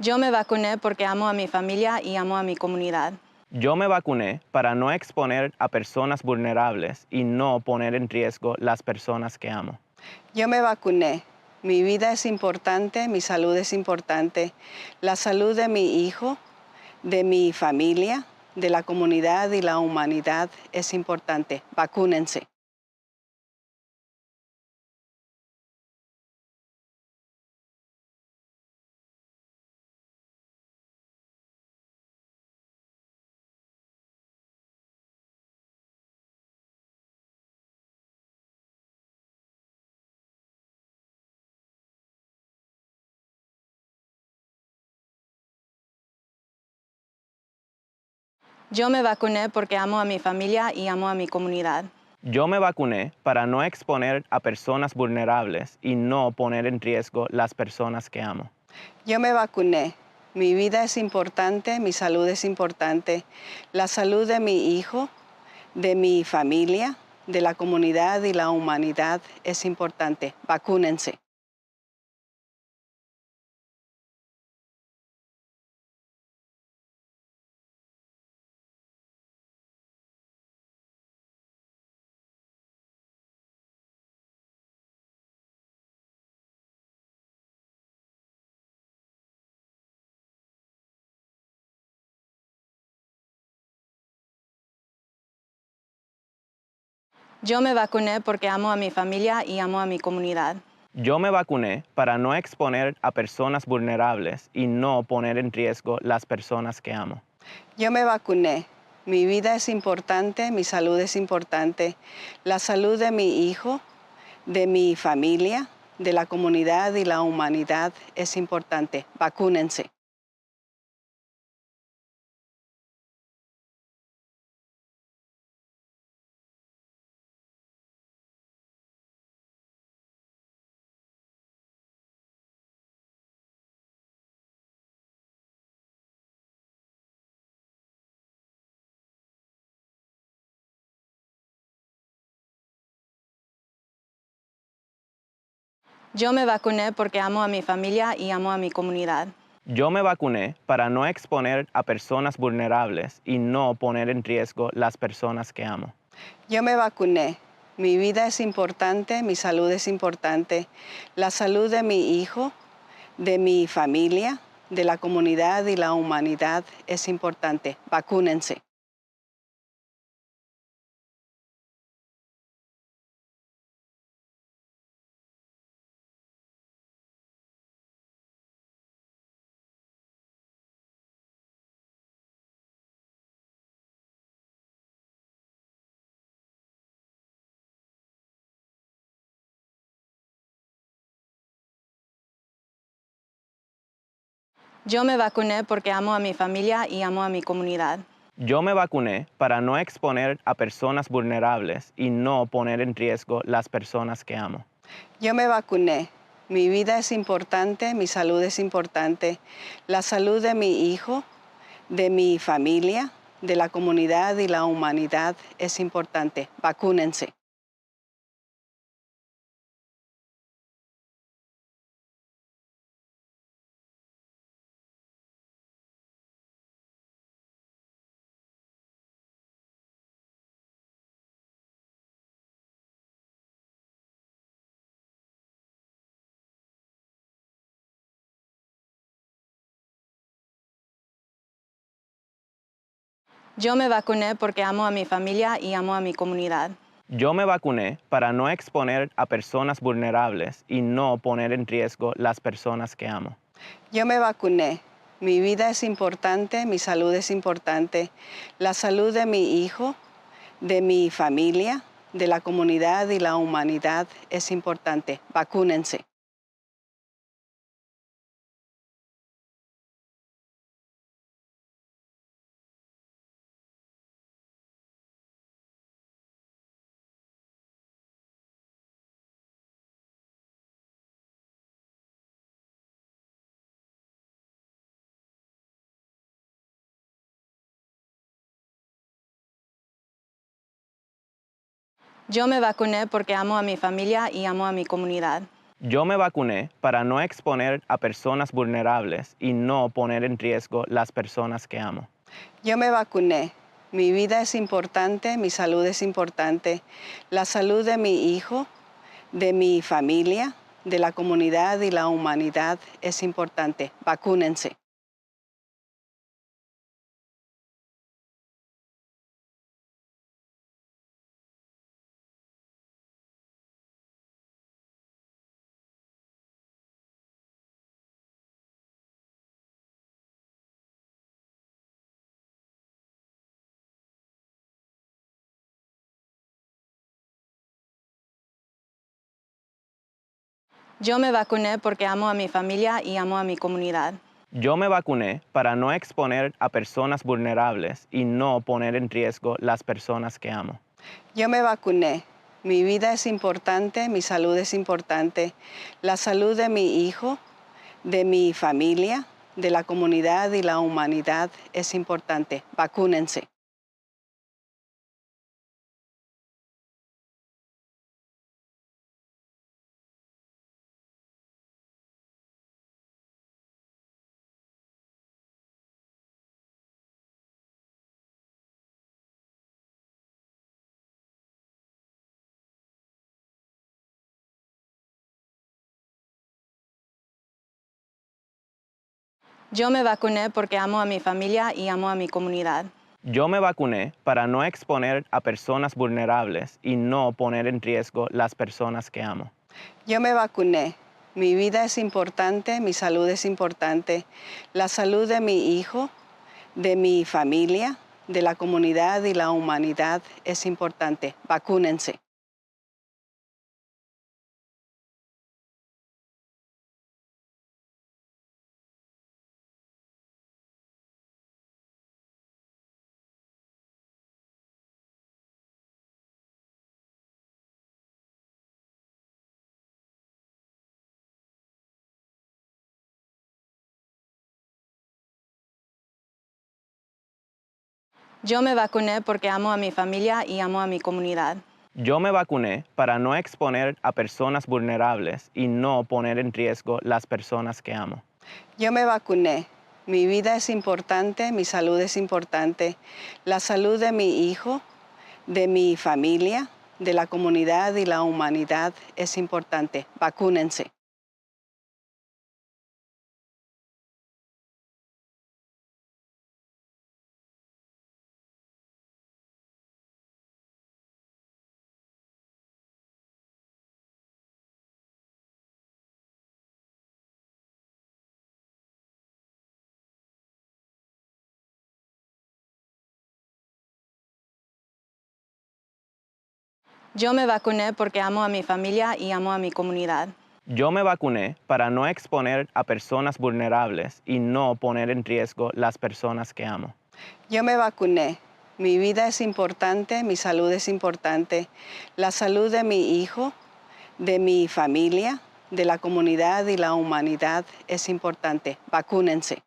Yo me vacuné porque amo a mi familia y amo a mi comunidad. Yo me vacuné para no exponer a personas vulnerables y no poner en riesgo las personas que amo. Yo me vacuné. Mi vida es importante, mi salud es importante. La salud de mi hijo, de mi familia, de la comunidad y la humanidad es importante. Vacúnense. Yo me vacuné porque amo a mi familia y amo a mi comunidad. Yo me vacuné para no exponer a personas vulnerables y no poner en riesgo las personas que amo. Yo me vacuné. Mi vida es importante, mi salud es importante. La salud de mi hijo, de mi familia, de la comunidad y la humanidad es importante. Vacúnense. Yo me vacuné porque amo a mi familia y amo a mi comunidad. Yo me vacuné para no exponer a personas vulnerables y no poner en riesgo las personas que amo. Yo me vacuné. Mi vida es importante, mi salud es importante. La salud de mi hijo, de mi familia, de la comunidad y la humanidad es importante. Vacúnense. Yo me vacuné porque amo a mi familia y amo a mi comunidad. Yo me vacuné para no exponer a personas vulnerables y no poner en riesgo las personas que amo. Yo me vacuné. Mi vida es importante, mi salud es importante. La salud de mi hijo, de mi familia, de la comunidad y la humanidad es importante. Vacúnense. Yo me vacuné porque amo a mi familia y amo a mi comunidad. Yo me vacuné para no exponer a personas vulnerables y no poner en riesgo las personas que amo. Yo me vacuné. Mi vida es importante, mi salud es importante. La salud de mi hijo, de mi familia, de la comunidad y la humanidad es importante. Vacúnense. Yo me vacuné porque amo a mi familia y amo a mi comunidad. Yo me vacuné para no exponer a personas vulnerables y no poner en riesgo las personas que amo. Yo me vacuné. Mi vida es importante, mi salud es importante. La salud de mi hijo, de mi familia, de la comunidad y la humanidad es importante. Vacúnense. Yo me vacuné porque amo a mi familia y amo a mi comunidad. Yo me vacuné para no exponer a personas vulnerables y no poner en riesgo las personas que amo. Yo me vacuné. Mi vida es importante, mi salud es importante. La salud de mi hijo, de mi familia, de la comunidad y la humanidad es importante. Vacúnense. Yo me vacuné porque amo a mi familia y amo a mi comunidad. Yo me vacuné para no exponer a personas vulnerables y no poner en riesgo las personas que amo. Yo me vacuné. Mi vida es importante, mi salud es importante. La salud de mi hijo, de mi familia, de la comunidad y la humanidad es importante. Vacúnense. Yo me vacuné porque amo a mi familia y amo a mi comunidad. Yo me vacuné para no exponer a personas vulnerables y no poner en riesgo las personas que amo. Yo me vacuné. Mi vida es importante, mi salud es importante. La salud de mi hijo, de mi familia, de la comunidad y la humanidad es importante. Vacúnense. Yo me vacuné porque amo a mi familia y amo a mi comunidad. Yo me vacuné para no exponer a personas vulnerables y no poner en riesgo las personas que amo. Yo me vacuné. Mi vida es importante, mi salud es importante. La salud de mi hijo, de mi familia, de la comunidad y la humanidad es importante. Vacúnense. Yo me vacuné porque amo a mi familia y amo a mi comunidad. Yo me vacuné para no exponer a personas vulnerables y no poner en riesgo las personas que amo. Yo me vacuné. Mi vida es importante, mi salud es importante. La salud de mi hijo, de mi familia, de la comunidad y la humanidad es importante. Vacúnense.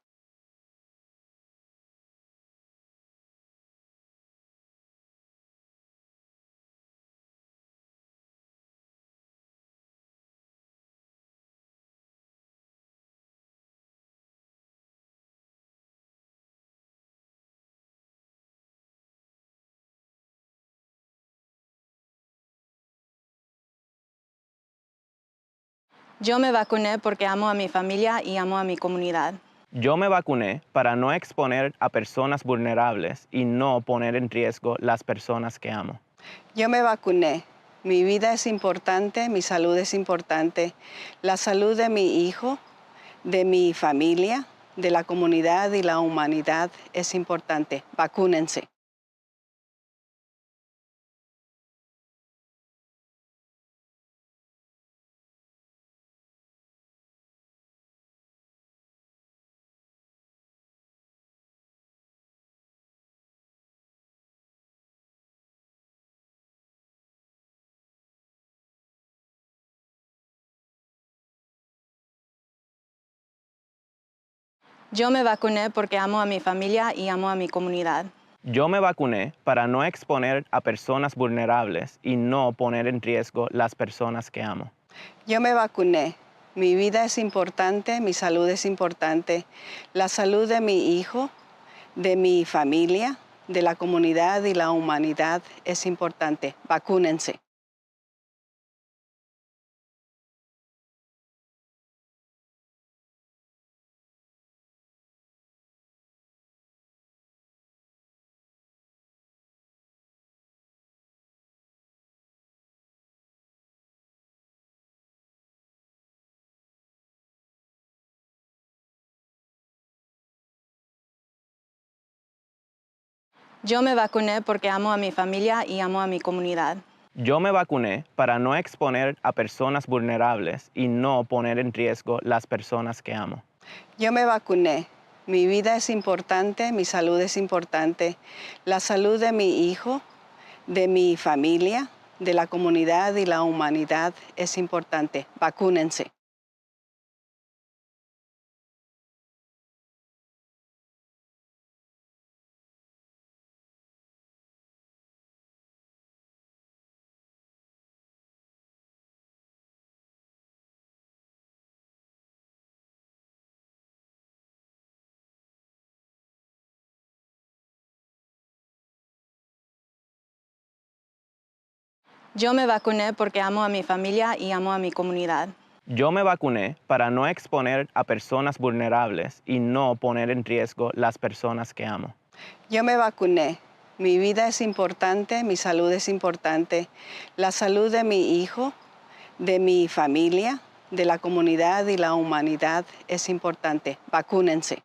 Yo me vacuné porque amo a mi familia y amo a mi comunidad. Yo me vacuné para no exponer a personas vulnerables y no poner en riesgo las personas que amo. Yo me vacuné. Mi vida es importante, mi salud es importante. La salud de mi hijo, de mi familia, de la comunidad y la humanidad es importante. Vacúnense. Yo me vacuné porque amo a mi familia y amo a mi comunidad. Yo me vacuné para no exponer a personas vulnerables y no poner en riesgo las personas que amo. Yo me vacuné. Mi vida es importante, mi salud es importante. La salud de mi hijo, de mi familia, de la comunidad y la humanidad es importante. Vacúnense. Yo me vacuné porque amo a mi familia y amo a mi comunidad. Yo me vacuné para no exponer a personas vulnerables y no poner en riesgo las personas que amo. Yo me vacuné. Mi vida es importante, mi salud es importante. La salud de mi hijo, de mi familia, de la comunidad y la humanidad es importante. Vacúnense. Yo me vacuné porque amo a mi familia y amo a mi comunidad. Yo me vacuné para no exponer a personas vulnerables y no poner en riesgo las personas que amo. Yo me vacuné. Mi vida es importante, mi salud es importante. La salud de mi hijo, de mi familia, de la comunidad y la humanidad es importante. Vacúnense.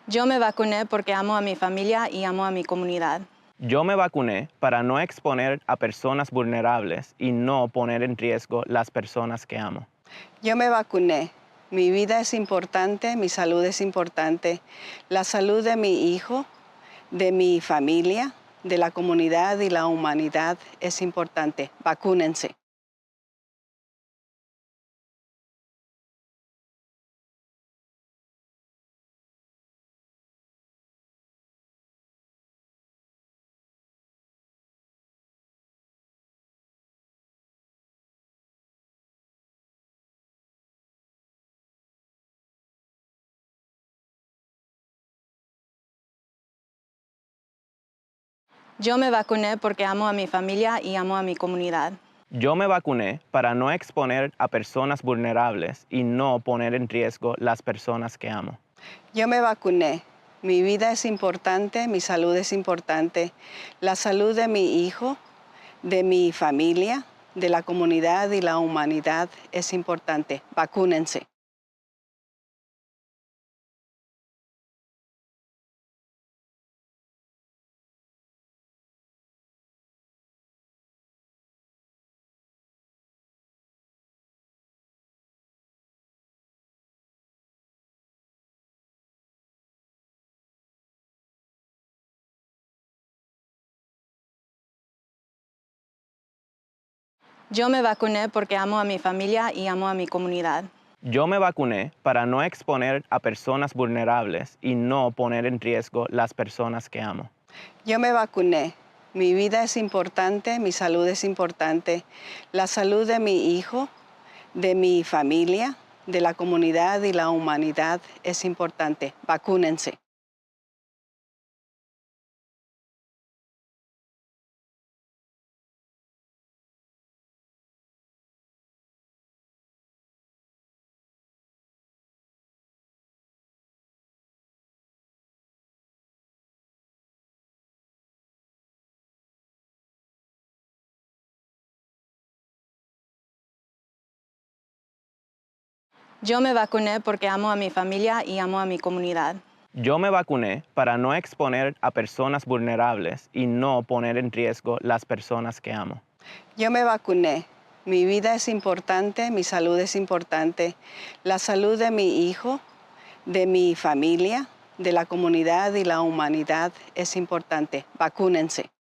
Yo me vacuné porque amo a mi familia y amo a mi comunidad. Yo me vacuné para no exponer a personas vulnerables y no poner en riesgo las personas que amo. Yo me vacuné. Mi vida es importante, mi salud es importante. La salud de mi hijo, de mi familia, de la comunidad y la humanidad es importante. Vacúnense. Yo me vacuné porque amo a mi familia y amo a mi comunidad. Yo me vacuné para no exponer a personas vulnerables y no poner en riesgo las personas que amo. Yo me vacuné. Mi vida es importante, mi salud es importante. La salud de mi hijo, de mi familia, de la comunidad y la humanidad es importante. Vacúnense. Yo me vacuné porque amo a mi familia y amo a mi comunidad. Yo me vacuné para no exponer a personas vulnerables y no poner en riesgo las personas que amo. Yo me vacuné. Mi vida es importante, mi salud es importante. La salud de mi hijo, de mi familia, de la comunidad y la humanidad es importante. Vacúnense. Yo me vacuné porque amo a mi familia y amo a mi comunidad. Yo me vacuné para no exponer a personas vulnerables y no poner en riesgo las personas que amo. Yo me vacuné. Mi vida es importante, mi salud es importante. La salud de mi hijo, de mi familia, de la comunidad y la humanidad es importante. Vacúnense.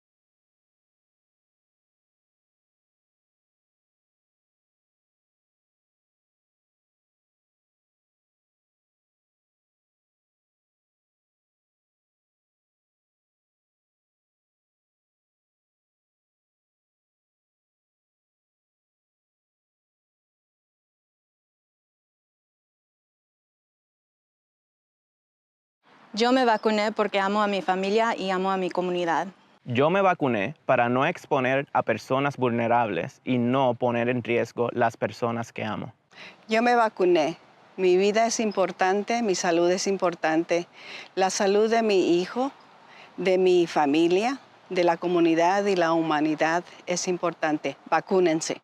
Yo me vacuné porque amo a mi familia y amo a mi comunidad. Yo me vacuné para no exponer a personas vulnerables y no poner en riesgo las personas que amo. Yo me vacuné. Mi vida es importante, mi salud es importante. La salud de mi hijo, de mi familia, de la comunidad y la humanidad es importante. Vacúnense.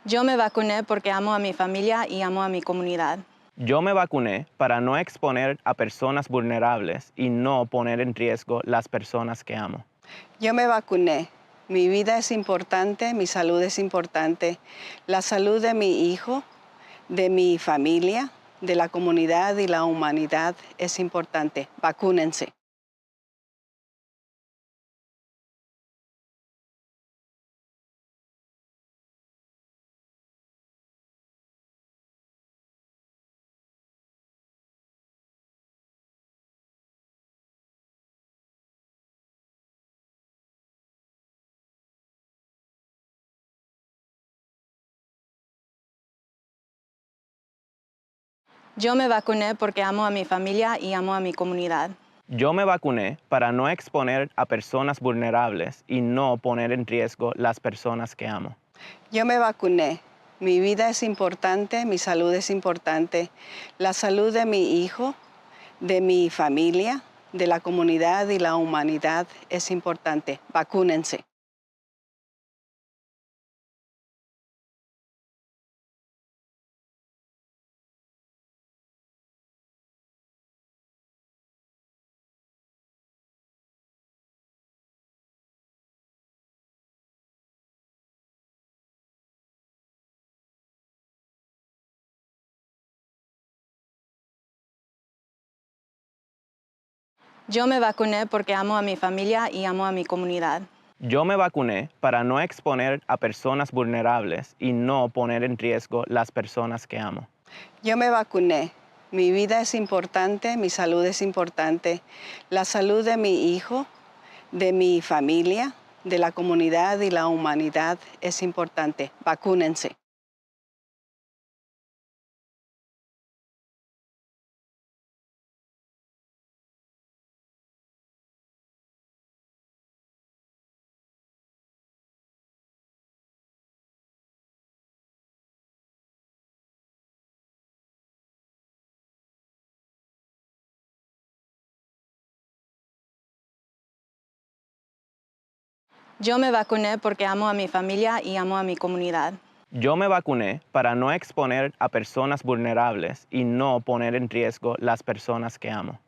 Yo me vacuné porque amo a mi familia y amo a mi comunidad. Yo me vacuné para no exponer a personas vulnerables y no poner en riesgo las personas que amo. Yo me vacuné. Mi vida es importante, mi salud es importante. La salud de mi hijo, de mi familia, de la comunidad y la humanidad es importante. Vacúnense. Yo me vacuné porque amo a mi familia y amo a mi comunidad. Yo me vacuné para no exponer a personas vulnerables y no poner en riesgo las personas que amo. Yo me vacuné. Mi vida es importante, mi salud es importante. La salud de mi hijo, de mi familia, de la comunidad y la humanidad es importante. Vacúnense. Yo me vacuné porque amo a mi familia y amo a mi comunidad. Yo me vacuné para no exponer a personas vulnerables y no poner en riesgo las personas que amo. Yo me vacuné. Mi vida es importante, mi salud es importante. La salud de mi hijo, de mi familia, de la comunidad y la humanidad es importante. Vacúnense. Yo me vacuné porque amo a mi familia y amo a mi comunidad. Yo me vacuné para no exponer a personas vulnerables y no poner en riesgo las personas que amo.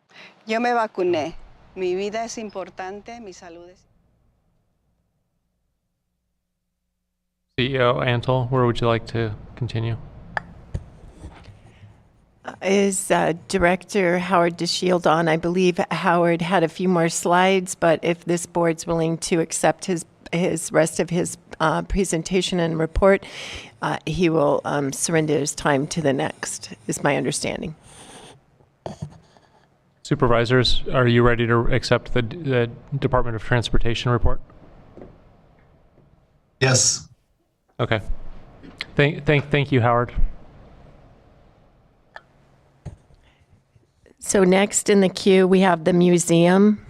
Yo me vacuné. Mi vida es importante, mi salud es... CEO Antle, where would you like to continue? Is Director Howard DeShield on? I believe Howard had a few more slides, but if this board's willing to accept his rest of his presentation and report, he will surrender his time to the next, is my understanding. Supervisors, are you ready to accept the Department of Transportation report? Yes. Okay. Thank you, Howard. So next in the queue, we have the museum.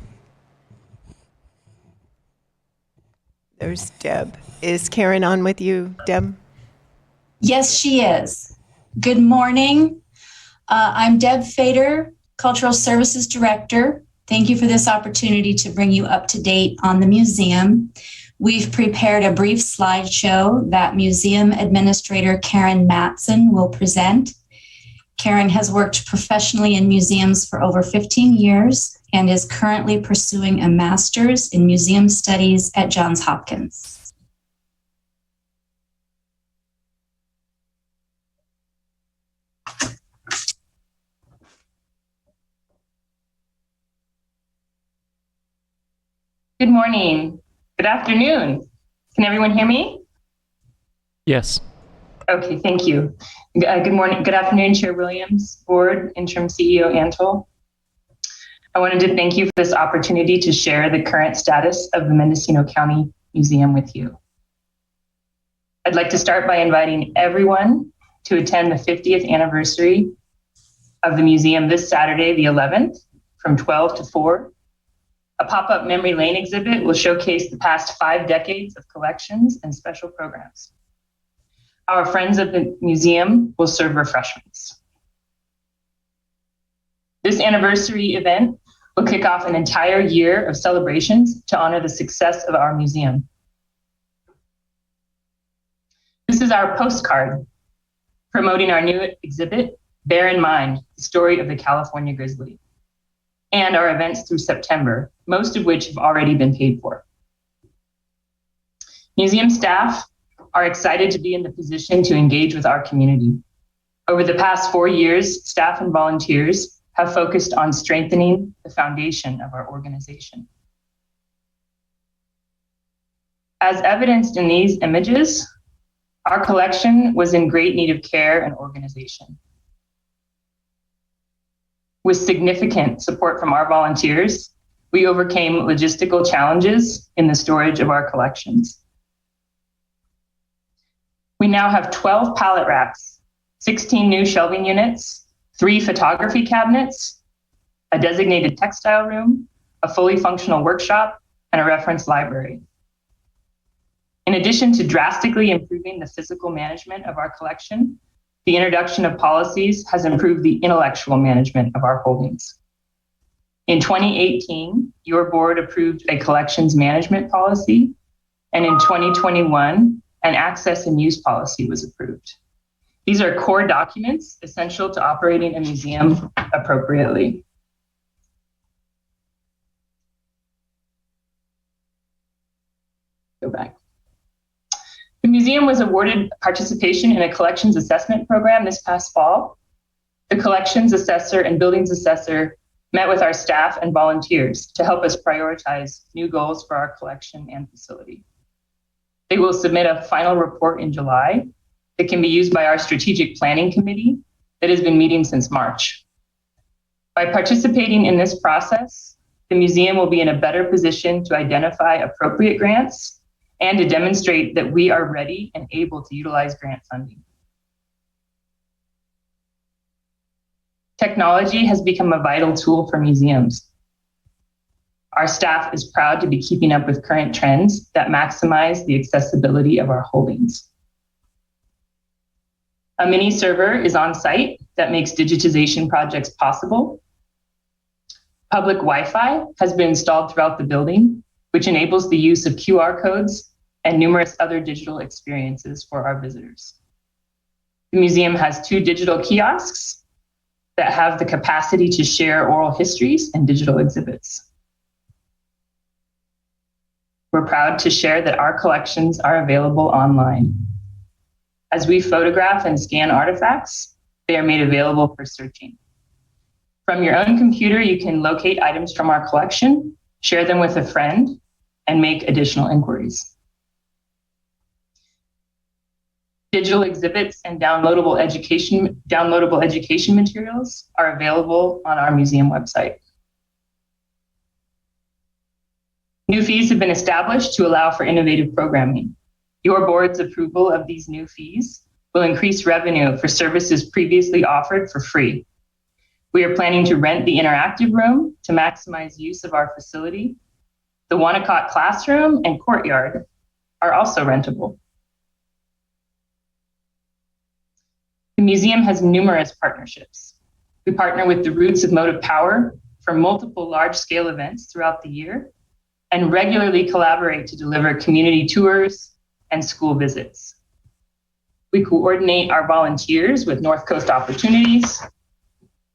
There's Deb. Is Karen on with you, Deb? Yes, she is. Good morning. I'm Deb Fader, Cultural Services Director. Thank you for this opportunity to bring you up to date on the museum. We've prepared a brief slideshow that Museum Administrator Karen Matson will present. Karen has worked professionally in museums for over 15 years and is currently pursuing a master's in museum studies at Johns Hopkins. Good morning. Good afternoon. Can everyone hear me? Yes. Okay, thank you. Good morning, good afternoon, Chair Williams, Board, Interim CEO Antle. I wanted to thank you for this opportunity to share the current status of the Mendocino County Museum with you. I'd like to start by inviting everyone to attend the 50th anniversary of the museum this Saturday, the 11th, from 12 to 4. A pop-up memory lane exhibit will showcase the past 5 decades of collections and special programs. Our friends at the museum will serve refreshments. This anniversary event will kick off an entire year of celebrations to honor the success of our museum. This is our postcard promoting our new exhibit, Bear in Mind, the story of the California grizzly, and our events through September, most of which have already been paid for. Museum staff are excited to be in the position to engage with our community. Over the past 4 years, staff and volunteers have focused on strengthening the foundation of our organization. As evidenced in these images, our collection was in great need of care and organization. With significant support from our volunteers, we overcame logistical challenges in the storage of our collections. We now have 12 pallet racks, 16 new shelving units, 3 photography cabinets, a designated textile room, a fully functional workshop, and a reference library. In addition to drastically improving the physical management of our collection, the introduction of policies has improved the intellectual management of our holdings. In 2018, your board approved a collections management policy, and in 2021, an access and use policy was approved. These are core documents essential to operating a museum appropriately. Go back. The museum was awarded participation in a collections assessment program this past fall. The collections assessor and buildings assessor met with our staff and volunteers to help us prioritize new goals for our collection and facility. They will submit a final report in July that can be used by our strategic planning committee that has been meeting since March. By participating in this process, the museum will be in a better position to identify appropriate grants and to demonstrate that we are ready and able to utilize grant funding. Technology has become a vital tool for museums. Our staff is proud to be keeping up with current trends that maximize the accessibility of our holdings. A mini server is on site that makes digitization projects possible. Public Wi-Fi has been installed throughout the building, which enables the use of QR codes and numerous other digital experiences for our visitors. The museum has 2 digital kiosks that have the capacity to share oral histories and digital exhibits. We're proud to share that our collections are available online. As we photograph and scan artifacts, they are made available for searching. From your own computer, you can locate items from our collection, share them with a friend, and make additional inquiries. Digital exhibits and downloadable education materials are available on our museum website. New fees have been established to allow for innovative programming. Your board's approval of these new fees will increase revenue for services previously offered for free. We are planning to rent the interactive room to maximize use of our facility. The Wanacott classroom and courtyard are also rentable. The museum has numerous partnerships. We partner with the Roots of Motive Power for multiple large-scale events throughout the year and regularly collaborate to deliver community tours and school visits. We coordinate our volunteers with North Coast Opportunities.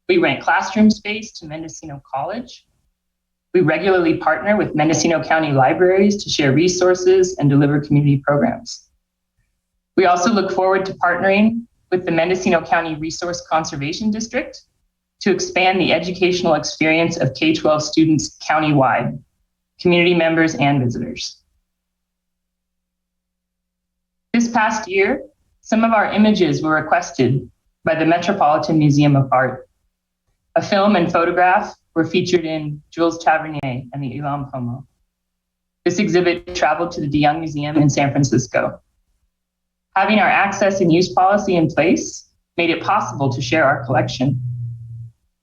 We rent classroom space to Mendocino College. We regularly partner with Mendocino County libraries to share resources and deliver community programs. We also look forward to partnering with the Mendocino County Resource Conservation District to expand the educational experience of K-12 students countywide, community members and visitors. This past year, some of our images were requested by the Metropolitan Museum of Art. A film and photograph were featured in Jules Tavernier and the Elam Pomo. This exhibit traveled to the DeYoung Museum in San Francisco. Having our access and use policy in place made it possible to share our collection.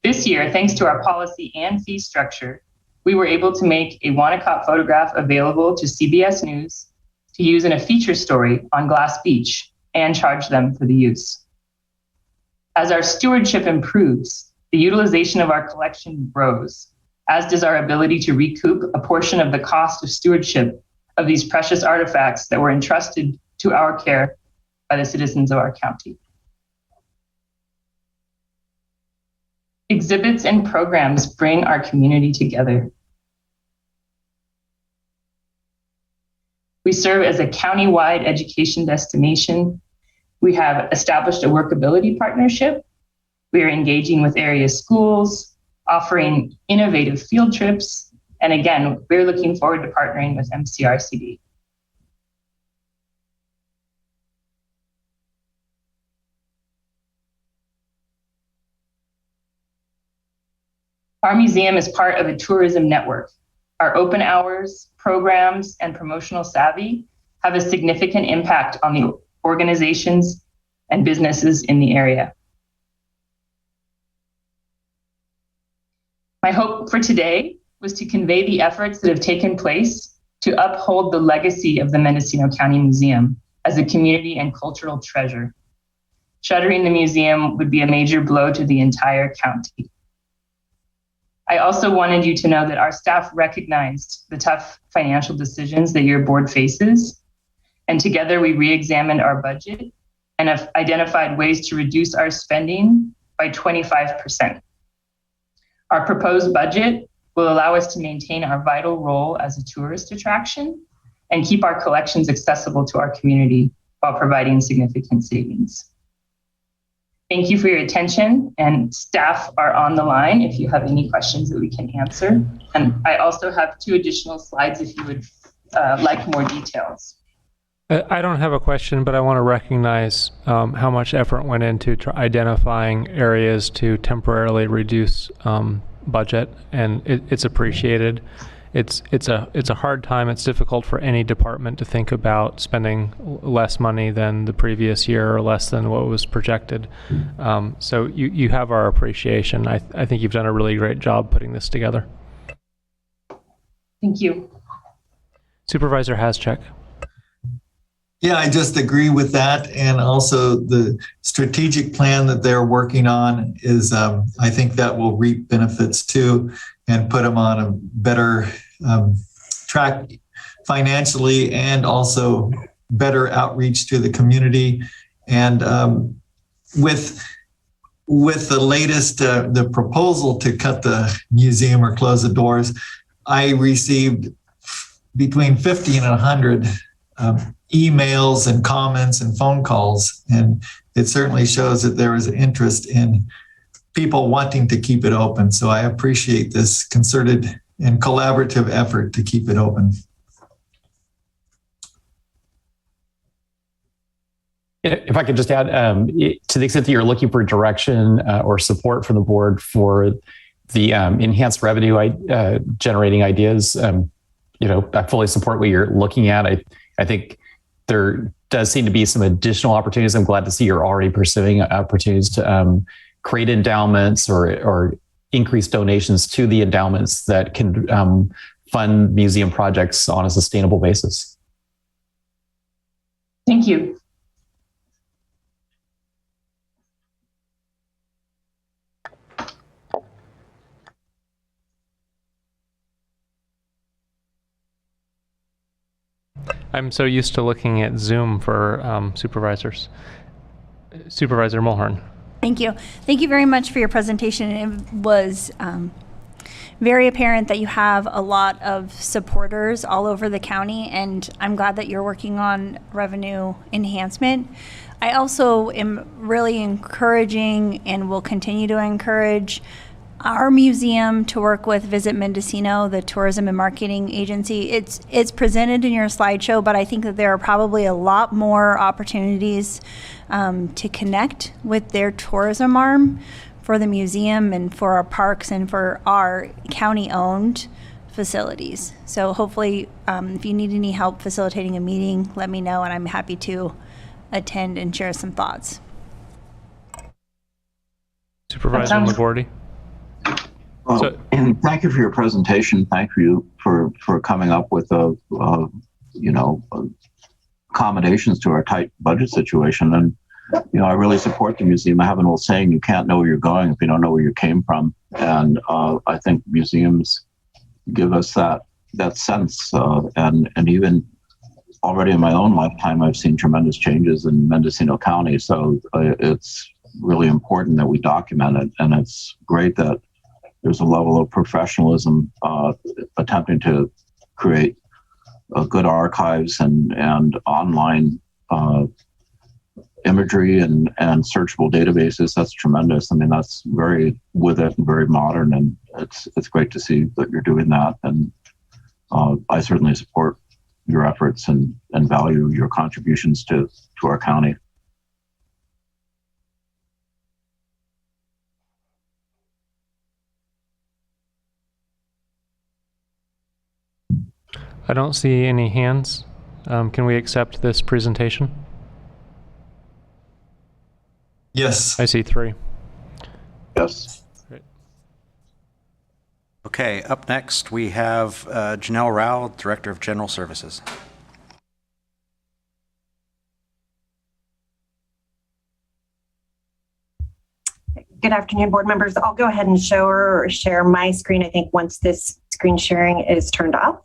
This year, thanks to our policy and fee structure, we were able to make a Wanacott photograph available to CBS News to use in a feature story on Glass Beach and charge them for the use. As our stewardship improves, the utilization of our collection grows, as does our ability to recoup a portion of the cost of stewardship of these precious artifacts that were entrusted to our care by the citizens of our county. Exhibits and programs bring our community together. We serve as a county-wide education destination. We have established a workability partnership. We are engaging with area schools, offering innovative field trips. And again, we're looking forward to partnering with MCRCD. Our museum is part of a tourism network. Our open hours, programs, and promotional savvy have a significant impact on the organizations and businesses in the area. My hope for today was to convey the efforts that have taken place to uphold the legacy of the Mendocino County Museum as a community and cultural treasure. Shuttering the museum would be a major blow to the entire county. I also wanted you to know that our staff recognized the tough financial decisions that your board faces, and together we re-examined our budget and have identified ways to reduce our spending by 25%. Our proposed budget will allow us to maintain our vital role as a tourist attraction and keep our collections accessible to our community while providing significant savings. Thank you for your attention, and staff are on the line if you have any questions that we can answer. And I also have 2 additional slides if you would like more details. I don't have a question, but I want to recognize how much effort went into identifying areas to temporarily reduce budget, and it's appreciated. It's a hard time. It's difficult for any department to think about spending less money than the previous year or less than what was projected. So you have our appreciation. I think you've done a really great job putting this together. Thank you. Supervisor Haschek. Yeah, I just agree with that. And also the strategic plan that they're working on is, I think that will reap benefits too and put them on a better track financially and also better outreach to the community. And with the latest, the proposal to cut the museum or close the doors, I received between 50 and 100 emails and comments and phone calls. And it certainly shows that there is interest in people wanting to keep it open. So I appreciate this concerted and collaborative effort to keep it open. If I could just add, to the extent that you're looking for direction or support from the board for the enhanced revenue generating ideas, I fully support what you're looking at. I think there does seem to be some additional opportunities. I'm glad to see you're already pursuing opportunities to create endowments or increase donations to the endowments that can fund museum projects on a sustainable basis. Thank you. I'm so used to looking at Zoom for supervisors. Supervisor Mulhern. Thank you. Thank you very much for your presentation. It was very apparent that you have a lot of supporters all over the county, and I'm glad that you're working on revenue enhancement. I also am really encouraging and will continue to encourage our museum to work with Visit Mendocino, the tourism and marketing agency. It's presented in your slideshow, but I think that there are probably a lot more opportunities to connect with their tourism arm for the museum and for our parks and for our county-owned facilities. So hopefully, if you need any help facilitating a meeting, let me know, and I'm happy to attend and share some thoughts. Supervisor LaGuardia. And thank you for your presentation. Thank you for coming up with accommodations to our tight budget situation. And I really support the museum. I have an old saying: you can't know where you're going if you don't know where you came from. And I think museums give us that sense. And even already in my own lifetime, I've seen tremendous changes in Mendocino County. So it's really important that we document it. And it's great that there's a level of professionalism attempting to create good archives and online imagery and searchable databases. That's tremendous. I mean, that's very with it and very modern, and it's great to see that you're doing that. And I certainly support your efforts and value your contributions to our county. I don't see any hands. Can we accept this presentation? Yes. I see 3. Yes. Great. Okay, up next we have Janelle Rowell, Director of General Services. Good afternoon, board members. I'll go ahead and share my screen, I think, once this screen sharing is turned off.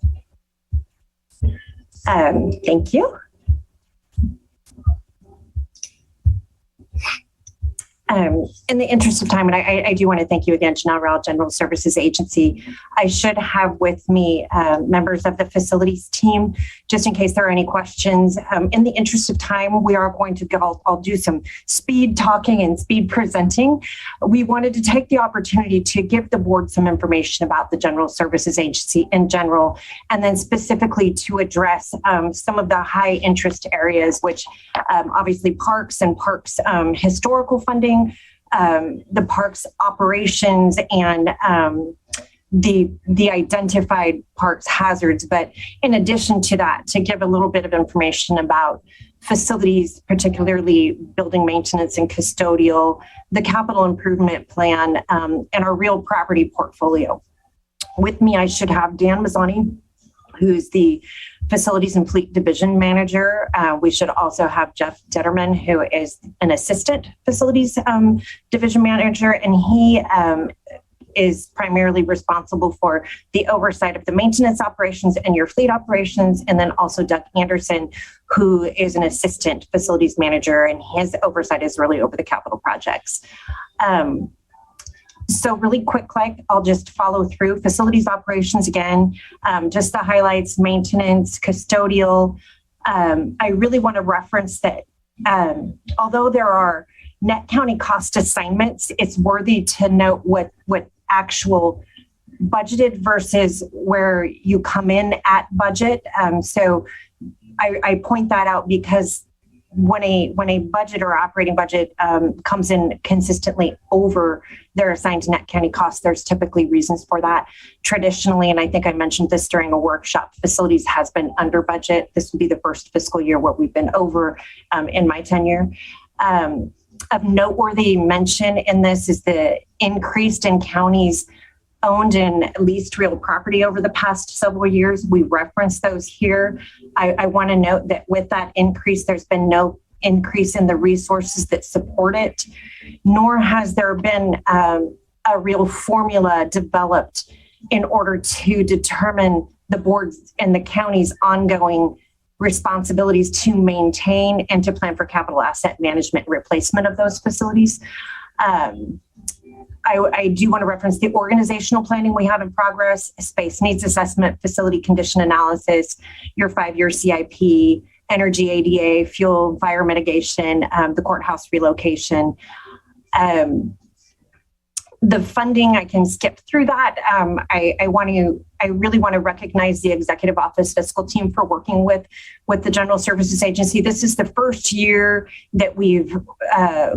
Thank you. In the interest of time, and I do want to thank you again, Janelle Rowell, General Services Agency. I should have with me members of the facilities team, just in case there are any questions. In the interest of time, we are going to go, I'll do some speed talking and speed presenting. We wanted to take the opportunity to give the board some information about the General Services Agency in general, and then specifically to address some of the high interest areas, which obviously parks and parks historical funding, the parks operations, and the identified parks hazards. But in addition to that, to give a little bit of information about facilities, particularly building maintenance and custodial, the capital improvement plan, and our real property portfolio. With me, I should have Dan Mazzani, who's the Facilities and Fleet Division Manager. We should also have Jeff Detterman, who is an Assistant Facilities Division Manager, and he is primarily responsible for the oversight of the maintenance operations and your fleet operations, and then also Doug Anderson, who is an Assistant Facilities Manager, and his oversight is really over the capital projects. So really quick, I'll just follow through. Facilities operations again, just the highlights, maintenance, custodial. I really want to reference that although there are net county cost assignments, it's worthy to note what actual budgeted versus where you come in at budget. So I point that out because when a budget or operating budget comes in consistently over their assigned net county costs, there's typically reasons for that. Traditionally, and I think I mentioned this during a workshop, facilities has been under budget. This would be the first fiscal year where we've been over in my tenure. Of noteworthy mention in this is the increase in counties owned and leased real property over the past several years. We reference those here. I want to note that with that increase, there's been no increase in the resources that support it, nor has there been a real formula developed in order to determine the board's and the county's ongoing responsibilities to maintain and to plan for capital asset management and replacement of those facilities. I do want to reference the organizational planning we have in progress, space needs assessment, facility condition analysis, your 5-year CIP, energy ADA, fuel, fire mitigation, the courthouse relocation. The funding, I can skip through that. I really want to recognize the executive office fiscal team for working with the General Services Agency. This is the first year that we've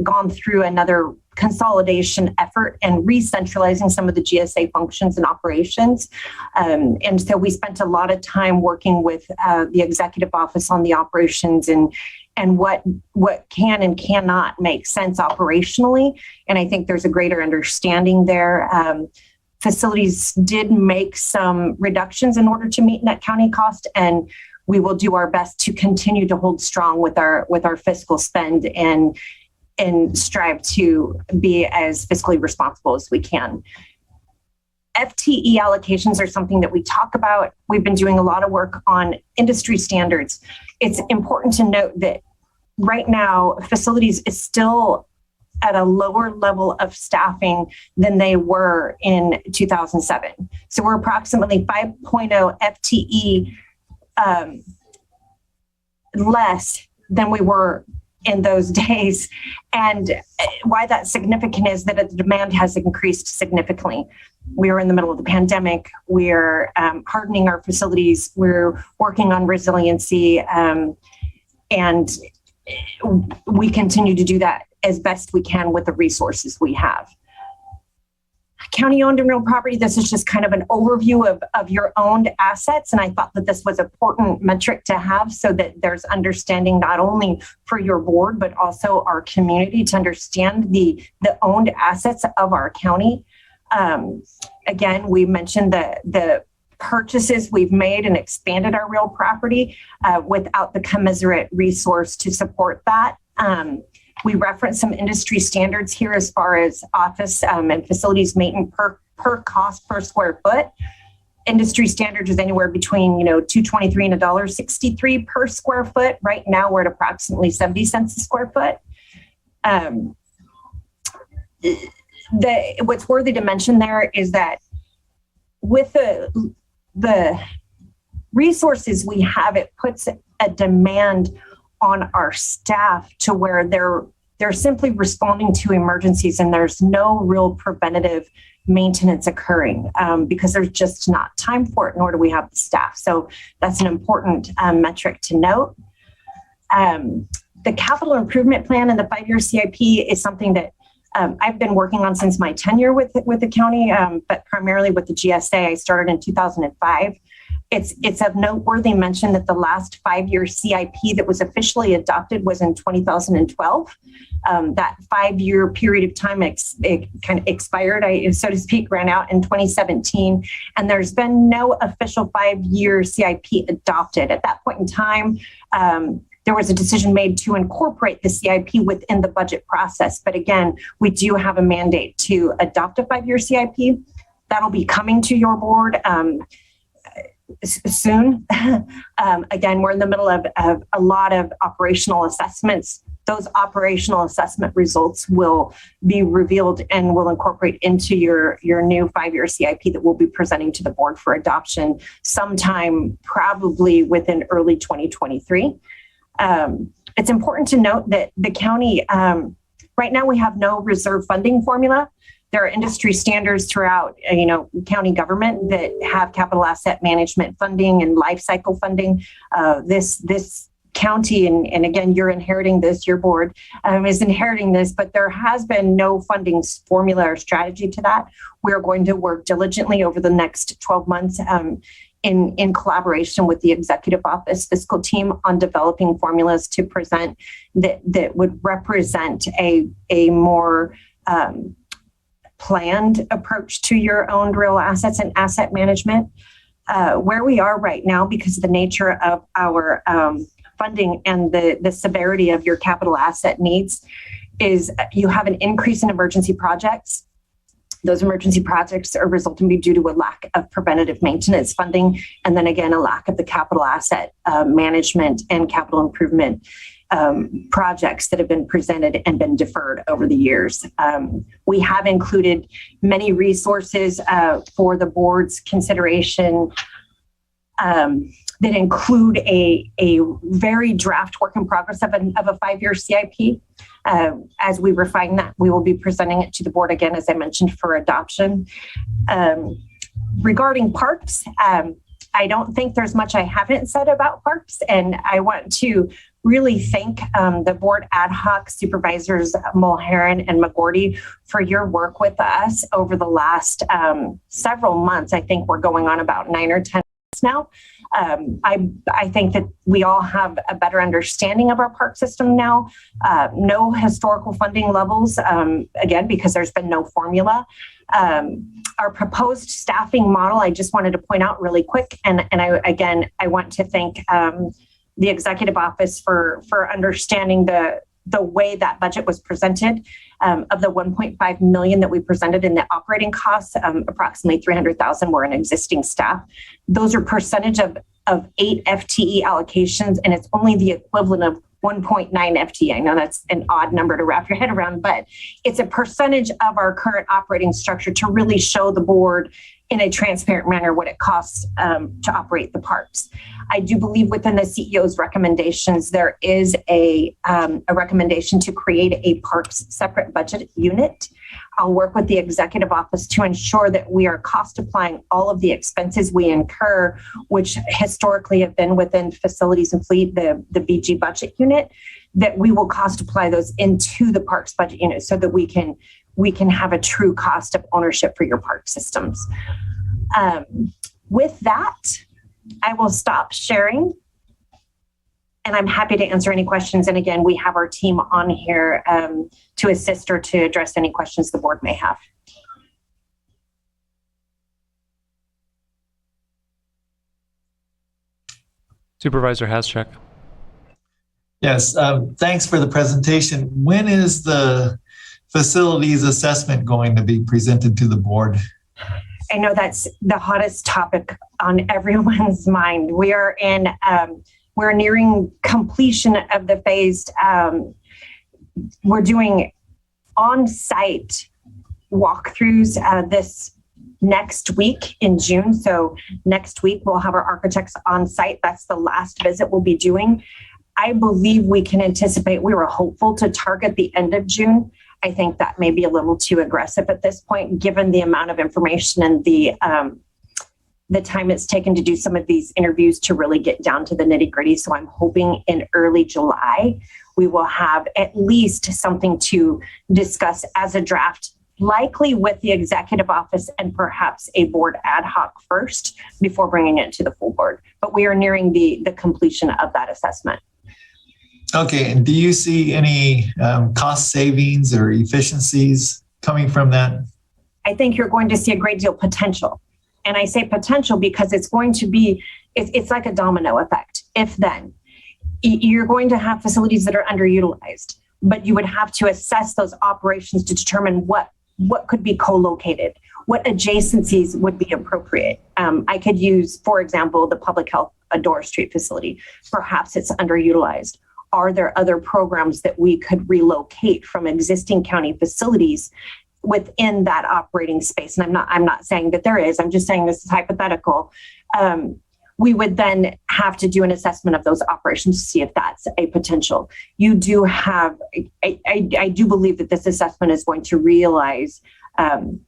gone through another consolidation effort and re-centralizing some of the GSA functions and operations. And so we spent a lot of time working with the executive office on the operations and what can and cannot make sense operationally. And I think there's a greater understanding there. Facilities did make some reductions in order to meet net county cost, and we will do our best to continue to hold strong with our fiscal spend and strive to be as fiscally responsible as we can. FTE allocations are something that we talk about. We've been doing a lot of work on industry standards. It's important to note that right now, facilities is still at a lower level of staffing than they were in 2007. So we're approximately 5.0 FTE less than we were in those days. And why that's significant is that the demand has increased significantly. We are in the middle of the pandemic. We're hardening our facilities. We're working on resiliency. And we continue to do that as best we can with the resources we have. County owned and real property, this is just kind of an overview of your owned assets. And I thought that this was an important metric to have so that there's understanding not only for your board, but also our community to understand the owned assets of our county. Again, we mentioned the purchases we've made and expanded our real property without the commensurate resource to support that. We reference some industry standards here as far as office and facilities maintenance per cost per square foot. Industry standards is anywhere between $2.23 and $1.63 per square foot. Right now, we're at approximately 70 cents a square foot. What's worthy to mention there is that with the resources we have, it puts a demand on our staff to where they're simply responding to emergencies, and there's no real preventative maintenance occurring because there's just not time for it, nor do we have the staff. So that's an important metric to note. The capital improvement plan and the 5-year CIP is something that I've been working on since my tenure with the county, but primarily with the GSA. I started in 2005. It's of noteworthy mention that the last 5-year CIP that was officially adopted was in 2012. That 5-year period of time it kind of expired, so to speak, ran out in 2017, and there's been no official 5-year CIP adopted. At that point in time, there was a decision made to incorporate the CIP within the budget process. But again, we do have a mandate to adopt a 5-year CIP. That'll be coming to your board soon. Again, we're in the middle of a lot of operational assessments. Those operational assessment results will be revealed and will incorporate into your new 5-year CIP that we'll be presenting to the board for adoption sometime probably within early 2023. It's important to note that the county, right now we have no reserve funding formula. There are industry standards throughout, county government that have capital asset management funding and life cycle funding. This county, and again, you're inheriting this, your board is inheriting this, but there has been no funding formula or strategy to that. We're going to work diligently over the next 12 months in collaboration with the executive office fiscal team on developing formulas to present that would represent a more planned approach to your owned real assets and asset management. Where we are right now, because of the nature of our funding and the severity of your capital asset needs, is you have an increase in emergency projects. Those emergency projects are resulting due to a lack of preventative maintenance funding, and then again, a lack of the capital asset management and capital improvement projects that have been presented and been deferred over the years. We have included many resources for the board's consideration that include a very draft work in progress of a 5-year CIP. As we refine that, we will be presenting it to the board again, as I mentioned, for adoption. Regarding parks, I don't think there's much I haven't said about parks, and I want to really thank the board ad hoc supervisors Mulheron and McGordy for your work with us over the last several months. I think we're going on about 9 or 10 months now. I think that we all have a better understanding of our park system now. No historical funding levels, again, because there's been no formula. Our proposed staffing model, I just wanted to point out really quick, and I want to thank the executive office for understanding the way that budget was presented. Of the $1.5 million that we presented in the operating costs, approximately $300,000 were in existing staff. Those are percentage of 8 FTE allocations, and it's only the equivalent of 1.9 FTE. I know that's an odd number to wrap your head around, but it's a percentage of our current operating structure to really show the board in a transparent manner what it costs to operate the parks. I do believe within the CEO's recommendations, there is a recommendation to create a parks separate budget unit. I'll work with the executive office to ensure that we are cost applying all of the expenses we incur, which historically have been within facilities and fleet, the BG budget unit, that we will cost apply those into the parks budget unit so that we can have a true cost of ownership for your park systems. With that, I will stop sharing, and I'm happy to answer any questions. And again, we have our team on here to assist or to address any questions the board may have. Supervisor Haschek. Yes, thanks for the presentation. When is the facilities assessment going to be presented to the board? I know that's the hottest topic on everyone's mind. We are in, we're nearing completion of the phased, we're doing on-site walkthroughs this next week in June. So next week we'll have our architects on site. That's the last visit we'll be doing. I believe we can anticipate, we were hopeful to target the end of June. I think that may be a little too aggressive at this point, given the amount of information and the time it's taken to do some of these interviews to really get down to the nitty gritty. So I'm hoping in early July, we will have at least something to discuss as a draft, likely with the executive office and perhaps a board ad hoc first before bringing it to the full board. But we are nearing the completion of that assessment. Okay, and do you see any cost savings or efficiencies coming from that? I think you're going to see a great deal of potential. And I say potential because it's going to be, it's like a domino effect. If then, you're going to have facilities that are underutilized, but you would have to assess those operations to determine what could be co-located, what adjacencies would be appropriate. I could use, for example, the public health Adore Street facility. Perhaps it's underutilized. Are there other programs that we could relocate from existing county facilities within that operating space? And I'm not saying that there is, I'm just saying this is hypothetical. We would then have to do an assessment of those operations to see if that's a potential. You do have, I do believe that this assessment is going to realize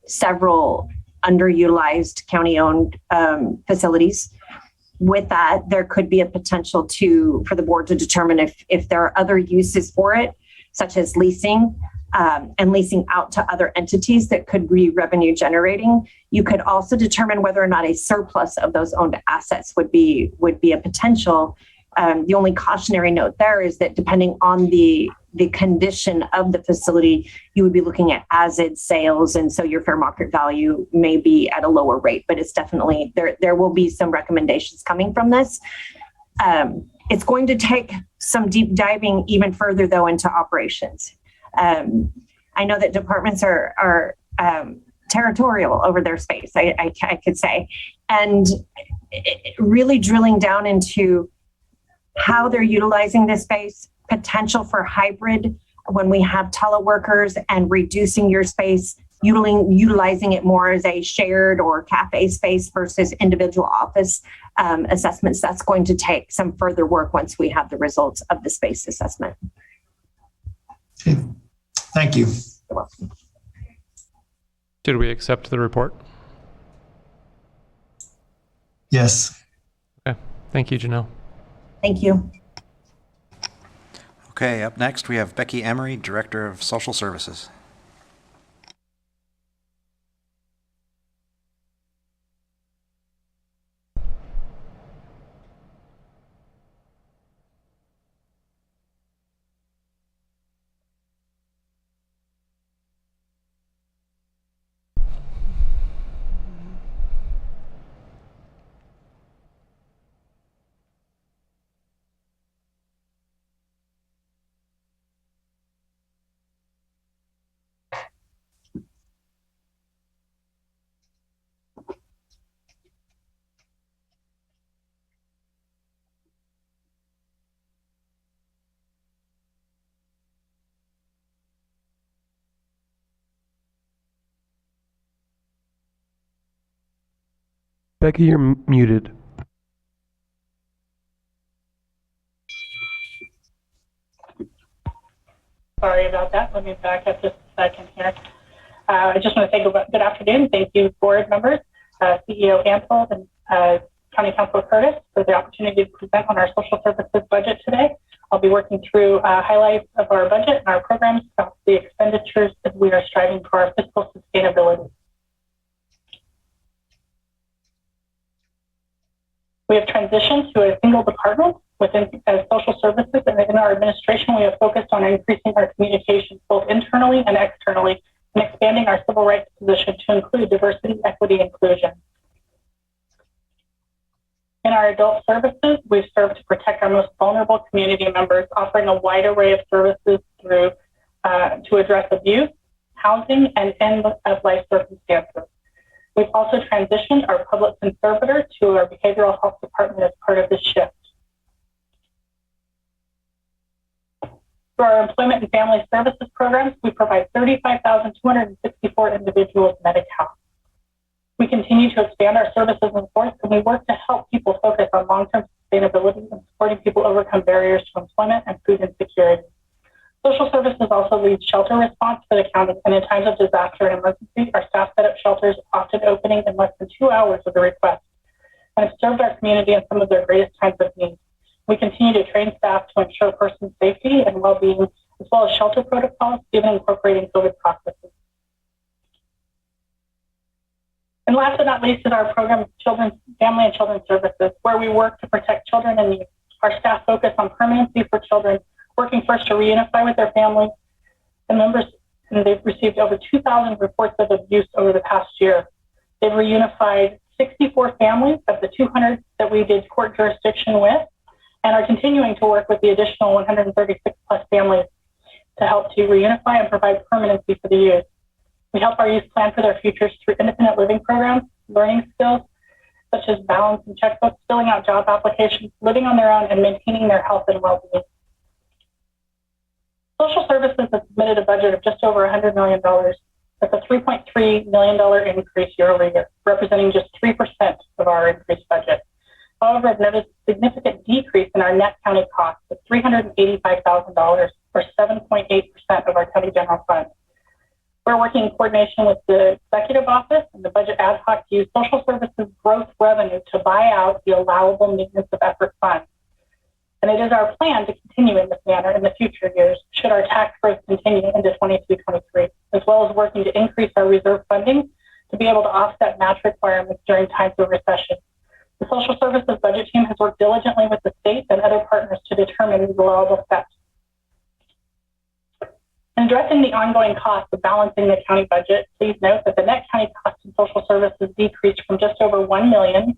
several underutilized county-owned facilities. With that, there could be a potential for the board to determine if there are other uses for it, such as leasing and leasing out to other entities that could be revenue generating. You could also determine whether or not a surplus of those owned assets would be a potential. The only cautionary note there is that depending on the condition of the facility, you would be looking at as-is sales, and so your fair market value may be at a lower rate. But it's definitely there will be some recommendations coming from this. It's going to take some deep diving even further though into operations. I know that departments are territorial over their space, I could say, and really drilling down into how they're utilizing this space, potential for hybrid when we have teleworkers, and reducing your space, utilizing it more as a shared or cafe space versus individual office assessments. That's going to take some further work once we have the results of the space assessment. Okay. Thank you. You're welcome. Did we accept the report? Yes. Okay. Thank you, Janelle. Thank you. Okay, up next we have Becky Emery, Director of Social Services. Becky, you're muted. Sorry about that. Let me back up just a second here. I just want to say good afternoon. Thank you, board members, CEO Antle, and County Councilor Curtis for the opportunity to present on our social services budget today. I'll be working through highlights of our budget and our programs, the expenditures that we are striving for our fiscal sustainability. We have transitioned to a single department within social services, and in our administration, we have focused on increasing our communications both internally and externally, and expanding our civil rights position to include diversity, equity, inclusion. In our adult services, we've served to protect our most vulnerable community members, offering a wide array of services through to address abuse, housing, and end-of-life circumstances. We've also transitioned our public conservator to our behavioral health department as part of this shift. Through our employment and family services programs, we provide 35,264 individuals Medi-Cal. We continue to expand our services and force, and we work to help people focus on long-term sustainability and supporting people overcome barriers to employment and food insecurity. Social services also leads shelter response for the county, and in times of disaster and emergency, our staff set up shelters, often opening in less than 2 hours of the request, and have served our community in some of their greatest times of need. We continue to train staff to ensure person safety and well-being, as well as shelter protocols, even incorporating COVID processes. And last but not least is our program, Family and Children's Services, where we work to protect children in need. Our staff focus on permanency for children, working first to reunify with their families and members, and they've received over 2,000 reports of abuse over the past year. They've reunified 64 families of the 200 that we did court jurisdiction with, and are continuing to work with the additional 136 plus families to help to reunify and provide permanency for the youth. We help our youth plan for their futures through independent living programs, learning skills, such as balance and checkbooks, filling out job applications, living on their own, and maintaining their health and well-being. Social services has submitted a budget of just over $100 million. That's a $3.3 million increase year over year, representing just 3% of our increased budget. However, I've noticed a significant decrease in our net county costs of $385,000, or 7.8% of our county general fund. We're working in coordination with the executive office and the budget ad hoc to use social services growth revenue to buy out the allowable maintenance of effort funds. And it is our plan to continue in this manner in the future years, should our tax growth continue into 22-23, as well as working to increase our reserve funding to be able to offset match requirements during times of recession. The social services budget team has worked diligently with the state and other partners to determine these allowable steps. In addressing the ongoing costs of balancing the county budget, please note that the net county cost in social services decreased from just over $1 million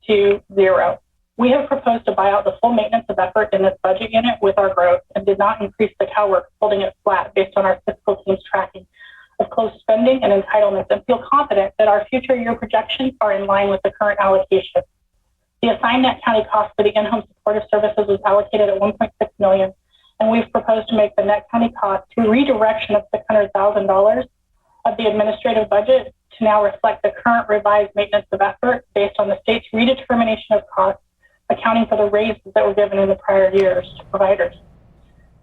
to $0. We have proposed to buy out the full maintenance of effort in this budget unit with our growth and did not increase the CalWORK, holding it flat based on our fiscal team's tracking of closed spending and entitlements, and feel confident that our future year projections are in line with the current allocation. The assigned net county cost for the in-home supportive services was allocated at $1.6 million, and we've proposed to make the net county cost through redirection of $600,000 of the administrative budget to now reflect the current revised maintenance of effort based on the state's redetermination of costs, accounting for the raises that were given in the prior years to providers.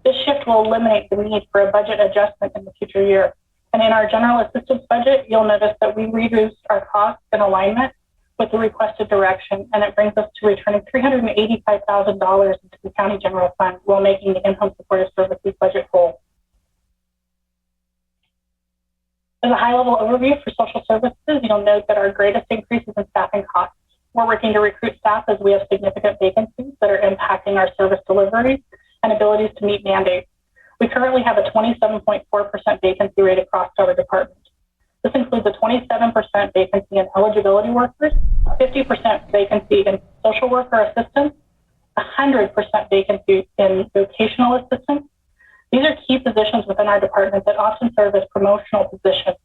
This shift will eliminate the need for a budget adjustment in the future year. And in our general assistance budget, you'll notice that we reduced our costs in alignment with the requested direction, and it brings us to returning $385,000 into the county general fund while making the in-home supportive services budget whole. As a high-level overview for social services, you'll note that our greatest increases in staffing costs. We're working to recruit staff as we have significant vacancies that are impacting our service delivery and abilities to meet mandates. We currently have a 27.4% vacancy rate across our department. This includes a 27% vacancy in eligibility workers, 50% vacancy in social worker assistants, 100% vacancy in vocational assistants. These are key positions within our department that often serve as promotional positions.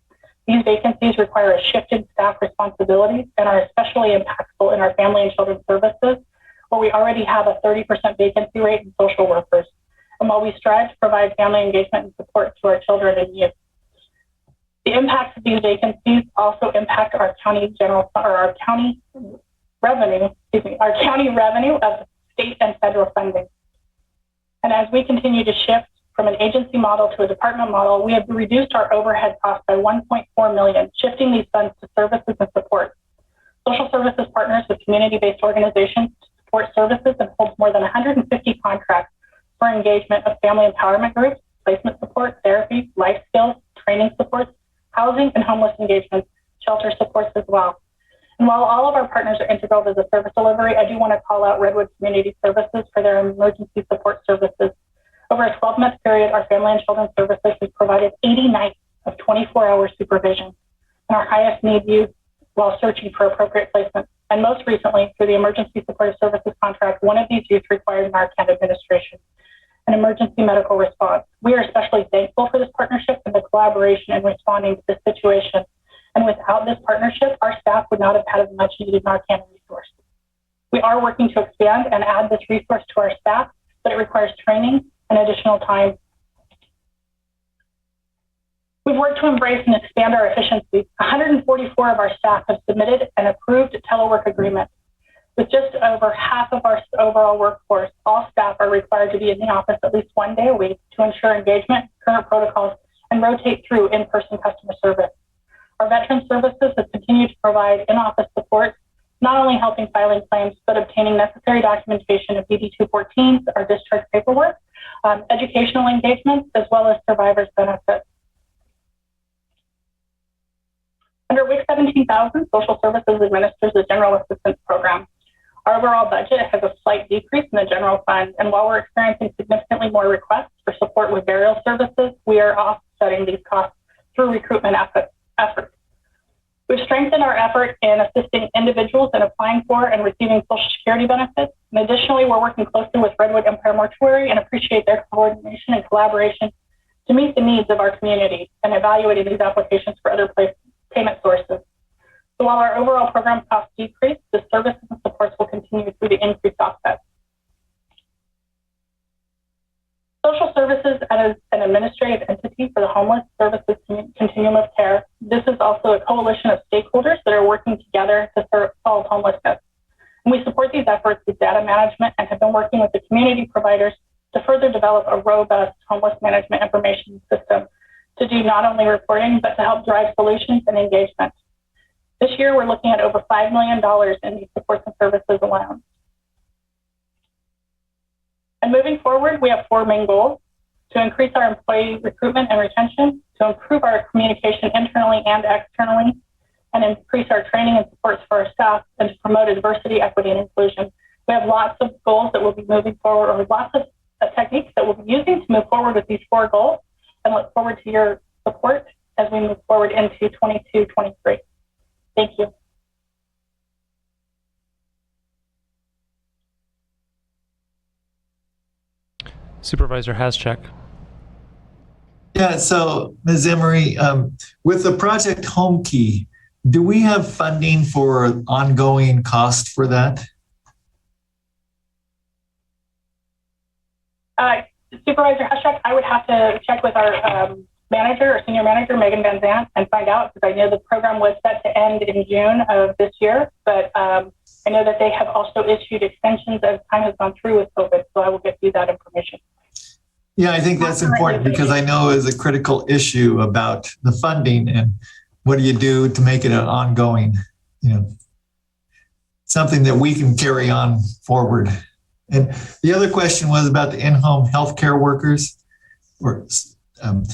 These vacancies require a shift in staff responsibilities and are especially impactful in our family and children's services, where we already have a 30% vacancy rate in social workers. And while we strive to provide family engagement and support to our children and youth, the impacts of these vacancies also impact our county revenue of state and federal funding. And as we continue to shift from an agency model to a department model, we have reduced our overhead costs by $1.4 million, shifting these funds to services and support. Social services partners with community-based organizations to support services and holds more than 150 contracts for engagement of family empowerment groups, placement support, therapy, life skills, training supports, housing and homeless engagement, shelter supports as well. And while all of our partners are integral to the service delivery, I do want to call out Redwood Community Services for their emergency support services. Over a 12-month period, our Family and Children's Services has provided 80 nights of 24-hour supervision and our highest need youth while searching for appropriate placement. and most recently through the Emergency Supportive Services contract, one of these youth required Narcan administration, an emergency medical response. We are especially thankful for this partnership and the collaboration in responding to this situation. And without this partnership, our staff would not have had a much needed Narcan resource. We are working to expand and add this resource to our staff, but it requires training and additional time. We've worked to embrace and expand our efficiency. 144 of our staff have submitted an approved telework agreement. With just over half of our overall workforce, all staff are required to be in the office at least one day a week to ensure engagement, current protocols, and rotate through in-person customer service. Our veteran services have continued to provide in-office support, not only helping filing claims, but obtaining necessary documentation of DD-214s, our discharge paperwork, educational engagements, as well as survivors benefits. Under WIC 17,000, Social Services administers the General Assistance Program. Our overall budget has a slight decrease in the general fund, and while we're experiencing significantly more requests for support with burial services, we are offsetting these costs through recruitment efforts. We've strengthened our effort in assisting individuals in applying for and receiving Social Security benefits. And additionally, we're working closely with Redwood Empire Mortuary and appreciate their coordination and collaboration to meet the needs of our community and evaluating these applications for other payment sources. So while our overall program costs decrease, the services and supports will continue through the increased offsets. Social Services as an administrative entity for the Homeless Services Continuum of Care. This is also a coalition of stakeholders that are working together to solve homelessness. And we support these efforts with data management and have been working with the community providers to further develop a robust homeless management information system to do not only reporting, but to help drive solutions and engagement. This year, we're looking at over $5 million in these supports and services alone. And moving forward, we have four main goals: to increase our employee recruitment and retention, to improve our communication internally and externally, and increase our training and supports for our staff, and to promote diversity, equity, and inclusion. We have lots of goals that we'll be moving forward, or lots of techniques that we'll be using to move forward with these four goals, and look forward to your support as we move forward into 22-23. Thank you. Supervisor Haschek. Yeah, so Ms. Emery, with the Project Home Key, do we have funding for ongoing cost for that? Supervisor Haschek, I would have to check with our manager or senior manager, Megan Van Zant, and find out, because I know the program was set to end in June of this year, but I know that they have also issued extensions as time has gone through with COVID, so I will get you that information. Yeah, I think that's important because I know is a critical issue about the funding and what do you do to make it an ongoing, something that we can carry on forward. And the other question was about the in-home healthcare workers or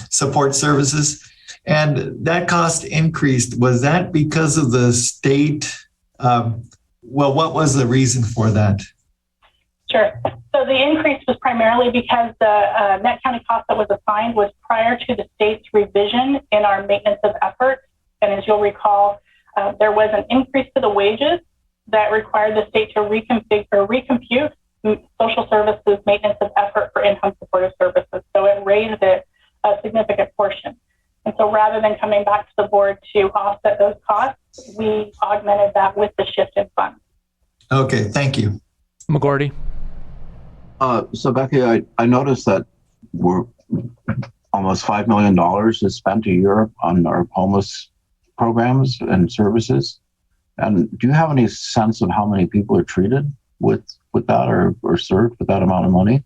support services. And that cost increased. Was that because of the state? What was the reason for that? Sure. So the increase was primarily because the net county cost that was assigned was prior to the state's revision in our maintenance of effort. And as you'll recall, there was an increase to the wages that required the state to recompute social services maintenance of effort for in-home supportive services. So it raised it a significant portion. And so rather than coming back to the board to offset those costs, we augmented that with the shift in funds. Okay, thank you. McGordy. So Becky, I noticed that we're almost $5 million is spent a year on our homeless programs and services. And do you have any sense of how many people are treated with that or served with that amount of money?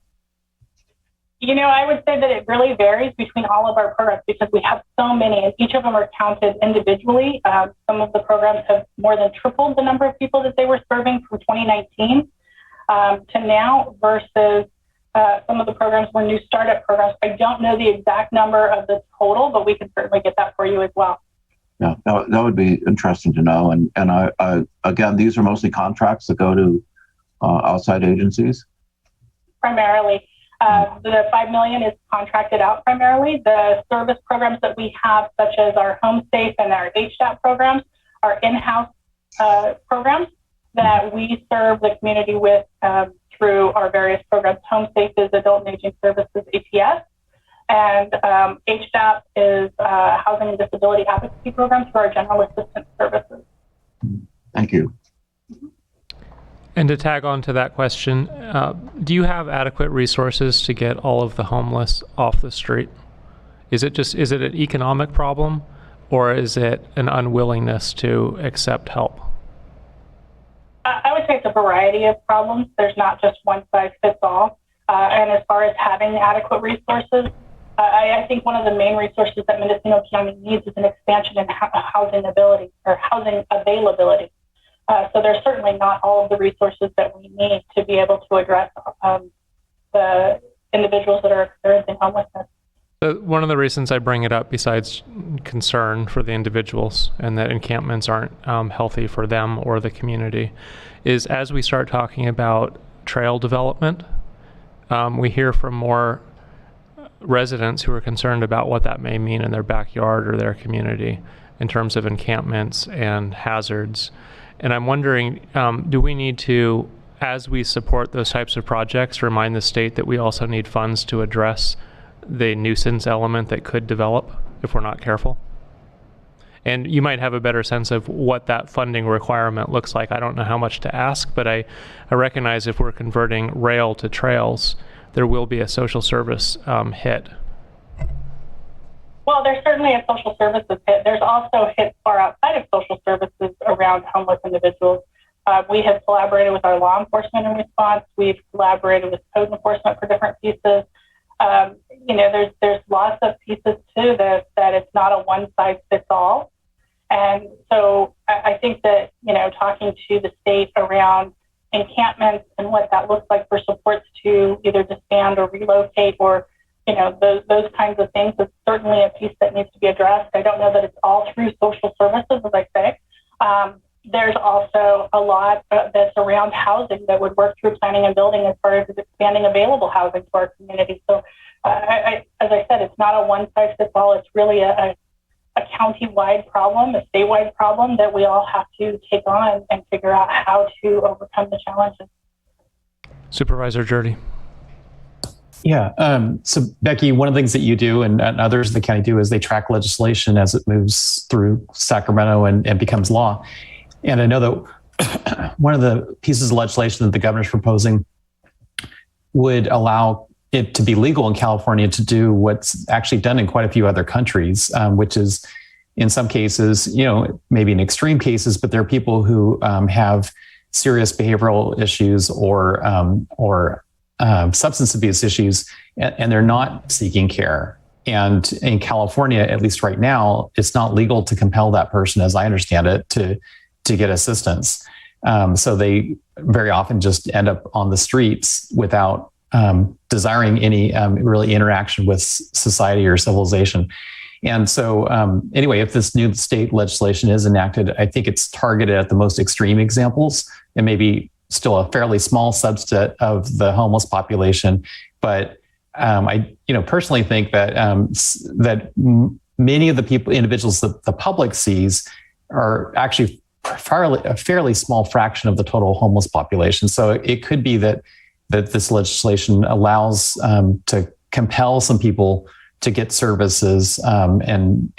I would say that it really varies between all of our programs because we have so many and each of them are counted individually. Some of the programs have more than tripled the number of people that they were serving from 2019 to now versus some of the programs were new startup programs. I don't know the exact number of the total, but we can certainly get that for you as well. Yeah, that would be interesting to know. And I again, these are mostly contracts that go to outside agencies? Primarily. The $5 million is contracted out primarily. The service programs that we have, such as our Home Safe and our HDAP programs, are in-house programs. that we serve the community with through our various programs. Home Safe is Adult and Aging Services, ATS, and HDAP is Housing and Disability Advocacy Program through our General Assistance Services. Thank you. And to tag on to that question, do you have adequate resources to get all of the homeless off the street? Is it an economic problem, or is it an unwillingness to accept help? I would say it's a variety of problems. There's not just one size fits all. And as far as having adequate resources, I think one of the main resources that Mendocino County needs is an expansion in housing availability. So there's certainly not all of the resources that we need to be able to address the individuals that are experiencing homelessness. One of the reasons I bring it up, besides concern for the individuals and that encampments aren't healthy for them or the community, is as we start talking about trail development, we hear from more residents who are concerned about what that may mean in their backyard or their community in terms of encampments and hazards. And I'm wondering, do we need to, as we support those types of projects, remind the state that we also need funds to address the nuisance element that could develop if we're not careful? And you might have a better sense of what that funding requirement looks like. I don't know how much to ask, but I recognize if we're converting rail to trails, there will be a social service hit. Well, there's certainly a social services hit. There's also hits far outside of social services around homeless individuals. We have collaborated with our law enforcement in response. We've collaborated with code enforcement for different pieces. There's lots of pieces to this that it's not a one size fits all. And so I think that, talking to the state around encampments and what that looks like for supports to either disband or relocate or, those kinds of things is certainly a piece that needs to be addressed. I don't know that it's all through social services, as I say. There's also a lot that's around housing that would work through planning and building as far as expanding available housing to our community. So as I said, it's not a one size fits all. It's really a county-wide problem, a statewide problem that we all have to take on and figure out how to overcome the challenges. Supervisor Jurdy. Yeah. So Becky, one of the things that you do and others in the county do is they track legislation as it moves through Sacramento and becomes law. And I know that one of the pieces of legislation that the governor's proposing would allow it to be legal in California to do what's actually done in quite a few other countries, which is in some cases, maybe in extreme cases, but there are people who have serious behavioral issues or substance abuse issues, and they're not seeking care. And in California, at least right now, it's not legal to compel that person, as I understand it, to get assistance. So they very often just end up on the streets without desiring any really interaction with society or civilization. And so anyway, if this new state legislation is enacted, I think it's targeted at the most extreme examples and maybe still a fairly small subset of the homeless population. But I personally think that that many of the individuals that the public sees are actually a fairly small fraction of the total homeless population. So it could be that this legislation allows to compel some people to get services, and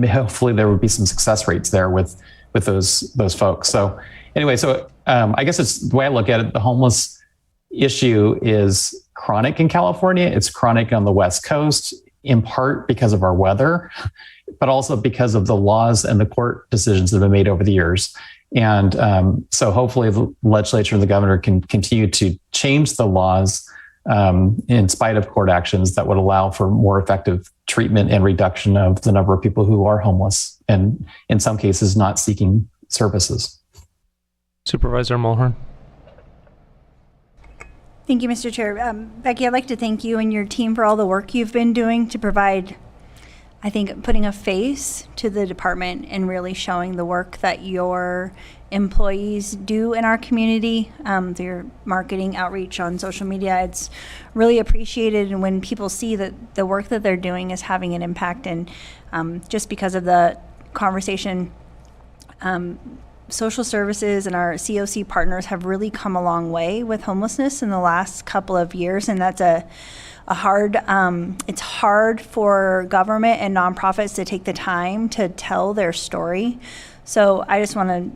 hopefully there would be some success rates there with those folks. So anyway, I guess it's the way I look at it. The homeless issue is chronic in California. It's chronic on the West Coast, in part because of our weather, but also because of the laws and the court decisions that have been made over the years. And so hopefully the legislature and the governor can continue to change the laws in spite of court actions that would allow for more effective treatment and reduction of the number of people who are homeless and in some cases not seeking services. Supervisor Mulhern. Thank you, Mr. Chair. Becky, I'd like to thank you and your team for all the work you've been doing to provide, I think, putting a face to the department and really showing the work that your employees do in our community through your marketing outreach on social media. It's really appreciated, and when people see that the work that they're doing is having an impact, and just because of the conversation social services and our COC partners have really come a long way with homelessness in the last couple of years, and that's a hard, it's hard for government and nonprofits to take the time to tell their story. So I just want to,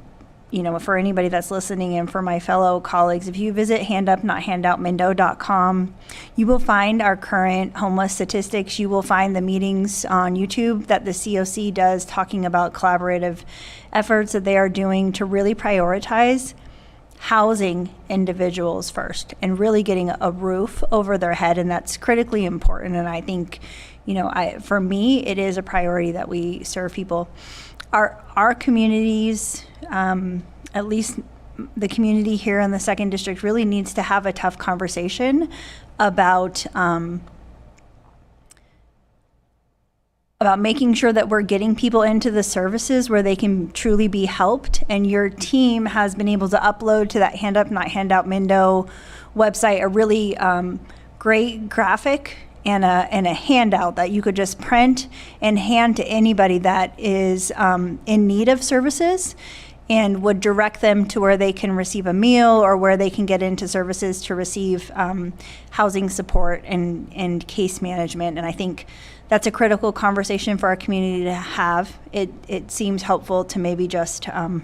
for anybody that's listening and for my fellow colleagues, if you visit handupnothandoutmindo.com, you will find our current homeless statistics. You will find the meetings on YouTube that the COC does talking about collaborative efforts that they are doing to really prioritize housing individuals first and really getting a roof over their head. And that's critically important. And I think, for me, it is a priority that we serve people. Our communities, at least the community here in the 2nd District, really needs to have a tough conversation about making sure that we're getting people into the services where they can truly be helped. And your team has been able to upload to that Hand Up Not Handout Mindo website a really great graphic and a handout that you could just print and hand to anybody that is in need of services, and would direct them to where they can receive a meal or where they can get into services to receive housing support and case management. And I think that's a critical conversation for our community to have. It seems helpful to maybe just hand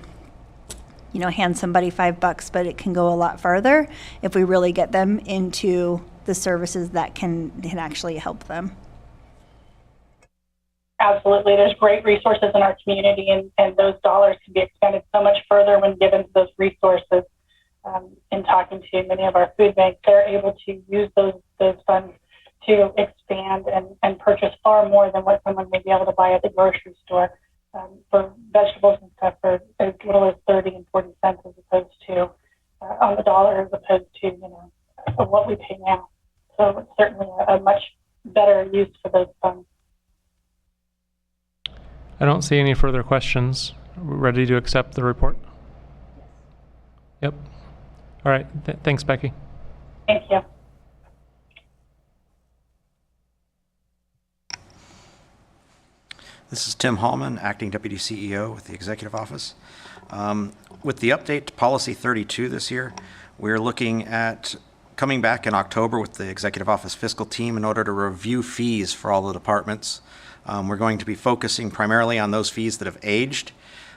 somebody $5, but it can go a lot further if we really get them into the services that can actually help them. Absolutely. There's great resources in our community, and those dollars can be expended so much further when given to those resources. In talking to many of our food banks, they're able to use those funds to expand and purchase far more than what someone may be able to buy at the grocery store for vegetables and stuff for as little as 30 and 40 cents as opposed to on the dollar, as opposed to what we pay now. So it's certainly a much better use for those funds. I don't see any further questions. We're ready to accept the report? Yep. All right. Thanks, Becky. Thank you. This is Tim Hallman, Acting Deputy CEO with the Executive Office. With the update to Policy 32 this year, we're looking at coming back in October with the Executive Office fiscal team in order to review fees for all the departments. We're going to be focusing primarily on those fees that have aged.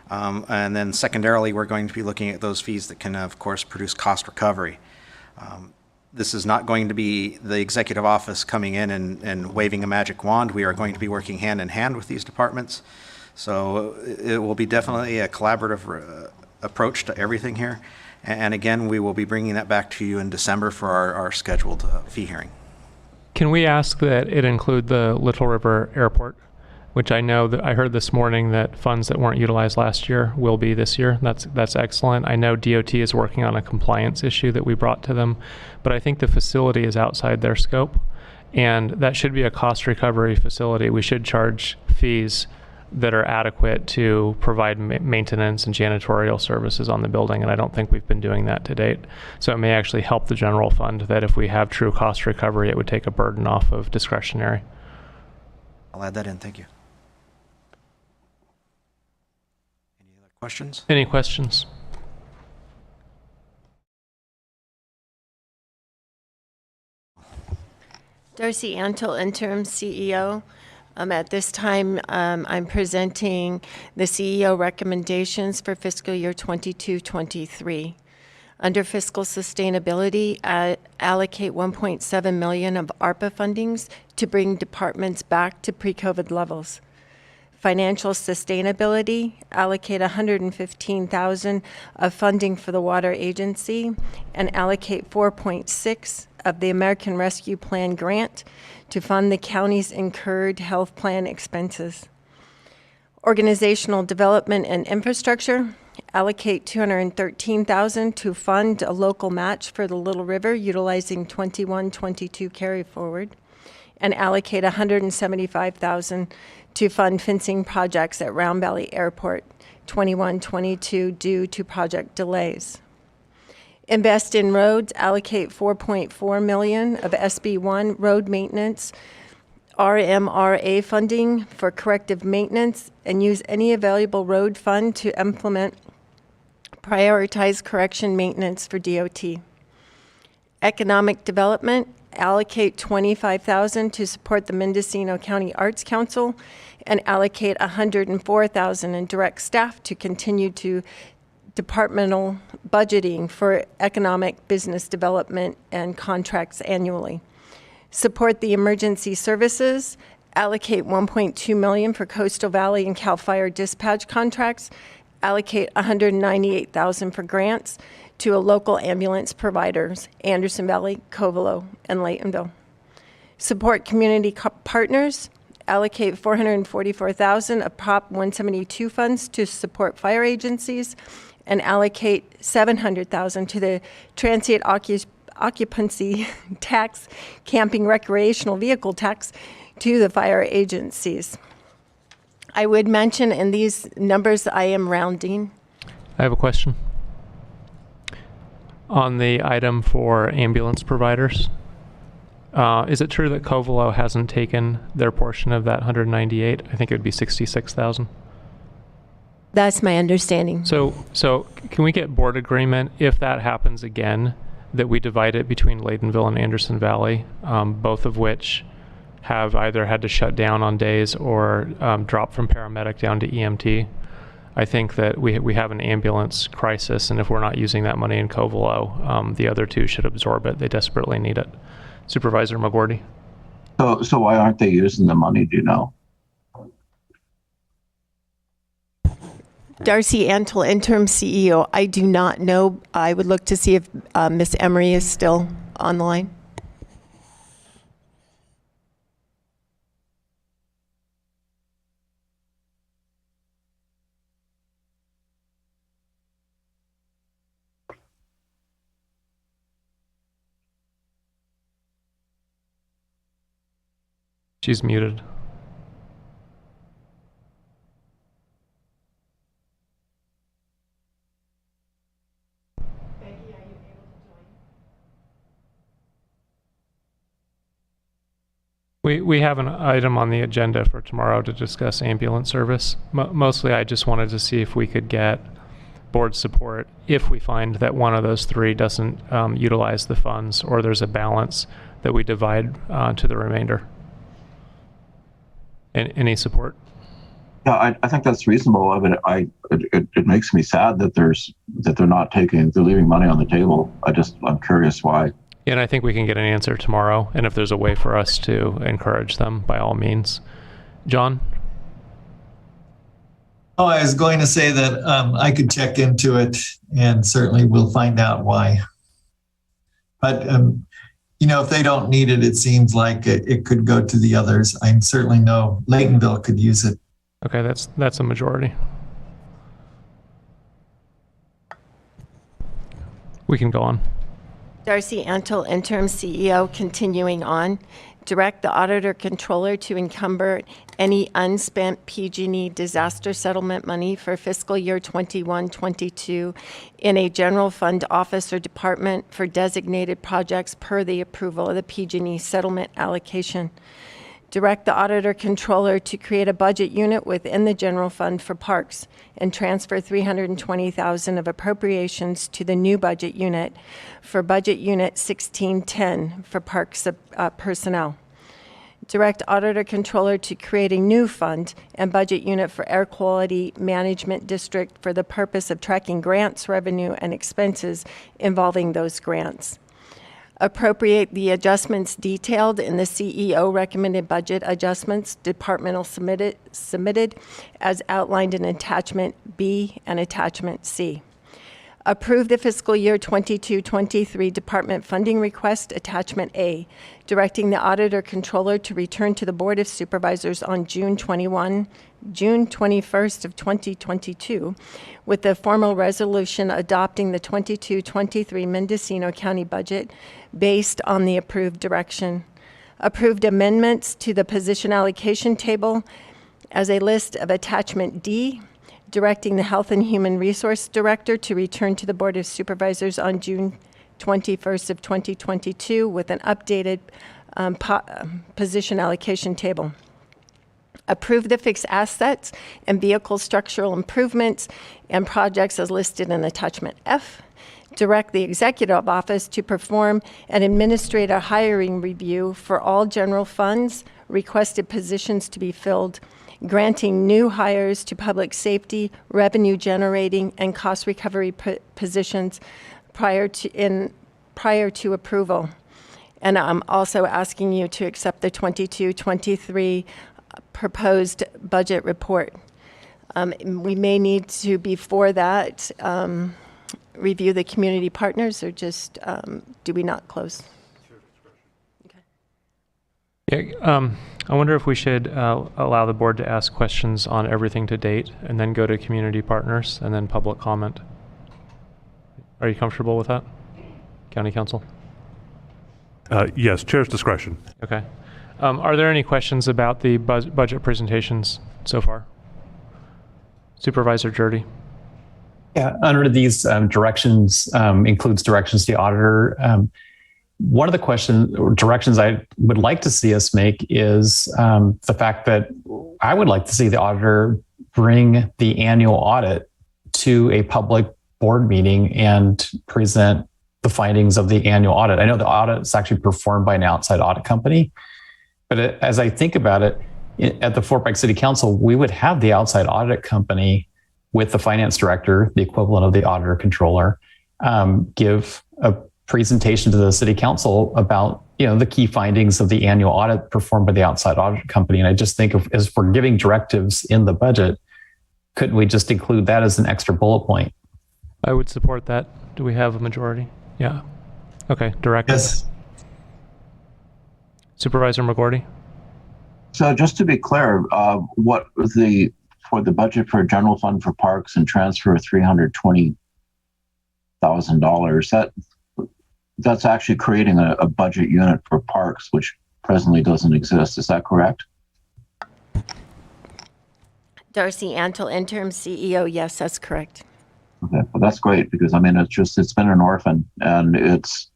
And then secondarily, we're going to be looking at those fees that can, of course, produce cost recovery. This is not going to be the executive office coming in and waving a magic wand. We are going to be working hand in hand with these departments. So it will be definitely a collaborative approach to everything here. And again, we will be bringing that back to you in December for our scheduled fee hearing. Can we ask that it include the Little River Airport, which I know that I heard this morning that funds that weren't utilized last year will be this year. That's excellent. I know DOT is working on a compliance issue that we brought to them, but I think the facility is outside their scope, and that should be a cost recovery facility. We should charge fees that are adequate to provide maintenance and janitorial services on the building, and I don't think we've been doing that to date. So it may actually help the general fund that if we have true cost recovery, it would take a burden off of discretionary. I'll add that in. Thank you. Any other questions? Any questions? Darcy Antle, Interim CEO. At this time, I'm presenting the CEO recommendations for fiscal year 22-23. Under fiscal sustainability, allocate $1.7 million of ARPA fundings to bring departments back to pre-COVID levels. Financial sustainability, allocate $115,000 of funding for the water agency and allocate 4.6 of the American Rescue Plan grant to fund the county's incurred health plan expenses. Organizational development and infrastructure, allocate $213,000 to fund a local match for the Little River utilizing 21-22 carry forward, and allocate $175,000 to fund fencing projects at Round Valley Airport 21-22 due to project delays. Invest in roads, allocate $4.4 million of SB1 road maintenance, RMRA funding for corrective maintenance, and use any available road fund to implement Prioritize correction maintenance for DOT. Economic development, allocate $25,000 to support the Mendocino County Arts Council and allocate $104,000 in direct staff to continue to departmental budgeting for economic business development and contracts annually. Support the emergency services, allocate $1.2 million for Coastal Valley and CAL FIRE dispatch contracts, allocate $198,000 for grants to a local ambulance providers, Anderson Valley, Covelo, and Laytonville. Support community partners, allocate $444,000 of Prop 172 funds to support fire agencies, and allocate $700,000 to the transient occupancy tax, camping recreational vehicle tax to the fire agencies. I would mention in these numbers I am rounding. I have a question. On the item for ambulance providers, is it true that Covelo hasn't taken their portion of that 198? I think it would be 66,000. That's my understanding. So can we get board agreement if that happens again, that we divide it between Laytonville and Anderson Valley, both of which have either had to shut down on days or drop from paramedic down to EMT? I think that we have an ambulance crisis, and if we're not using that money in Covelo, the other two should absorb it. They desperately need it. Supervisor McGordy. So why aren't they using the money, do you know? Darcy Antle, interim CEO. I do not know. I would look to see if Ms. Emery is still on the line. She's muted. We have an item on the agenda for tomorrow to discuss ambulance service. Mostly I just wanted to see if we could get board support if we find that one of those three doesn't utilize the funds, or there's a balance that we divide to the remainder. Any support? Yeah, I think that's reasonable. I mean, it makes me sad that they're leaving money on the table. I'm curious why. And I think we can get an answer tomorrow. And if there's a way for us to encourage them, by all means. John? Oh, I was going to say that I could check into it, and certainly we'll find out why. But if they don't need it, it seems like it could go to the others. I certainly know Laytonville could use it. Okay, that's a majority. We can go on. Darcy Antle, interim CEO, continuing on. Direct the auditor controller to encumber any unspent PG&E disaster settlement money for fiscal year 21-22 in a general fund office or department for designated projects per the approval of the PG&E settlement allocation. Direct the auditor controller to create a budget unit within the general fund for parks and transfer $320,000 of appropriations to the new budget unit for budget unit 1610 for parks personnel. Direct auditor controller to create a new fund and budget unit for air quality management district for the purpose of tracking grants, revenue, and expenses involving those grants. Appropriate the adjustments detailed in the CEO recommended budget adjustments departmental submitted as outlined in attachment B and attachment C. Approve the fiscal year 22-23 department funding request, attachment A, directing the auditor controller to return to the Board of Supervisors on June 21st of 2022 with the formal resolution adopting the 22-23 Mendocino County budget based on the approved direction. Approved amendments to the position allocation table as a list of attachment D, directing the Health and Human Resource Director to return to the Board of Supervisors on June 21st of 2022 with an updated position allocation table. Approve the fixed assets and vehicle structural improvements and projects as listed in attachment F. Direct the executive office to perform an administrative hiring review for all general funds, requested positions to be filled, granting new hires to public safety, revenue generating, and cost recovery positions prior to approval. And I'm also asking you to accept the 22-23 proposed budget report. We may need to, before that, review the community partners, or just do we not close? Yeah, I wonder if we should allow the board to ask questions on everything to date and then go to community partners and then public comment. Are you comfortable with that, County Council? Yes, Chair's discretion. Okay. Are there any questions about the budget presentations so far? Supervisor Jurdy. Yeah, under these directions, includes directions to the auditor. One of the questions or directions I would like to see us make is the fact that I would like to see the auditor bring the annual audit to a public board meeting and present the findings of the annual audit. I know the audit is actually performed by an outside audit company, but as I think about it, at the Fort Pike City Council, we would have the outside audit company with the finance director, the equivalent of the auditor controller, give a presentation to the city council about the key findings of the annual audit performed by the outside audit company. And I just think as we're giving directives in the budget, couldn't we just include that as an extra bullet point? I would support that. Do we have a majority? Yeah. Okay, directives. Yes. Supervisor McGordy. So just to be clear, what was for the budget for general fund for parks and transfer $320,000, that's actually creating a budget unit for parks, which presently doesn't exist. Is that correct? Darcy Antle, interim CEO. Yes, that's correct. Okay, well, that's great, because I mean, it's been an orphan, and it's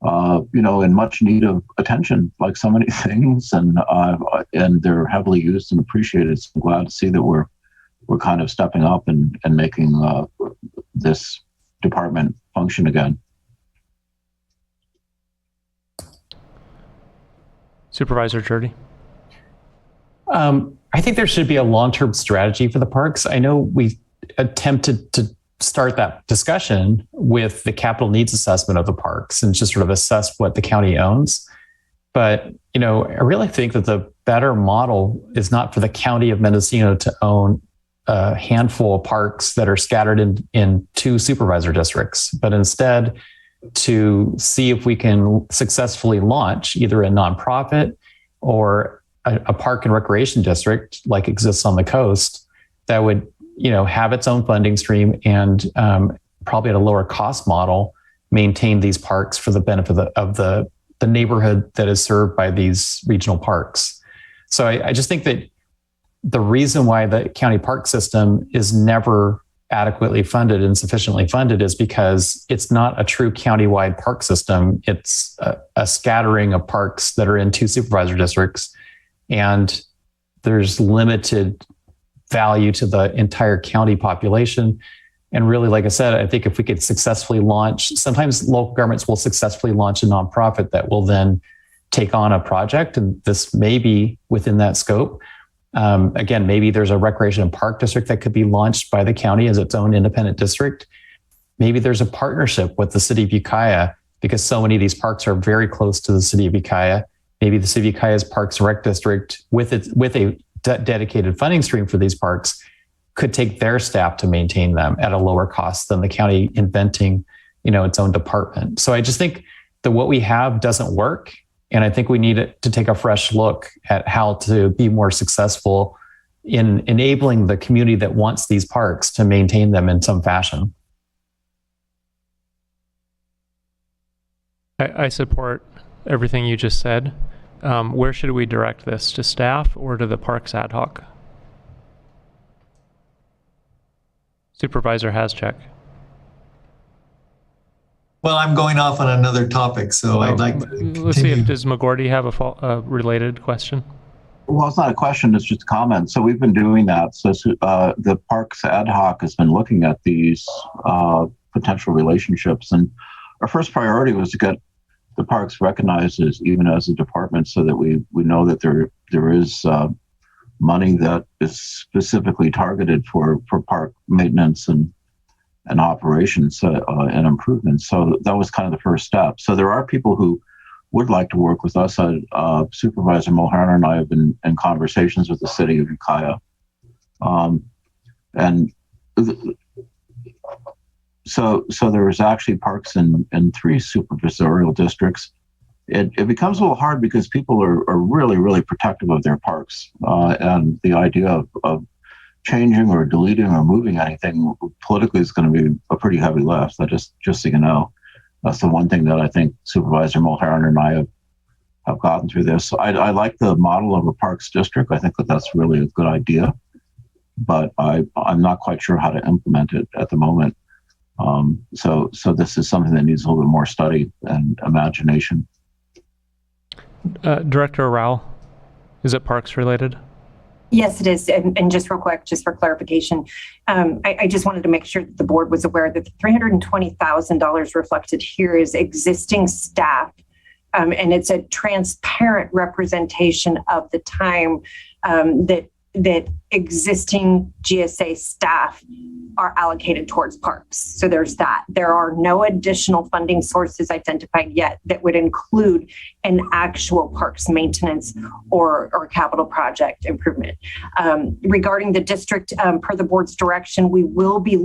in much need of attention, like so many things, and they're heavily used and appreciated. So I'm glad to see that we're kind of stepping up and making this department function again. Supervisor Jurdy. I think there should be a long-term strategy for the parks. I know we attempted to start that discussion with the capital needs assessment of the parks and just sort of assess what the county owns. But, I really think that the better model is not for the county of Mendocino to own a handful of parks that are scattered in 2 supervisor districts, but instead to see if we can successfully launch either a nonprofit or a park and recreation district like exists on the coast that would have its own funding stream and probably at a lower cost model, maintain these parks for the benefit of the neighborhood that is served by these regional parks. So I just think that the reason why the county park system is never adequately funded and sufficiently funded is because it's not a true countywide park system. It's a scattering of parks that are in 2 supervisor districts, and there's limited value to the entire county population. And really, like I said, I think if we could successfully launch, sometimes local governments will successfully launch a nonprofit that will then take on a project. And this may be within that scope. Again, maybe there's a recreation and park district that could be launched by the county as its own independent district. Maybe there's a partnership with the city of Ukiah, because so many of these parks are very close to the city of Ukiah. Maybe the city of Ukiah's Parks and Rec District with a dedicated funding stream for these parks could take their staff to maintain them at a lower cost than the county inventing, its own department. So I just think that what we have doesn't work. And I think we need to take a fresh look at how to be more successful in enabling the community that wants these parks to maintain them in some fashion. I support everything you just said. Where should we direct this? To staff or to the Parks Ad Hoc? Supervisor Haschek. Well, I'm going off on another topic, so I'd like to continue. Let's see, does McGordy have a related question? Well, it's not a question, it's just a comment. So we've been doing that. So the Parks Ad Hoc has been looking at these potential relationships. And our first priority was to get the parks recognized even as a department so that we know that there is money that is specifically targeted for park maintenance and operations and improvements. So that was kind of the first step. So there are people who would like to work with us. Supervisor Mulhern and I have been in conversations with the city of Ukiah. So there is actually parks in 3 supervisorial districts. It becomes a little hard because people are really, really protective of their parks. And the idea of changing or deleting or moving anything politically is going to be a pretty heavy lift. Just so you know. That's the one thing that I think Supervisor Mulhern and I have gotten through this. I like the model of a parks district. I think that's really a good idea, but I'm not quite sure how to implement it at the moment. So this is something that needs a little bit more study and imagination. Director Rao, is it parks related? Yes, it is. And just real quick, just for clarification, I just wanted to make sure that the board was aware that the $320,000 reflected here is existing staff. And it's a transparent representation of the time that existing GSA staff are allocated towards parks. So there's that. There are no additional funding sources identified yet that would include an actual parks maintenance or capital project improvement. Regarding the district, per the board's direction, we will be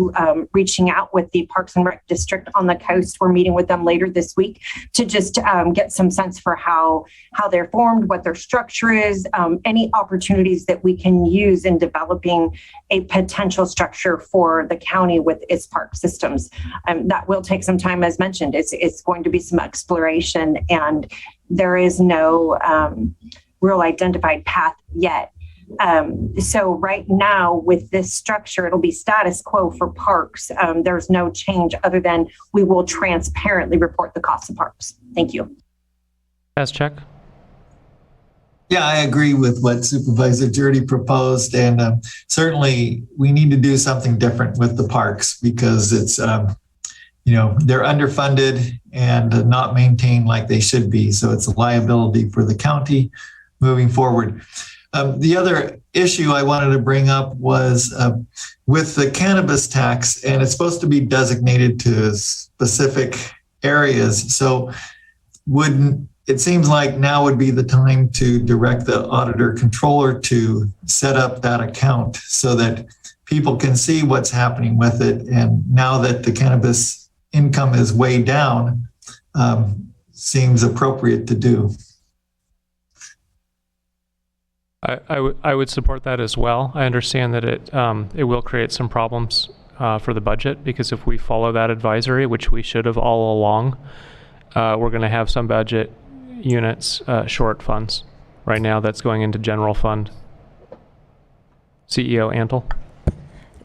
reaching out with the Parks and Rec district on the coast. We're meeting with them later this week to just get some sense for how they're formed, what their structure is, any opportunities that we can use in developing a potential structure for the county with its park systems. That will take some time, as mentioned. It's going to be some exploration, and there is no real identified path yet. So right now with this structure, it'll be status quo for parks. There's no change other than we will transparently report the costs of parks. Thank you. Check. Yeah, I agree with what Supervisor Jurdy proposed, and certainly we need to do something different with the parks because it's, they're underfunded and not maintained like they should be. So it's a liability for the county moving forward. The other issue I wanted to bring up was with the cannabis tax, and it's supposed to be designated to specific areas. So it seems like now would be the time to direct the auditor controller to set up that account so that people can see what's happening with it. And now that the cannabis income is way down, seems appropriate to do. I would support that as well. I understand that it will create some problems for the budget because if we follow that advisory, which we should have all along, we're going to have some budget units short funds. Right now that's going into general fund. CEO Antle.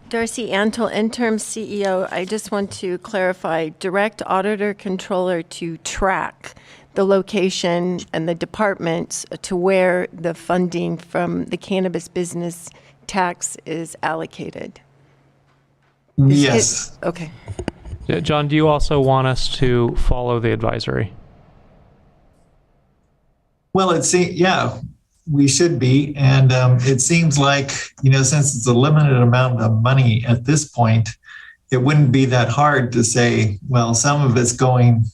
Darcy Antle, interim CEO. I just want to clarify, direct auditor controller to track the location and the departments to where the funding from the cannabis business tax is allocated. Yes. Okay. Yeah, John, do you also want us to follow the advisory? Well, we should be. And it seems like, since it's a limited amount of money at this point, it wouldn't be that hard to say, well, some of it's going,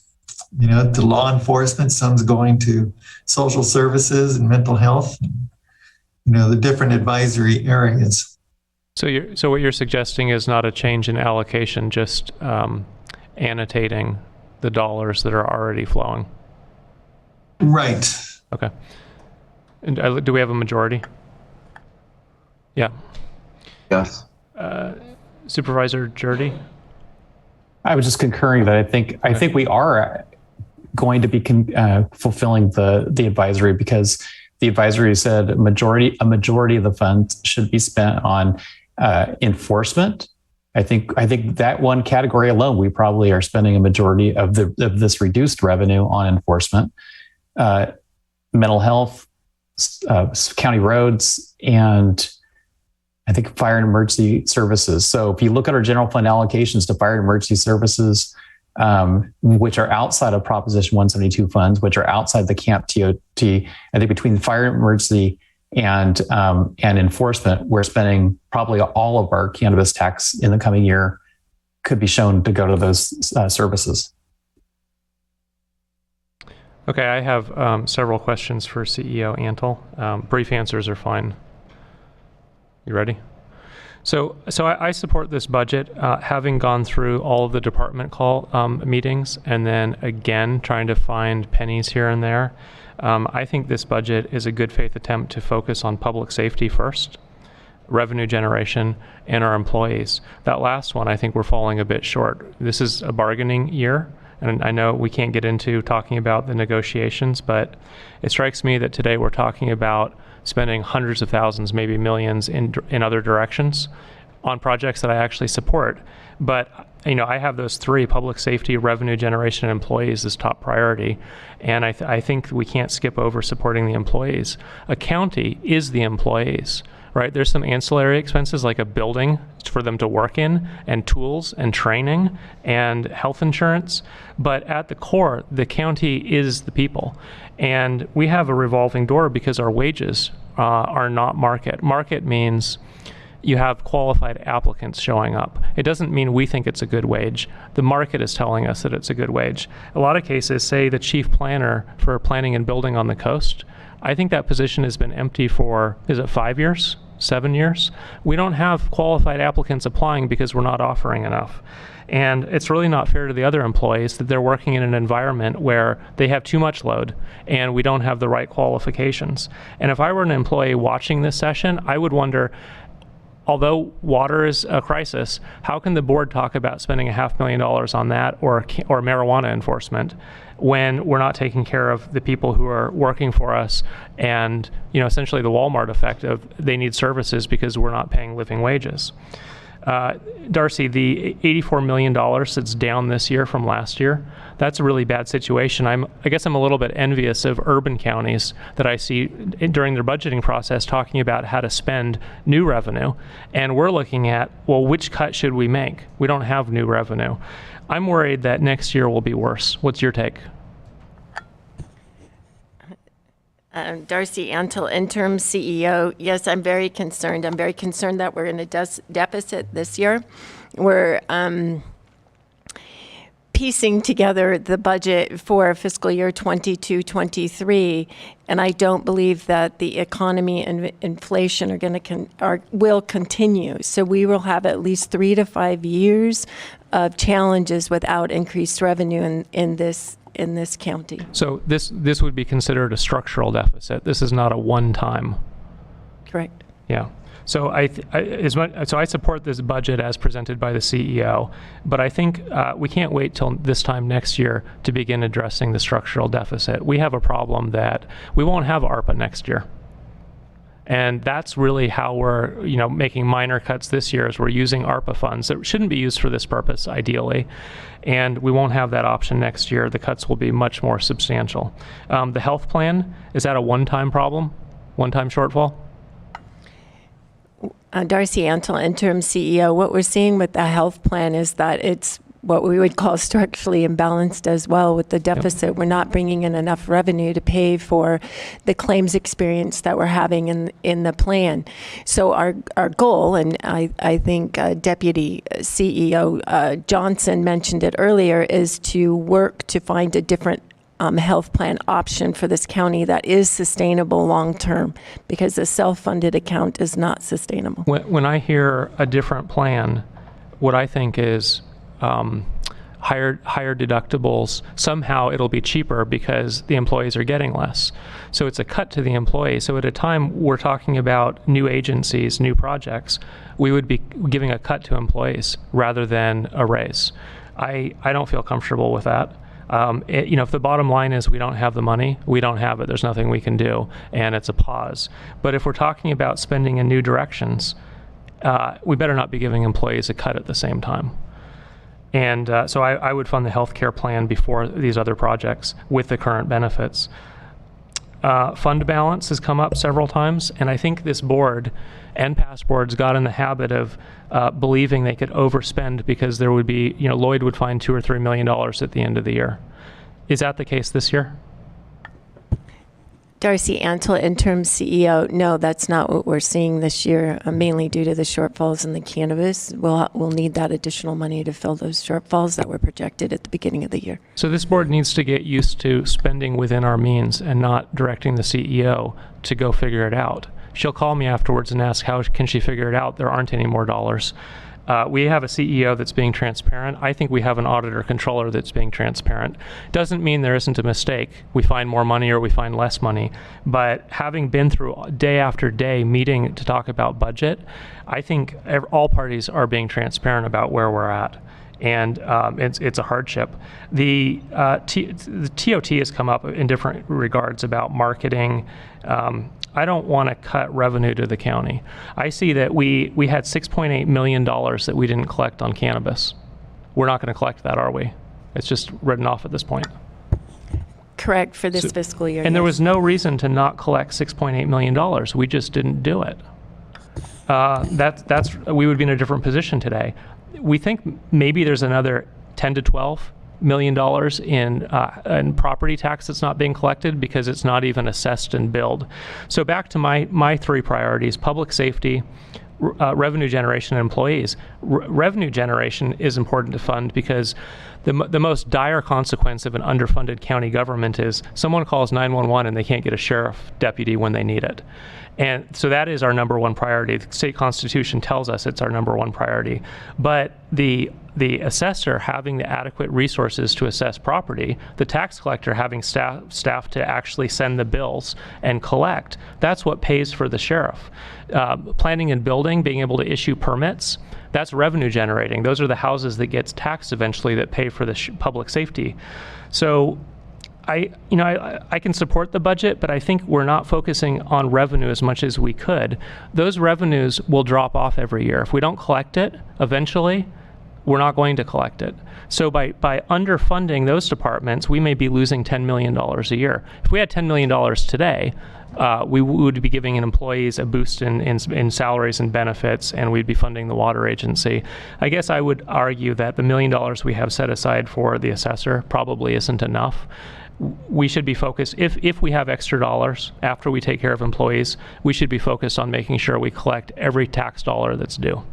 to law enforcement, some's going to social services and mental health, the different advisory areas. So what you're suggesting is not a change in allocation, just annotating the dollars that are already flowing. Right. Okay. And do we have a majority? Yeah. Yes. Supervisor Jurdy? I was just concurring that I think we are going to be fulfilling the advisory because the advisory said a majority of the funds should be spent on enforcement. I think that one category alone, we probably are spending a majority of this reduced revenue on enforcement. Mental health, county roads, and I think fire and emergency services. So if you look at our general fund allocations to fire and emergency services, which are outside of Proposition 172 funds, which are outside the camp TOT, I think between fire and emergency and enforcement, we're spending probably all of our cannabis tax in the coming year could be shown to go to those services. Okay, I have several questions for CEO Antle. Brief answers are fine. You ready? So I support this budget, having gone through all of the department call meetings and then again trying to find pennies here and there. I think this budget is a good faith attempt to focus on public safety first, revenue generation, and our employees. That last one, I think we're falling a bit short. This is a bargaining year, and I know we can't get into talking about the negotiations, but it strikes me that today we're talking about spending hundreds of thousands, maybe millions in other directions on projects that I actually support. But I have those three: public safety, revenue generation, and employees as top priority. And I think we can't skip over supporting the employees. A county is the employees, right? There's some ancillary expenses like a building for them to work in, and tools and training and health insurance. But at the core, the county is the people. And we have a revolving door because our wages are not market. Market means you have qualified applicants showing up. It doesn't mean we think it's a good wage. The market is telling us that it's a good wage. A lot of cases, say the chief planner for planning and building on the coast, I think that position has been empty for, is it 5 years? 7 years? We don't have qualified applicants applying because we're not offering enough. And it's really not fair to the other employees that they're working in an environment where they have too much load and we don't have the right qualifications. And if I were an employee watching this session, I would wonder, although water is a crisis, how can the board talk about spending $500,000 on that or marijuana enforcement when we're not taking care of the people who are working for us, and essentially the Walmart effect of they need services because we're not paying living wages. Darcy, the $84 million that's down this year from last year, that's a really bad situation. I guess I'm a little bit envious of urban counties that I see during their budgeting process talking about how to spend new revenue. And we're looking at, well, which cut should we make? We don't have new revenue. I'm worried that next year will be worse. What's your take? Darcy Antle, interim CEO. Yes, I'm very concerned. I'm very concerned that we're in a deficit this year. We're piecing together the budget for fiscal year 22-23, and I don't believe that the economy and inflation will continue. So we will have at least 3 to 5 years of challenges without increased revenue in this county. So this would be considered a structural deficit. This is not a one-time. Correct. Yeah. So I support this budget as presented by the CEO, but I think we can't wait till this time next year to begin addressing the structural deficit. We have a problem that we won't have ARPA next year. And that's really how we're, making minor cuts this year, is we're using ARPA funds that shouldn't be used for this purpose, ideally. And we won't have that option next year. The cuts will be much more substantial. The health plan, is that a one-time problem? One-time shortfall? Darcy Antle, interim CEO. What we're seeing with the health plan is that it's what we would call structurally imbalanced as well with the deficit. Yep. We're not bringing in enough revenue to pay for the claims experience that we're having in the plan. So our goal, and I think Deputy CEO Johnson mentioned it earlier, is to work to find a different health plan option for this county that is sustainable long-term, because a self-funded account is not sustainable. When I hear a different plan, what I think is higher deductibles. Somehow it'll be cheaper because the employees are getting less. So it's a cut to the employee. So at a time we're talking about new agencies, new projects, we would be giving a cut to employees rather than a raise. I don't feel comfortable with that. If the bottom line is we don't have the money, we don't have it. There's nothing we can do, and it's a pause. But if we're talking about spending in new directions, we better not be giving employees a cut at the same time. And so I would fund the healthcare plan before these other projects with the current benefits. fund balance has come up several times, and I think this board and past boards got in the habit of believing they could overspend because there would be, Lloyd would find $2 or $3 million at the end of the year. Is that the case this year? Darcy Antle, interim CEO. No, that's not what we're seeing this year, mainly due to the shortfalls in the cannabis. We'll need that additional money to fill those shortfalls that were projected at the beginning of the year. So this board needs to get used to spending within our means and not directing the CEO to go figure it out. She'll call me afterwards and ask how can she figure it out. There aren't any more dollars. We have a CEO that's being transparent. I think we have an auditor controller that's being transparent. Doesn't mean there isn't a mistake. We find more money or we find less money. But having been through day after day meeting to talk about budget, I think all parties are being transparent about where we're at. And it's a hardship. The TOT has come up in different regards about marketing. I don't want to cut revenue to the county. I see that we had $6.8 million that we didn't collect on cannabis. We're not going to collect that, are we? It's just written off at this point. Correct, for this fiscal year. And there was no reason to not collect $6.8 million. We just didn't do it. We would be in a different position today. We think maybe there's another 10 to 12 million dollars in property tax that's not being collected because it's not even assessed and billed. So back to my three priorities: public safety, revenue generation, and employees. Revenue generation is important to fund because the most dire consequence of an underfunded county government is someone calls 911 and they can't get a sheriff deputy when they need it. And so that is our number one priority. The state constitution tells us it's our number one priority. But the assessor having the adequate resources to assess property, the tax collector having staff to actually send the bills and collect, that's what pays for the sheriff. Planning and building, being able to issue permits, that's revenue generating. Those are the houses that gets taxed eventually that pay for the public safety. So I can support the budget, but I think we're not focusing on revenue as much as we could. Those revenues will drop off every year. If we don't collect it, eventually, we're not going to collect it. So by underfunding those departments, we may be losing $10 million a year. If we had $10 million today, we would be giving employees a boost in salaries and benefits, and we'd be funding the water agency. I guess I would argue that the $1 million we have set aside for the assessor probably isn't enough. We should be focused, if we have extra dollars after we take care of employees, we should be focused on making sure we collect every tax dollar that's due.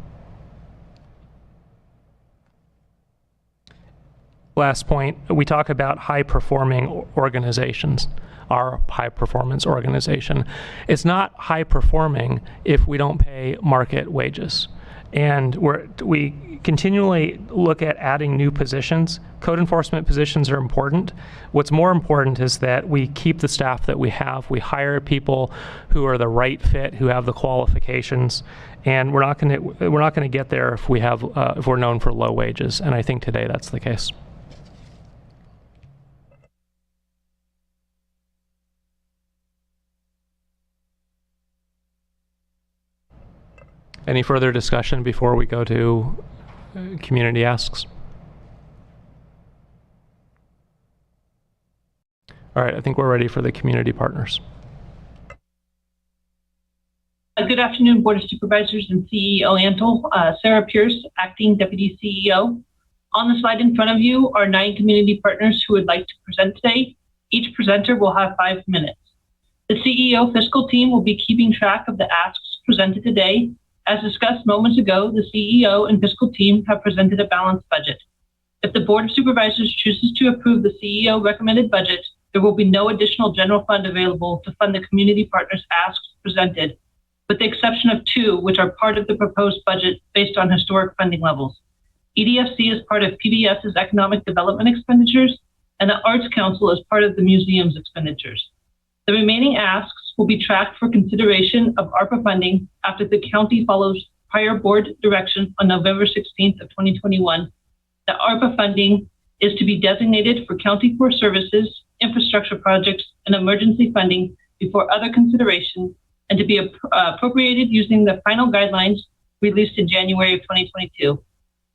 Last point, we talk about high-performing organizations, our high-performance organization. It's not high-performing if we don't pay market wages. And we continually look at adding new positions. Code enforcement positions are important. What's more important is that we keep the staff that we have. We hire people who are the right fit, who have the qualifications, and we're not going to get there if we're known for low wages. And I think today that's the case. Any further discussion before we go to community asks? All right, I think we're ready for the community partners. Good afternoon, Board of Supervisors and CEO Antle. Sarah Pierce, Acting Deputy CEO. On the slide in front of you are 9 community partners who would like to present today. Each presenter will have 5 minutes. The CEO fiscal team will be keeping track of the asks presented today. As discussed moments ago, the CEO and fiscal team have presented a balanced budget. If the Board of Supervisors chooses to approve the CEO recommended budget, there will be no additional general fund available to fund the community partners' asks presented, with the exception of 2, which are part of the proposed budget based on historic funding levels. EDFC is part of PBS's economic development expenditures, and the Arts Council is part of the museum's expenditures. The remaining asks will be tracked for consideration of ARPA funding after the county follows prior board direction on November 16th of 2021. The ARPA funding is to be designated for county core services, infrastructure projects, and emergency funding before other considerations, and to be appropriated using the final guidelines released in January of 2022.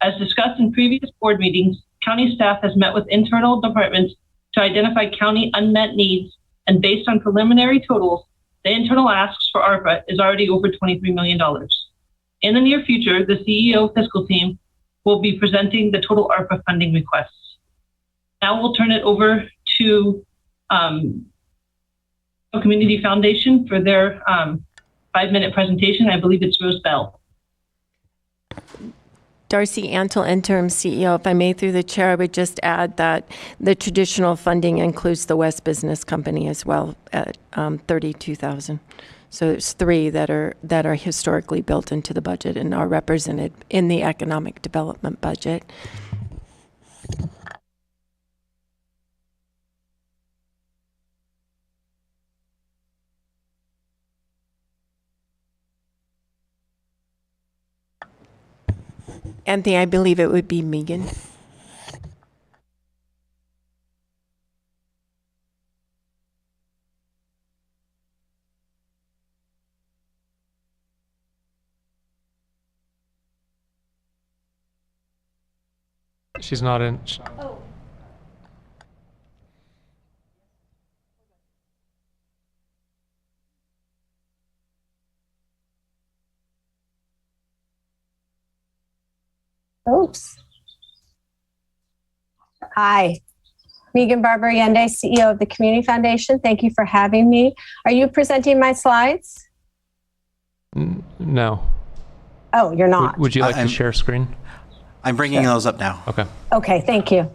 As discussed in previous board meetings, county staff has met with internal departments to identify county unmet needs and based on preliminary totals, the internal asks for ARPA is already over $23 million. In the near future, the CEO fiscal team will be presenting the total ARPA funding requests. Now we'll turn it over to Community Foundation for their 5-minute presentation. I believe it's Rose Bell. Darcy Antle, Interim CEO. If I may, through the chair, I would just add that the traditional funding includes the West Business Company as well at $32,000. So there's 3 that are historically built into the budget and are represented in the economic development budget. Anthony, I believe it would be Megan. She's not in. Oops. Hi, Megan Barber Allende, CEO of the Community Foundation. Thank you for having me. Are you presenting my slides? No. Oh, you're not. Would you like to share screen? I'm bringing those up now. Okay. Okay, thank you.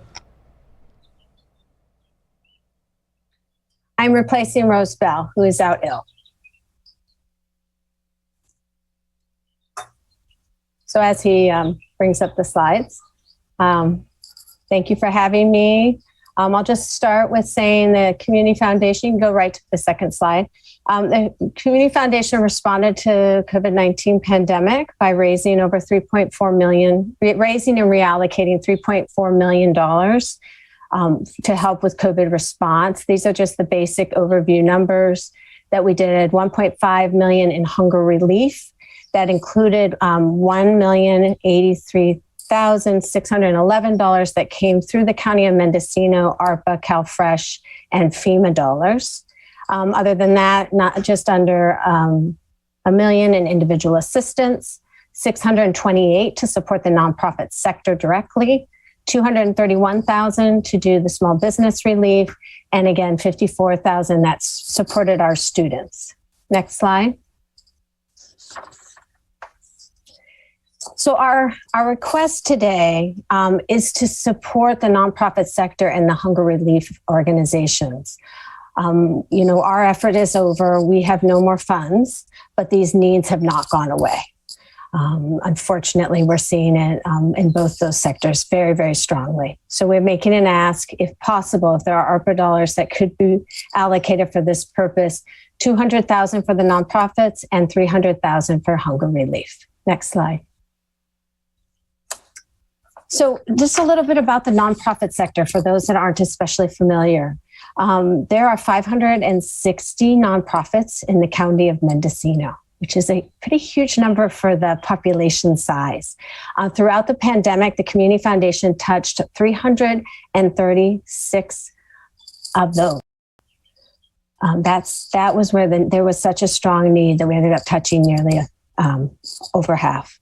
I'm replacing Rose Bell, who is out ill. So as he brings up the slides, thank you for having me. I'll just start with saying the Community Foundation, you can go right to the second slide. The Community Foundation responded to COVID-19 pandemic by raising over $3.4 million, raising and reallocating $3.4 million to help with COVID response. These are just the basic overview numbers that we did. $1.5 million in hunger relief. That included $1,083,611 that came through the County of Mendocino, ARPA, CalFresh, and FEMA dollars. Other than that, not just under $1 million in individual assistance, $628 to support the nonprofit sector directly, $231,000 to do the small business relief, and again, $54,000 that supported our students. Next slide. So our request today is to support the nonprofit sector and the hunger relief organizations. Our effort is over. We have no more funds, but these needs have not gone away. Unfortunately, we're seeing it in both those sectors very, very strongly. So we're making an ask, if possible, if there are ARPA dollars that could be allocated for this purpose, $200,000 for the nonprofits and $300,000 for hunger relief. Next slide. So just a little bit about the nonprofit sector for those that aren't especially familiar. There are 560 nonprofits in the County of Mendocino, which is a pretty huge number for the population size. Throughout the pandemic, the Community Foundation touched 336 of those. That was where there was such a strong need that we ended up touching nearly over half.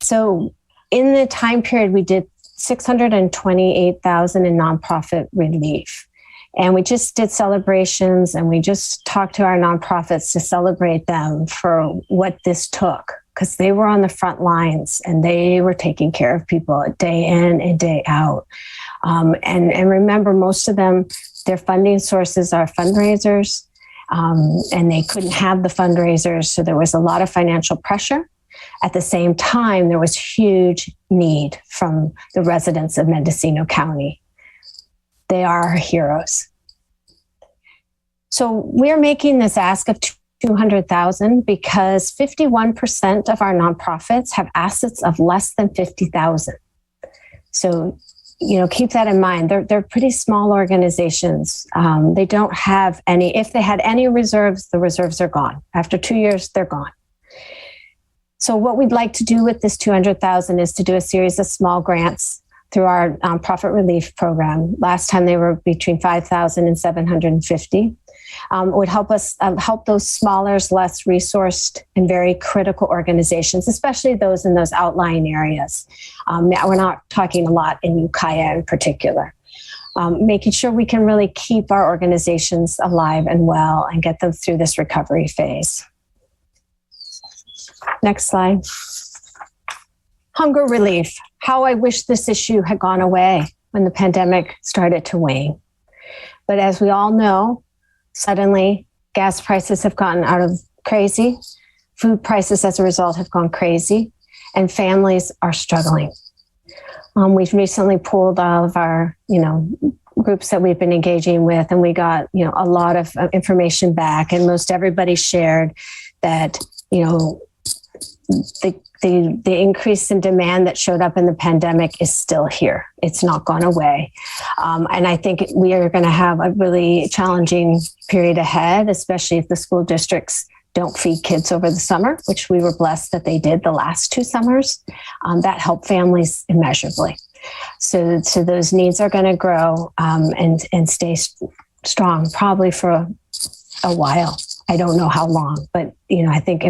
So in the time period, we did $628,000 in nonprofit relief. And we just did celebrations, and we just talked to our nonprofits to celebrate them for what this took, because they were on the front lines and they were taking care of people day in and day out. And remember, most of them, their funding sources are fundraisers, and they couldn't have the fundraisers. So there was a lot of financial pressure. At the same time, there was huge need from the residents of Mendocino County. They are our heroes. So we're making this ask of $200,000 because 51% of our nonprofits have assets of less than $50,000. So, keep that in mind. They're pretty small organizations. They don't have any. If they had any reserves, the reserves are gone. After 2 years, they're gone. So what we'd like to do with this $200,000 is to do a series of small grants through our nonprofit relief program. Last time they were between 5,000 and 750. Would help us help those smaller, less resourced, and very critical organizations, especially those in those outlying areas. Now we're not talking a lot in Ukiah in particular. Making sure we can really keep our organizations alive and well and get them through this recovery phase. Next slide. Hunger relief. How I wish this issue had gone away when the pandemic started to wane. But as we all know, suddenly gas prices have gotten out of crazy. Food prices as a result have gone crazy, and families are struggling. We've recently pulled all of our, groups that we've been engaging with, and we got, a lot of information back, and most everybody shared that, the increase in demand that showed up in the pandemic is still here. It's not gone away. And I think we are going to have a really challenging period ahead, especially if the school districts don't feed kids over the summer, which we were blessed that they did the last 2 summers. That helped families immeasurably. So those needs are going to grow and stay strong, probably for a while. I don't know how long, but I think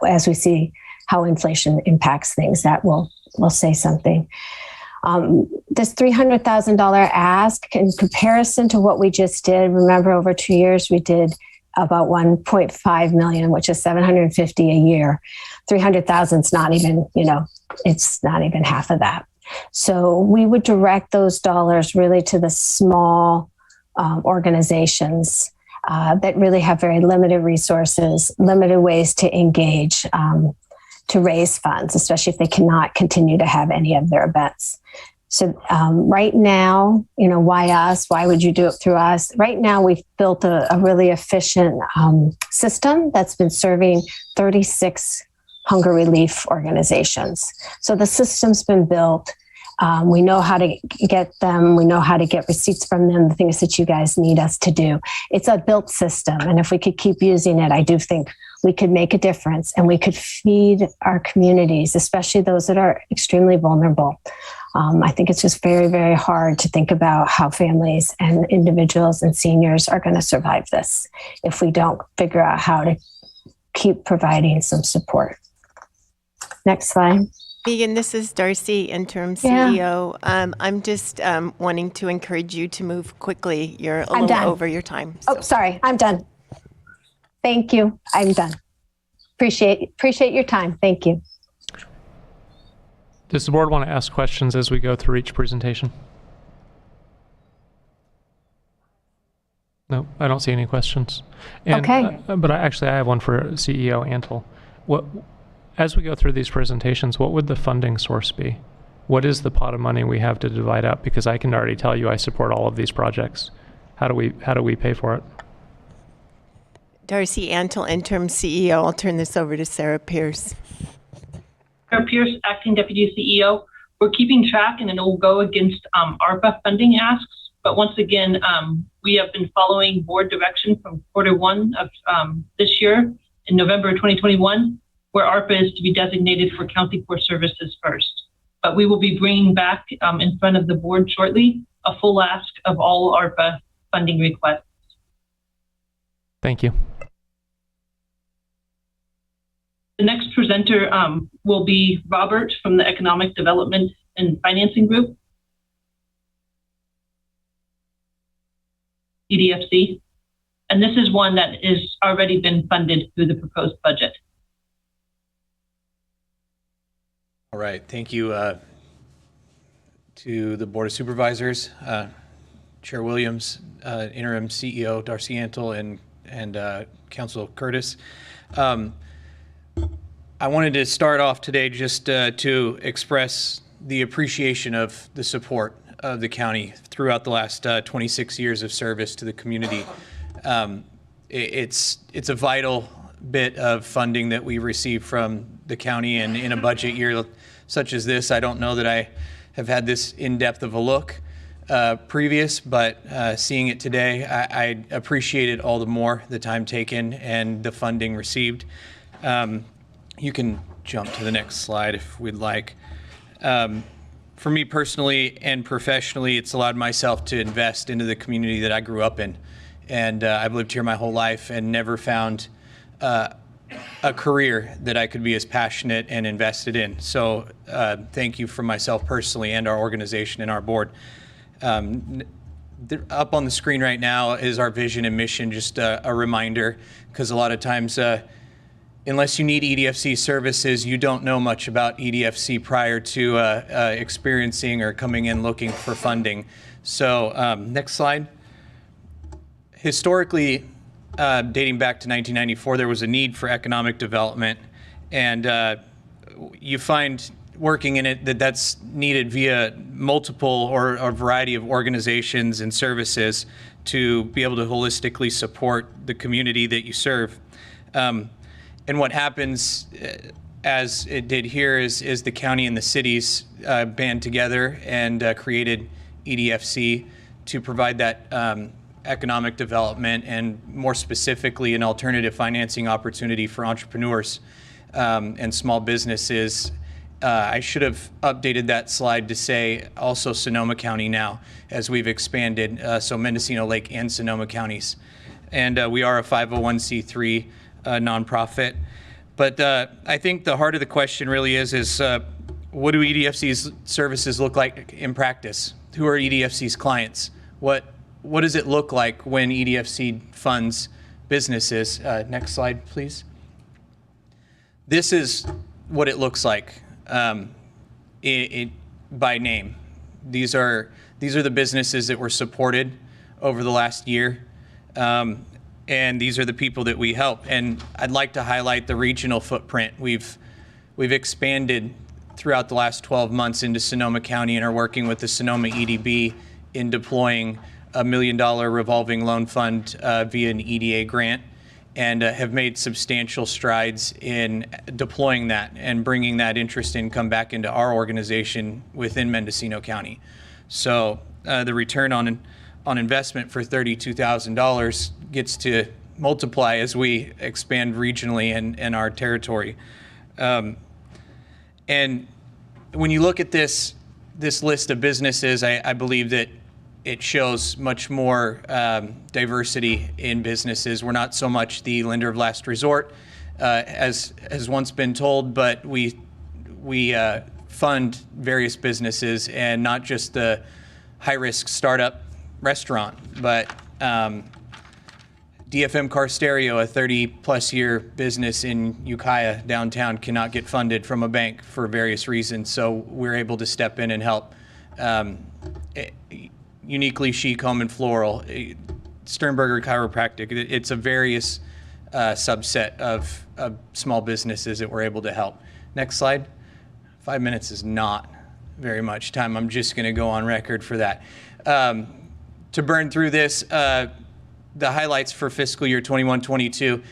as we see how inflation impacts things, that will say something. This $300,000 ask, in comparison to what we just did, remember over 2 years we did about 1.5 million, which is 750 a year. 300,000 is not even, it's not even half of that. So we would direct those dollars really to the small organizations that really have very limited resources, limited ways to engage, to raise funds, especially if they cannot continue to have any of their events. So right now, why us? Why would you do it through us? Right now, we've built a really efficient system that's been serving 36 hunger relief organizations. So the system's been built. We know how to get them. We know how to get receipts from them, the things that you guys need us to do. It's a built system. And if we could keep using it, I do think we could make a difference and we could feed our communities, especially those that are extremely vulnerable. I think it's just very, very hard to think about how families and individuals and seniors are going to survive this if we don't figure out how to keep providing some support. Next slide. Megan, this is Darcy, interim CEO. I'm just wanting to encourage you to move quickly. You're a little over your time. So. Oh, sorry. I'm done. Thank you. I'm done. Appreciate your time. Thank you. Does the board want to ask questions as we go through each presentation? No, I don't see any questions. And, okay. But I have one for CEO Antle. As we go through these presentations, what would the funding source be? What is the pot of money we have to divide up? Because I can already tell you I support all of these projects. How do we pay for it? Darcy Antle, interim CEO. I'll turn this over to Sarah Pierce. Sarah Pierce, acting deputy CEO. We're keeping track, and it will go against ARPA funding asks. But once again, we have been following board direction from Q1 of this year in November 2021, where ARPA is to be designated for county core services first. But we will be bringing back in front of the board shortly a full ask of all ARPA funding requests. Thank you. The next presenter will be Robert from the Economic Development and Financing Group, EDFC. And this is one that is already been funded through the proposed budget. All right, thank you to the Board of Supervisors, Chair Williams, Interim CEO Darcy Antle, and Councilor Curtis. I wanted to start off today just to express the appreciation of the support of the county throughout the last 26 years of service to the community. It's a vital bit of funding that we receive from the county, and in a budget year such as this, I don't know that I have had this in-depth of a look previous, but seeing it today, I appreciate it all the more, the time taken and the funding received. You can jump to the next slide if we'd like. For me personally and professionally, it's allowed myself to invest into the community that I grew up in. And I've lived here my whole life and never found a career that I could be as passionate and invested in. So thank you from myself personally and our organization and our board. Up on the screen right now is our vision and mission, just a reminder, because a lot of times, unless you need EDFC services, you don't know much about EDFC prior to experiencing or coming in looking for funding. So next slide. Historically, dating back to 1994, there was a need for economic development, and you find working in it that's needed via multiple or a variety of organizations and services to be able to holistically support the community that you serve. And what happens, as it did here, is the county and the cities band together and created EDFC to provide that economic development and, more specifically, an alternative financing opportunity for entrepreneurs and small businesses. I should have updated that slide to say also Sonoma County now, as we've expanded, so Mendocino Lake and Sonoma counties. And we are a 501c3 nonprofit. But I think the heart of the question really is what do EDFC's services look like in practice? Who are EDFC's clients? What does it look like when EDFC funds businesses? Next slide, please. This is what it looks like by name. These are the businesses that were supported over the last year, and these are the people that we help. And I'd like to highlight the regional footprint. We've expanded throughout the last 12 months into Sonoma County and are working with the Sonoma EDB in deploying $1 million revolving loan fund via an EDA grant, and have made substantial strides in deploying that and bringing that interest income back into our organization within Mendocino County. So the return on investment for $32,000 gets to multiply as we expand regionally and our territory. And when you look at this list of businesses, I believe that it shows much more diversity in businesses. We're not so much the lender of last resort, as has once been told, but we fund various businesses, and not just the high-risk startup restaurant, but DFM Car Stereo, a 30-plus year business in Ukiah downtown, cannot get funded from a bank for various reasons, so we're able to step in and help. Uniquely Chic Home and Floral, Sternberger Chiropractic. It's a various subset of small businesses that we're able to help. Next slide. 5 minutes is not very much time. I'm just going to go on record for that. To burn through this, the highlights for fiscal year 21-22,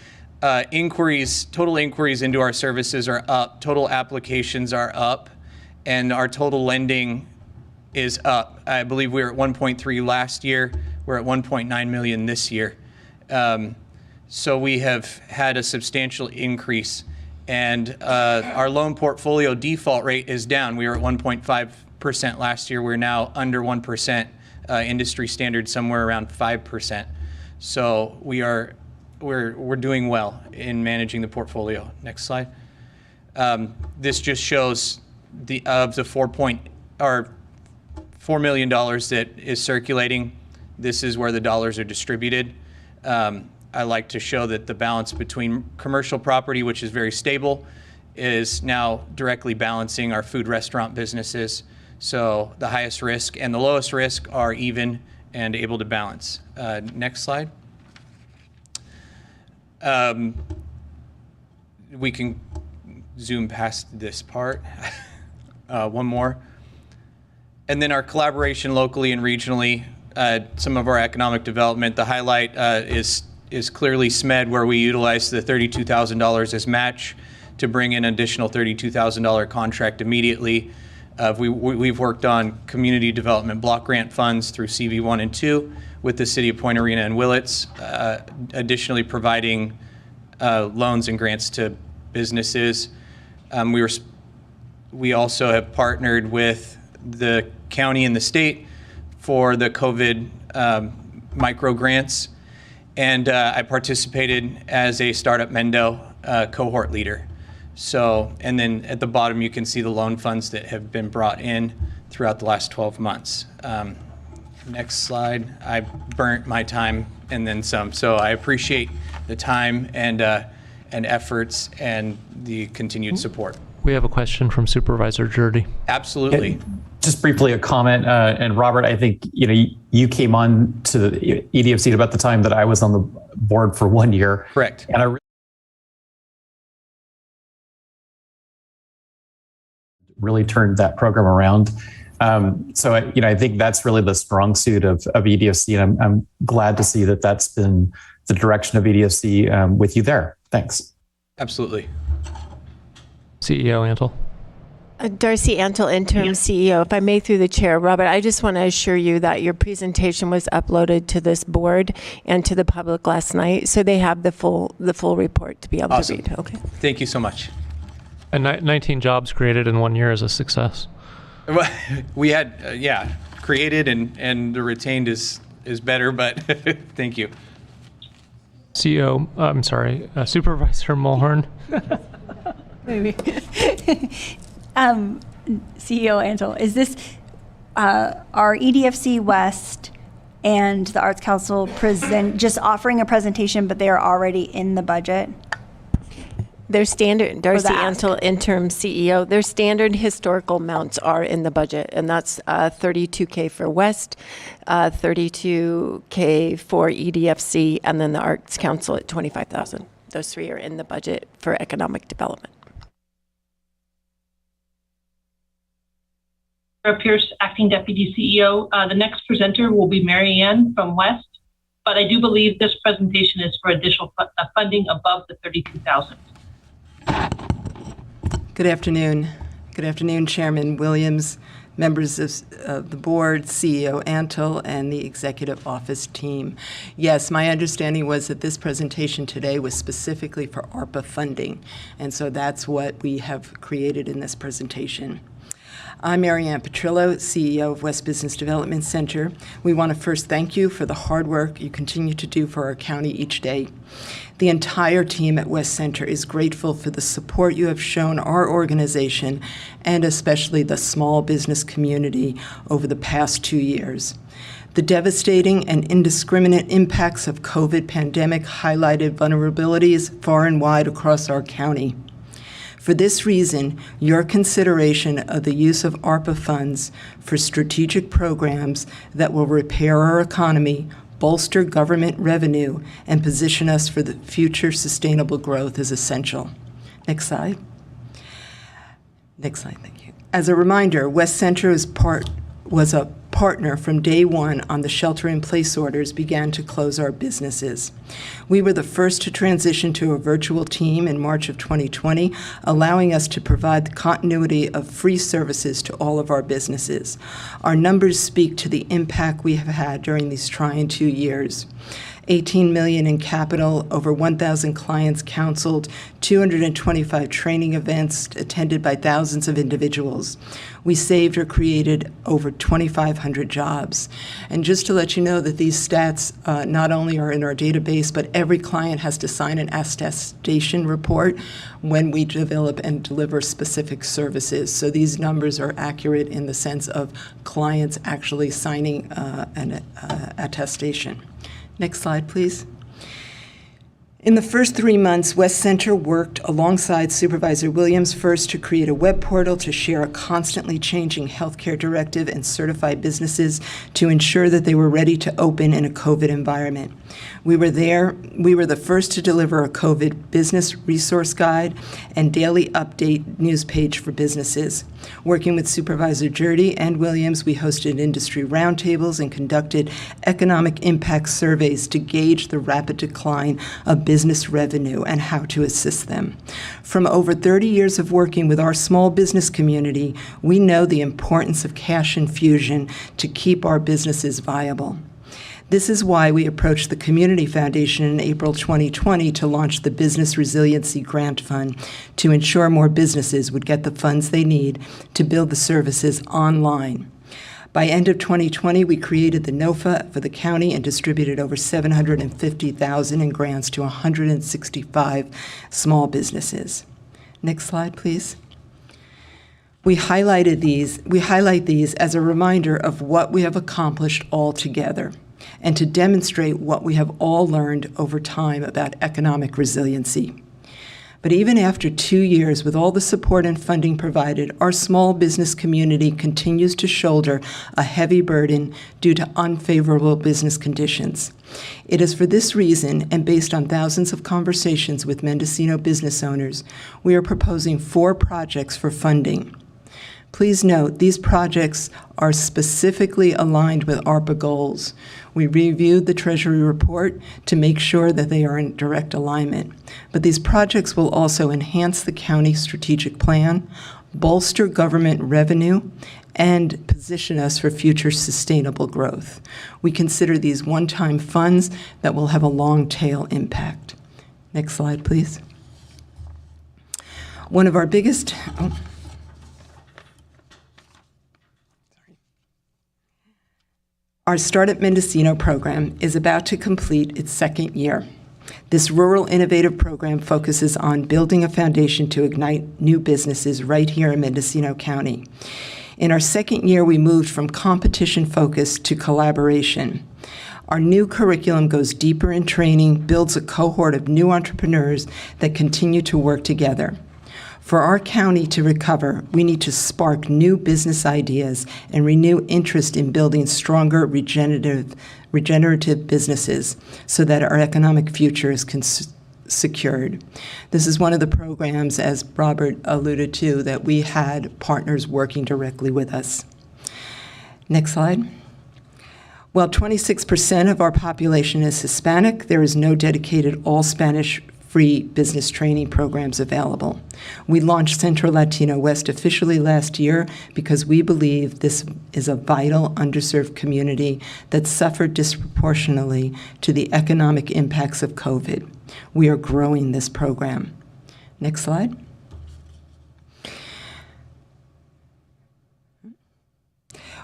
total inquiries into our services are up, total applications are up, and our total lending is up. I believe we were at 1.3 last year. We're at 1.9 million this year. So we have had a substantial increase, and our loan portfolio default rate is down. We were at 1.5% last year. We're now under 1%. Industry standard somewhere around 5%. So we're doing well in managing the portfolio. Next slide. This just shows the $4 million that is circulating. This is where the dollars are distributed. I like to show that the balance between commercial property, which is very stable, is now directly balancing our food restaurant businesses. So the highest risk and the lowest risk are even and able to balance. Next slide. We can zoom past this part. One more. And then our collaboration locally and regionally, some of our economic development. The highlight is clearly SMED, where we utilize the $32,000 as match to bring in an additional $32,000 contract immediately. We've worked on community development block grant funds through CV1 and 2 with the City of Point Arena and Willits, additionally providing loans and grants to businesses. We also have partnered with the county and the state for the COVID micro grants. And I participated as a Startup Mendo cohort leader. So, and then at the bottom, you can see the loan funds that have been brought in throughout the last 12 months. Next slide. I burnt my time and then some. So I appreciate the time and efforts and the continued support. We have a question from Supervisor Jurdy. Absolutely. Just briefly a comment, and Robert, I think you came on to the EDFC about the time that I was on the board for 1 year. Correct. And I really turned that program around. So I think that's really the strong suit of EDFC, and I'm glad to see that that's been the direction of EDFC with you there. Thanks. Absolutely. CEO Antle. Darcy Antle, Interim CEO. If I may, through the chair, Robert, I just want to assure you that your presentation was uploaded to this board and to the public last night, so they have the full report to be able to read. Okay. Thank you so much. And 19 jobs created in 1 year is a success. We had, created and the retained is better, but thank you. CEO, I'm sorry, Supervisor Mulhern. Maybe. CEO Antle, is this our EDFC West and the Arts Council just offering a presentation, but they are already in the budget? Their standard, Darcy Antle, Interim CEO, their standard historical amounts are in the budget, and that's $32K for West, $32K for EDFC, and then the Arts Council at $25,000. Those three are in the budget for economic development. Sarah Pierce, Acting Deputy CEO. The next presenter will be Mary Ann from West, but I do believe this presentation is for additional funding above the $32,000. Good afternoon. Good afternoon, Chairman Williams, members of the board, CEO Antle, and the executive office team. Yes, my understanding was that this presentation today was specifically for ARPA funding, and so that's what we have created in this presentation. I'm Mary Ann Petrillo, CEO of West Business Development Center. We want to first thank you for the hard work you continue to do for our county each day. The entire team at West Center is grateful for the support you have shown our organization and especially the small business community over the past 2 years. The devastating and indiscriminate impacts of COVID pandemic highlighted vulnerabilities far and wide across our county. For this reason, your consideration of the use of ARPA funds for strategic programs that will repair our economy, bolster government revenue, and position us for the future sustainable growth is essential. Next slide. Next slide, thank you. As a reminder, West Center was a partner from day one on the shelter-in-place orders began to close our businesses. We were the first to transition to a virtual team in March of 2020, allowing us to provide the continuity of free services to all of our businesses. Our numbers speak to the impact we have had during these trying 2 years. $18 million in capital, over 1,000 clients counseled, 225 training events attended by thousands of individuals. We saved or created over 2,500 jobs. And just to let you know that these stats not only are in our database, but every client has to sign an attestation report when we develop and deliver specific services. So these numbers are accurate in the sense of clients actually signing an attestation. Next slide, please. In the first 3 months, West Center worked alongside Supervisor Williams first to create a web portal to share a constantly changing healthcare directive and certify businesses to ensure that they were ready to open in a COVID environment. We were the first to deliver a COVID business resource guide and daily update news page for businesses. Working with Supervisor Jurdy and Williams, we hosted industry roundtables and conducted economic impact surveys to gauge the rapid decline of business revenue and how to assist them. From over 30 years of working with our small business community, we know the importance of cash infusion to keep our businesses viable. This is why we approached the Community Foundation in April 2020 to launch the Business Resiliency Grant Fund to ensure more businesses would get the funds they need to build the services online. By end of 2020, we created the NOFA for the county and distributed over $750,000 in grants to 165 small businesses. Next slide, please. We highlight these as a reminder of what we have accomplished all together and to demonstrate what we have all learned over time about economic resiliency. But even after 2 years, with all the support and funding provided, our small business community continues to shoulder a heavy burden due to unfavorable business conditions. It is for this reason, and based on thousands of conversations with Mendocino business owners, we are proposing 4 projects for funding. Please note, these projects are specifically aligned with ARPA goals. We reviewed the Treasury report to make sure that they are in direct alignment. But these projects will also enhance the county strategic plan, bolster government revenue, and position us for future sustainable growth. We consider these one-time funds that will have a long tail impact. Next slide, please. One of our biggest... Our Startup Mendocino program is about to complete its 2nd year. This rural innovative program focuses on building a foundation to ignite new businesses right here in Mendocino County. In our 2nd year, we moved from competition focus to collaboration. Our new curriculum goes deeper in training, builds a cohort of new entrepreneurs that continue to work together. For our county to recover, we need to spark new business ideas and renew interest in building stronger regenerative businesses so that our economic future is secured. This is one of the programs, as Robert alluded to, that we had partners working directly with us. Next slide. While 26% of our population is Hispanic, there is no dedicated all-Spanish free business training programs available. We launched Central Latino West officially last year because we believe this is a vital underserved community that suffered disproportionately to the economic impacts of COVID. We are growing this program. Next slide.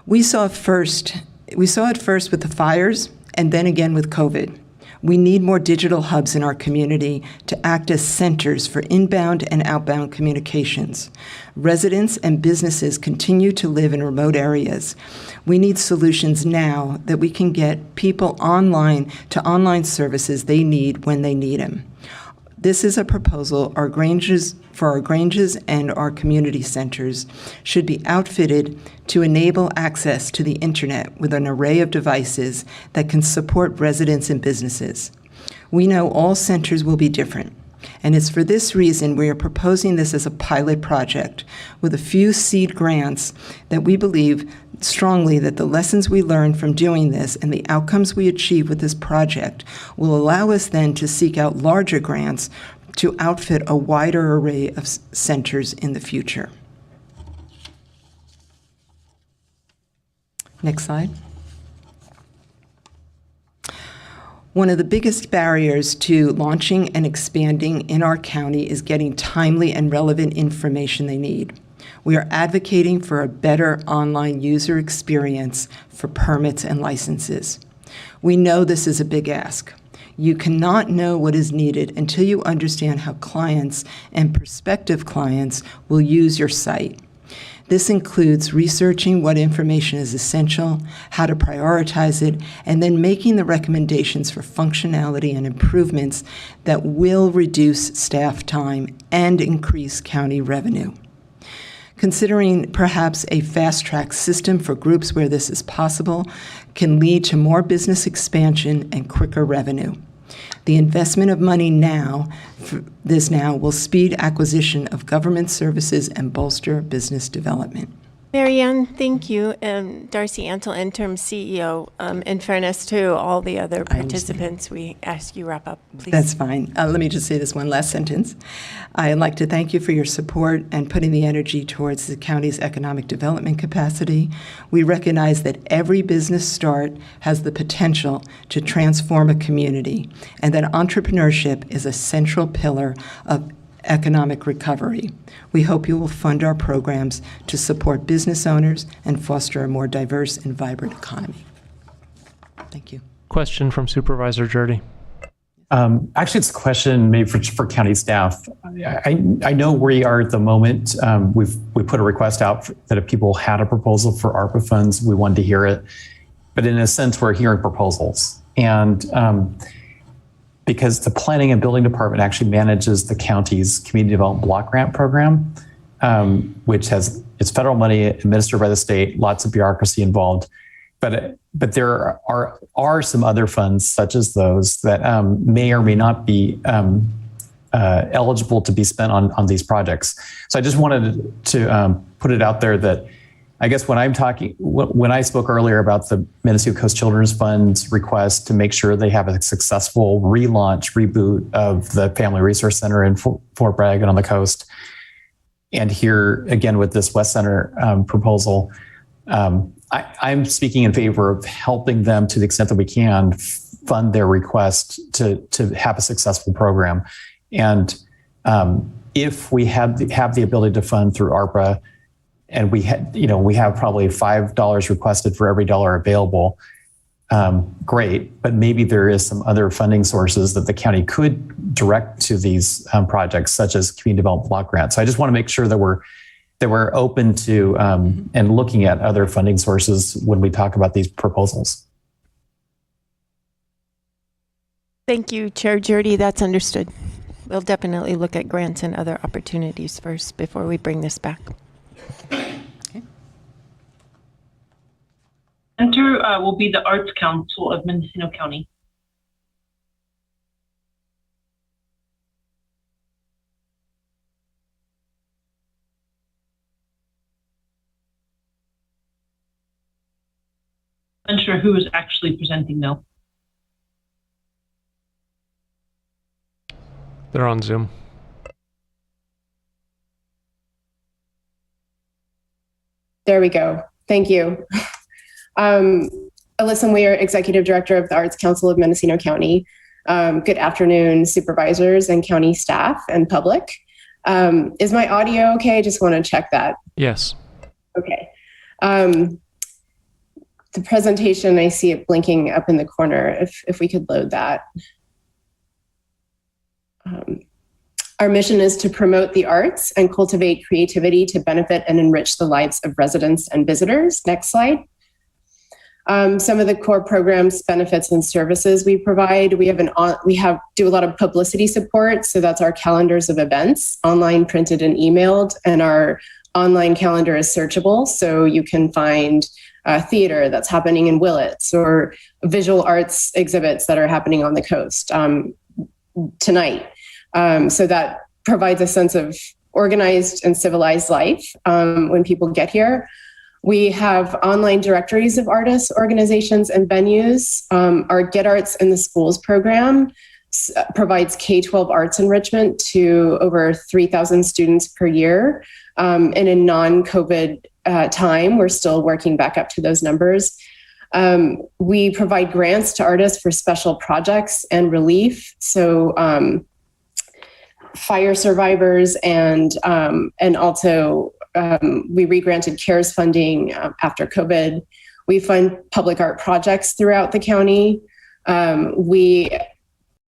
We saw it first with the fires and then again with COVID. We need more digital hubs in our community to act as centers for inbound and outbound communications. Residents and businesses continue to live in remote areas. We need solutions now that we can get people online to online services they need when they need them. This is a proposal our Granges and our community centers should be outfitted to enable access to the internet with an array of devices that can support residents and businesses. We know all centers will be different, and it's for this reason we are proposing this as a pilot project with a few seed grants that we believe strongly that the lessons we learn from doing this and the outcomes we achieve with this project will allow us then to seek out larger grants to outfit a wider array of centers in the future. Next slide. One of the biggest barriers to launching and expanding in our county is getting timely and relevant information they need. We are advocating for a better online user experience for permits and licenses. We know this is a big ask. You cannot know what is needed until you understand how clients and prospective clients will use your site. This includes researching what information is essential, how to prioritize it, and then making the recommendations for functionality and improvements that will reduce staff time and increase county revenue. Considering perhaps a fast-track system for groups where this is possible can lead to more business expansion and quicker revenue. The investment of money now will speed acquisition of government services and bolster business development. Marianne, thank you. Darcy Antle, interim CEO. In fairness to all the other participants, we ask you wrap up, please. That's fine. Let me just say this one last sentence. I'd like to thank you for your support and putting the energy towards the county's economic development capacity. We recognize that every business start has the potential to transform a community, and that entrepreneurship is a central pillar of economic recovery. We hope you will fund our programs to support business owners and foster a more diverse and vibrant economy. Thank you. Question from Supervisor Jurdy. Actually, it's a question maybe for county staff. I know where we are at the moment. We put a request out that if people had a proposal for ARPA funds, we wanted to hear it. But in a sense, we're hearing proposals. And because the Planning and Building Department actually manages the county's Community Development Block Grant Program, which has it's federal money administered by the state, lots of bureaucracy involved. But there are some other funds, such as those, that may or may not be eligible to be spent on these projects. So I just wanted to put it out there that I guess when I spoke earlier about the Mendocino Coast Children's Fund's request to make sure they have a successful reboot of the Family Resource Center in Fort Bragg and on the coast, and here again with this West Center proposal, I'm speaking in favor of helping them to the extent that we can fund their request to have a successful program. And if we have the ability to fund through ARPA, and we have probably $5 requested for every dollar available, great, but maybe there is some other funding sources that the county could direct to these projects, such as community development block grants. So I just want to make sure that we're open to and looking at other funding sources when we talk about these proposals. Thank you, Chair Jurdy. That's understood. We'll definitely look at grants and other opportunities first before we bring this back. Okay. Center will be the Arts Council of Mendocino County. Unsure who is actually presenting though. They're on Zoom. There we go. Thank you. Alyssa Weir, Executive Director of the Arts Council of Mendocino County. Good afternoon, supervisors and county staff and public. Is my audio okay? I just want to check that. Yes. Okay. The presentation, I see it blinking up in the corner. If we could load that. Our mission is to promote the arts and cultivate creativity to benefit and enrich the lives of residents and visitors. Next slide. Some of the core programs, benefits, and services we provide. We do a lot of publicity support. So that's our calendars of events, online, printed, and emailed. And our online calendar is searchable. So you can find theater that's happening in Willits or visual arts exhibits that are happening on the coast tonight. So that provides a sense of organized and civilized life when people get here. We have online directories of artists, organizations, and venues. Our Get Arts in the Schools program provides K-12 arts enrichment to over 3,000 students per year. And in non-COVID time, we're still working back up to those numbers. We provide grants to artists for special projects and relief. So fire survivors and also we re-granted CARES funding after COVID. We fund public art projects throughout the county. We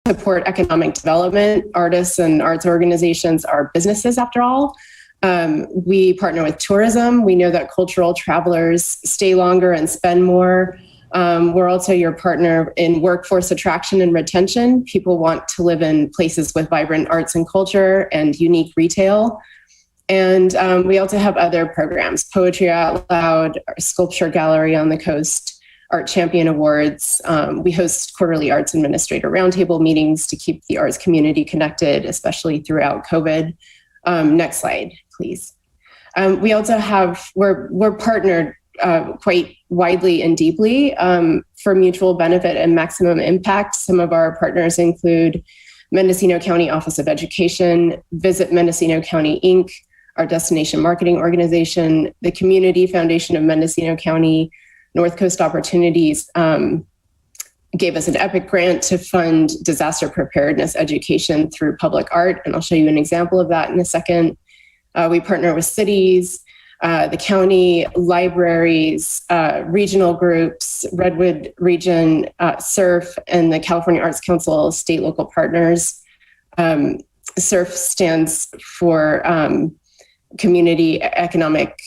support economic development. Artists and arts organizations are businesses after all. We partner with tourism. We know that cultural travelers stay longer and spend more. We're also your partner in workforce attraction and retention. People want to live in places with vibrant arts and culture and unique retail. And we also have other programs, Poetry Out Loud, our Sculpture Gallery on the Coast, Art Champion Awards. We host quarterly arts administrator roundtable meetings to keep the arts community connected, especially throughout COVID. Next slide, please. We also have, we're partnered quite widely and deeply for mutual benefit and maximum impact. Some of our partners include Mendocino County Office of Education, Visit Mendocino County, Inc., our destination marketing organization, the Community Foundation of Mendocino County, North Coast Opportunities gave us an EPIC grant to fund disaster preparedness education through public art, and I'll show you an example of that in a second. We partner with cities, the county, libraries, regional groups, Redwood Region, SURF, and the California Arts Council state local partners. SURF stands for Community Economic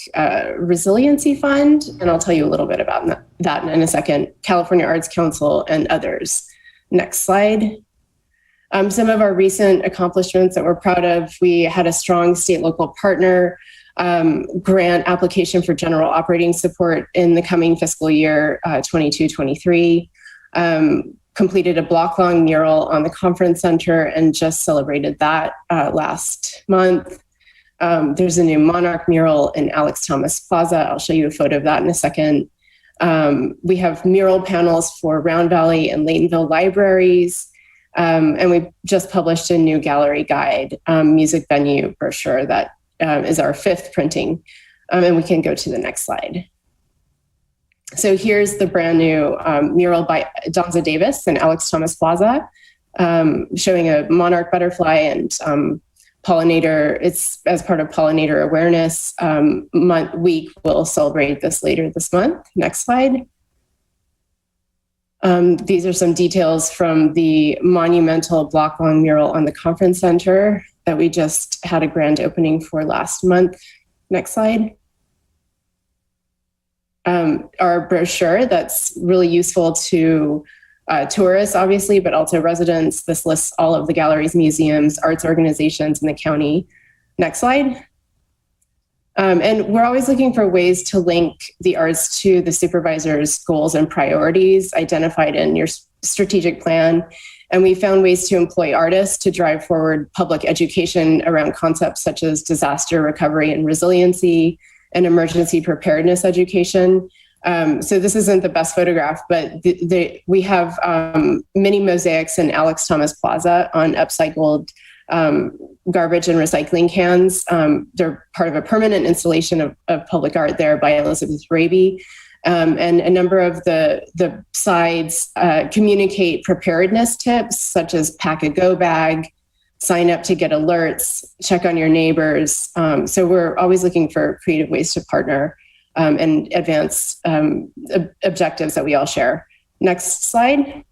Resiliency Fund, and I'll tell you a little bit about that in a second. California Arts Council and others. Next slide. Some of our recent accomplishments that we're proud of: we had a strong state local partner grant application for general operating support in the coming fiscal year 22-23. Completed a block-long mural on the conference center and just celebrated that last month. There's a new Monarch mural in Alex Thomas Plaza. I'll show you a photo of that in a second. We have mural panels for Round Valley and Laytonville libraries. And we just published a new gallery guide, music venue brochure that is our 5th printing. And we can go to the next slide. So here's the brand new mural by Donza Davis and Alex Thomas Plaza, showing a monarch butterfly and pollinator. It's as part of Pollinator Awareness Week. We'll celebrate this later this month. Next slide. These are some details from the monumental block-long mural on the conference center that we just had a grand opening for last month. Next slide. Our brochure that's really useful to tourists, obviously, but also residents. This lists all of the galleries, museums, arts organizations in the county. Next slide. And we're always looking for ways to link the arts to the supervisor's goals and priorities identified in your strategic plan. And we found ways to employ artists to drive forward public education around concepts such as disaster recovery and resiliency and emergency preparedness education. So this isn't the best photograph, but we have mini mosaics in Alex Thomas Plaza on upcycled garbage and recycling cans. They're part of a permanent installation of public art there by Elizabeth Raby. And a number of the sides communicate preparedness tips, such as pack a go bag, sign up to get alerts, check on your neighbors. So we're always looking for creative ways to partner and advance objectives that we all share. Next slide.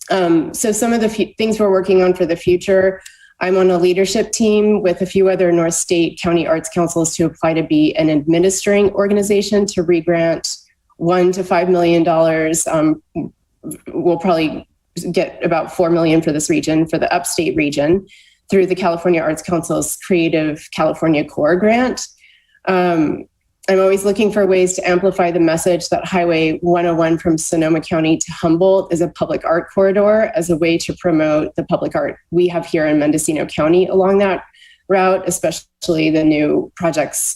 So some of the things we're working on for the future: I'm on a leadership team with a few other North State County Arts Councils to apply to be an administering organization to re-grant $1 to $5 million. We'll probably get about $4 million for this region, for the upstate region, through the California Arts Council's Creative California Core grant. I'm always looking for ways to amplify the message that Highway 101 from Sonoma County to Humboldt is a public art corridor as a way to promote the public art we have here in Mendocino County along that route, especially the new projects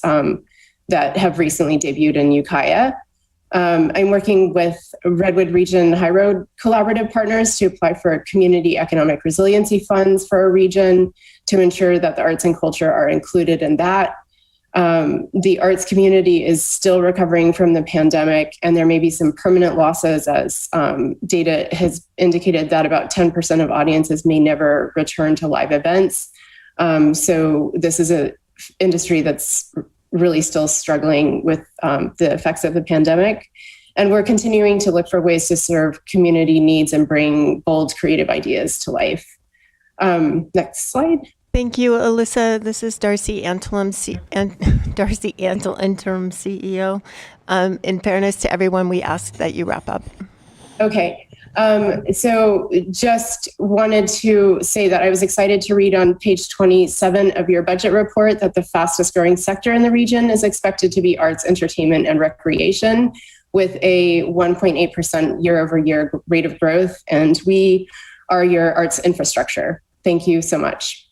that have recently debuted in Ukiah. I'm working with Redwood Region High Road Collaborative Partners to apply for community economic resiliency funds for our region to ensure that the arts and culture are included in that. The arts community is still recovering from the pandemic, and there may be some permanent losses, as data has indicated that about 10% of audiences may never return to live events. So this is an industry that's really still struggling with the effects of the pandemic. And we're continuing to look for ways to serve community needs and bring bold, creative ideas to life. Next slide. Thank you, Alyssa. This is Darcy Antle, interim CEO. In fairness to everyone, we ask that you wrap up. Okay. So just wanted to say that I was excited to read on page 27 of your budget report that the fastest growing sector in the region is expected to be arts, entertainment, and recreation, with a 1.8% year-over-year rate of growth. And we are your arts infrastructure. Thank you so much.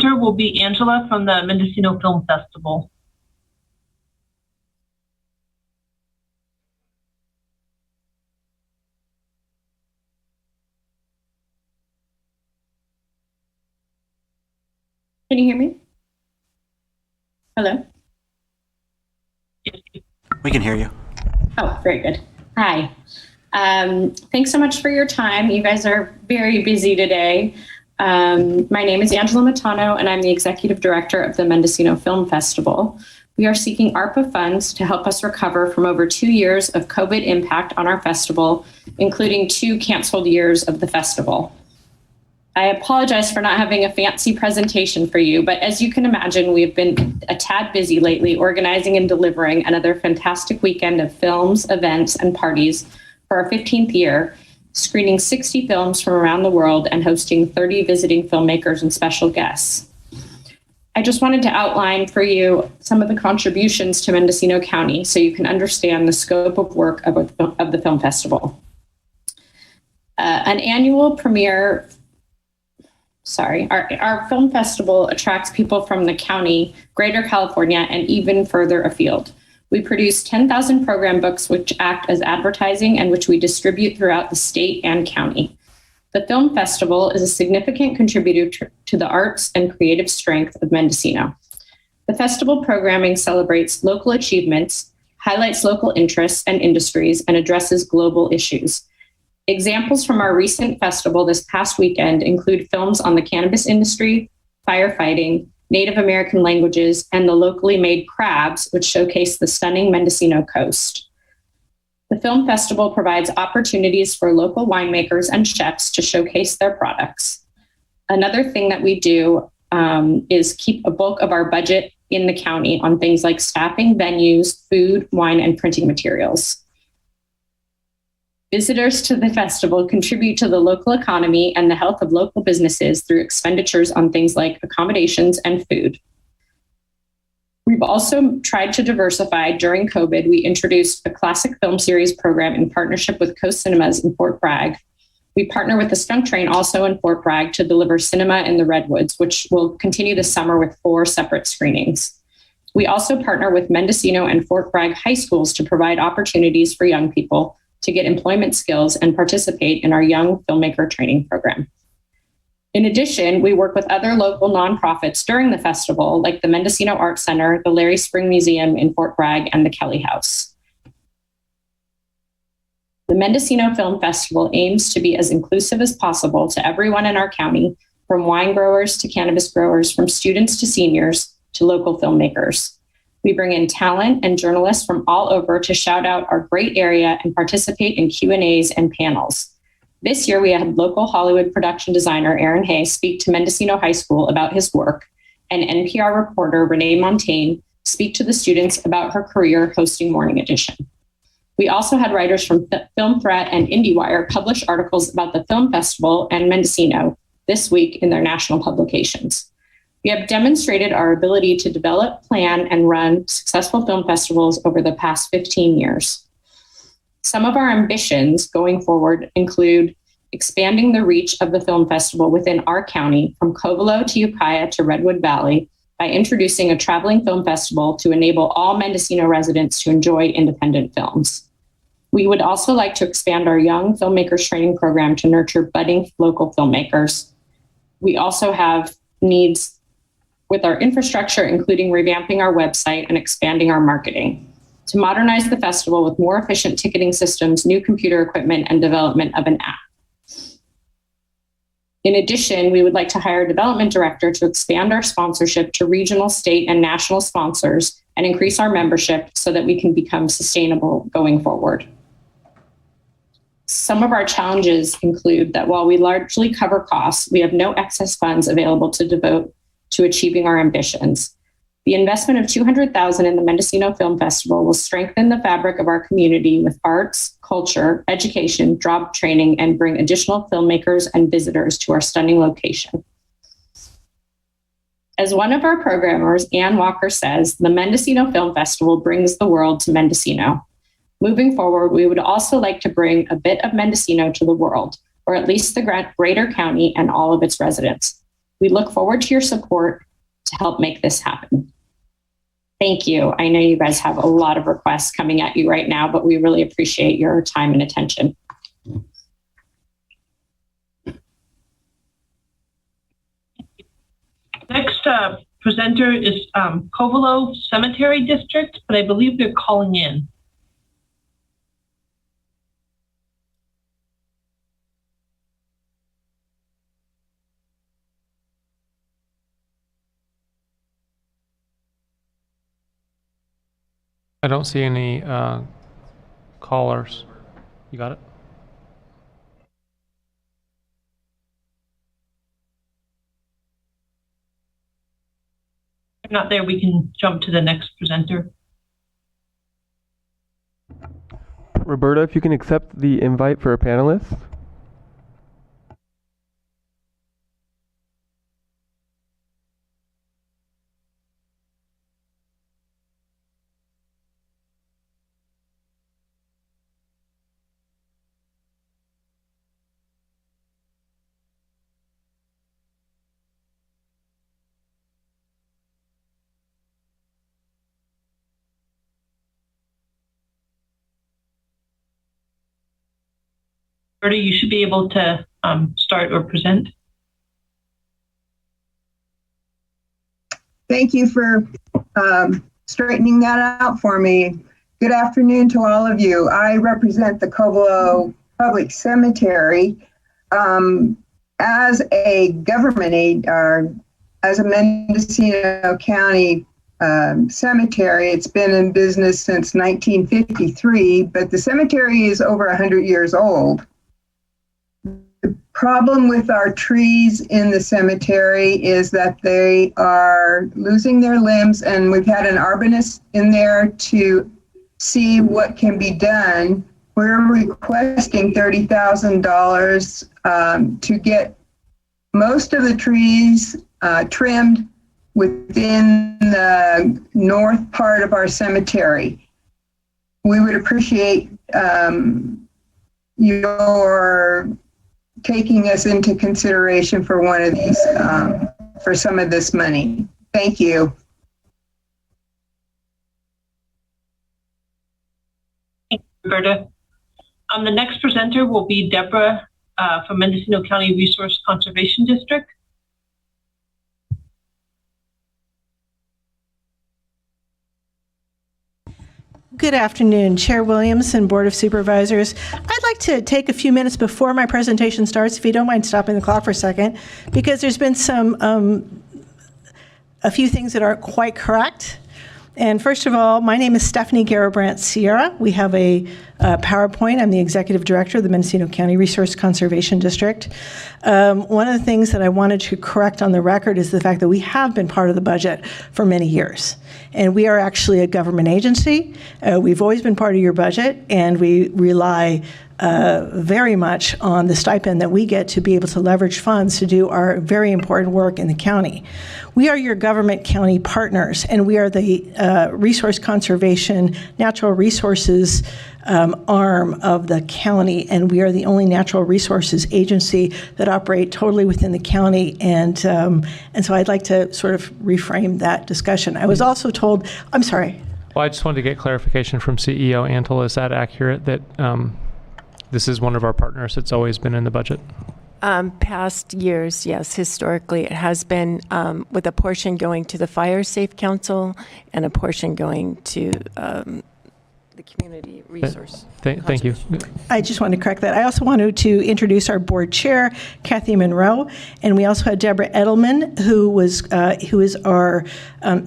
presenter will be Angela from the Mendocino Film Festival. Can you hear me? Hello? We can hear you. Oh, very good. Hi. Thanks so much for your time. You guys are very busy today. My name is Angela Matano, and I'm the Executive Director of the Mendocino Film Festival. We are seeking ARPA funds to help us recover from over 2 years of COVID impact on our festival, including 2 canceled years of the festival. I apologize for not having a fancy presentation for you, but as you can imagine, we've been a tad busy lately organizing and delivering another fantastic weekend of films, events, and parties for our 15th year, screening 60 films from around the world and hosting 30 visiting filmmakers and special guests. I just wanted to outline for you some of the contributions to Mendocino County so you can understand the scope of work of the film festival. An annual premiere Our film festival attracts people from the county, Greater California, and even further afield. We produce 10,000 program books which act as advertising and which we distribute throughout the state and county. The film festival is a significant contributor to the arts and creative strength of Mendocino. The festival programming celebrates local achievements, highlights local interests and industries, and addresses global issues. Examples from our recent festival this past weekend include films on the cannabis industry, firefighting, Native American languages, and the locally made crabs, which showcase the stunning Mendocino coast. The film festival provides opportunities for local winemakers and chefs to showcase their products. Another thing that we do is keep a bulk of our budget in the county on things like staffing, venues, food, wine, and printing materials. Visitors to the festival contribute to the local economy and the health of local businesses through expenditures on things like accommodations and food. We've also tried to diversify. During COVID, we introduced a classic film series program in partnership with Coast Cinemas in Fort Bragg. We partner with the Skunk Train also in Fort Bragg to deliver cinema in the Redwoods, which will continue this summer with 4 separate screenings. We also partner with Mendocino and Fort Bragg high schools to provide opportunities for young people to get employment skills and participate in our Young Filmmaker Training Program. In addition, we work with other local nonprofits during the festival, like the Mendocino Art Center, the Larry Spring Museum in Fort Bragg, and the Kelly House. The Mendocino Film Festival aims to be as inclusive as possible to everyone in our county, from wine growers to cannabis growers, from students to seniors to local filmmakers. We bring in talent and journalists from all over to shout out our great area and participate in Q&As and panels. This year, we had local Hollywood production designer Aaron Hay speak to Mendocino High School about his work, and NPR reporter Renee Montaigne speak to the students about her career hosting Morning Edition. We also had writers from Film Threat and IndieWire publish articles about the film festival and Mendocino this week in their national publications. We have demonstrated our ability to develop, plan, and run successful film festivals over the past 15 years. Some of our ambitions going forward include expanding the reach of the film festival within our county from Covelo to Ukiah to Redwood Valley by introducing a traveling film festival to enable all Mendocino residents to enjoy independent films. We would also like to expand our Young Filmmakers Training Program to nurture budding local filmmakers. We also have needs with our infrastructure, including revamping our website and expanding our marketing, to modernize the festival with more efficient ticketing systems, new computer equipment, and development of an app. In addition, we would like to hire a development director to expand our sponsorship to regional, state, and national sponsors and increase our membership so that we can become sustainable going forward. Some of our challenges include that while we largely cover costs, we have no excess funds available to devote to achieving our ambitions. The investment of $200,000 in the Mendocino Film Festival will strengthen the fabric of our community with arts, culture, education, job training, and bring additional filmmakers and visitors to our stunning location. As one of our programmers, Ann Walker, says, the Mendocino Film Festival brings the world to Mendocino. Moving forward, we would also like to bring a bit of Mendocino to the world, or at least the greater county and all of its residents. We look forward to your support to help make this happen. Thank you. I know you guys have a lot of requests coming at you right now, but we really appreciate your time and attention. Next presenter is Covelo Cemetery District, but I believe they're calling in. I don't see any callers. You got it? If not there, we can jump to the next presenter. Roberta, if you can accept the invite for a panelist. Roberta, you should be able to start or present. Thank you for straightening that out for me. Good afternoon to all of you. I represent the Covelo Public Cemetery. As a government aid, as a Mendocino County cemetery, it's been in business since 1953, but the cemetery is over 100 years old. The problem with our trees in the cemetery is that they are losing their limbs, and we've had an arborist in there to see what can be done. We're requesting $30,000 to get most of the trees trimmed within the north part of our cemetery. We would appreciate your taking us into consideration for one of these, for some of this money. Thank you. Thank you, Roberta. The next presenter will be Deborah from Mendocino County Resource Conservation District. Good afternoon, Chair Williams and Board of Supervisors. I'd like to take a few minutes before my presentation starts, if you don't mind stopping the clock for a second, because there's been a few things that aren't quite correct. And first of all, my name is Stephanie Garabrandt Sierra. We have a PowerPoint. I'm the Executive Director of the Mendocino County Resource Conservation District. One of the things that I wanted to correct on the record is the fact that we have been part of the budget for many years. And we are actually a government agency. We've always been part of your budget, and we rely very much on the stipend that we get to be able to leverage funds to do our very important work in the county. We are your government county partners, and we are the resource conservation, natural resources arm of the county, and we are the only natural resources agency that operate totally within the county, and so I'd like to sort of reframe that discussion. I was also told, I'm sorry. Well, I just wanted to get clarification from CEO Antle. Is that accurate that this is one of our partners that's always been in the budget? Past years, yes, historically it has been, with a portion going to the Fire Safe Council and a portion going to the community resource. Thank you. I just wanted to correct that. I also wanted to introduce our board chair, Kathy Monroe, and we also had Deborah Edelman, who is our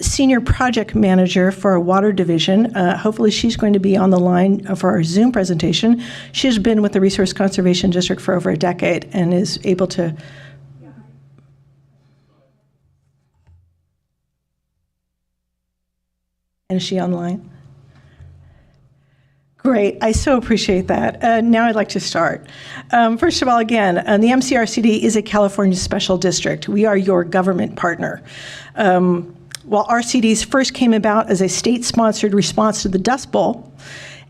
senior project manager for our water division. Hopefully she's going to be on the line for our Zoom presentation. She has been with the Resource Conservation District for over a decade and is able to And is she online? Great. I so appreciate that. Now I'd like to start. First of all, again, the MCRCD is a California special district. We are your government partner. While RCDs first came about as a state-sponsored response to the Dust Bowl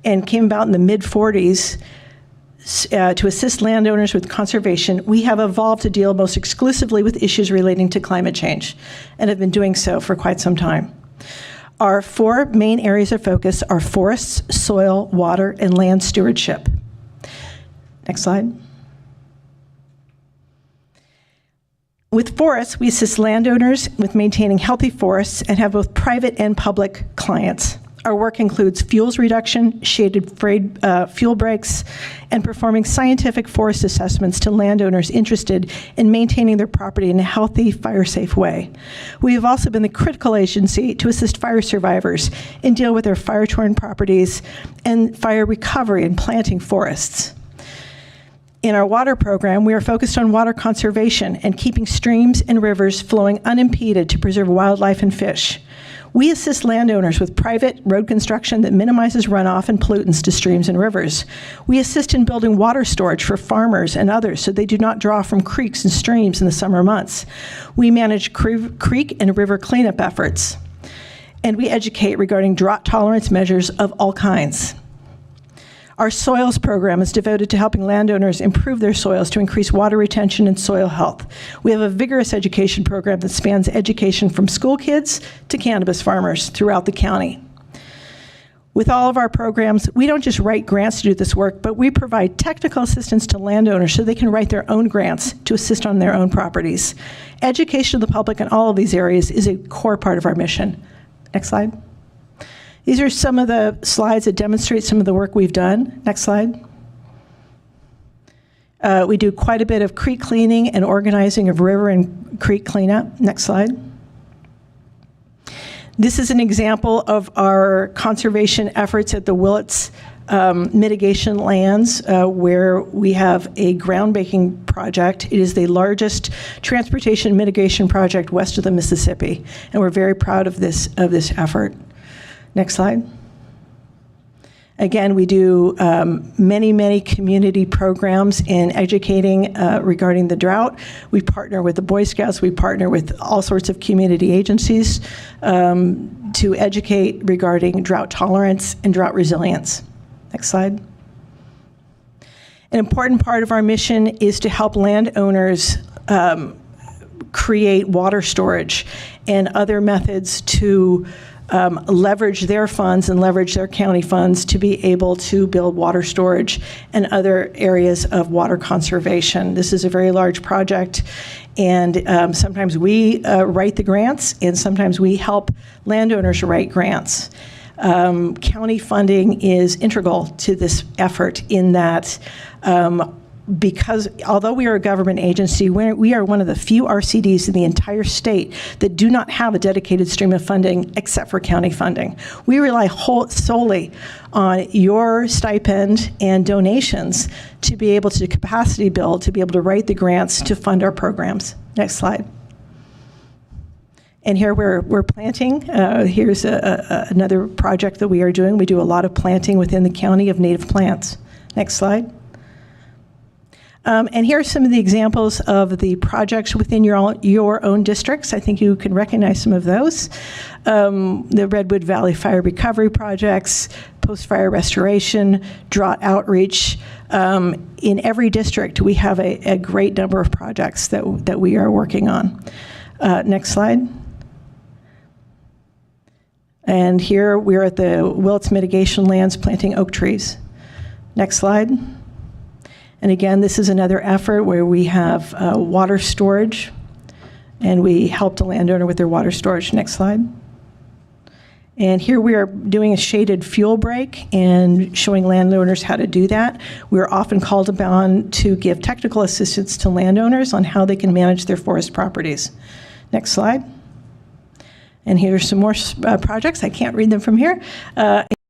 and came about in the mid-40s, to assist landowners with conservation, we have evolved to deal most exclusively with issues relating to climate change and have been doing so for quite some time. Our 4 main areas of focus are forests, soil, water, and land stewardship. Next slide. With forests, we assist landowners with maintaining healthy forests and have both private and public clients. Our work includes fuels reduction, shaded fuel breaks, and performing scientific forest assessments to landowners interested in maintaining their property in a healthy, fire-safe way. We have also been the critical agency to assist fire survivors in dealing with their fire-torn properties and fire recovery and planting forests. In our water program, we are focused on water conservation and keeping streams and rivers flowing unimpeded to preserve wildlife and fish. We assist landowners with private road construction that minimizes runoff and pollutants to streams and rivers. We assist in building water storage for farmers and others so they do not draw from creeks and streams in the summer months. We manage creek and river cleanup efforts. And we educate regarding drought tolerance measures of all kinds. Our soils program is devoted to helping landowners improve their soils to increase water retention and soil health. We have a vigorous education program that spans education from school kids to cannabis farmers throughout the county. With all of our programs, we don't just write grants to do this work, but we provide technical assistance to landowners so they can write their own grants to assist on their own properties. Education of the public in all of these areas is a core part of our mission. Next slide. These are some of the slides that demonstrate some of the work we've done. Next slide. We do quite a bit of creek cleaning and organizing of river and creek cleanup. Next slide. This is an example of our conservation efforts at the Willits mitigation lands, where we have a groundbreaking project. It is the largest transportation mitigation project west of the Mississippi, and we're very proud of this effort. Next slide. Again, we do many community programs in educating regarding the drought. We partner with the Boy Scouts. We partner with all sorts of community agencies to educate regarding drought tolerance and drought resilience. Next slide. An important part of our mission is to help landowners create water storage and other methods to leverage their funds and leverage their county funds to be able to build water storage and other areas of water conservation. This is a very large project, and sometimes we write the grants, and sometimes we help landowners write grants. County funding is integral to this effort in that because although we are a government agency, we are one of the few RCDs in the entire state that do not have a dedicated stream of funding except for county funding. We rely solely on your stipend and donations to be able to capacity build, to be able to write the grants to fund our programs. Next slide. And here we're planting. Here's another project that we are doing. We do a lot of planting within the county of native plants. Next slide. And here are some of the examples of the projects within your own districts. I think you can recognize some of those. The Redwood Valley Fire Recovery Projects, post-fire restoration, drought outreach. In every district, we have a great number of projects that we are working on. Next slide. And here we're at the Willits mitigation lands planting oak trees. Next slide. And again, this is another effort where we have water storage, and we help the landowner with their water storage. Next slide. And here we are doing a shaded fuel break and showing landowners how to do that. We are often called upon to give technical assistance to landowners on how they can manage their forest properties. Next slide. And here are some more projects. I can't read them from here.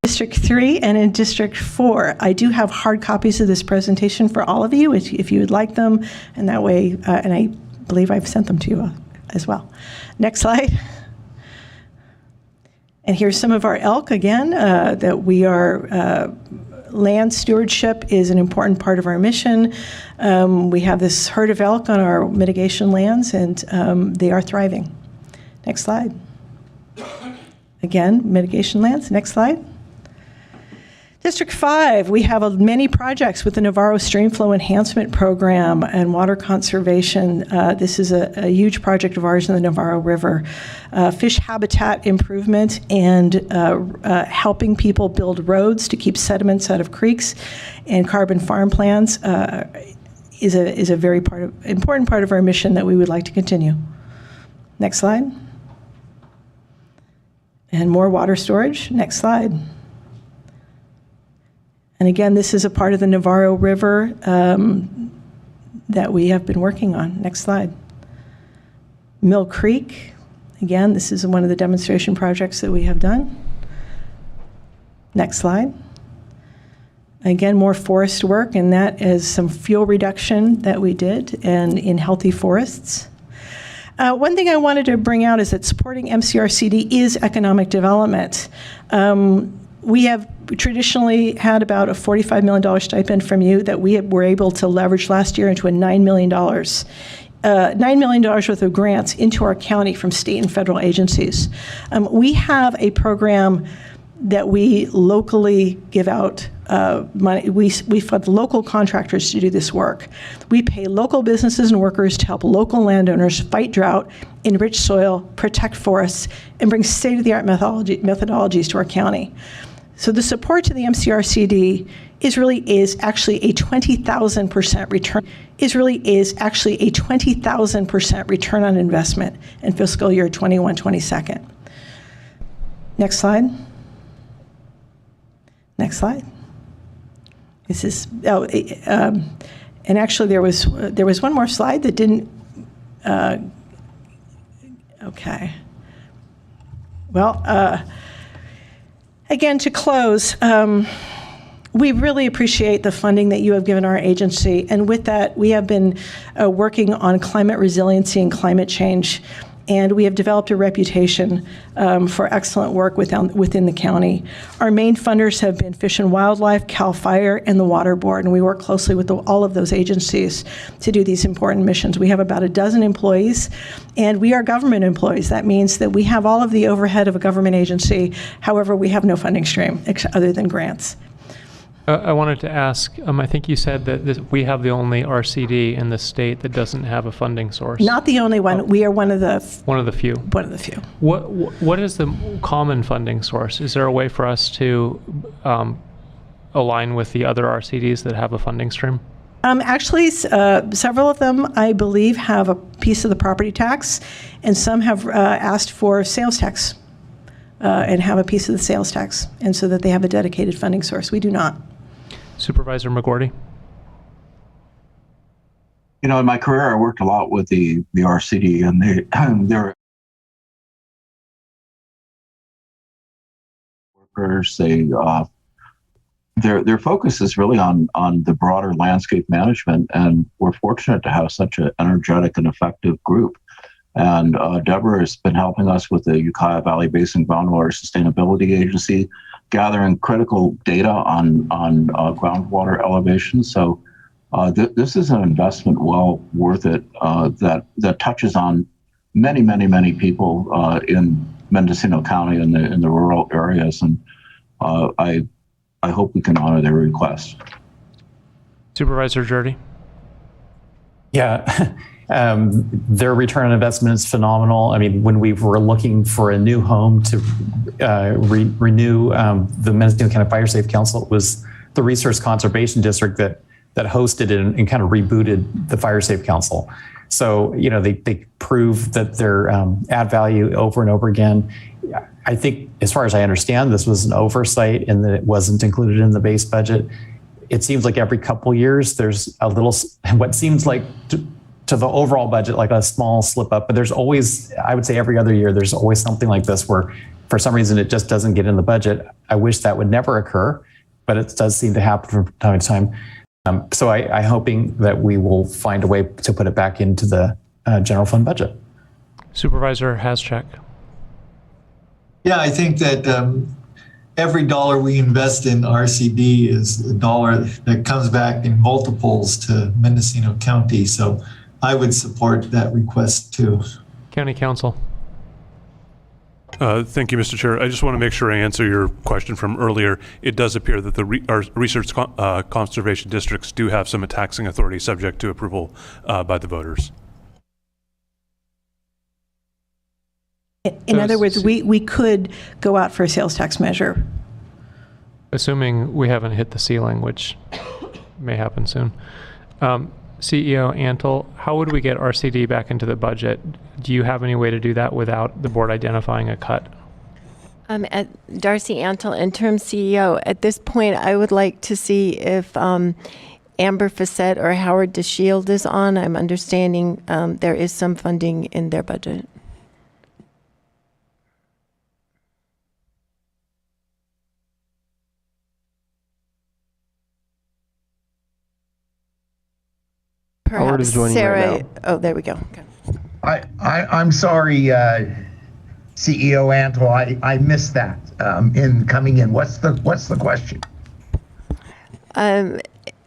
District 3 and in District 4. I do have hard copies of this presentation for all of you if you would like them, and that way, and I believe I've sent them to you as well. Next slide. And here's some of our elk again, that we are, land stewardship is an important part of our mission. We have this herd of elk on our mitigation lands, and they are thriving. Next slide. Again, mitigation lands. Next slide. District 5, we have many projects with the Navarro Streamflow Enhancement Program and water conservation. This is a huge project of ours in the Navarro River. Fish habitat improvement and helping people build roads to keep sediments out of creeks and carbon farm plans is a very important part of our mission that we would like to continue. Next slide. And more water storage. Next slide. And again, this is a part of the Navarro River that we have been working on. Next slide. Mill Creek. Again, this is one of the demonstration projects that we have done. Next slide. Again, more forest work, and that is some fuel reduction that we did and in healthy forests. One thing I wanted to bring out is that supporting MCRCD is economic development. We have traditionally had about a $45 million stipend from you that we were able to leverage last year into a $9 million. $9 million worth of grants into our county from state and federal agencies. We have a program that we locally give out money. We fund local contractors to do this work. We pay local businesses and workers to help local landowners fight drought, enrich soil, protect forests, and bring state-of-the-art methodologies to our county. So the support to the MCRCD is actually a 20,000% return. Is actually a 20,000% return on investment in fiscal year 21-22. Next slide. Next slide. This is and actually there was one more slide that didn't. Okay. Well. Again, to close, we really appreciate the funding that you have given our agency. And with that, we have been working on climate resiliency and climate change. And we have developed a reputation for excellent work within the county. Our main funders have been Fish and Wildlife, CAL FIRE, and the Water Board. And we work closely with all of those agencies to do these important missions. We have about a dozen employees, and we are government employees. That means that we have all of the overhead of a government agency. However, we have no funding stream other than grants. I wanted to ask, I think you said that we have the only RCD in the state that doesn't have a funding source. Not the only one. We are one of the few. One of the few. What is the common funding source? Is there a way for us to align with the other RCDs that have a funding stream? Actually, several of them, I believe, have a piece of the property tax, and some have asked for sales tax and have a piece of the sales tax, and so that they have a dedicated funding source. We do not. Supervisor McGordy? You know, in my career, I worked a lot with the RCD, and they're workers. Their focus is really on the broader landscape management, and we're fortunate to have such an energetic and effective group. And Deborah has been helping us with the Ukiah Valley Basin Groundwater Sustainability Agency, gathering critical data on groundwater elevation. So this is an investment well worth it that touches on many people in Mendocino County and in the rural areas. And I hope we can honor their request. Supervisor Jordy? Yeah. Their return on investment is phenomenal. I mean, when we were looking for a new home to renew the Mendocino County Fire Safe Council, it was the Resource Conservation District that hosted it and kind of rebooted the Fire Safe Council. So, you know, they prove that they're add value over and over again. I think, as far as I understand, this was an oversight and that it wasn't included in the base budget. It seems like every couple years there's a little, what seems like to the overall budget, like a small slip up, but there's always, I would say every other year, there's always something like this where for some reason it just doesn't get in the budget. I wish that would never occur, but it does seem to happen from time to time. So I'm hoping that we will find a way to put it back into the general fund budget. Supervisor Haschak. Yeah, I think that every dollar we invest in RCD is a dollar that comes back in multiples to Mendocino County. So I would support that request too. County Council. Thank you, Mr. Chair. I just want to make sure I answer your question from earlier. It does appear that our research conservation districts do have some taxing authority subject to approval by the voters. In other words, we could go out for a sales tax measure. Assuming we haven't hit the ceiling, which may happen soon. CEO Antle, how would we get RCD back into the budget? Do you have any way to do that without the board identifying a cut? Darcy Antle, interim CEO. At this point, I would like to see if Amber Fassett or Howard DeShield is on. I'm understanding there is some funding in their budget. Howard is joining Sarah, right now. Oh, there we go. Okay. I'm sorry, CEO Antle, I missed that in coming in. What's the question?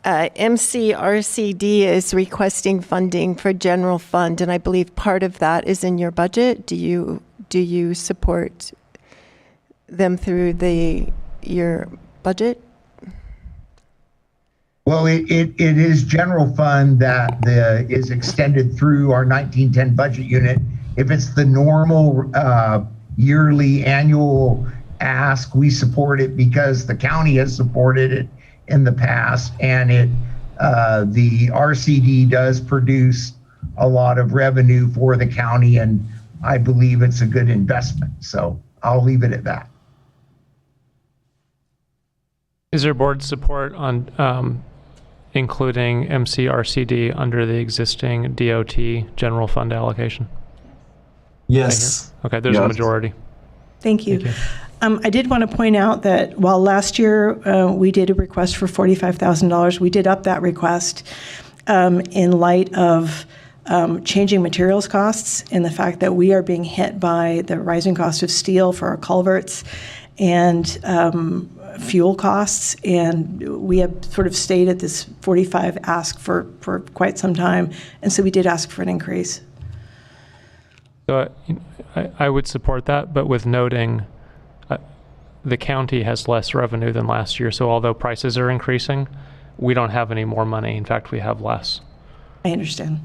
MCRCD is requesting funding for general fund, and I believe part of that is in your budget. Do you support them through your budget? Well, it is general fund that is extended through our 1910 budget unit. If it's the normal yearly annual ask, we support it because the county has supported it in the past, and the RCD does produce a lot of revenue for the county, and I believe it's a good investment. So I'll leave it at that. Is there board support on including MCRCD under the existing DOT general fund allocation? Yes. Okay, there's a majority. Thank you. I did want to point out that while last year we did a request for $45,000, we did up that request in light of changing materials costs and the fact that we are being hit by the rising cost of steel for our culverts and fuel costs, and we have sort of stayed at this 45 ask for quite some time, and so we did ask for an increase. So I would support that, but with noting the county has less revenue than last year, so although prices are increasing, we don't have any more money. In fact, we have less. I understand.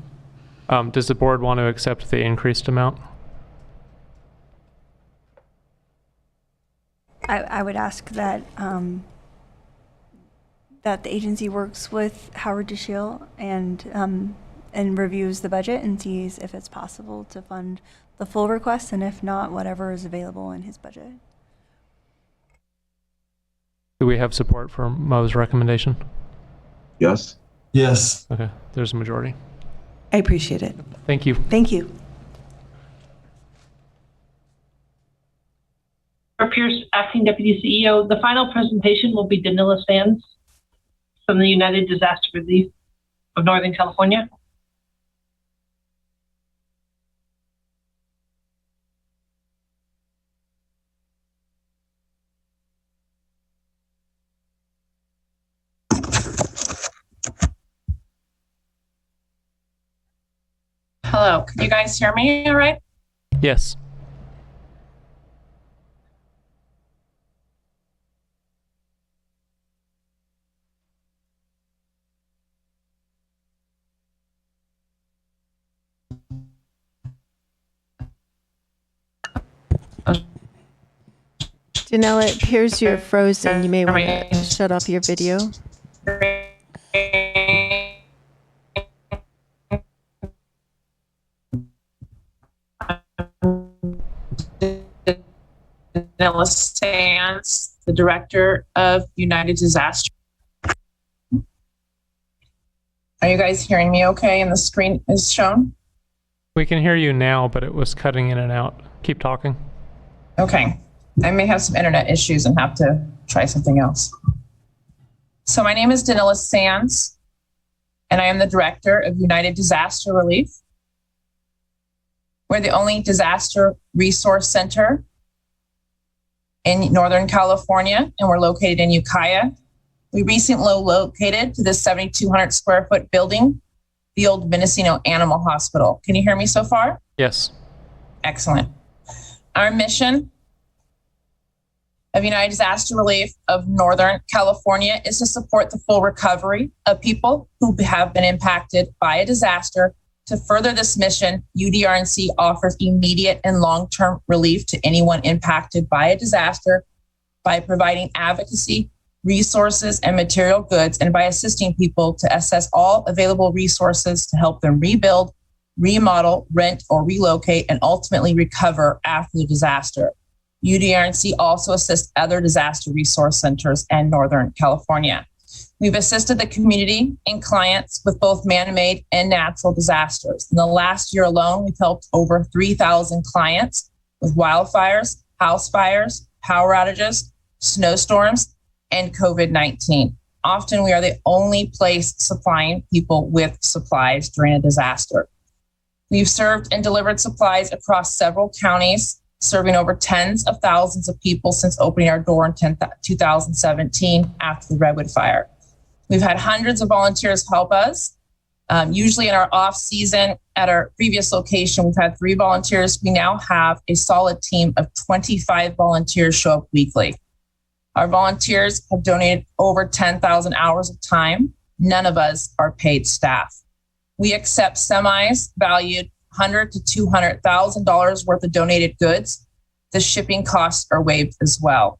Does the board want to accept the increased amount? I would ask that that the agency works with Howard DeShield and reviews the budget and sees if it's possible to fund the full request, and if not, whatever is available in his budget. Do we have support for Mo's recommendation? Yes. Yes. Okay, there's a majority. I appreciate it. Thank you. Thank you. Pierce, Acting Deputy CEO. The final presentation will be Danila Sands from the United Disaster Relief of Northern California. Hello, can you guys hear me all right? Yes. Janelle, it appears you're frozen. You may want to shut off your video. Danila Sands, the Director of United Disaster. Are you guys hearing me okay? And the screen is shown? We can hear you now, but it was cutting in and out. Keep talking. Okay. I may have some internet issues and have to try something else. So my name is Danila Sands, and I am the Director of United Disaster Relief. We're the only disaster resource center in Northern California, and we're located in Ukiah. We recently located to this 7,200 square foot building, the old Mendocino Animal Hospital. Can you hear me so far? Yes. Excellent. Our mission of United Disaster Relief of Northern California is to support the full recovery of people who have been impacted by a disaster. To further this mission, UDRNC offers immediate and long-term relief to anyone impacted by a disaster by providing advocacy, resources, and material goods, and by assisting people to assess all available resources to help them rebuild, remodel, rent, or relocate, and ultimately recover after the disaster. UDRNC also assists other disaster resource centers in Northern California. We've assisted the community and clients with both man-made and natural disasters. In the last year alone, we've helped over 3,000 clients with wildfires, house fires, power outages, snowstorms, and COVID-19. Often we are the only place supplying people with supplies during a disaster. We've served and delivered supplies across several counties, serving over tens of thousands of people since opening our door in 2017 after the Redwood Fire. We've had hundreds of volunteers help us. Usually in our off season at our previous location, we've had 3 volunteers. We now have a solid team of 25 volunteers show up weekly. Our volunteers have donated over 10,000 hours of time. None of us are paid staff. We accept semis valued $100,000 to $200,000 worth of donated goods. The shipping costs are waived as well.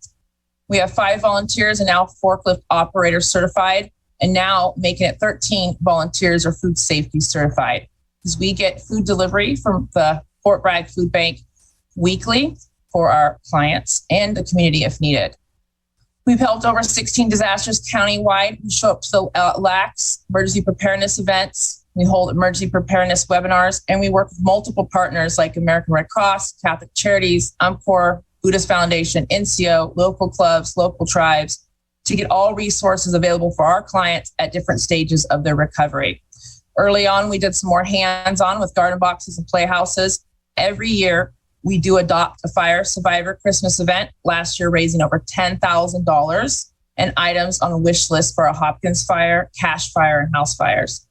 We have 5 volunteers and now forklift operators certified, and now making it 13 volunteers are food safety certified. Because we get food delivery from the Fort Bragg Food Bank weekly for our clients and the community if needed. We've helped over 16 disasters countywide. We show up to the LACs, emergency preparedness events. We hold emergency preparedness webinars, and we work with multiple partners like American Red Cross, Catholic Charities, UMCOR, Buddhist Foundation, NCO, local clubs, local tribes, to get all resources available for our clients at different stages of their recovery. Early on, we did some more hands-on with garden boxes and playhouses. Every year, we do adopt a fire survivor Christmas event, last year raising over $10,000 and items on a wish list for a Hopkins fire, Cache fire, and house fires.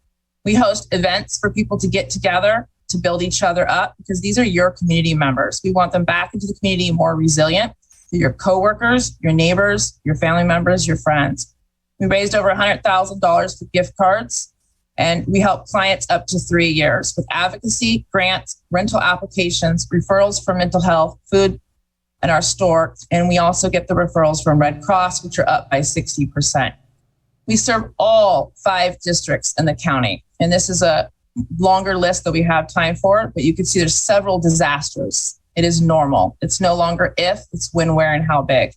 We host events for people to get together, to build each other up, because these are your community members. We want them back into the community more resilient. They're your coworkers, your neighbors, your family members, your friends. We raised over $100,000 for gift cards, and we help clients up to 3 years with advocacy, grants, rental applications, referrals for mental health, food, and our store. And we also get the referrals from Red Cross, which are up by 60%. We serve all 5 districts in the county. And this is a longer list that we have time for, but you can see there's several disasters. It is normal. It's no longer if, it's when, where, and how big.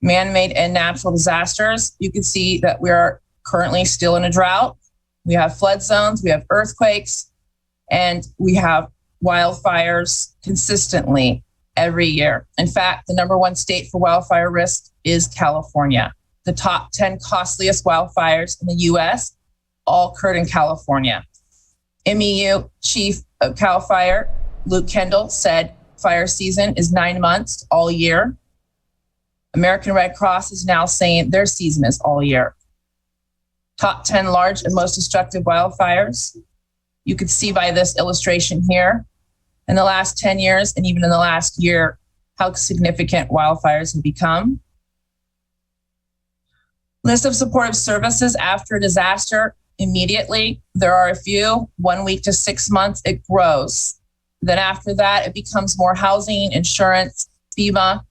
Man-made and natural disasters, you can see that we are currently still in a drought. We have flood zones, we have earthquakes, and we have wildfires consistently every year. In fact, the #1 state for wildfire risk is California. The top 10 costliest wildfires in the U.S. all occurred in California. MEU Chief of CAL FIRE, Luke Kendall, said fire season is 9 months all year. American Red Cross is now saying their season is all year. Top 10 large and most destructive wildfires. You can see by this illustration here, in the last 10 years and even in the last year, how significant wildfires have become. List of supportive services after a disaster. Immediately, there are a few. 1 week to 6 months, it grows. Then after that, it becomes more housing, insurance, FEMA.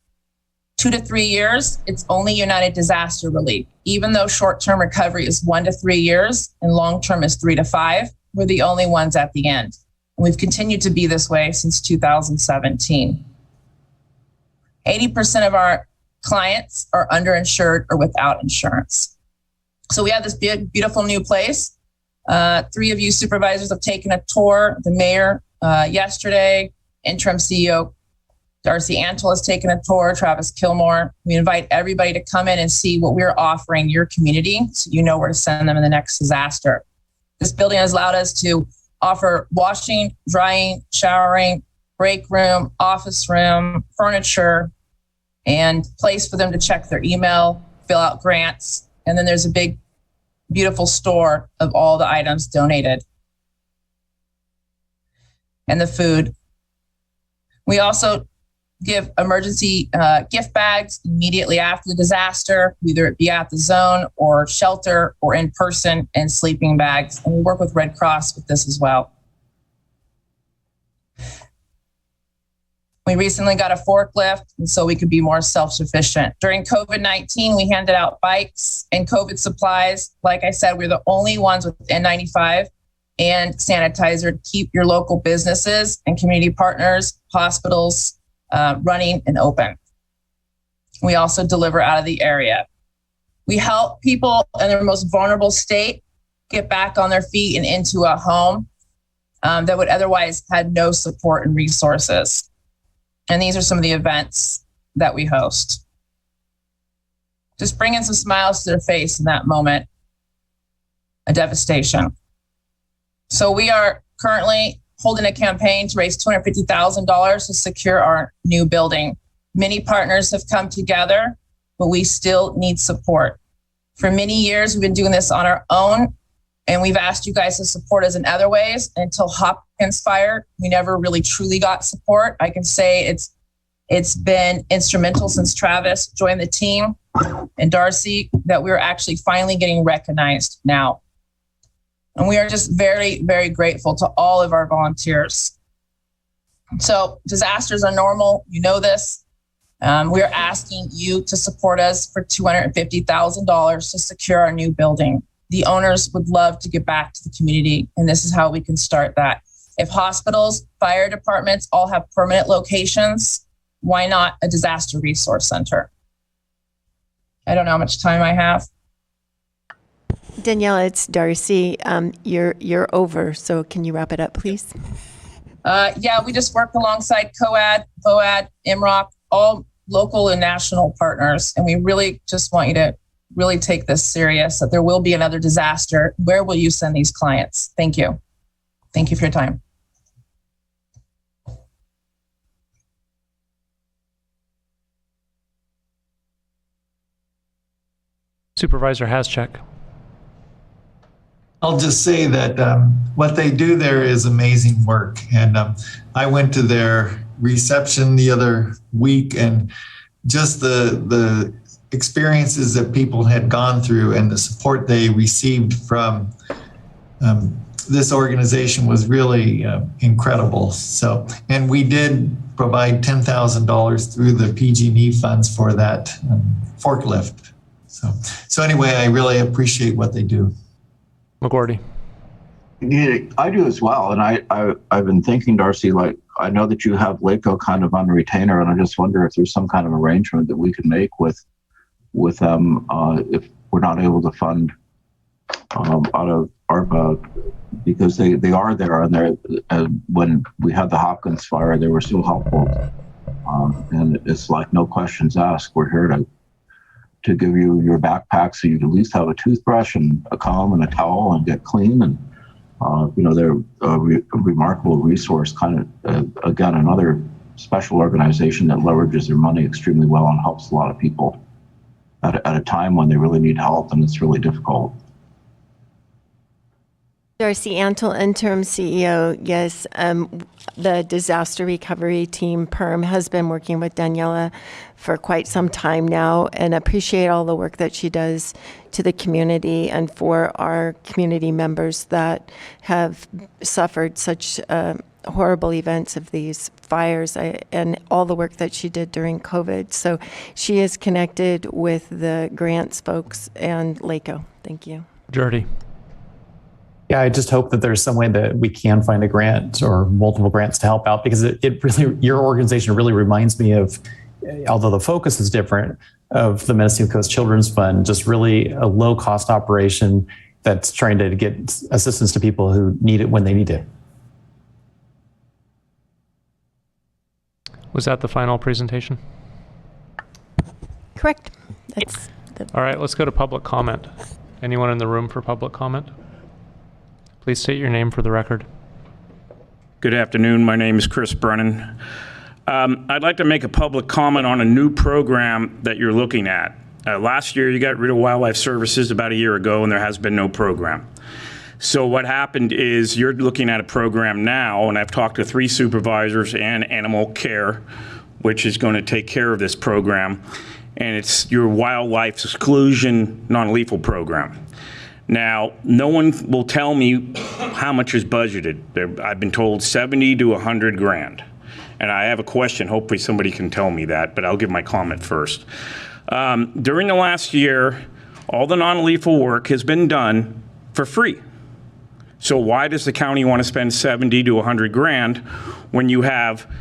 2 to 3 years, it's only United Disaster Relief. Even though short-term recovery is 1 to 3 years and long-term is 3 to 5, we're the only ones at the end. And we've continued to be this way since 2017. 80% of our clients are underinsured or without insurance. So we have this big, beautiful new place. 3 of you supervisors have taken a tour. The mayor yesterday, interim CEO Darcy Antle has taken a tour, Travis Kilmore. We invite everybody to come in and see what we're offering your community so you know where to send them in the next disaster. This building has allowed us to offer washing, drying, showering, break room, office room, furniture, and place for them to check their email, fill out grants. And then there's a big, beautiful store of all the items donated and the food. We also give emergency gift bags immediately after the disaster, whether it be at the zone or shelter or in person, and sleeping bags. And we work with Red Cross with this as well. We recently got a forklift, and so we could be more self-sufficient. During COVID-19, we handed out bikes and COVID supplies. Like I said, we're the only ones with N95 and sanitizer to keep your local businesses and community partners, hospitals, running and open. We also deliver out of the area. We help people in their most vulnerable state get back on their feet and into a home that would otherwise had no support and resources. And these are some of the events that we host. Just bringing some smiles to their face in that moment of devastation. So we are currently holding a campaign to raise $250,000 to secure our new building. Many partners have come together, but we still need support. For many years, we've been doing this on our own, and we've asked you guys to support us in other ways. Until Hopkins fire, we never really truly got support. I can say it's been instrumental since Travis joined the team and Darcy that we're actually finally getting recognized now. And we are just very, very grateful to all of our volunteers. So disasters are normal. You know this. We're asking you to support us for $250,000 to secure our new building. The owners would love to give back to the community, and this is how we can start that. If hospitals, fire departments all have permanent locations, why not a disaster resource center? I don't know how much time I have. Daniela, it's Darcy. You're over, so can you wrap it up, please? Yeah, we just work alongside COAD, FOAD, MROC, all local and national partners, and we really just want you to really take this serious, that there will be another disaster. Where will you send these clients? Thank you. Thank you for your time. Supervisor Haschek. I'll just say that what they do there is amazing work. And I went to their reception the other week, and just the experiences that people had gone through and the support they received from this organization was really incredible. So, and we did provide $10,000 through the PG&E funds for that forklift. So anyway, I really appreciate what they do. McGordy. Yeah, I do as well. And I've been thinking, Darcy, like, I know that you have LACO kind of on retainer, and I just wonder if there's some kind of arrangement that we can make with them if we're not able to fund out of ARPA, because they are there, and they're when we had the Hopkins fire, they were so helpful. And it's like no questions asked. We're here to give you your backpack so you can at least have a toothbrush and a comb and a towel and get clean. And they're a remarkable resource, kind of again, another special organization that leverages their money extremely well and helps a lot of people at a time when they really need help and it's really difficult. Darcy Antle, interim CEO. Yes, the disaster recovery team, PERM, has been working with Daniela for quite some time now, and appreciate all the work that she does to the community and for our community members that have suffered such horrible events of these fires, and all the work that she did during COVID. So she is connected with the grants folks and LACO. Thank you. Jordy. Yeah, I just hope that there's some way that we can find a grant or multiple grants to help out, because it really, your organization really reminds me of, although the focus is different, of the Mendocino Coast Children's Fund, just really a low cost operation that's trying to get assistance to people who need it when they need it. Was that the final presentation? Correct. All right, let's go to public comment. Anyone in the room for public comment? Please state your name for the record. Good afternoon. My name is Chris Brennan. I'd like to make a public comment on a new program that you're looking at. Last year, you got rid of wildlife services about a year ago, and there has been no program. So what happened is you're looking at a program now, and I've talked to 3 supervisors and animal care. which is going to take care of this program, and it's your wildlife exclusion non-lethal program. Now, no one will tell me how much is budgeted. I've been told 70 to 100 grand. And I have a question. Hopefully somebody can tell me that, but I'll give my comment first. During the last year, all the non-lethal work has been done for free. So why does the county want to spend 70 to 100 grand when you have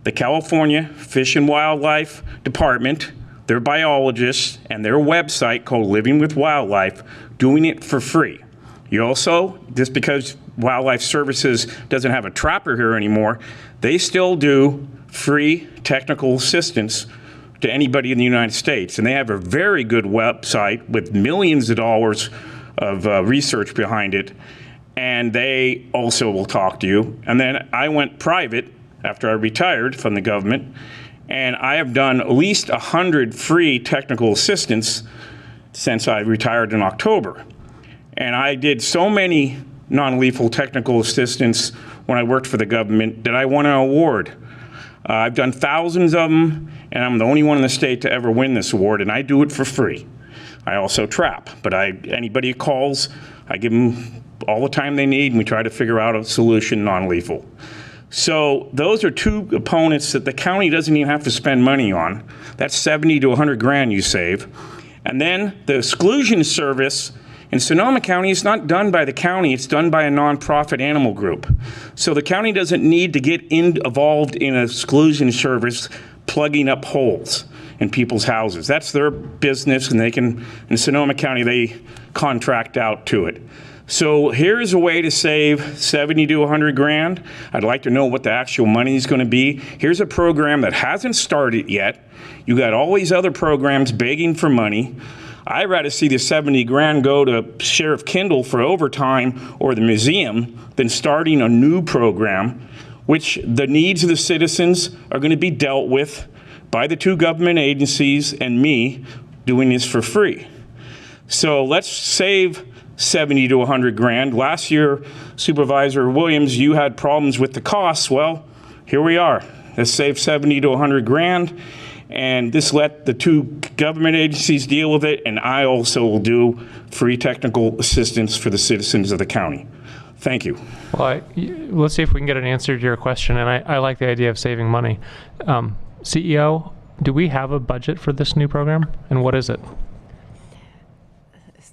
the California Fish and Wildlife Department, their biologists, and their website called Living with Wildlife doing it for free? You also, just because Wildlife Services doesn't have a trapper here anymore, they still do free technical assistance to anybody in the United States. And they have a very good website with millions of dollars of research behind it. And they also will talk to you. And then I went private after I retired from the government, and I have done at least 100 free technical assistance since I retired in October. And I did so many non-lethal technical assistance when I worked for the government that I won an award. I've done thousands of them, and I'm the only one in the state to ever win this award, and I do it for free. I also trap, but anybody who calls, I give them all the time they need, and we try to figure out a solution non-lethal. So those are two components that the county doesn't even have to spend money on. That's 70 to 100 grand you save. And then the exclusion service in Sonoma County is not done by the county, it's done by a nonprofit animal group. So the county doesn't need to get involved in an exclusion service plugging up holes in people's houses. That's their business, and they can, in Sonoma County, they contract out to it. So here's a way to save 70 to 100 grand. I'd like to know what the actual money is going to be. Here's a program that hasn't started yet. You got all these other programs begging for money. I'd rather see the 70 grand go to Sheriff Kendall for overtime or the museum than starting a new program, which the needs of the citizens are going to be dealt with by the two government agencies and me doing this for free. So let's save 70 to 100 grand. Last year, Supervisor Williams, you had problems with the costs. Well, here we are. Let's save 70 to 100 grand, and just let the two government agencies deal with it, and I also will do free technical assistance for the citizens of the county. Thank you. Well, let's see if we can get an answer to your question, and I like the idea of saving money. CEO, do we have a budget for this new program, and what is it?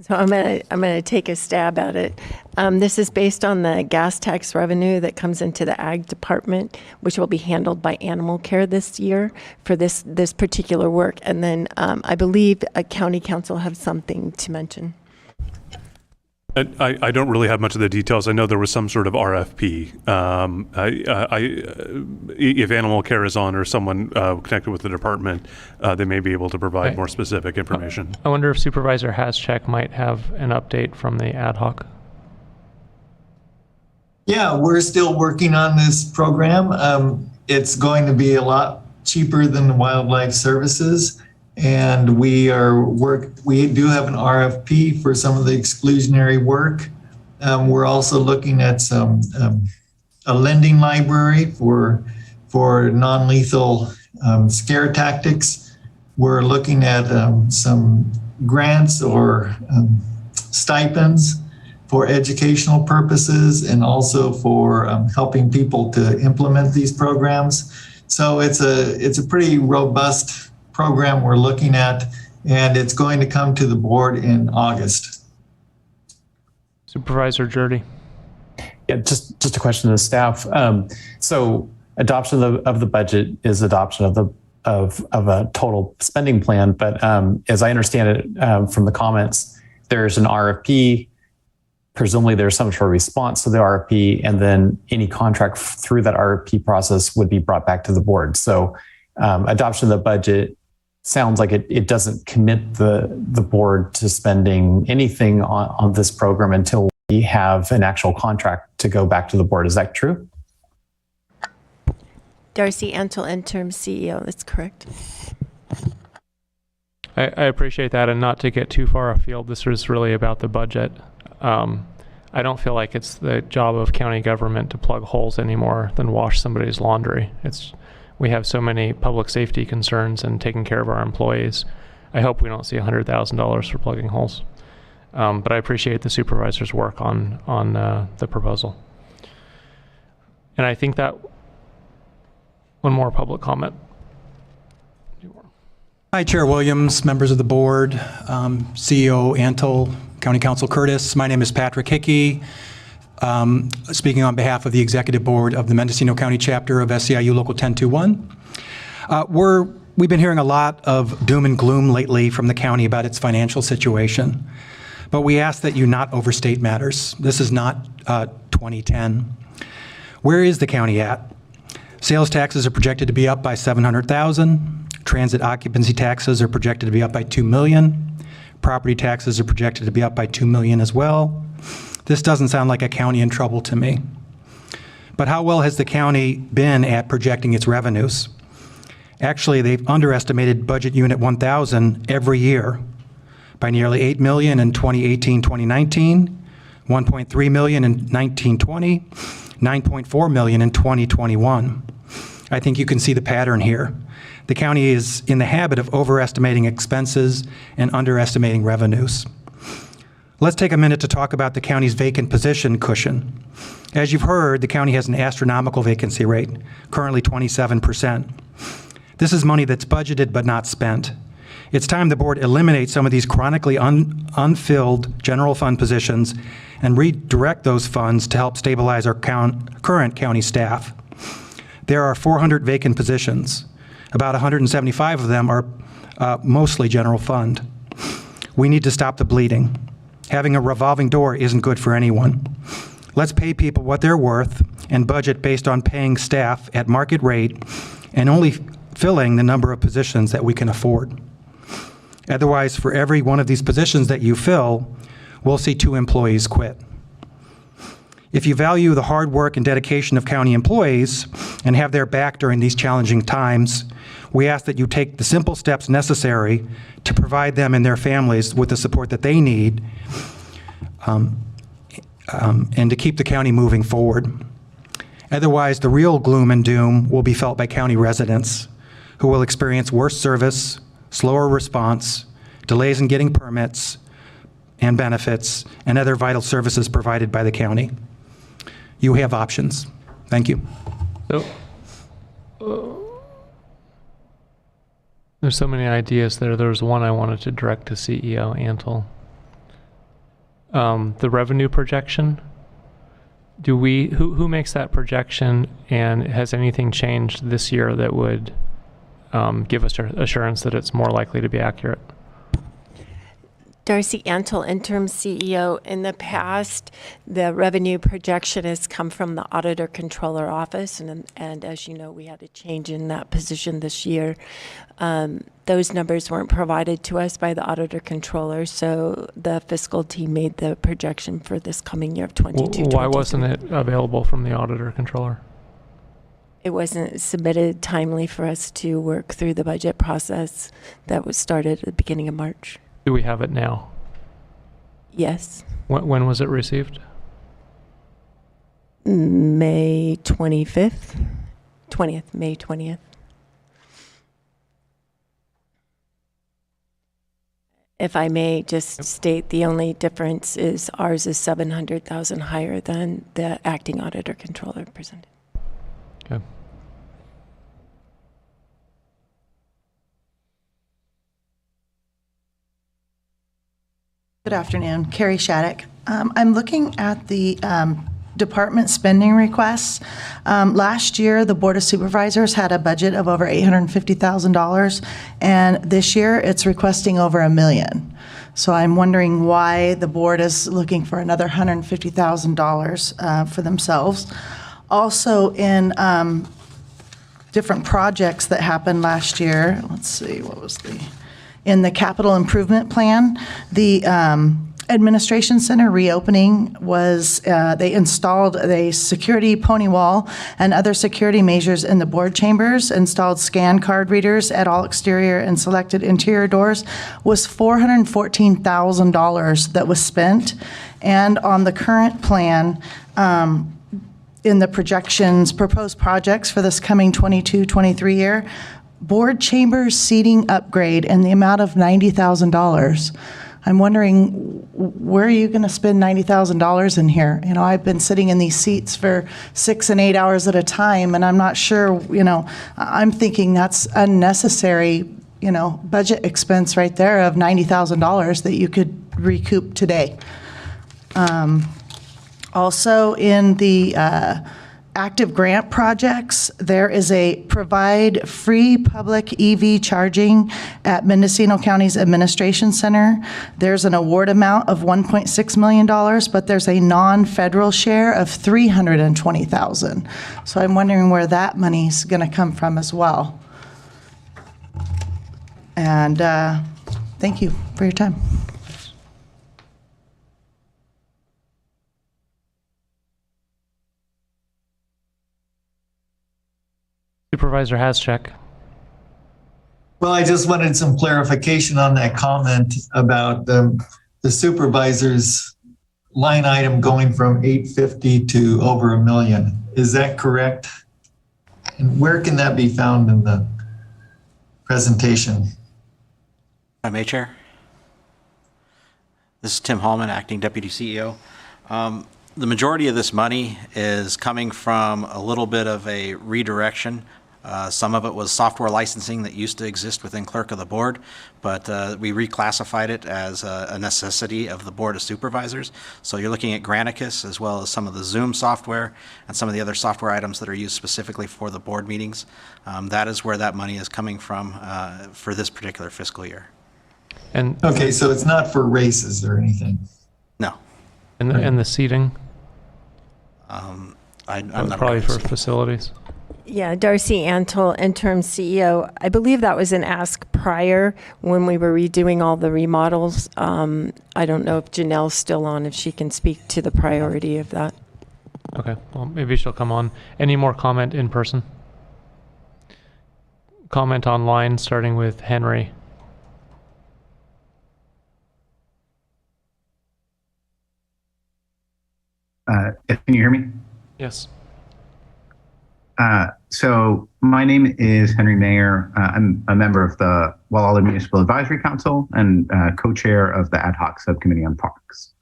So I'm gonna take a stab at it. This is based on the gas tax revenue that comes into the ag department, which will be handled by Animal Care this year for this particular work. And then I believe a county council have something to mention. I don't really have much of the details. I know there was some sort of RFP. If Animal Care is on or someone connected with the department, they may be able to provide more specific information. I wonder if Supervisor Haschek might have an update from the ad hoc. Yeah, we're still working on this program. It's going to be a lot cheaper than the Wildlife Services. And we do have an RFP for some of the exclusionary work. We're also looking at a lending library for non-lethal scare tactics. We're looking at some grants or stipends for educational purposes and also for helping people to implement these programs. So it's a pretty robust program we're looking at, and it's going to come to the board in August. Supervisor Jurdy. Yeah, just a question to the staff. So adoption of the budget is adoption of a total spending plan, but as I understand it from the comments, there's an RFP. Presumably there's some sort of response to the RFP, and then any contract through that RFP process would be brought back to the board. So adoption of the budget sounds like it doesn't commit the board to spending anything on this program until we have an actual contract to go back to the board. Is that true? Darcy Antle, interim CEO. That's correct. I appreciate that, and not to get too far afield, this is really about the budget. I don't feel like it's the job of county government to plug holes any more than wash somebody's laundry. we have so many public safety concerns and taking care of our employees. I hope we don't see $100,000 for plugging holes. But I appreciate the supervisor's work on the proposal. And I think that one more public comment. Hi, Chair Williams, members of the board, CEO Antle, County Council Curtis. My name is Patrick Hickey, speaking on behalf of the Executive Board of the Mendocino County Chapter of SEIU Local 1021. We've been hearing a lot of doom and gloom lately from the county about its financial situation, but we ask that you not overstate matters. This is not 2010. Where is the county at? Sales taxes are projected to be up by $700,000. Transit occupancy taxes are projected to be up by $2 million. Property taxes are projected to be up by $2 million as well. This doesn't sound like a county in trouble to me. But how well has the county been at projecting its revenues? Actually, they've underestimated budget unit 1000 every year by nearly $8 million in 2018-2019, $1.3 million in 1920, $9.4 million in 2021. I think you can see the pattern here. The county is in the habit of overestimating expenses and underestimating revenues. Let's take a minute to talk about the county's vacant position cushion. As you've heard, the county has an astronomical vacancy rate, currently 27%. This is money that's budgeted but not spent. It's time the board eliminate some of these chronically unfilled general fund positions and redirect those funds to help stabilize our current county staff. There are 400 vacant positions. About 175 of them are mostly general fund. We need to stop the bleeding. Having a revolving door isn't good for anyone. Let's pay people what they're worth and budget based on paying staff at market rate and only filling the number of positions that we can afford. Otherwise, for every one of these positions that you fill, we'll see 2 employees quit. If you value the hard work and dedication of county employees and have their back during these challenging times, we ask that you take the simple steps necessary to provide them and their families with the support that they need and to keep the county moving forward. Otherwise, the real gloom and doom will be felt by county residents who will experience worse service, slower response, delays in getting permits and benefits, and other vital services provided by the county. You have options. Thank you. There's so many ideas there. There was one I wanted to direct to CEO Antle. The revenue projection. Who makes that projection, and has anything changed this year that would give us assurance that it's more likely to be accurate? Darcy Antle, interim CEO. In the past, the revenue projection has come from the Auditor Controller Office, and as you know, we had a change in that position this year. Those numbers weren't provided to us by the Auditor Controller, so the fiscal team made the projection for this coming year of 22-23. Why wasn't it available from the Auditor Controller? It wasn't submitted timely for us to work through the budget process that was started at the beginning of March. Do we have it now? Yes. When was it received? May 20th. May 20th. If I may just state, the only difference is ours is $700,000 higher than the acting auditor controller presented. Okay. Good afternoon, Carrie Shattuck. I'm looking at the department spending requests. Last year, the Board of Supervisors had a budget of over $850,000, and this year it's requesting over $1 million. So I'm wondering why the board is looking for another $150,000 for themselves. Also, in different projects that happened last year, let's see, what was in the capital improvement plan, the administration center reopening was, they installed a security pony wall and other security measures in the board chambers, installed scan card readers at all exterior and selected interior doors, was $414,000 that was spent. And on the current plan, in the projections, proposed projects for this coming 22-23 year, board chambers seating upgrade in the amount of $90,000. I'm wondering, where are you going to spend $90,000 in here? You know, I've been sitting in these seats for 6 and 8 hours at a time, and I'm not sure, you know, I'm thinking that's unnecessary, you know, budget expense right there of $90,000 that you could recoup today. Also in the active grant projects, there is a provide free public EV charging at Mendocino County's Administration Center. There's an award amount of $1.6 million, but there's a non-federal share of $320,000. So I'm wondering where that money's going to come from as well. And thank you for your time. Supervisor Haschek. Well, I just wanted some clarification on that comment about the supervisor's line item going from 850 to over $1 million. Is that correct? And where can that be found in the presentation? If I may, Chair. This is Tim Hallman, Acting Deputy CEO. The majority of this money is coming from a little bit of a redirection. Some of it was software licensing that used to exist within Clerk of the Board, but we reclassified it as a necessity of the Board of Supervisors. So you're looking at Granicus as well as some of the Zoom software and some of the other software items that are used specifically for the board meetings. That is where that money is coming from for this particular fiscal year. And okay, so it's not for races or anything? No. And the seating? I'm not probably for facilities. Yeah, Darcy Antle, interim CEO. I believe that was an ask prior when we were redoing all the remodels. I don't know if Janelle's still on, if she can speak to the priority of that. Okay, well, maybe she'll come on. Any more comment in person? Comment online, starting with Henry. Can you hear me? Yes. So my name is Henry Mayer. I'm a member of the Walla Municipal Advisory Council and co-chair of the Ad Hoc Subcommittee on Parks.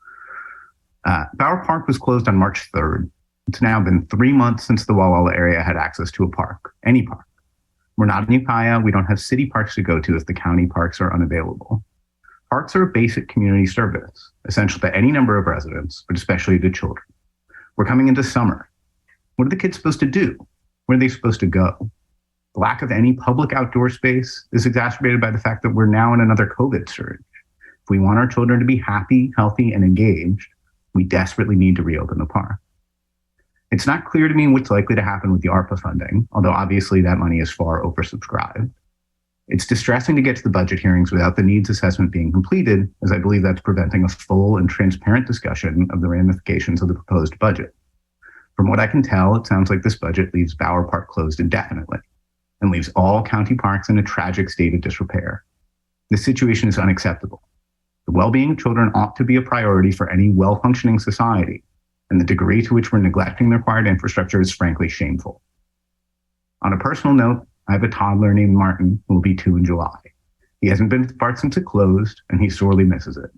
Bower Park was closed on March 3rd. It's now been 3 months since the Walla area had access to a park, any park. We're not in Ukiah. We don't have city parks to go to as the county parks are unavailable. Parks are a basic community service, essential to any number of residents, but especially to children. We're coming into summer. What are the kids supposed to do? Where are they supposed to go? The lack of any public outdoor space is exacerbated by the fact that we're now in another COVID surge. If we want our children to be happy, healthy, and engaged, we desperately need to reopen the park. It's not clear to me what's likely to happen with the ARPA funding, although obviously that money is far oversubscribed. It's distressing to get to the budget hearings without the needs assessment being completed, as I believe that's preventing a full and transparent discussion of the ramifications of the proposed budget. From what I can tell, it sounds like this budget leaves Bower Park closed indefinitely and leaves all county parks in a tragic state of disrepair. This situation is unacceptable. The well-being of children ought to be a priority for any well-functioning society, and the degree to which we're neglecting the required infrastructure is frankly shameful. On a personal note, I have a toddler named Martin who will be 2 in July. He hasn't been to the park since it closed, and he sorely misses it.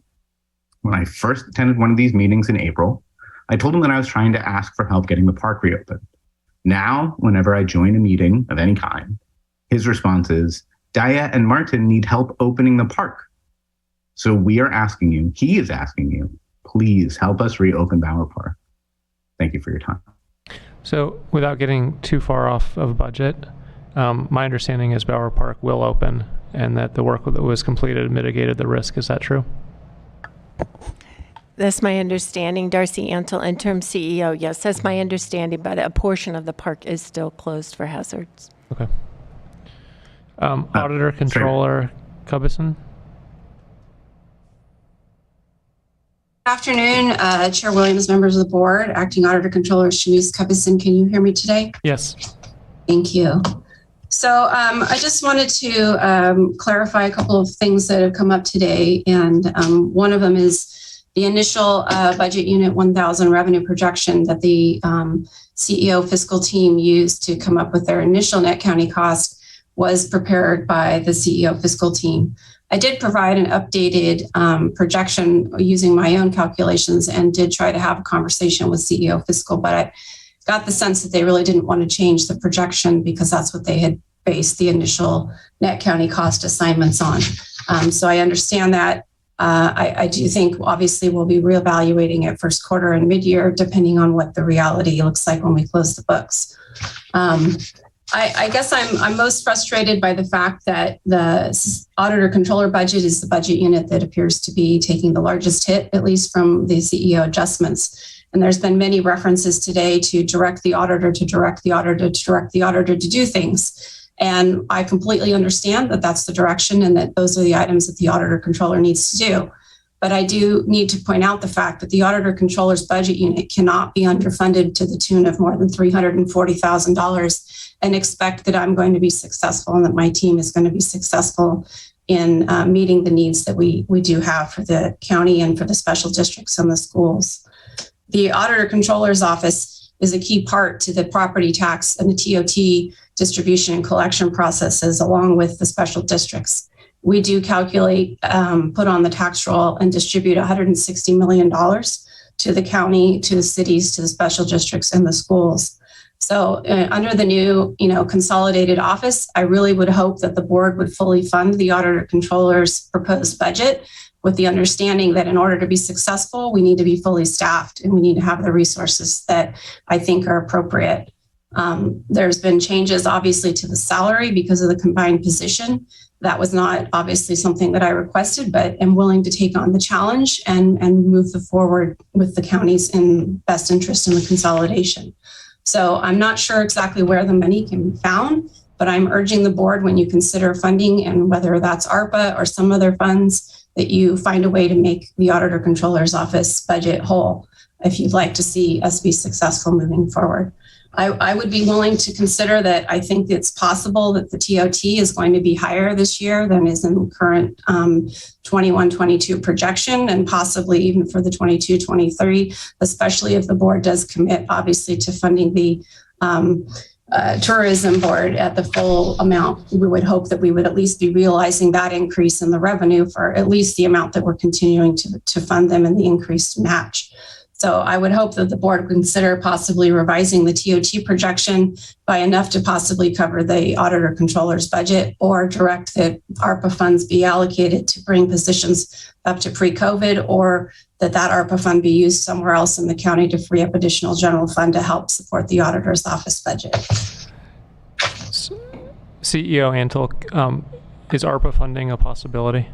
When I first attended one of these meetings in April, I told him that I was trying to ask for help getting the park reopened. Now, whenever I join a meeting of any kind, his response is, Daya and Martin need help opening the park. So we are asking you, he is asking you, please help us reopen Bower Park. Thank you for your time. So without getting too far off of budget, my understanding is Bower Park will open and that the work that was completed mitigated the risk. Is that true? That's my understanding. Darcy Antle, interim CEO. Yes, that's my understanding, but a portion of the park is still closed for hazards. Okay. Auditor Controller Cubison. Good afternoon, Chair Williams, members of the board, Acting Auditor Controller Shanice Cubison. Can you hear me today? Yes. Thank you. So I just wanted to clarify a couple of things that have come up today. And one of them is The initial budget unit 1000 revenue projection that the CEO fiscal team used to come up with their initial net county cost was prepared by the CEO fiscal team. I did provide an updated projection using my own calculations and did try to have a conversation with CEO fiscal, but I got the sense that they really didn't want to change the projection because that's what they had based the initial net county cost assignments on. So I understand that. I do think obviously we'll be reevaluating it first quarter and mid-year, depending on what the reality looks like when we close the books. I guess I'm most frustrated by the fact that the auditor controller budget is the budget unit that appears to be taking the largest hit, at least from the CEO adjustments. And there's been many references today to direct the auditor to direct the auditor to direct the auditor to do things. And I completely understand that that's the direction and that those are the items that the auditor controller needs to do. But I do need to point out the fact that the auditor controller's budget unit cannot be underfunded to the tune of more than $340,000 and expect that I'm going to be successful and that my team is going to be successful in meeting the needs that we do have for the county and for the special districts and the schools. The auditor controller's office is a key part to the property tax and the TOT distribution and collection processes along with the special districts. We do calculate, put on the tax roll and distribute $160 million to the county, to the cities, to the special districts and the schools. So under the new, consolidated office, I really would hope that the board would fully fund the auditor controller's proposed budget with the understanding that in order to be successful, we need to be fully staffed and we need to have the resources that I think are appropriate. There's been changes, obviously, to the salary because of the combined position. That was not obviously something that I requested, but am willing to take on the challenge and move forward with the county's in best interest in the consolidation. So I'm not sure exactly where the money can be found, but I'm urging the board when you consider funding and whether that's ARPA or some other funds, that you find a way to make the auditor controller's office budget whole if you'd like to see us be successful moving forward. I would be willing to consider that. I think it's possible that the TOT is going to be higher this year than is in the current 21-22 projection, and possibly even for the 22-23, especially if the board does commit, obviously, to funding the tourism board at the full amount. We would hope that we would at least be realizing that increase in the revenue for at least the amount that we're continuing to fund them in the increased match. So I would hope that the board would consider possibly revising the TOT projection by enough to possibly cover the auditor controller's budget, or direct that ARPA funds be allocated to bring positions up to pre-COVID, or that ARPA fund be used somewhere else in the county to free up additional general fund to help support the auditor's office budget. CEO Antle, is ARPA funding a possibility?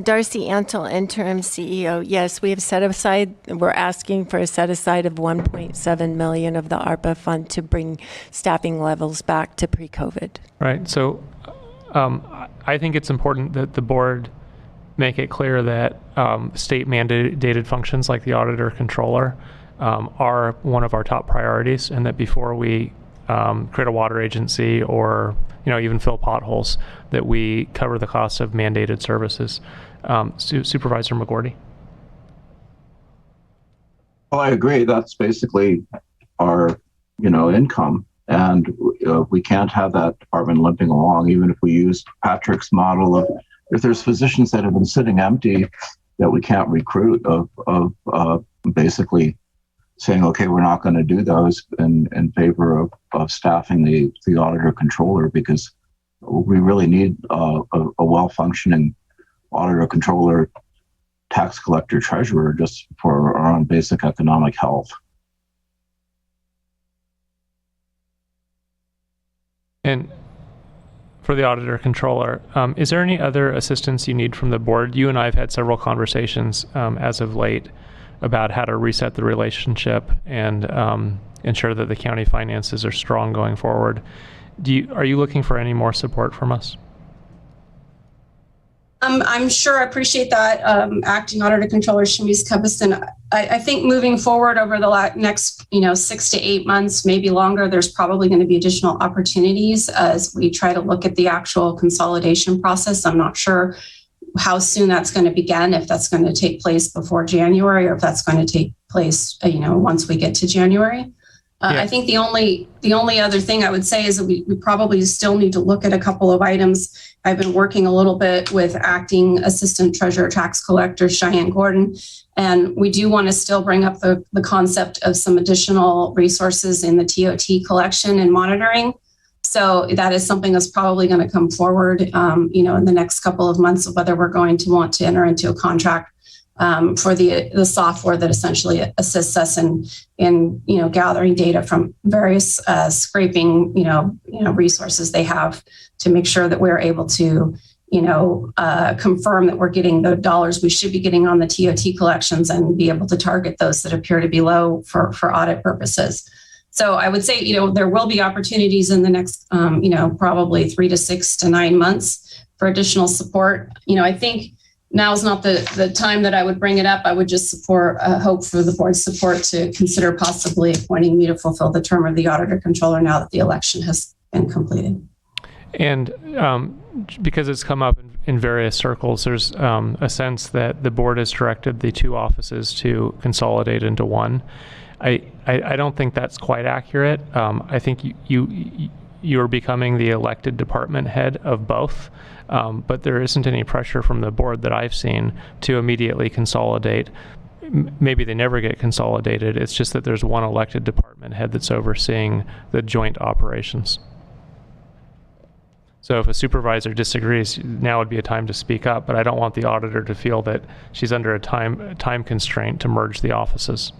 Darcy Antle, interim CEO. Yes, we have set aside, we're asking for a set aside of $1.7 million of the ARPA fund to bring staffing levels back to pre-COVID. Right. So I think it's important that the board make it clear that state mandated functions like the auditor controller are one of our top priorities, and that before we create a water agency or even fill potholes, that we cover the cost of mandated services. Supervisor McGordy. Well, I agree. That's basically our, income, and we can't have that department limping along. Even if we use Patrick's model of, if there's physicians that have been sitting empty that we can't recruit, of basically saying, okay, we're not going to do those in favor of staffing the auditor controller, because we really need a well-functioning auditor controller, tax collector, treasurer, just for our own basic economic health. And for the auditor controller, is there any other assistance you need from the board? You and I have had several conversations as of late about how to reset the relationship and ensure that the county finances are strong going forward. Are you looking for any more support from us? I'm sure I appreciate that, Acting Auditor Controller Shamiz Cubison. I think moving forward over the next 6 to 8 months, maybe longer, there's probably going to be additional opportunities as we try to look at the actual consolidation process. I'm not sure how soon that's going to begin, if that's going to take place before January or if that's going to take place, once we get to January. I think the only other thing I would say is that we probably still need to look at a couple of items. I've been working a little bit with Acting Assistant Treasurer Tax Collector Cheyenne Gordon, and we do want to still bring up the concept of some additional resources in the TOT collection and monitoring. So that is something that's probably going to come forward, in the next couple of months, of whether we're going to want to enter into a contract for the software that essentially assists us in gathering data from various scraping resources they have to make sure that we're able to confirm that we're getting the dollars we should be getting on the TOT collections and be able to target those that appear to be low for audit purposes. So I would say, there will be opportunities in the next, probably 3 to 6 to 9 months for additional support. I think now is not the time that I would bring it up. I would just hope for the board's support to consider possibly appointing me to fulfill the term of the auditor controller now that the election has been completed. And because it's come up in various circles, there's a sense that the board has directed the two offices to consolidate into one. I don't think that's quite accurate. I think you're becoming the elected department head of both, but there isn't any pressure from the board that I've seen to immediately consolidate. Maybe they never get consolidated. It's just that there's one elected department head that's overseeing the joint operations. So if a supervisor disagrees, now would be a time to speak up, but I don't want the auditor to feel that she's under a time constraint to merge the offices.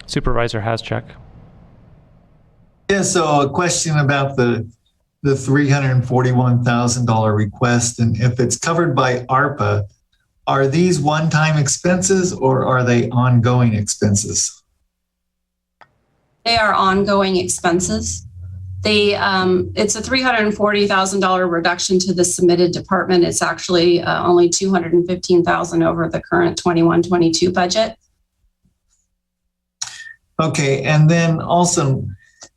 Supervisor Haschek. Yeah, so a question about the $341,000 request, and if it's covered by ARPA, are these one-time expenses or are they ongoing expenses? They are ongoing expenses. It's a $340,000 reduction to the submitted department. It's actually only $215,000 over the current 21-22 budget. Okay, and then also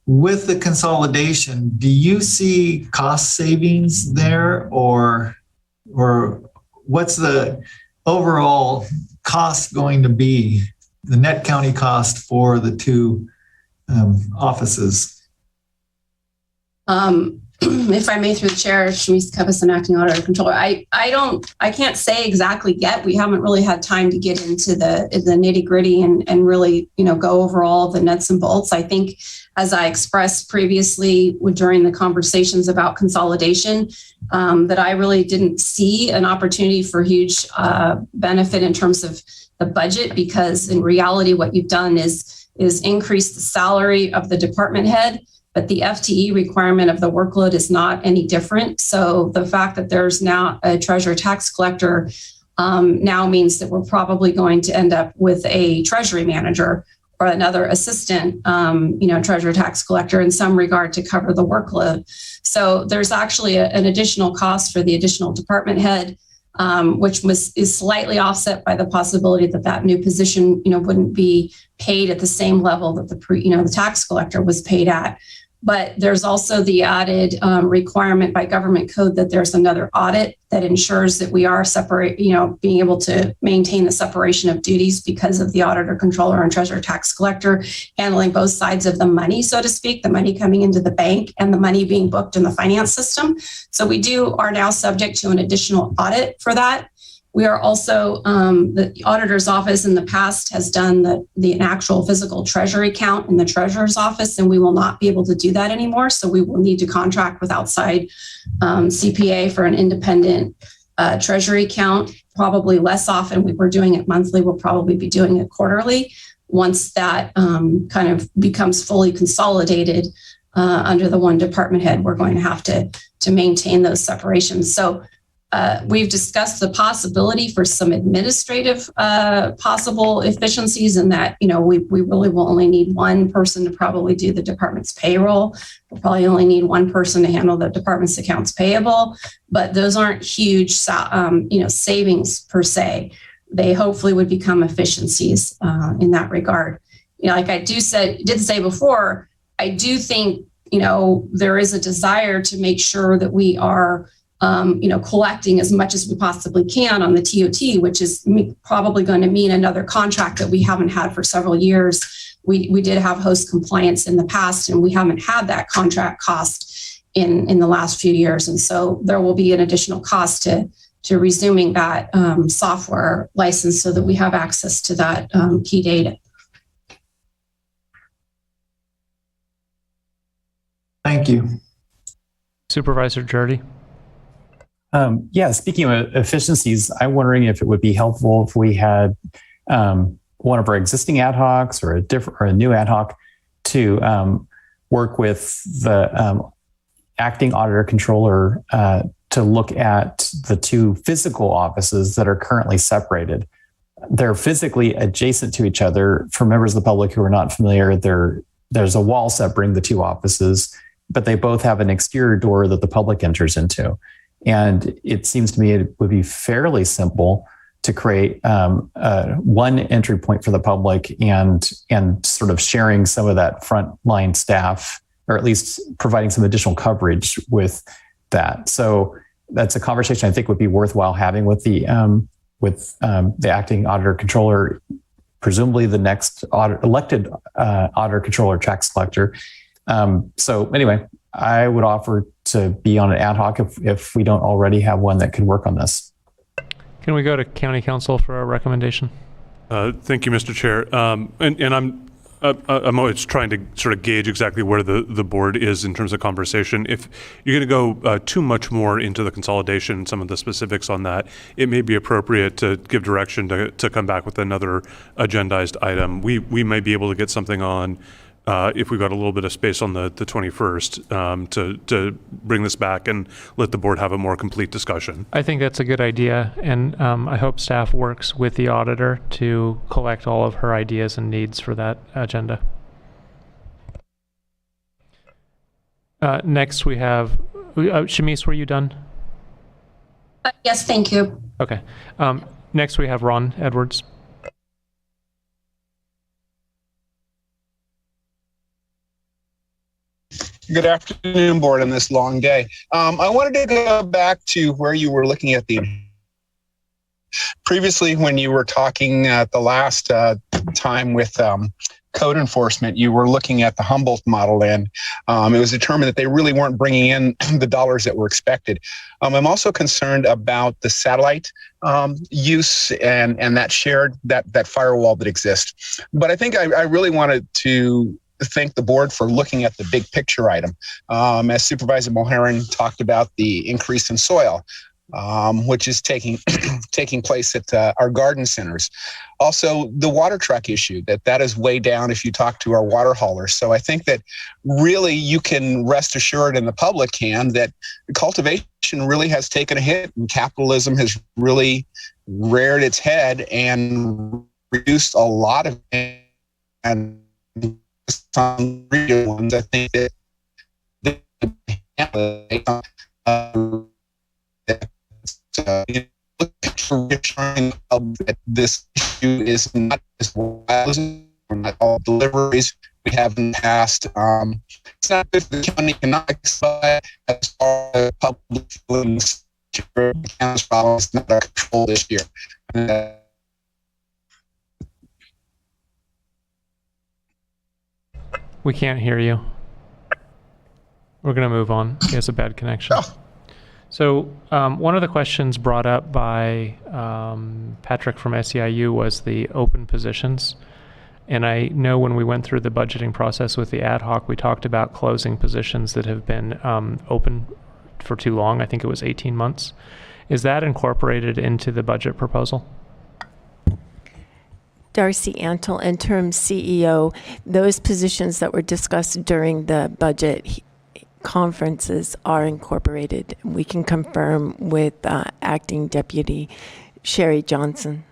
with the consolidation, do you see cost savings there, or what's the overall cost going to be, the net county cost for the two offices? If I may, through the chair, Shamice Cubis, an acting auditor controller. I can't say exactly yet. We haven't really had time to get into the nitty gritty and really, go over all the nuts and bolts. I think, as I expressed previously during the conversations about consolidation, that I really didn't see an opportunity for huge benefit in terms of the budget, because in reality, what you've done is increase the salary of the department head, but the FTE requirement of the workload is not any different. So the fact that there's now a treasurer tax collector now means that we're probably going to end up with a treasury manager or another assistant, treasurer tax collector in some regard to cover the workload. So there's actually an additional cost for the additional department head, which is slightly offset by the possibility that new position, wouldn't be paid at the same level that the tax collector was paid at. But there's also the added requirement by government code that there's another audit that ensures that we are separate, being able to maintain the separation of duties because of the auditor, controller, and treasurer tax collector handling both sides of the money, so to speak, the money coming into the bank and the money being booked in the finance system. So we are now subject to an additional audit for that. We are also, the auditor's office in the past has done the actual physical treasury count in the treasurer's office, and we will not be able to do that anymore. So we will need to contract with outside CPA for an independent treasury count, probably less often. We were doing it monthly. We'll probably be doing it quarterly once that kind of becomes fully consolidated under the one department head. We're going to have to maintain those separations. So we've discussed the possibility for some administrative possible efficiencies in that, we really will only need one person to probably do the department's payroll. We'll probably only need one person to handle the department's accounts payable, but those aren't huge, savings per se. They hopefully would become efficiencies in that regard. Like I did say before, I do think, there is a desire to make sure that we are collecting as much as we possibly can on the TOT, which is probably going to mean another contract that we haven't had for several years. We did have host compliance in the past, and we haven't had that contract cost in the last few years. And so there will be an additional cost to resuming that software license so that we have access to that key data. Thank you. Supervisor Jardy. Yeah, speaking of efficiencies, I'm wondering if it would be helpful if we had one of our existing ad hocs or a new ad hoc to work with the acting auditor controller to look at the two physical offices that are currently separated. They're physically adjacent to each other. For members of the public who are not familiar, there's a wall separating the two offices, but they both have an exterior door that the public enters into. And it seems to me it would be fairly simple to create one entry point for the public and sort of sharing some of that frontline staff, or at least providing some additional coverage with that. So that's a conversation I think would be worthwhile having with the acting auditor controller, presumably the next elected auditor controller tax collector. So anyway, I would offer to be on an ad hoc if we don't already have one that could work on this. Can we go to County Council for a recommendation? Thank you, Mr. Chair. And I'm always trying to sort of gauge exactly where the board is in terms of conversation. If you're going to go too much more into the consolidation, some of the specifics on that, it may be appropriate to give direction to come back with another agendized item. We may be able to get something on if we've got a little bit of space on the 21st to bring this back and let the board have a more complete discussion. I think that's a good idea, and I hope staff works with the auditor to collect all of her ideas and needs for that agenda. Next we have, Shamice, were you done? Yes, thank you. Okay. Next we have Ron Edwards. Good afternoon, board, on this long day. I wanted to go back to where you were looking at previously when you were talking at the last time with code enforcement, you were looking at the Humboldt model, and it was determined that they really weren't bringing in the dollars that were expected. I'm also concerned about the satellite use and that shared, that firewall that exists. But I think I really wanted to thank the board for looking at the big picture item. As Supervisor Mulherin talked about the increase in soil, which is taking place at our garden centers. Also, the water truck issue, that is way down if you talk to our water haulers. So I think that really you can rest assured, and the public can, that cultivation really has taken a hit, and capitalism has really reared its head and reduced a lot of, and some regional ones, I think that this issue is not as wild as not all deliveries we have in the past. It's not good for the county economics, but as far as public feelings, the county's problem is not our control this year. We can't hear you. We're going to move on. He has a bad connection. Oh. So one of the questions brought up by Patrick from SEIU was the open positions. And I know when we went through the budgeting process with the ad hoc, we talked about closing positions that have been open for too long. I think it was 18 months. Is that incorporated into the budget proposal? Darcy Antle, interim CEO, those positions that were discussed during the budget conferences are incorporated. We can confirm with Acting Deputy Sherry Johnson.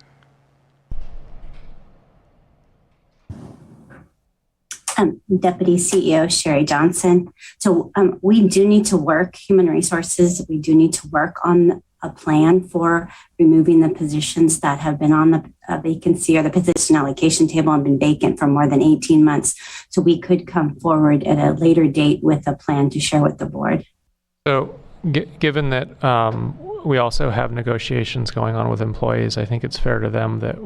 Deputy CEO Sherry Johnson. So we do need to work, human resources, we do need to work on a plan for removing the positions that have been on the vacancy or the position allocation table and been vacant for more than 18 months. So we could come forward at a later date with a plan to share with the board. So Given that we also have negotiations going on with employees, I think it's fair to them that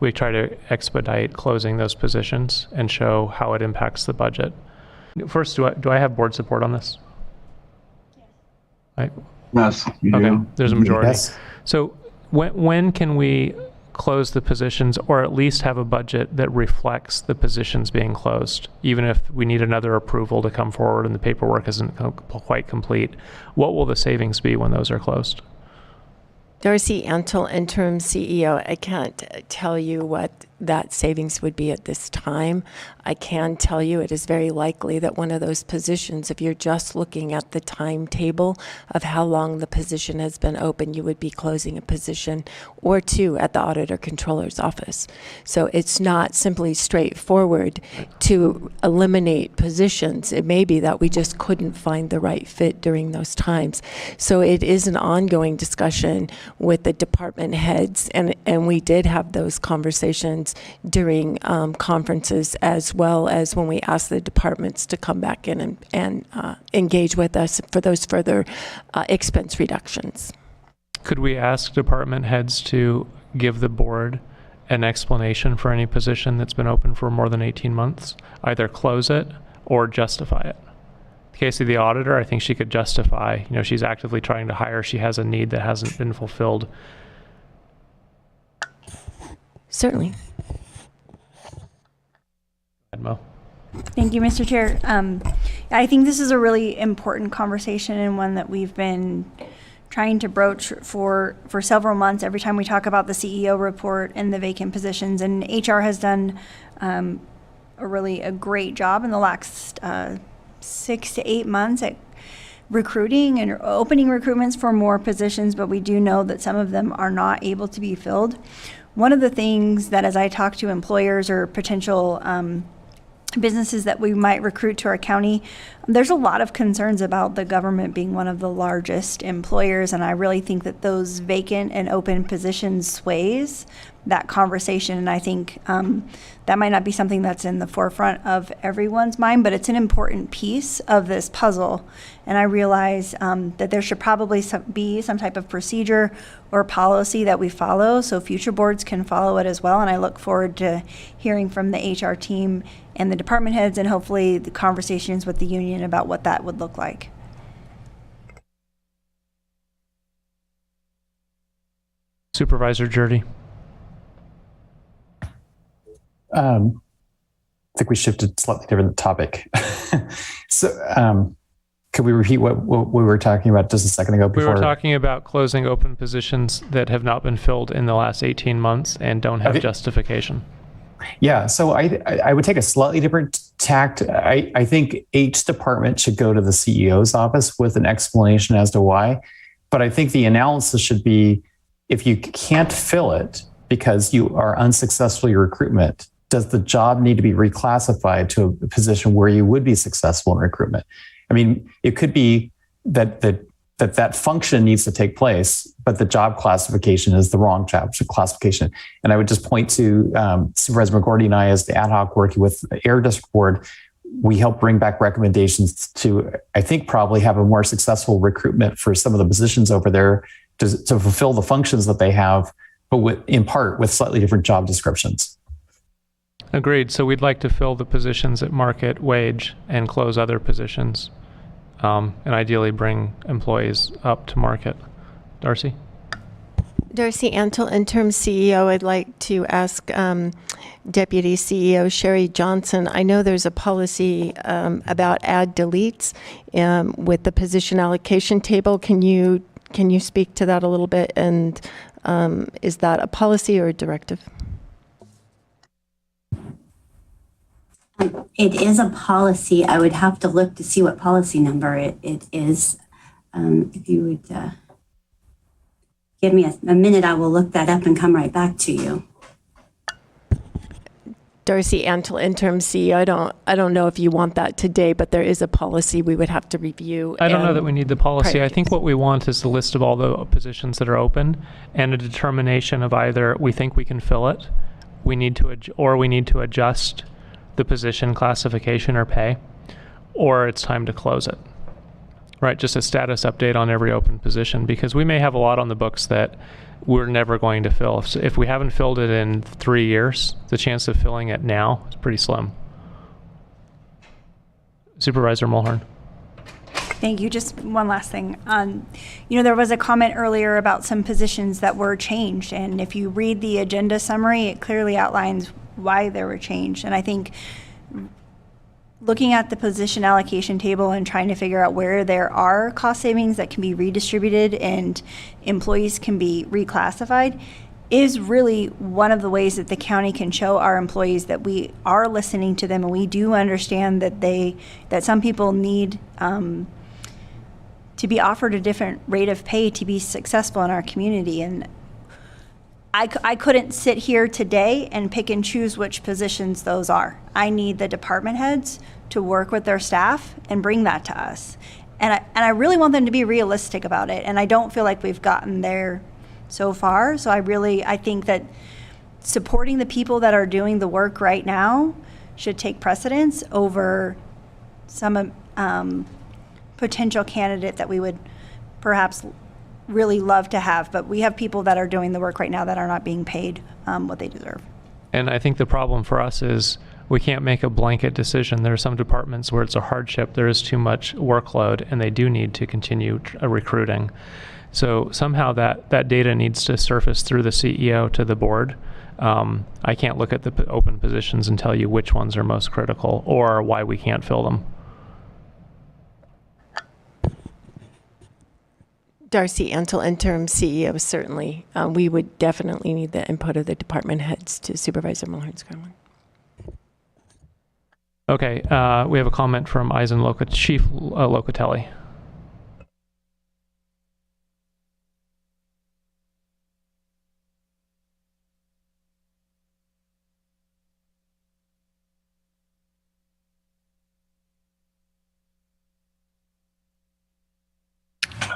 we try to expedite closing those positions and show how it impacts the budget. First, do I have board support on this? Yes. You Okay, do. there's a majority. Yes. So when can we close the positions, or at least have a budget that reflects the positions being closed, even if we need another approval to come forward and the paperwork isn't quite complete? What will the savings be when those are closed? Darcy Antle, interim CEO. I can't tell you what that savings would be at this time. I can tell you it is very likely that one of those positions, if you're just looking at the timetable of how long the position has been open, you would be closing a position or two at the auditor controller's office. So it's not simply straightforward to eliminate positions. It may be that we just couldn't find the right fit during those times. So it is an ongoing discussion with the department heads, and we did have those conversations during conferences, as well as when we asked the departments to come back in and engage with us for those further expense reductions. Could we ask department heads to give the board an explanation for any position that's been open for more than 18 months? Either close it or justify it. In the case of the auditor, I think she could justify, she's actively trying to hire, she has a need that hasn't been fulfilled. Certainly. Mo. Thank you, Mr. Chair. I think this is a really important conversation, and one that we've been trying to broach for several months every time we talk about the CEO report and the vacant positions. And HR has done a great job in the last 6 to 8 months at recruiting and opening recruitments for more positions, but we do know that some of them are not able to be filled. One of the things that, as I talk to employers or potential businesses that we might recruit to our county, there's a lot of concerns about the government being one of the largest employers, and I really think that those vacant and open positions sways that conversation. And I think that might not be something that's in the forefront of everyone's mind, but it's an important piece of this puzzle. And I realize that there should probably be some type of procedure or policy that we follow, so future boards can follow it as well. And I look forward to hearing from the HR team and the department heads, and hopefully the conversations with the union about what that would look like. Supervisor Jurdy. I think we shifted slightly different topic. So, could we repeat what we were talking about just a second ago? We were talking about closing open positions that have not been filled in the last 18 months and don't have justification. Yeah, so I would take a slightly different tact. I think each department should go to the CEO's office with an explanation as to why. But I think the analysis should be, if you can't fill it because you are unsuccessful in recruitment, does the job need to be reclassified to a position where you would be successful in recruitment? I mean, it could be that function needs to take place, but the job classification is the wrong job classification. And I would just point to Supervisor McGordy and I, as the ad hoc working with the Air District Board, we help bring back recommendations to, I think, probably have a more successful recruitment for some of the positions over there to fulfill the functions that they have, but in part with slightly different job descriptions. Agreed. So we'd like to fill the positions at market wage and close other positions, and ideally bring employees up to market. Darcy? Darcy Antle, interim CEO. I'd like to ask Deputy CEO Sherry Johnson. I know there's a policy about add deletes with the position allocation table. Can you speak to that a little bit? And is that a policy or a directive? It is a policy. I would have to look to see what policy number it is. If you would give me a minute, I will look that up and come right back to you. Darcy Antle, interim CEO. I don't know if you want that today, but there is a policy we would have to review. I don't know that we need the policy. I think what we want is the list of all the positions that are open and a determination of either we think we can fill it, we need to adjust the position classification or pay, or it's time to close it. Right, just a status update on every open position, because we may have a lot on the books that we're never going to fill. If we haven't filled it in 3 years, the chance of filling it now is pretty slim. Supervisor Mulhern. Thank you. Just one last thing. There was a comment earlier about some positions that were changed, and if you read the agenda summary, it clearly outlines why they were changed. And I think looking at the position allocation table and trying to figure out where there are cost savings that can be redistributed and employees can be reclassified is really one of the ways that the county can show our employees that we are listening to them, and we do understand that some people need to be offered a different rate of pay to be successful in our community. And I couldn't sit here today and pick and choose which positions those are. I need the department heads to work with their staff and bring that to us. And I really want them to be realistic about it. And I don't feel like we've gotten there so far. So I think that supporting the people that are doing the work right now should take precedence over some potential candidate that we would perhaps really love to have. But we have people that are doing the work right now that are not being paid what they deserve. And I think the problem for us is we can't make a blanket decision. There are some departments where it's a hardship, there is too much workload, and they do need to continue recruiting. So somehow that data needs to surface through the CEO to the board. I can't look at the open positions and tell you which ones are most critical or why we can't fill them. Darcy Antle, interim CEO, certainly. We would definitely need the input of the department heads to Supervisor Mulhern's comment. Okay, we have a comment from Chief Locatelli.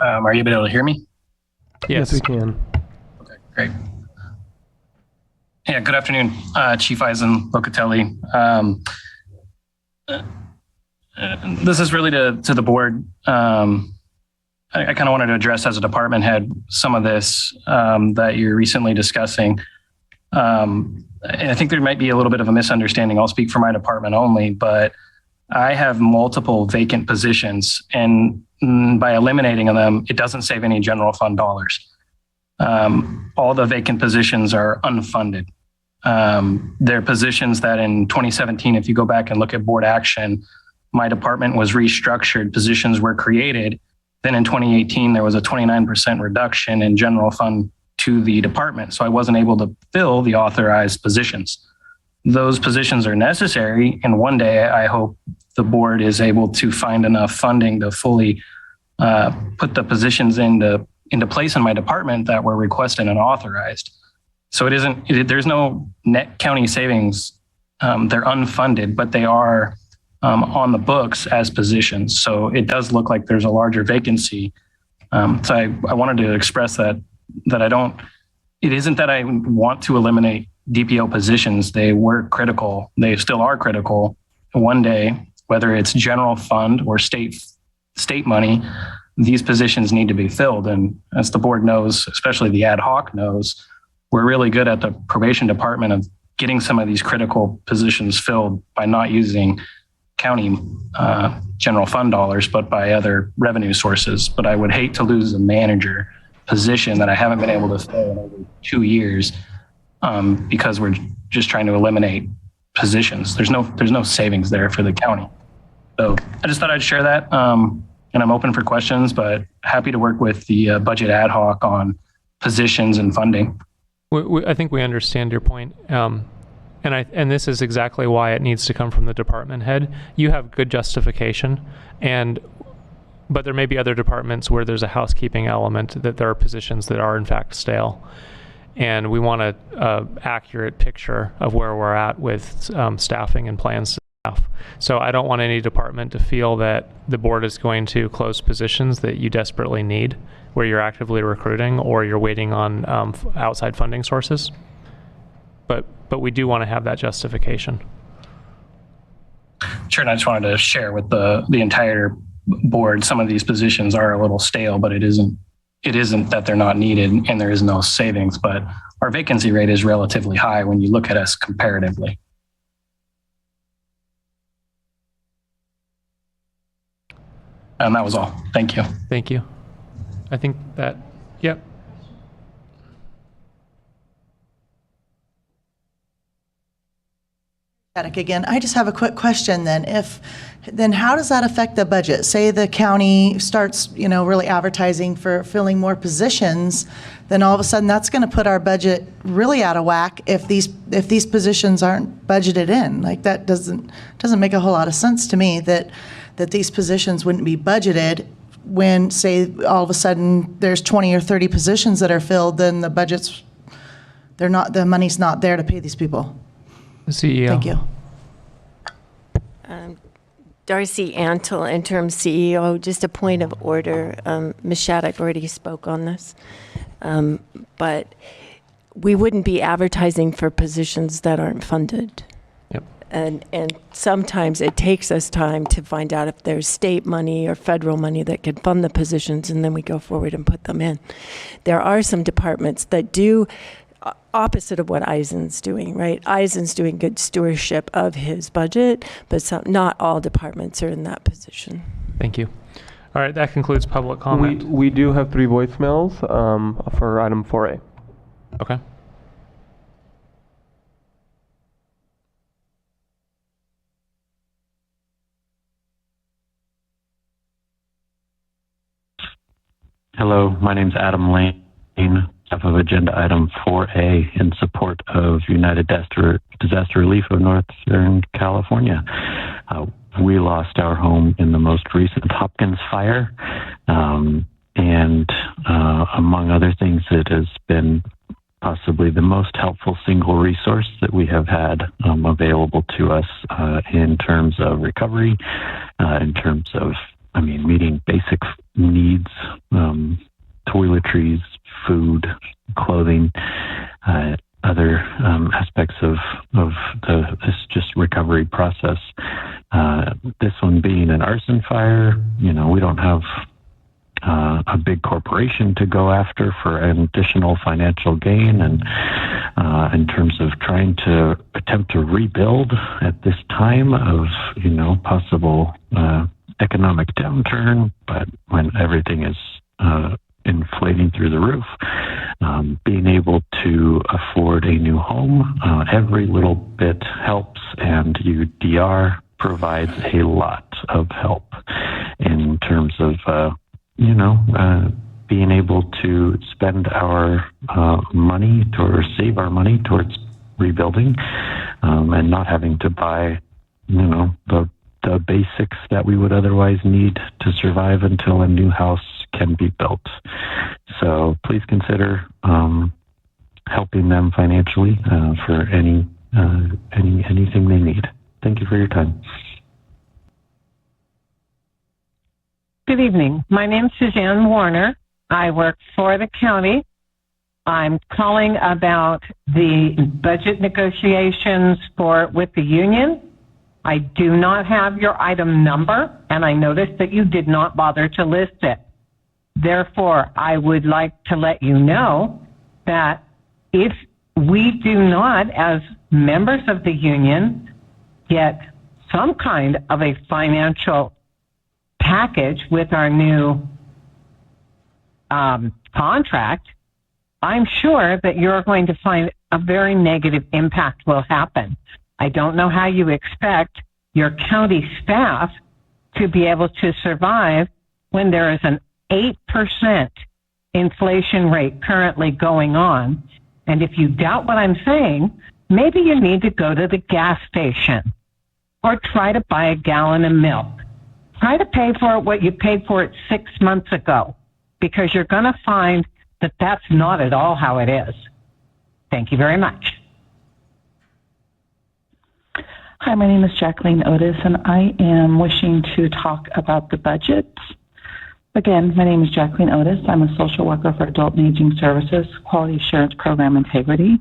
Are you able to hear me? Yes, we can. Okay, great. Yeah, good afternoon, Chief Eisen Locatelli. This is really to the board. I kind of wanted to address as a department head some of this that you're recently discussing. And I think there might be a little bit of a misunderstanding. I'll speak for my department only, but I have multiple vacant positions, and by eliminating them, it doesn't save any general fund dollars. All the vacant positions are unfunded. They're positions that in 2017, if you go back and look at board action, my department was restructured, positions were created. Then in 2018, there was a 29% reduction in general fund to the department. So I wasn't able to fill the authorized positions. Those positions are necessary, and one day I hope the board is able to find enough funding to fully put the positions into place in my department that were requested and authorized. So there's no net county savings. They're unfunded, but they are on the books as positions. So it does look like there's a larger vacancy. So I wanted to express that it isn't that I want to eliminate DPO positions. They were critical. They still are critical. One day, whether it's general fund or state money, these positions need to be filled. And as the board knows, especially the ad hoc knows, we're really good at the probation department of getting some of these critical positions filled by not using county general fund dollars, but by other revenue sources. But I would hate to lose a manager position that I haven't been able to fill in over 2 years because we're just trying to eliminate positions. There's no savings there for the county. So I just thought I'd share that. And I'm open for questions, but happy to work with the budget ad hoc on positions and funding. I think we understand your point. And this is exactly why it needs to come from the department head. You have good justification, but there may be other departments where there's a housekeeping element, that there are positions that are in fact stale. And we want an accurate picture of where we're at with staffing and plans to staff. So I don't want any department to feel that the board is going to close positions that you desperately need, where you're actively recruiting or you're waiting on outside funding sources. But we do want to have that justification. Sure, and I just wanted to share with the entire board, some of these positions are a little stale, but it isn't that they're not needed and there is no savings, but our vacancy rate is relatively high when you look at us comparatively. And that was all. Thank you. Thank you. I think that, yep. Again, I just have a quick question then. Then how does that affect the budget? Say the county starts, really advertising for filling more positions, then all of a sudden that's going to put our budget really out of whack if these positions aren't budgeted in. Like that doesn't make a whole lot of sense to me that these positions wouldn't be budgeted when, say, all of a sudden there's 20 or 30 positions that are filled, then the money's not there to pay these people. The CEO. Thank you. Darcy Antle, interim CEO. Just a point of order. Ms. Shattuck already spoke on this, but we wouldn't be advertising for positions that aren't funded. Yep. And sometimes it takes us time to find out if there's state money or federal money that can fund the positions, and then we go forward and put them in. There are some departments that do opposite of what Eisen's doing, right? Eisen's doing good stewardship of his budget, but not all departments are in that position. Thank you. All right, that concludes public comment. We do have 3 voicemails for item 4A. Okay. Hello, my name's Adam Lane. Of agenda item 4A in support of United Disaster Relief of Northern California. We lost our home in the most recent Hopkins fire, and among other things, it has been possibly the most helpful single resource that we have had available to us in terms of recovery, in terms of, meeting basic needs, toiletries, food, clothing, other aspects of this just recovery process. This one being an arson fire, we don't have a big corporation to go after for an additional financial gain, and in terms of trying to attempt to rebuild at this time of possible economic downturn, but when everything is inflating through the roof, being able to afford a new home, every little bit helps, and UDR provides a lot of help in terms of, being able to spend our money or save our money towards rebuilding, and not having to buy, the basics that we would otherwise need to survive until a new house can be built. So please consider helping them financially for anything they need. Thank you for your time. Good evening. My name is Suzanne Warner. I work for the county. I'm calling about the budget negotiations with the union. I do not have your item number, and I noticed that you did not bother to list it. Therefore, I would like to let you know that if we do not, as members of the union, get some kind of a financial package with our new contract, I'm sure that you're going to find a very negative impact will happen. I don't know how you expect your county staff to be able to survive when there is an 8% inflation rate currently going on. And if you doubt what I'm saying, maybe you need to go to the gas station or try to buy a gallon of milk. Try to pay for it what you paid for it 6 months ago, because you're going to find that that's not at all how it is. Thank you very much. Hi, my name is Jacqueline Otis, and I am wishing to talk about the budget. Again, my name is Jacqueline Otis. I'm a social worker for Adult and Aging Services, Quality Assurance Program Integrity.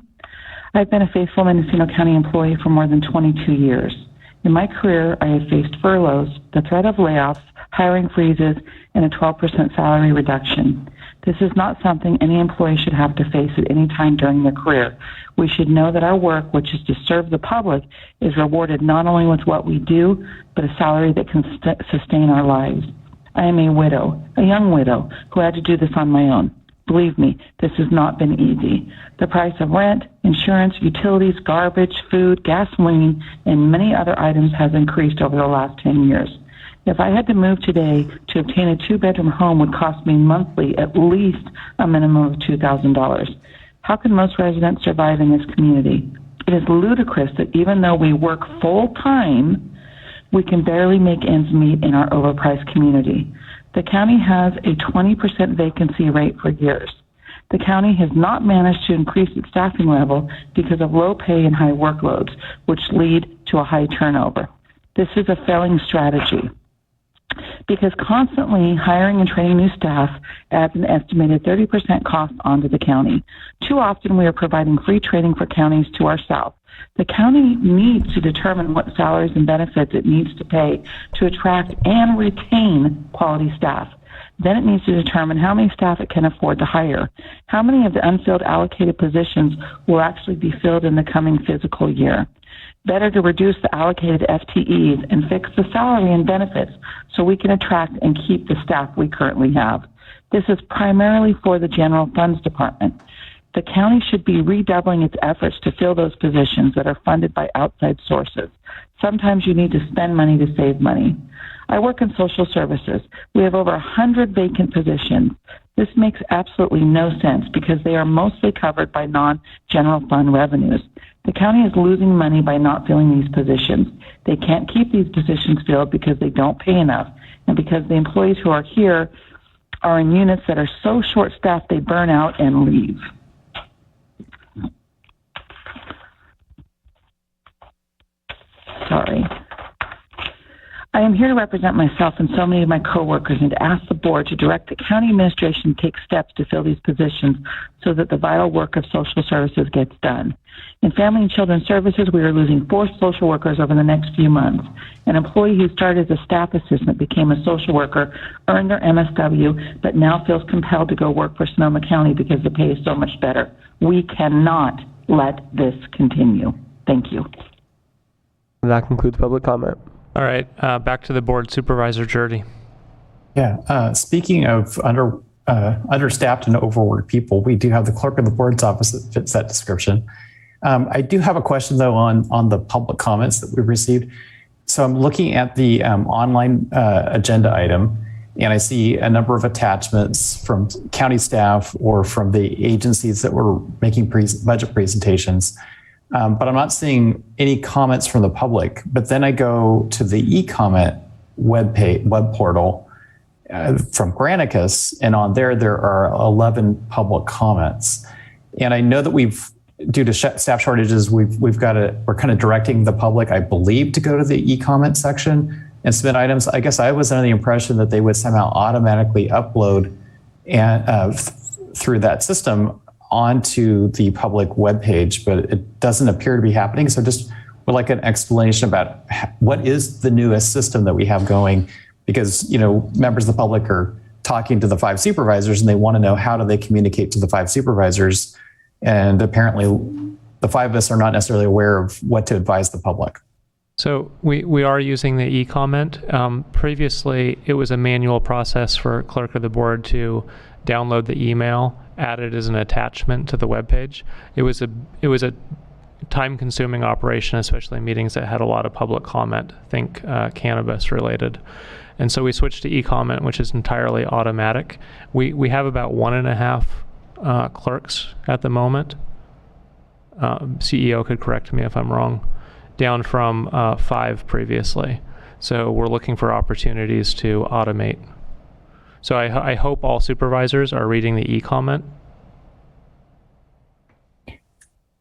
I've been a faithful Mendocino County employee for more than 22 years. In my career, I have faced furloughs, the threat of layoffs, hiring freezes, and a 12% salary reduction. This is not something any employee should have to face at any time during their career. We should know that our work, which is to serve the public, is rewarded not only with what we do, but a salary that can sustain our lives. I am a widow, a young widow, who had to do this on my own. Believe me, this has not been easy. The price of rent, insurance, utilities, garbage, food, gasoline, and many other items has increased over the last 10 years. If I had to move today to obtain a 2-bedroom home would cost me monthly at least a minimum of $2,000. How can most residents survive in this community? It is ludicrous that even though we work full-time, we can barely make ends meet in our overpriced community. The county has a 20% vacancy rate for years. The county has not managed to increase its staffing level because of low pay and high workloads, which lead to a high turnover. This is a failing strategy, because constantly hiring and training new staff adds an estimated 30% cost onto the county. Too often we are providing free training for counties to our south. The county needs to determine what salaries and benefits it needs to pay to attract and retain quality staff. Then it needs to determine how many staff it can afford to hire. How many of the unfilled allocated positions will actually be filled in the coming fiscal year? Better to reduce the allocated FTEs and fix the salary and benefits so we can attract and keep the staff we currently have. This is primarily for the general funds department. The county should be redoubling its efforts to fill those positions that are funded by outside sources. Sometimes you need to spend money to save money. I work in social services. We have over 100 vacant positions. This makes absolutely no sense because they are mostly covered by non-general fund revenues. The county is losing money by not filling these positions. They can't keep these positions filled because they don't pay enough and because the employees who are here are in units that are so short-staffed they burn out and leave. Sorry. I am here to represent myself and so many of my coworkers and to ask the board to direct the county administration to take steps to fill these positions so that the vital work of social services gets done. In Family and Children's Services, we are losing 4 social workers over the next few months. An employee who started as a staff assistant became a social worker, earned their MSW, but now feels compelled to go work for Sonoma County because the pay is so much better. We cannot let this continue. Thank you. That concludes public comment. All right, back to the board. Supervisor Jurdy. Yeah, speaking of understaffed and overworked people, we do have the clerk of the board's office that fits that description. I do have a question, though, on the public comments that we've received. So I'm looking at the online agenda item, and I see a number of attachments from county staff or from the agencies that were making budget presentations. But I'm not seeing any comments from the public. But then I go to the e-comment web portal from Granicus, and on there are 11 public comments. And I know that due to staff shortages, we're kind of directing the public, I believe, to go to the e-comment section and submit items. I guess I was under the impression that they would somehow automatically upload through that system onto the public webpage, but it doesn't appear to be happening. So just would like an explanation about what is the newest system that we have going, because members of the public are talking to the 5 supervisors and they want to know how do they communicate to the 5 supervisors, and apparently the 5 of us are not necessarily aware of what to advise the public. So we are using the e-comment. Previously, it was a manual process for clerk of the board to download the email, add it as an attachment to the web page. It was a time-consuming operation, especially meetings that had a lot of public comment, think cannabis related. And so we switched to e-comment, which is entirely automatic. We have about 1.5 clerks at the moment. CEO could correct me if I'm wrong, down from 5 previously. So we're looking for opportunities to automate. So I hope all supervisors are reading the e-comment.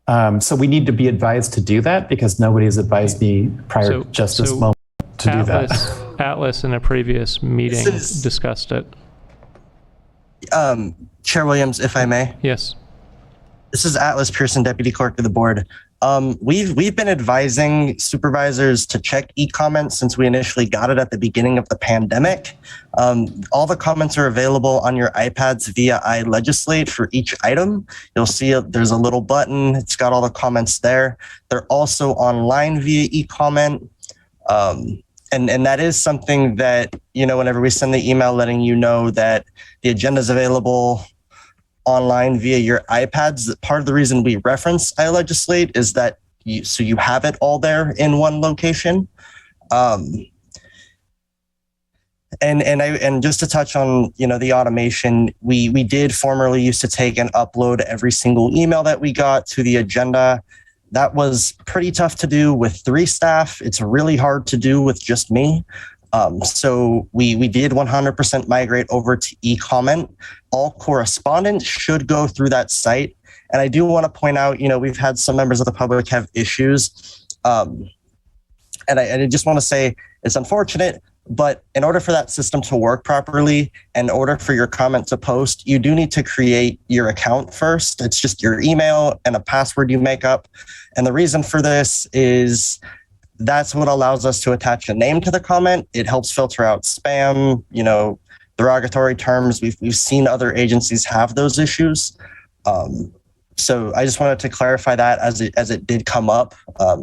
So we need to be advised to do that because nobody has advised me prior to just this moment to do that. Atlas in a previous meeting discussed it. Chair Williams, if I may. Yes. This is Atlas Pearson, Deputy Clerk of the Board. We've been advising supervisors to check e-comments since we initially got it at the beginning of the pandemic. All the comments are available on your iPads via iLegislate for each item. You'll see there's a little button. It's got all the comments there. They're also online via e-comment. And that is something that, whenever we send the email letting you know that the agenda is available online via your iPads, part of the reason we reference iLegislate is that you have it all there in one location. And just to touch on, the automation, we did formerly used to take and upload every single email that we got to the agenda. That was pretty tough to do with 3 staff. It's really hard to do with just me. So we did 100% migrate over to e-comment. All correspondence should go through that site. And I do want to point out, we've had some members of the public have issues. And I just want to say it's unfortunate, but in order for that system to work properly, in order for your comment to post, you do need to create your account first. It's just your email and a password you make up. And the reason for this is that's what allows us to attach a name to the comment. It helps filter out spam, derogatory terms. We've seen other agencies have those issues. So I just wanted to clarify that as it did come up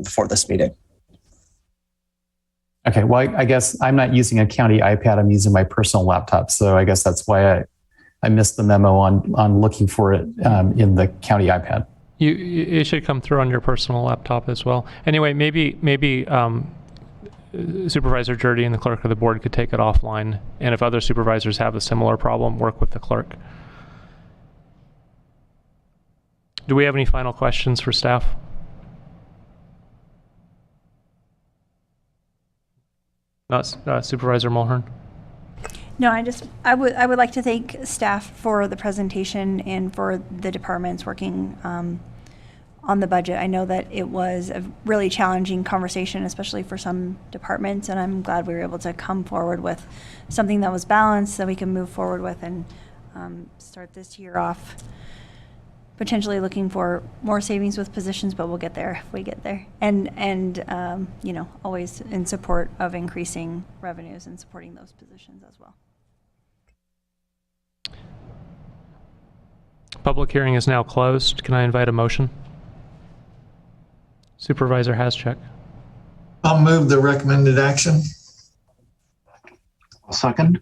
for this meeting. Okay, well, I guess I'm not using a county iPad. I'm using my personal laptop. So I guess that's why I missed the memo on looking for it in the county iPad. It should come through on your personal laptop as well. Anyway, maybe Supervisor Jurdy and the clerk of the board could take it offline. And if other supervisors have a similar problem, work with the clerk. Do we have any final questions for staff? Not Supervisor Mulhern? No, I would like to thank staff for the presentation and for the departments working on the budget. I know that it was a really challenging conversation, especially for some departments, and I'm glad we were able to come forward with something that was balanced that we can move forward with and start this year off potentially looking for more savings with positions, but we'll get there if we get there. And always in support of increasing revenues and supporting those positions as well. Public hearing is now closed. Can I invite a motion? Supervisor Haschek. I'll move the recommended action. I'll second.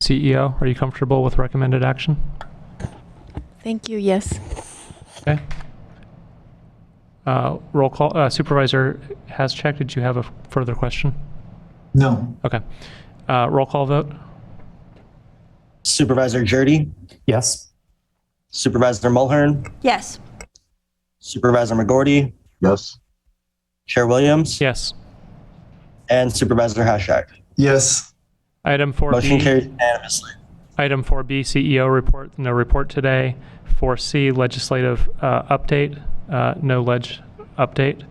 CEO, are you comfortable with recommended action? Thank you, yes. Okay. Roll call. Supervisor Haschek, did you have a further question? No. Okay. Roll call vote. Supervisor Jurdy? Yes. Supervisor Mulhern? Yes. Supervisor McGordy? Yes. Chair Williams? Yes. And Supervisor Haschek? Yes. Item 4B. Motion carries unanimously. Item 4B, CEO report. No report today. 4C, legislative update. No ledge update.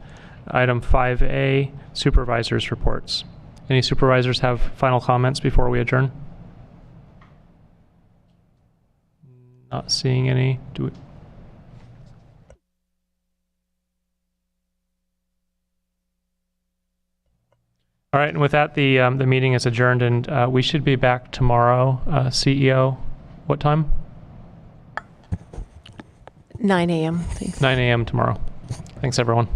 Item 5A, supervisors reports. Any supervisors have final comments before we adjourn? Not seeing any. Do we? All right, and with that, the meeting is adjourned, and we should be back tomorrow. CEO, what time? 9 a.m. Thanks. 9 a.m. tomorrow. Thanks, everyone.